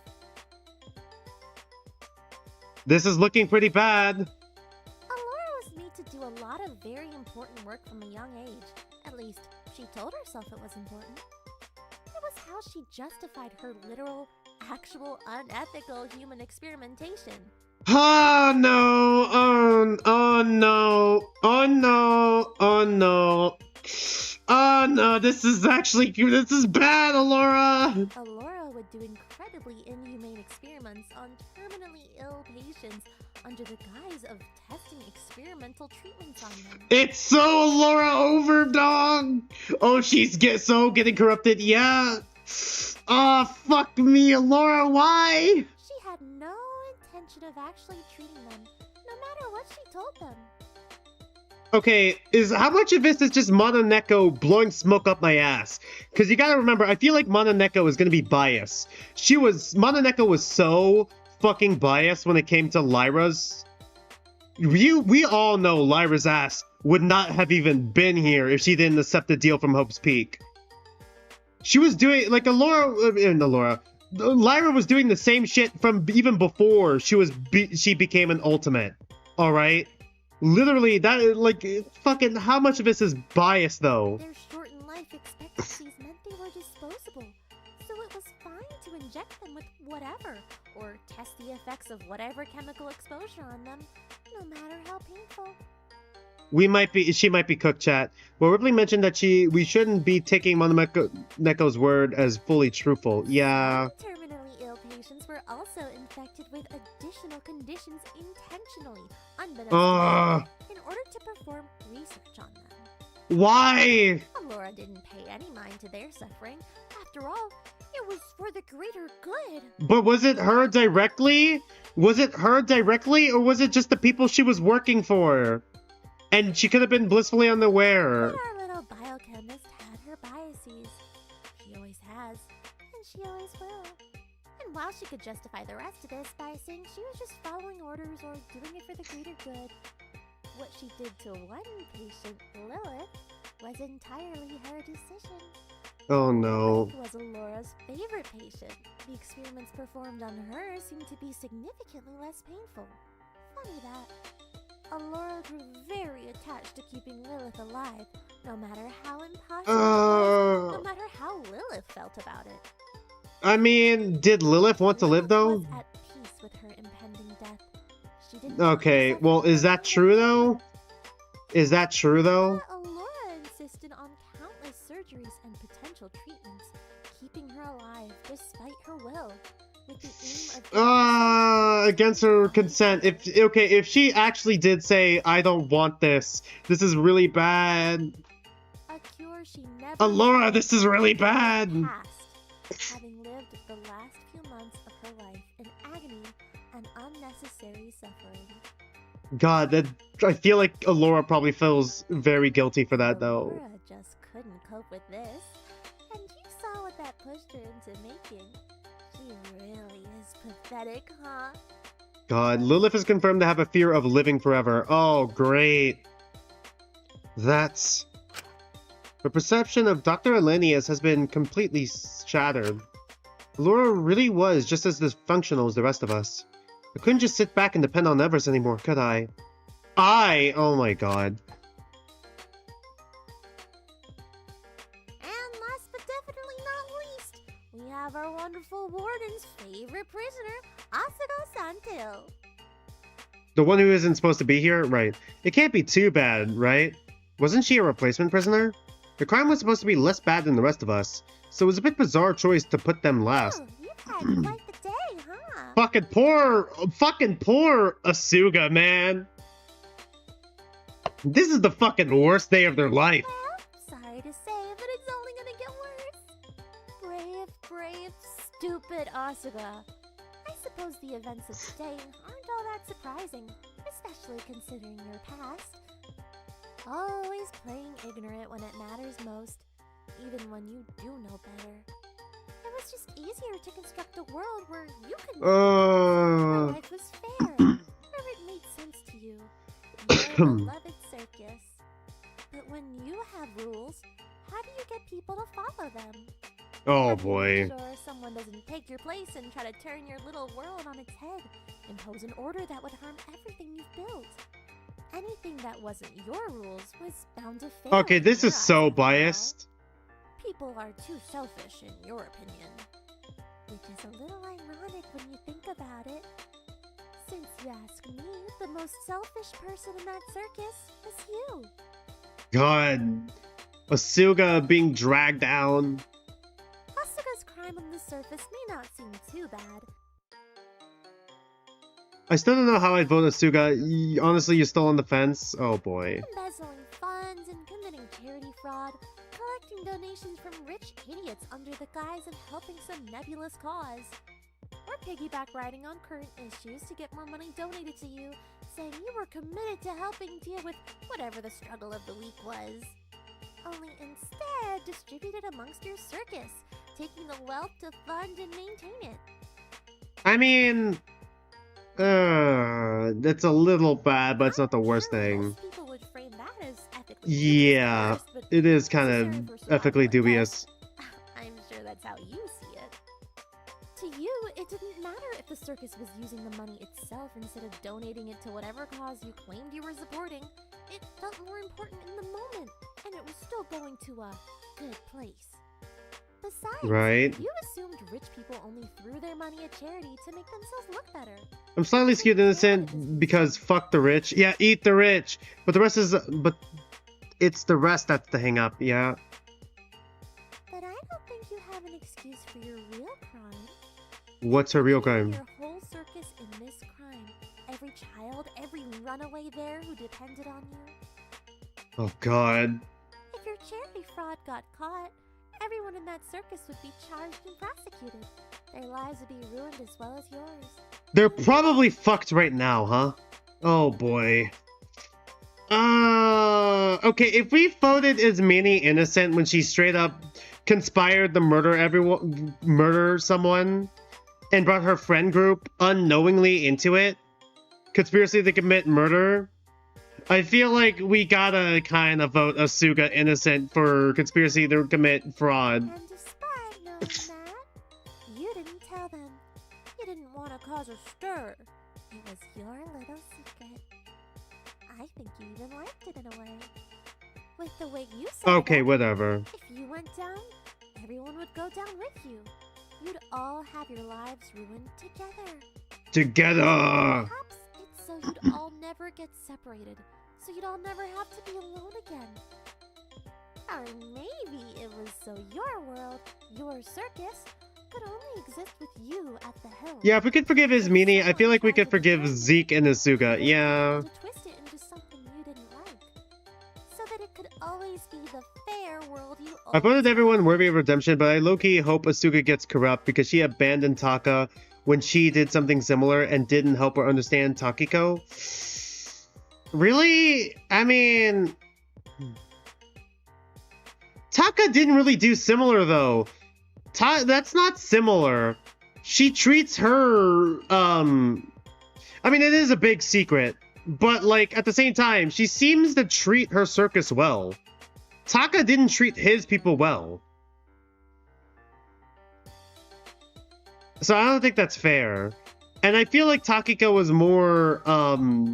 This is looking pretty bad. Alora was made to do a lot of very important work from a young age. At least, she told herself it was important. It was how she justified her literal, actual, unethical human experimentation. Oh no! Oh no! Oh no! Oh no! Oh no! This is bad, Alora! Alora would do incredibly inhumane experiments on terminally ill patients under the guise of testing experimental treatments on them. It's so Alora over, dog! Oh, she's getting corrupted, yeah! Oh, fuck me, Alora, why? She had no intention of actually treating them, no matter what she told them. Okay, how much of this is just Mononeko blowing smoke up my ass? Because you gotta remember, I feel like Mononeko is gonna be biased. Mononeko was so fucking biased when it came to Lyra's. We all know Lyra's ass would not have even been here if she didn't accept the deal from Hope's Peak. She was doing, like, Lyra was doing the same shit from even before she became an ultimate. Alright? Literally, that, like, fucking, how much of this is biased, though? Their shortened life expectancies meant they were disposable, so it was fine to inject them with whatever, or test the effects of whatever chemical exposure on them, no matter how painful. She might be cooked, chat. Well, Ripley mentioned that we shouldn't be taking Mononeko's word as fully truthful. Yeah. Terminally ill patients were also infected with additional conditions intentionally, unbeknownst to them, in order to perform research on them. Why? Alora didn't pay any mind to their suffering. After all, it was for the greater good. But was it her directly? Was it her directly, or was it just the people she was working for? And she could have been blissfully unaware. But our little biochemist had her biases. She always has, and she always will. And while she could justify the rest of this by saying she was just following orders or doing it for the greater good, what she did to one patient, Lilith, was entirely her decision. Oh no. Lilith was Alora's favorite patient. The experiments performed on her seemed to be significantly less painful. Funny that. Alora grew very attached to keeping Lilith alive, no matter how impossible it was, no matter how Lilith felt about it. I mean, did Lilith want to live, though? Was at peace with her impending death. She didn't Okay, well, is that true, though? Is that true, though? Alora insisted on countless surgeries and potential treatments, keeping her alive despite her will. With the aim of against her consent. If she actually did say, I don't want this is really bad. A cure she never Alora, this is really bad. Having lived the last few months of her life in agony and unnecessary suffering. God, I feel like Alora probably feels very guilty for that, though. Alora just couldn't cope with this, and you saw what that pushed her into making. She really is pathetic, huh? God, Lilith is confirmed to have a fear of living forever. Oh, great. That's... Her perception of Dr. Alenius has been completely shattered. Laura really was just as dysfunctional as the rest of us. I couldn't just sit back and depend on others anymore, could I? Oh my god. have our wonderful warden's favorite prisoner, Asuka Santil. The one who isn't supposed to be here? Right. It can't be too bad, right? Wasn't she a replacement prisoner? The crime was supposed to be less bad than the rest of us, so it was a bit bizarre choice to put them last. Oh, you've had quite the day, huh? Fucking poor Asuga, man. This is the fucking worst day of their life. Well, sorry to say, but it's only gonna get worse. Brave, stupid Asuga. I suppose the events of today aren't all that surprising, especially considering your past. Always playing ignorant when it matters most, even when you do know better. It was just easier to construct a world where you could know life was fair, where it made sense to you. Your beloved circus. But when you have rules, how do you get people to follow them? Oh boy. Sure, someone doesn't take your place and try to turn your little world on its head, impose an order that would harm everything you've built. Anything that wasn't your rules was bound to fail. Okay, this is so biased. People are too selfish, in your opinion. Which is a little ironic when you think about it. Since you ask me, the most selfish person in that circus is you. God. Asuga being dragged down. Asuga's crime on the surface may not seem too bad. I still don't know how I'd vote Asuga. Honestly, you're still on the fence? Oh boy. Embezzling funds and committing charity fraud, collecting donations from rich idiots under the guise of helping some nebulous cause. Or piggyback riding on current issues to get more money donated to you, saying you were committed to helping deal with whatever the struggle of the week was. Only instead distributed amongst your circus, taking the wealth to fund and maintain it. I mean... that's a little bad, but it's not the worst thing. People would frame that as ethically Yeah, dubious, but it is kind of ethically dubious. I'm sure that's how you see it. To you, it didn't matter if the circus was using the money itself instead of donating it to whatever cause you claimed you were supporting. It felt more important in the moment, and it was still going to a good place. Besides, Right. you assumed rich people only threw their money at charity to make themselves look better. I'm slightly skewed innocent because fuck the rich. Yeah, eat the rich. But the rest is... But it's the rest that's the hang up, yeah. But I don't think you have an excuse for your real crime. What's her real crime? Your whole circus in this crime. Every child, every runaway there who depended on you. Oh god. If your charity fraud got caught, everyone in that circus would be charged and prosecuted. Their lives would be ruined as well as yours. They're probably fucked right now, huh? Oh boy. Okay, if we voted as Minnie innocent when she straight up conspired to murder someone and brought her friend group unknowingly into it, conspiracy to commit murder, I feel like we gotta kind of vote Asuga innocent for conspiracy to commit fraud. And despite knowing that, you didn't tell them. You didn't want to cause a stir. It was your little secret. I think you even liked it in a way. With the way you said Okay, it, where if you went down, everyone would go down with you. You'd all have your lives ruined together. Together! Perhaps it's so you'd all never get separated, so you'd all never have to be alone again. Or maybe it was so your world, your circus, could only exist with you at the helm. Yeah, if we could forgive Ismini, I feel like we could forgive Zeke and Asuga. Yeah. To twist it into something you didn't like, so that it could always be the fair world you I voted everyone worthy of redemption, but I low-key hope Asuga gets corrupt because she abandoned Taka when she did something similar and didn't help her understand Takiko. Really? I mean... Taka didn't really do similar, though. That's not similar. She treats her, I mean, it is a big secret, but, like, at the same time, she seems to treat her circus well. Taka didn't treat his people well. So I don't think that's fair. And I feel like Takiko was more, I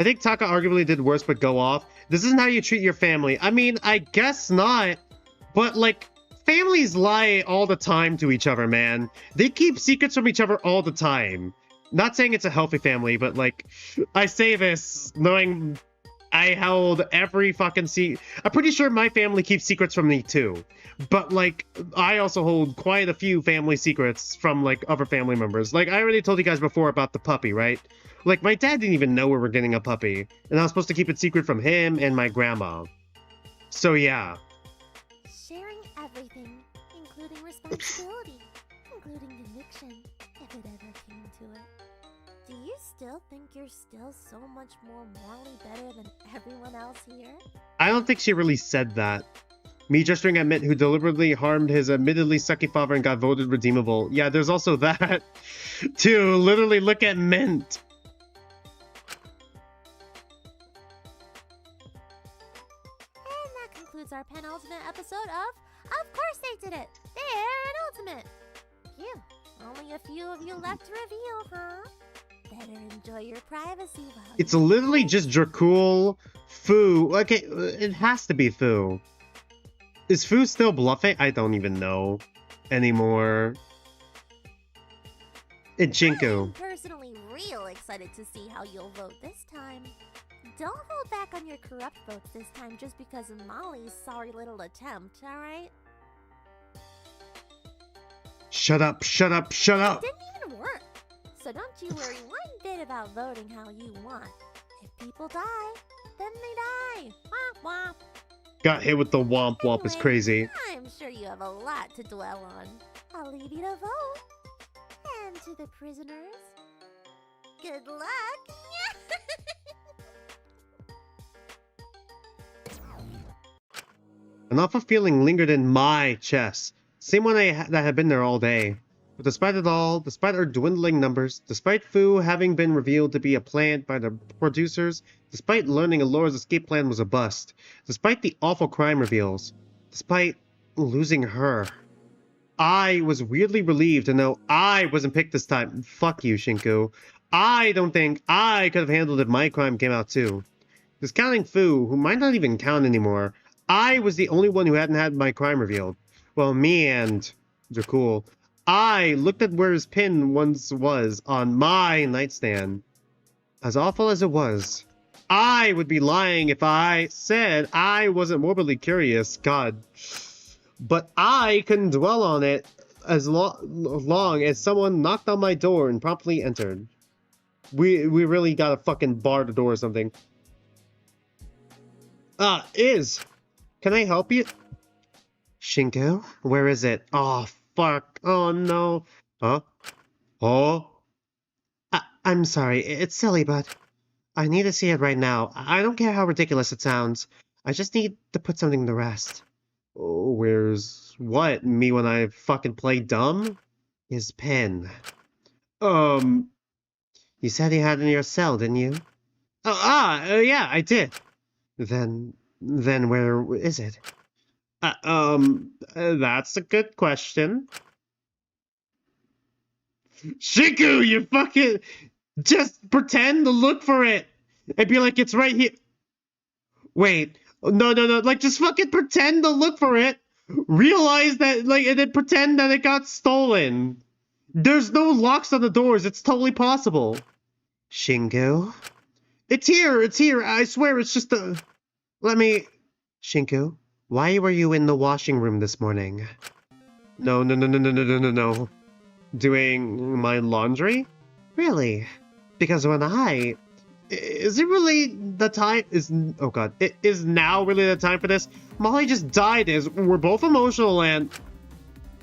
think Taka arguably did worse, but go off. This isn't how you treat your family. I mean, I guess not, but, like, families lie all the time to each other, man. They keep secrets from each other all the time. Not saying it's a healthy family, but like, I say this knowing I held every fucking I'm pretty sure my family keeps secrets from me too. But like, I also hold quite a few family secrets from like other family members. Like, I already told you guys before about the puppy, right? Like, my dad didn't even know we were getting a puppy, and I was supposed to keep it secret from him and my grandma. So yeah. Sharing everything, including responsibility, including conviction, if it ever came to it. Do you still think you're still so much more morally better than everyone else here? I don't think she really said that. Me gesturing at Mint, who deliberately harmed his admittedly sucky father and got voted redeemable. Yeah, there's also that. Too. Literally look at Mint. And that concludes our penultimate episode Of Course They Did It! They're an ultimate! Phew, only a few of you left to reveal, huh? Better enjoy your privacy while It's literally just Dracul, Fu. Okay, it has to be Fu. Is Fu still bluffing? I don't even know anymore. And Jinku. I'm personally real excited to see how you'll vote this time. Don't hold back on your corrupt votes this time just because of Molly's sorry little attempt, alright? Shut up, shut up, shut up! It didn't even work. So don't you worry one bit about voting how you want. If people die, then they die. Womp womp. Got hit with the womp womp is crazy. I'm sure you have a lot to dwell on. I'll leave you to vote. And to the prisoners, good luck. An awful feeling lingered in my chest. Same one that had been there all day. But despite it all, despite our dwindling numbers, despite Fu having been revealed to be a plant by the producers, despite learning Alora's escape plan was a bust, despite the awful crime reveals, despite losing her, I was weirdly relieved to know I wasn't picked this time. Fuck you, Shinku. I don't think I could have handled it if my crime came out too. Discounting Fu, who might not even count anymore, I was the only one who hadn't had my crime revealed. Well, me and Dracul. I looked at where his pin once was on my nightstand. As awful as it was, I would be lying if I said I wasn't morbidly curious. God. But I couldn't dwell on it as long as someone knocked on my door and promptly entered. We really gotta fucking bar the door or something. Iz, can I help you? Shinku, where is it? Oh, fuck. Oh, no. Huh? Oh? I'm sorry. It's silly, but I need to see it right now. I don't care how ridiculous it sounds. I just need to put something to rest. Oh, where's what? Me when I fucking play dumb? His pen. You said you had it in your cell, didn't you? Yeah, I did. Then where is it? That's a good question. Shinku, you fucking just pretend to look for it and be like, it's right here. Wait, no, like just fucking pretend to look for it. Realize that, like, and then pretend that it got stolen. There's no locks on the doors. It's totally possible. Shinku, it's here. I swear, it's just a. Let me. Shinku. Why were you in the washing room this morning? No. Doing my laundry? Really? Because when is it really the time? Oh god. Is now really the time for this? Molly just died. We're both emotional and...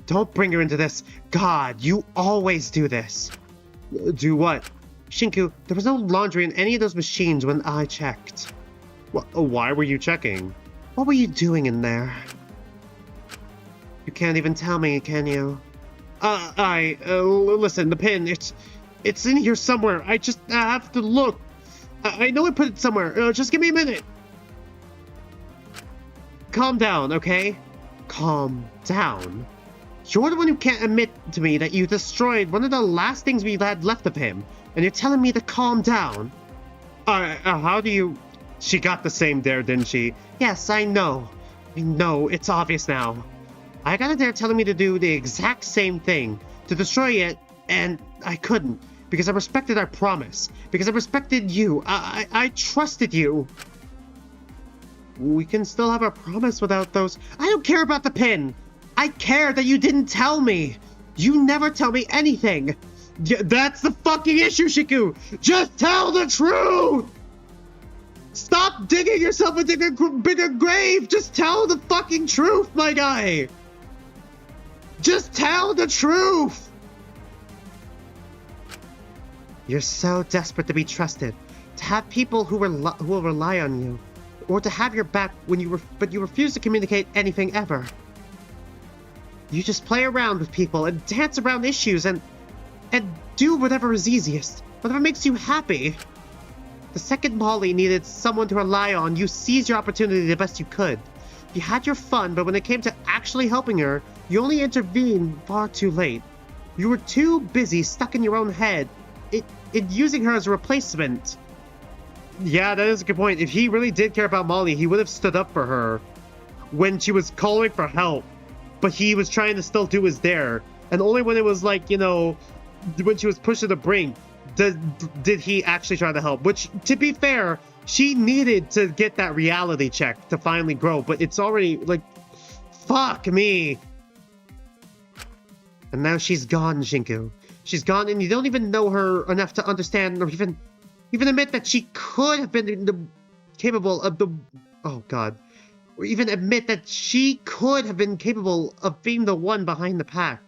Don't bring her into this. God, you always do this. Do what? Shinku, there was no laundry in any of those machines when I checked. Why were you checking? What were you doing in there? You can't even tell me, can you? Listen, the pin, it's in here somewhere. I just have to look. I know I put it somewhere. Just give me a minute. Calm down, okay? Calm down. You're the one who can't admit to me that you destroyed one of the last things we had left of him, and you're telling me to calm down. How do you... She got the same dare, didn't she? Yes, I know. It's obvious now. I got it there telling me to do the exact same thing, to destroy it, and I couldn't, because I respected our promise, because I respected you, I trusted you. We can still have our promise without those. I don't care about the pin. I care that you didn't tell me. You never tell me anything. Yeah, that's the fucking issue, Shiku. Just tell the truth. Stop digging yourself a bigger grave. Just tell the fucking truth, my guy. Just tell the truth. You're so desperate to be trusted, to have people who will rely on you, or to have your back when but you refuse to communicate anything ever. You just play around with people and dance around issues and do whatever is easiest, whatever makes you happy. The second Molly needed someone to rely on, you seized your opportunity the best you could. You had your fun, but when it came to actually helping her, you only intervened far too late. You were too busy stuck in your own head, in using her as a replacement. Yeah, that is a good point. If he really did care about Molly, he would have stood up for her when she was calling for help. But he was trying to still do his dare. And only when it was like, you know, when she was pushed to the brink, did he actually try to help. Which, to be fair, she needed to get that reality check to finally grow. But it's already, like, fuck me. And now she's gone, Shinku. She's gone, and you don't even know her enough to understand or even admit that she could have been capable of the... Oh, God. Or even admit that she could have been capable of being the one behind the pact.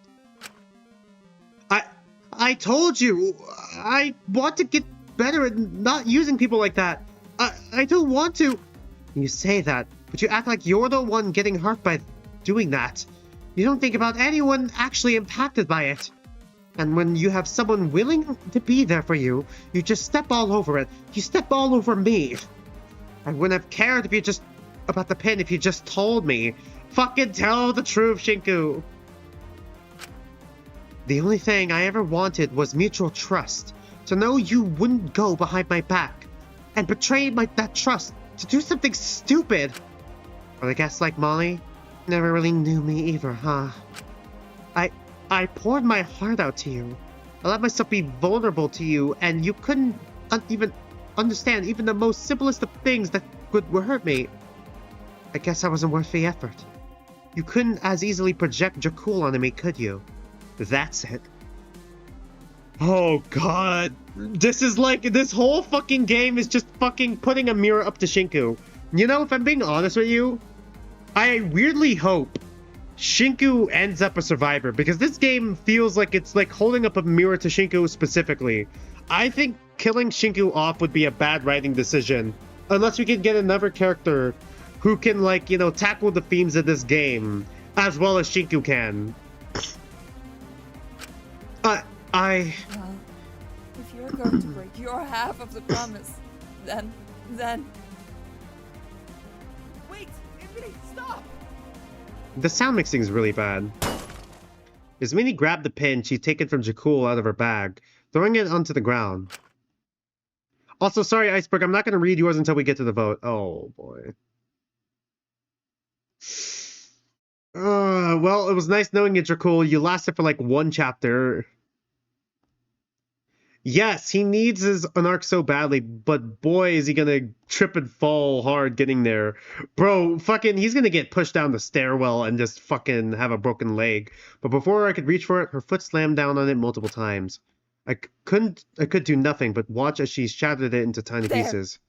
I told you, I want to get better at not using people like that. I don't want to. You say that, but you act like you're the one getting hurt by doing that. You don't think about anyone actually impacted by it. And when you have someone willing to be there for you, you just step all over it. You step all over me. I wouldn't have cared if you just... about the pin if you just told me. Fucking tell the truth, Shinku. The only thing I ever wanted was mutual trust. To know you wouldn't go behind my back and betray that trust to do something stupid. But I guess, like Molly, never really knew me either, huh? I poured my heart out to you. I let myself be vulnerable to you, and you couldn't even understand even the most simplest of things that would hurt me. I guess I wasn't worth the effort. You couldn't as easily project Jakul onto me, could you? That's it. Oh, God. This is like, this whole fucking game is just fucking putting a mirror up to Shinku. You know, if I'm being honest with you, I weirdly hope Shinku ends up a survivor, because this game feels like it's like holding up a mirror to Shinku specifically. I think killing Shinku off would be a bad writing decision, unless we can get another character who can, like, you know, tackle the themes of this game as well as Shinku can. Well, if you're going to break your half of the promise, then... Wait! Infinity, stop! The sound mixing is really bad. As Minnie grabbed the pin she'd taken from Jakul out of her bag, throwing it onto the ground. Also, sorry, Iceberg, I'm not going to read yours until we get to the vote. Oh, boy. Well, it was nice knowing you, Jakul. You lasted for like one chapter. Yes, he needs an arc so badly, but boy, is he gonna trip and fall hard getting there. Bro, fucking, he's gonna get pushed down the stairwell and just fucking have a broken leg. But before I could reach for it, her foot slammed down on it multiple times. I could do nothing but watch as she shattered it into tiny pieces.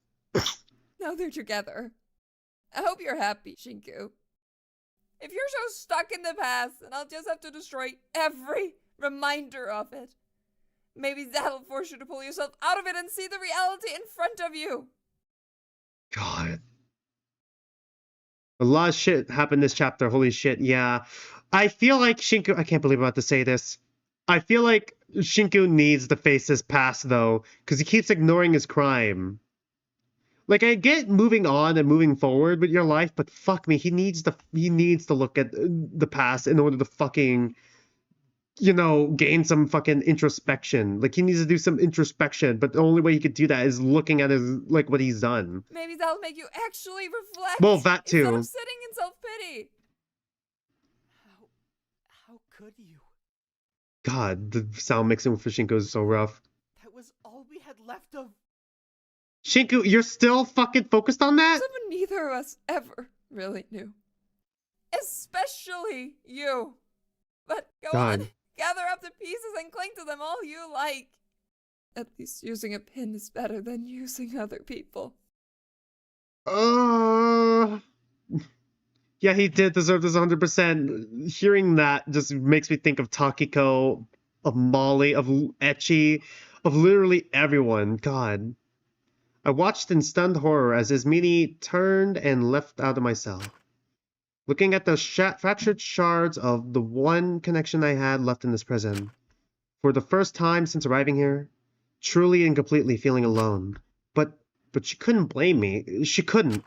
Now they're together. I hope you're happy, Shinku. If you're so stuck in the past, then I'll just have to destroy every reminder of it. Maybe that'll force you to pull yourself out of it and see the reality in front of you. God. A lot of shit happened this chapter. Holy shit, yeah. I feel like Shinku... I can't believe I'm about to say this. I feel like Shinku needs to face his past, though, because he keeps ignoring his crime. Like, I get moving on and moving forward with your life, but fuck me, he needs to look at the past in order to fucking... you know, gain some fucking introspection. Like, he needs to do some introspection, but the only way he could do that is looking at his, like, what he's done. Maybe that'll make you actually reflect. Well, that too. Instead of sitting in self-pity. could you? God, the sound mixing for Shinku is so rough. That was all we had left of... Shinku, you're still fucking focused on that? Someone neither of us ever really knew. Especially you. But go God. on, gather up the pieces and cling to them all you like. At least using a pin is better than using other people. Yeah, he did deserve this 100%. Hearing that just makes me think of Takiko, of Molly, of Ecchi, of literally everyone. God. I watched in stunned horror as Ismini turned and left out of my cell. Looking at the fractured shards of the one connection I had left in this prison. For the first time since arriving here, truly and completely feeling alone. But she couldn't blame me. She couldn't.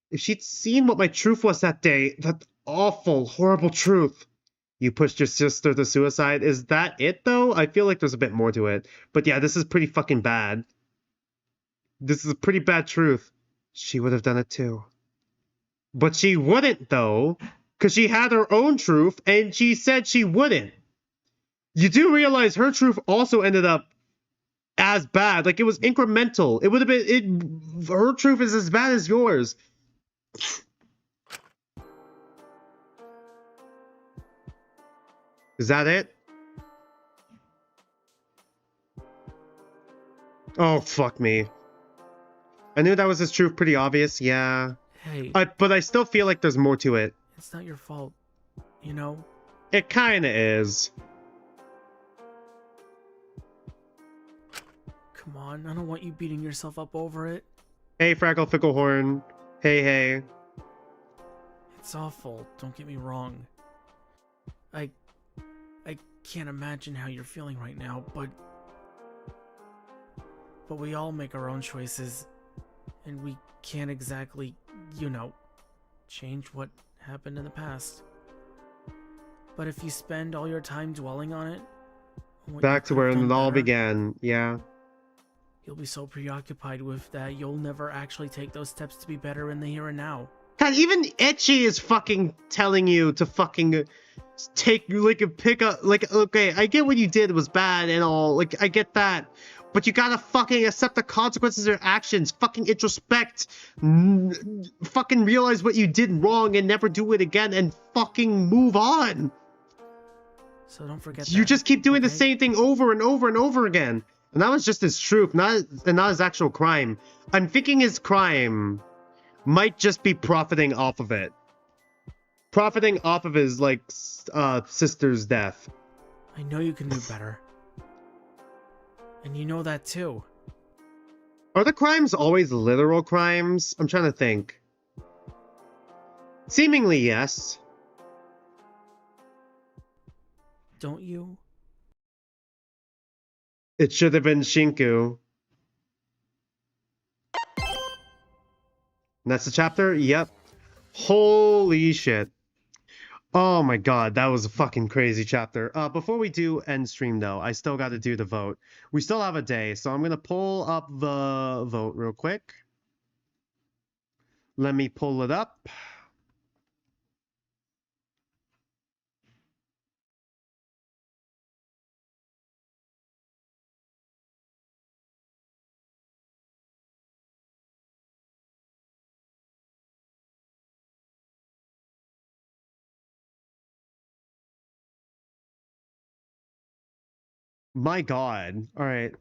If she'd seen what my truth was that day, that awful, horrible truth. You pushed your sister to suicide. Is that it, though? I feel like there's a bit more to it. But yeah, this is pretty fucking bad. This is a pretty bad truth. She would have done it too. But she wouldn't, though, because she had her own truth, and she said she wouldn't. You do realize her truth also ended up as bad. Like, it was incremental. It would have been... her truth is as bad as yours. Is that it? Oh, fuck me. I knew that was his truth, pretty obvious, yeah. Hey. But I still feel like there's more to it. It's not your fault, you know? It kinda is. Come on, I don't want you beating yourself up over it. Hey, Freckle Ficklehorn. Hey. It's awful, don't get me wrong. I can't imagine how you're feeling right now, but we all make our own choices, and we can't exactly, you know, change what happened in the past. But if you spend all your time dwelling on it, back to where it all began, yeah. You'll be so preoccupied with that, you'll never actually take those steps to be better in the here and now. God, even Ecchi is fucking telling you to fucking take, like, pick up, like, okay, I get what you did was bad and all, like, I get that. But you gotta fucking accept the consequences of your actions, fucking introspect, fucking realize what you did wrong and never do it again, and fucking move on. So don't forget You just keep doing the same thing over and over and over again. And that was just his truth, not his actual crime. I'm thinking his crime might just be profiting off of it. Profiting off of his, like, sister's death. I know you can do better. And you know that too. Are the crimes always literal crimes? I'm trying to think. Seemingly, yes. Don't you? It should have been Shinku. And that's the chapter? Yep. Holy shit. Oh my god, that was a fucking crazy chapter. Before we do end stream, though, I still got to do the vote. We still have a day, so I'm going to pull up the vote real quick. Let me pull it up. My god. All right.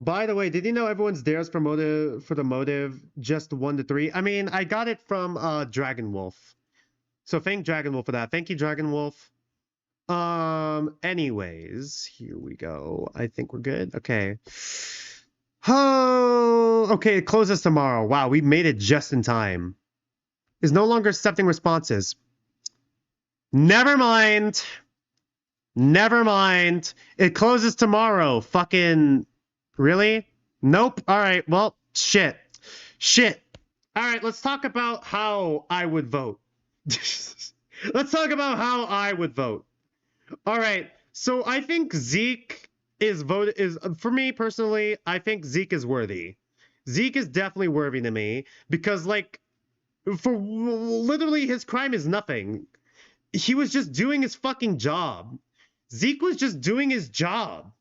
By the way, did you know everyone's dares for the motive just 1 to 3? I mean, I got it from Dragon Wolf. So thank Dragon Wolf for that. Thank you, Dragon Wolf. Anyways, here we go. I think we're good. Okay. Oh, okay, it closes tomorrow. Wow, we made it just in time. Is no longer accepting responses. Never mind. Never mind. It closes tomorrow. Fucking... Really? Nope. Alright, well, shit. Shit. Alright, let's talk about how I would vote. Let's talk about how I would vote. Alright, so I think Zeke is for me personally, I think Zeke is worthy. Zeke is definitely worthy to me because, like, For literally, his crime is nothing. He was just doing his fucking job. Zeke was just doing his job.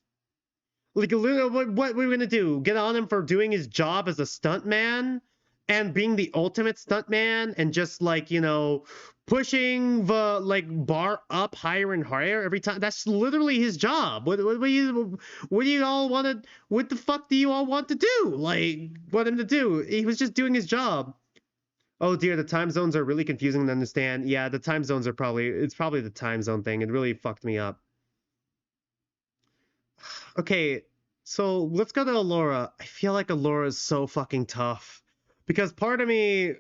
Like, what were we gonna do? Get on him for doing his job as a stuntman and being the ultimate stuntman and just like, you know, pushing the like bar up higher and higher every time. That's literally his job. What do you all want to? What the fuck do you all want to do? Like, want him to do? He was just doing his job. Oh dear, the time zones are really confusing to understand. Yeah, the time zones are it's probably the time zone thing. It really fucked me up. Okay, so let's go to Allura. I feel like Allura is so fucking tough. Because part of me,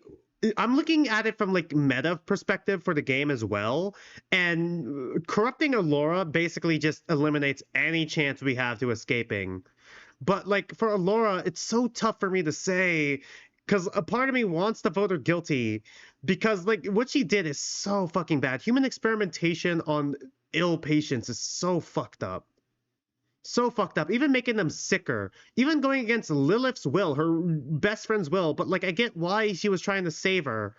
I'm looking at it from like meta perspective for the game as well. And corrupting Allura basically just eliminates any chance we have to escaping. But like for Allura, it's so tough for me to say because a part of me wants to vote her guilty because like what she did is so fucking bad. Human experimentation on ill patients is so fucked up. So fucked up. Even making them sicker. Even going against Lilith's will, her best friend's will. But like I get why she was trying to save her.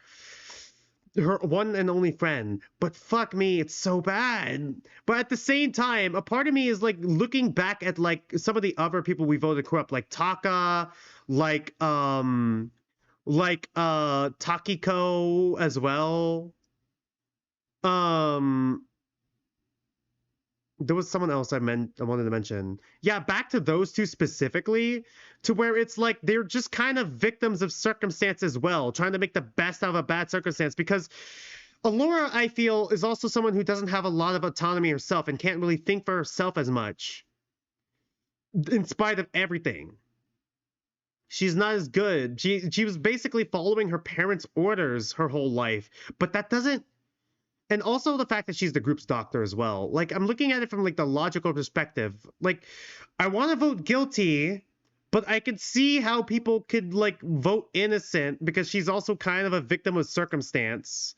Her one and only friend. But fuck me, it's so bad. But at the same time, a part of me is like looking back at like some of the other people we voted corrupt, like Taka, like Takiko as well. There was someone else I wanted to mention. Yeah, back to those two specifically, to where it's like they're just kind of victims of circumstance as well, trying to make the best out of a bad circumstance. Because Allura, I feel, is also someone who doesn't have a lot of autonomy herself and can't really think for herself as much, in spite of everything. She's not as good. She was basically following her parents' orders her whole life, but that doesn't. And also the fact that she's the group's doctor as well. Like, I'm looking at it from, like, the logical perspective. Like, I want to vote guilty, but I could see how people could, like, vote innocent because she's also kind of a victim of circumstance.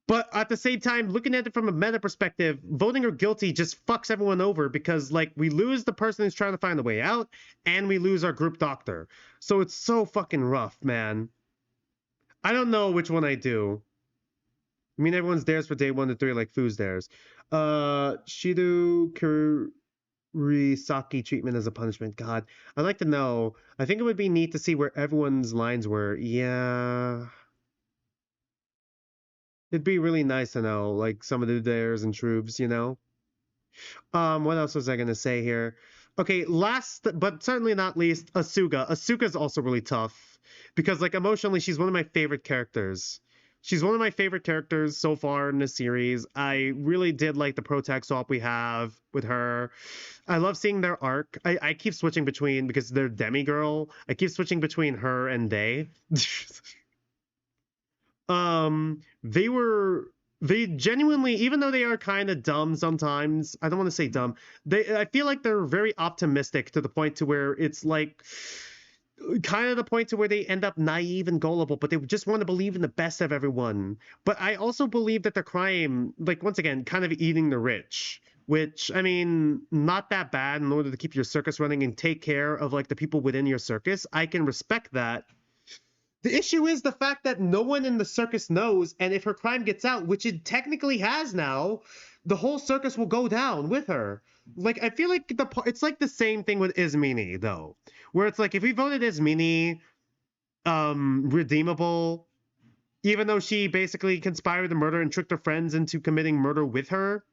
But at the same time, looking at it from a meta perspective, voting her guilty just fucks everyone over because, like, we lose the person who's trying to find a way out, and we lose our group doctor. So it's so fucking rough, man. I don't know which one I do. I mean, everyone's theirs for day 1 to 3, like Fu's theirs. Shido Kurisaki treatment as a punishment. God, I'd like to know. I think it would be neat to see where everyone's lines were. Yeah. It'd be really nice to know, like, some of theirs and Troops, you know? What else was I gonna say here? Okay, last, but certainly not least, Asuka. Asuka's also really tough. Because, like, emotionally, she's one of my favorite characters. She's one of my favorite characters so far in the series. I really did like the protag swap we have with her. I love seeing their arc. I keep switching between, because they're demigirl, I keep switching between her and they. They genuinely, even though they are kind of dumb sometimes, I don't want to say dumb, I feel like they're very optimistic to the point to where it's like, kind of the point to where they end up naive and gullible, but they just want to believe in the best of everyone. But I also believe that the crime, like, once again, kind of eating the rich, which, I mean, not that bad in order to keep your circus running and take care of, like, the people within your circus. I can respect that. The issue is the fact that no one in the circus knows, and if her crime gets out, which it technically has now, the whole circus will go down with her. Like, I feel like it's like the same thing with Ismini, though, where it's like, if we voted Ismini redeemable, even though she basically conspired to murder and tricked her friends into committing murder with her,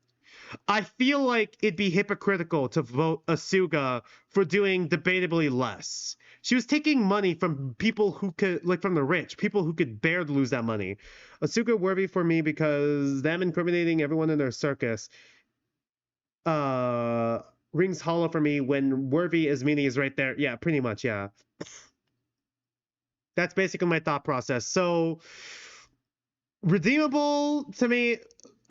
I feel like it'd be hypocritical to vote Asuka for doing debatably less. She was taking money from people who could, like, from the rich, people who could bear to lose that money. Asuka worthy for me because them incriminating everyone in their circus rings hollow for me when worthy Ismini is right there. Yeah, pretty much, yeah. That's basically my thought process. So, redeemable to me,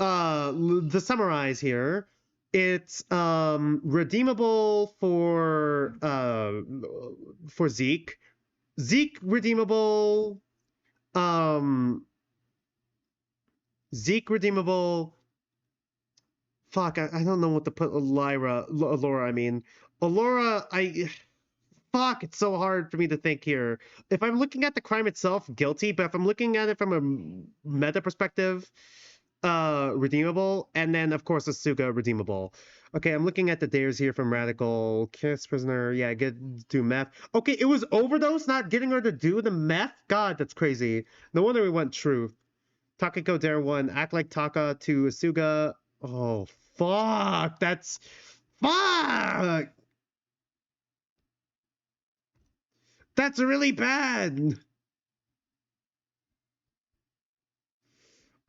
to summarize here, it's redeemable for Zeke. Zeke redeemable. Zeke redeemable. Fuck, I don't know what to put Allura, I mean. Allura, Fuck, it's so hard for me to think here. If I'm looking at the crime itself, guilty, but if I'm looking at it from a meta perspective, redeemable, and then of course Asuka redeemable. Okay, I'm looking at the dares here from Radical. Kiss prisoner, yeah, do meth. Okay, it was overdose, not getting her to do the meth? God, that's crazy. No wonder we went truth. Takako dare 1, act like Taka to Asuga. Oh, fuck, that's... Fuck! That's really bad!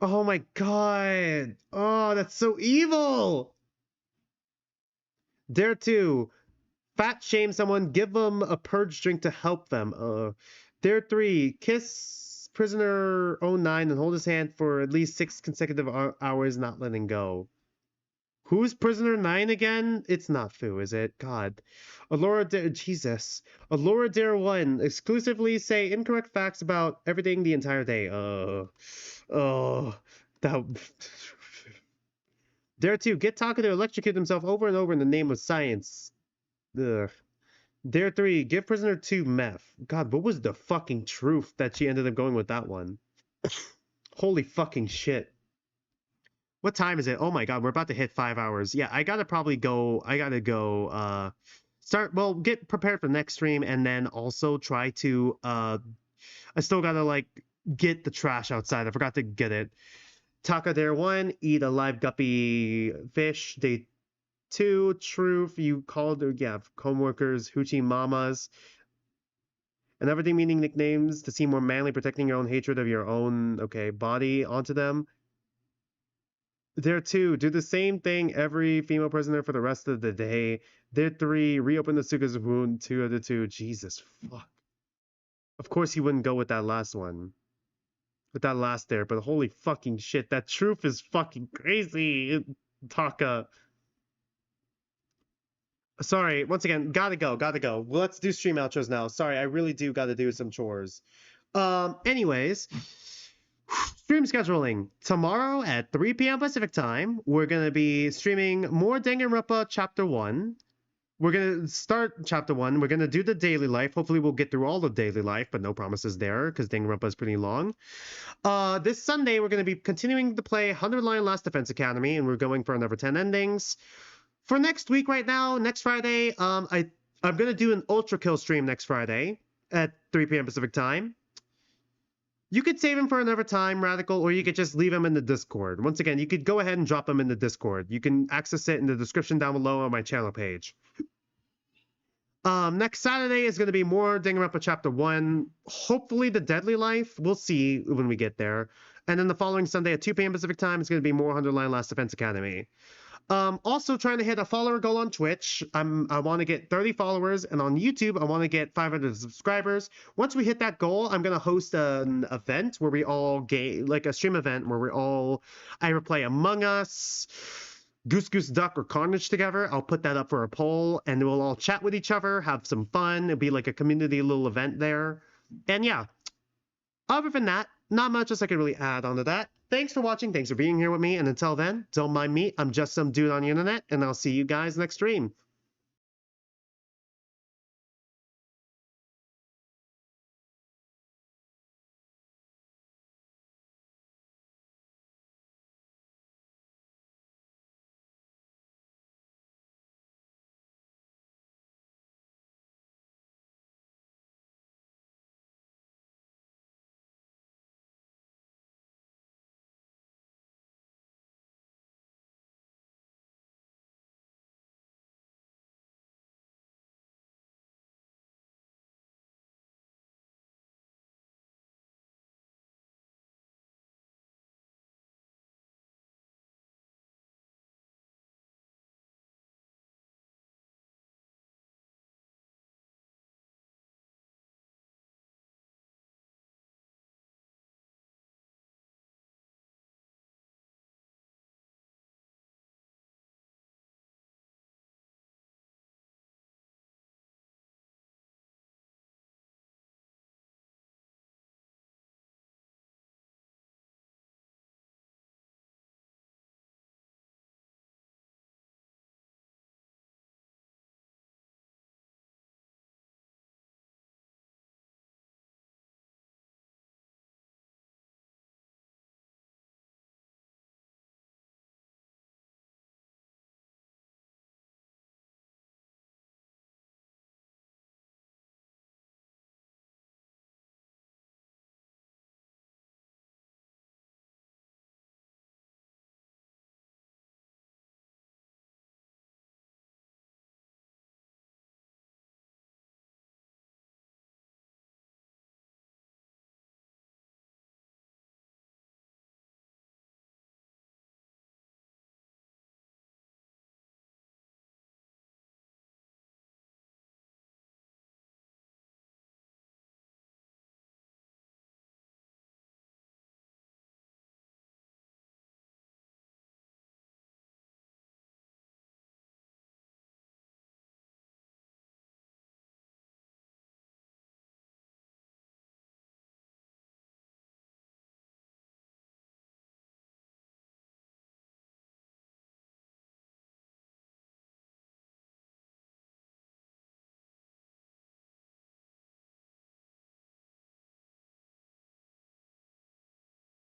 Oh my god! Oh, that's so evil! Dare 2. Fat shame someone, give them a purge drink to help them. Dare 3. Kiss prisoner 09 and hold his hand for at least 6 consecutive hours, not letting go. Who's prisoner 9 again? It's not Fu, is it? God. Allura Dare... Jesus. Allura Dare 1. Exclusively say incorrect facts about everything the entire day. That... Dare 2. Get Taka to electrocute himself over and over in the name of science. Ugh. Dare 3. Give prisoner 2 meth. God, what was the fucking truth that she ended up going with that one? Holy fucking shit. What time is it? Oh my god, we're about to hit 5 hours. Yeah, I gotta probably go. I gotta go get prepared for the next stream, and then also try to I still gotta like get the trash outside. I forgot to get it. Taka Dare 1, eat a live guppy fish. Day 2, truth, you called coworkers hoochie mamas. And everything meaning nicknames to seem more manly, protecting your own hatred of your own body onto them. Dare 2, do the same thing every female prisoner for the rest of the day. Dare 3, reopen the Asuka's wound 2 of the 2. Jesus fuck. Of course he wouldn't go with that last one. With that last dare, but holy fucking shit, that truth is fucking crazy. Taka. Sorry, once again, gotta go. Let's do stream outros now. Sorry, I really do gotta do some chores. Anyways, stream scheduling. Tomorrow at 3 p.m. Pacific time, we're gonna be streaming more Danganronpa Chapter 1. We're gonna start Chapter 1. We're gonna do the daily life. Hopefully we'll get through all the daily life, but no promises there, because Danganronpa is pretty long. This Sunday, we're gonna be continuing to play 100 Lion Last Defense Academy, and we're going for another 10 endings. For next week right now, next Friday, I'm going to do an Ultra Kill stream next Friday at 3 p.m. Pacific time. You could save him for another time, Radical, or you could just leave him in the Discord. Once again, you could go ahead and drop him in the Discord. You can access it in the description down below on my channel page. Next Saturday is going to be more Danganronpa Chapter 1. Hopefully the Deadly Life. We'll see when we get there. And then the following Sunday at 2 p.m. Pacific time is going to be more 100 Lion Last Defense Academy. Also trying to hit a follower goal on Twitch. I want to get 30 followers, and on YouTube, I want to get 500 subscribers. Once we hit that goal, I'm going to host an event where we all like a stream event where we all either play Among Us, Goose Goose Duck, or Carnage together. I'll put that up for a poll, and we'll all chat with each other, have some fun. It'll be like a community little event there. And yeah, other than that, not much else I could really add onto that. Thanks for watching, thanks for being here with me, and until then, don't mind me, I'm just some dude on the internet, and I'll see you guys next stream.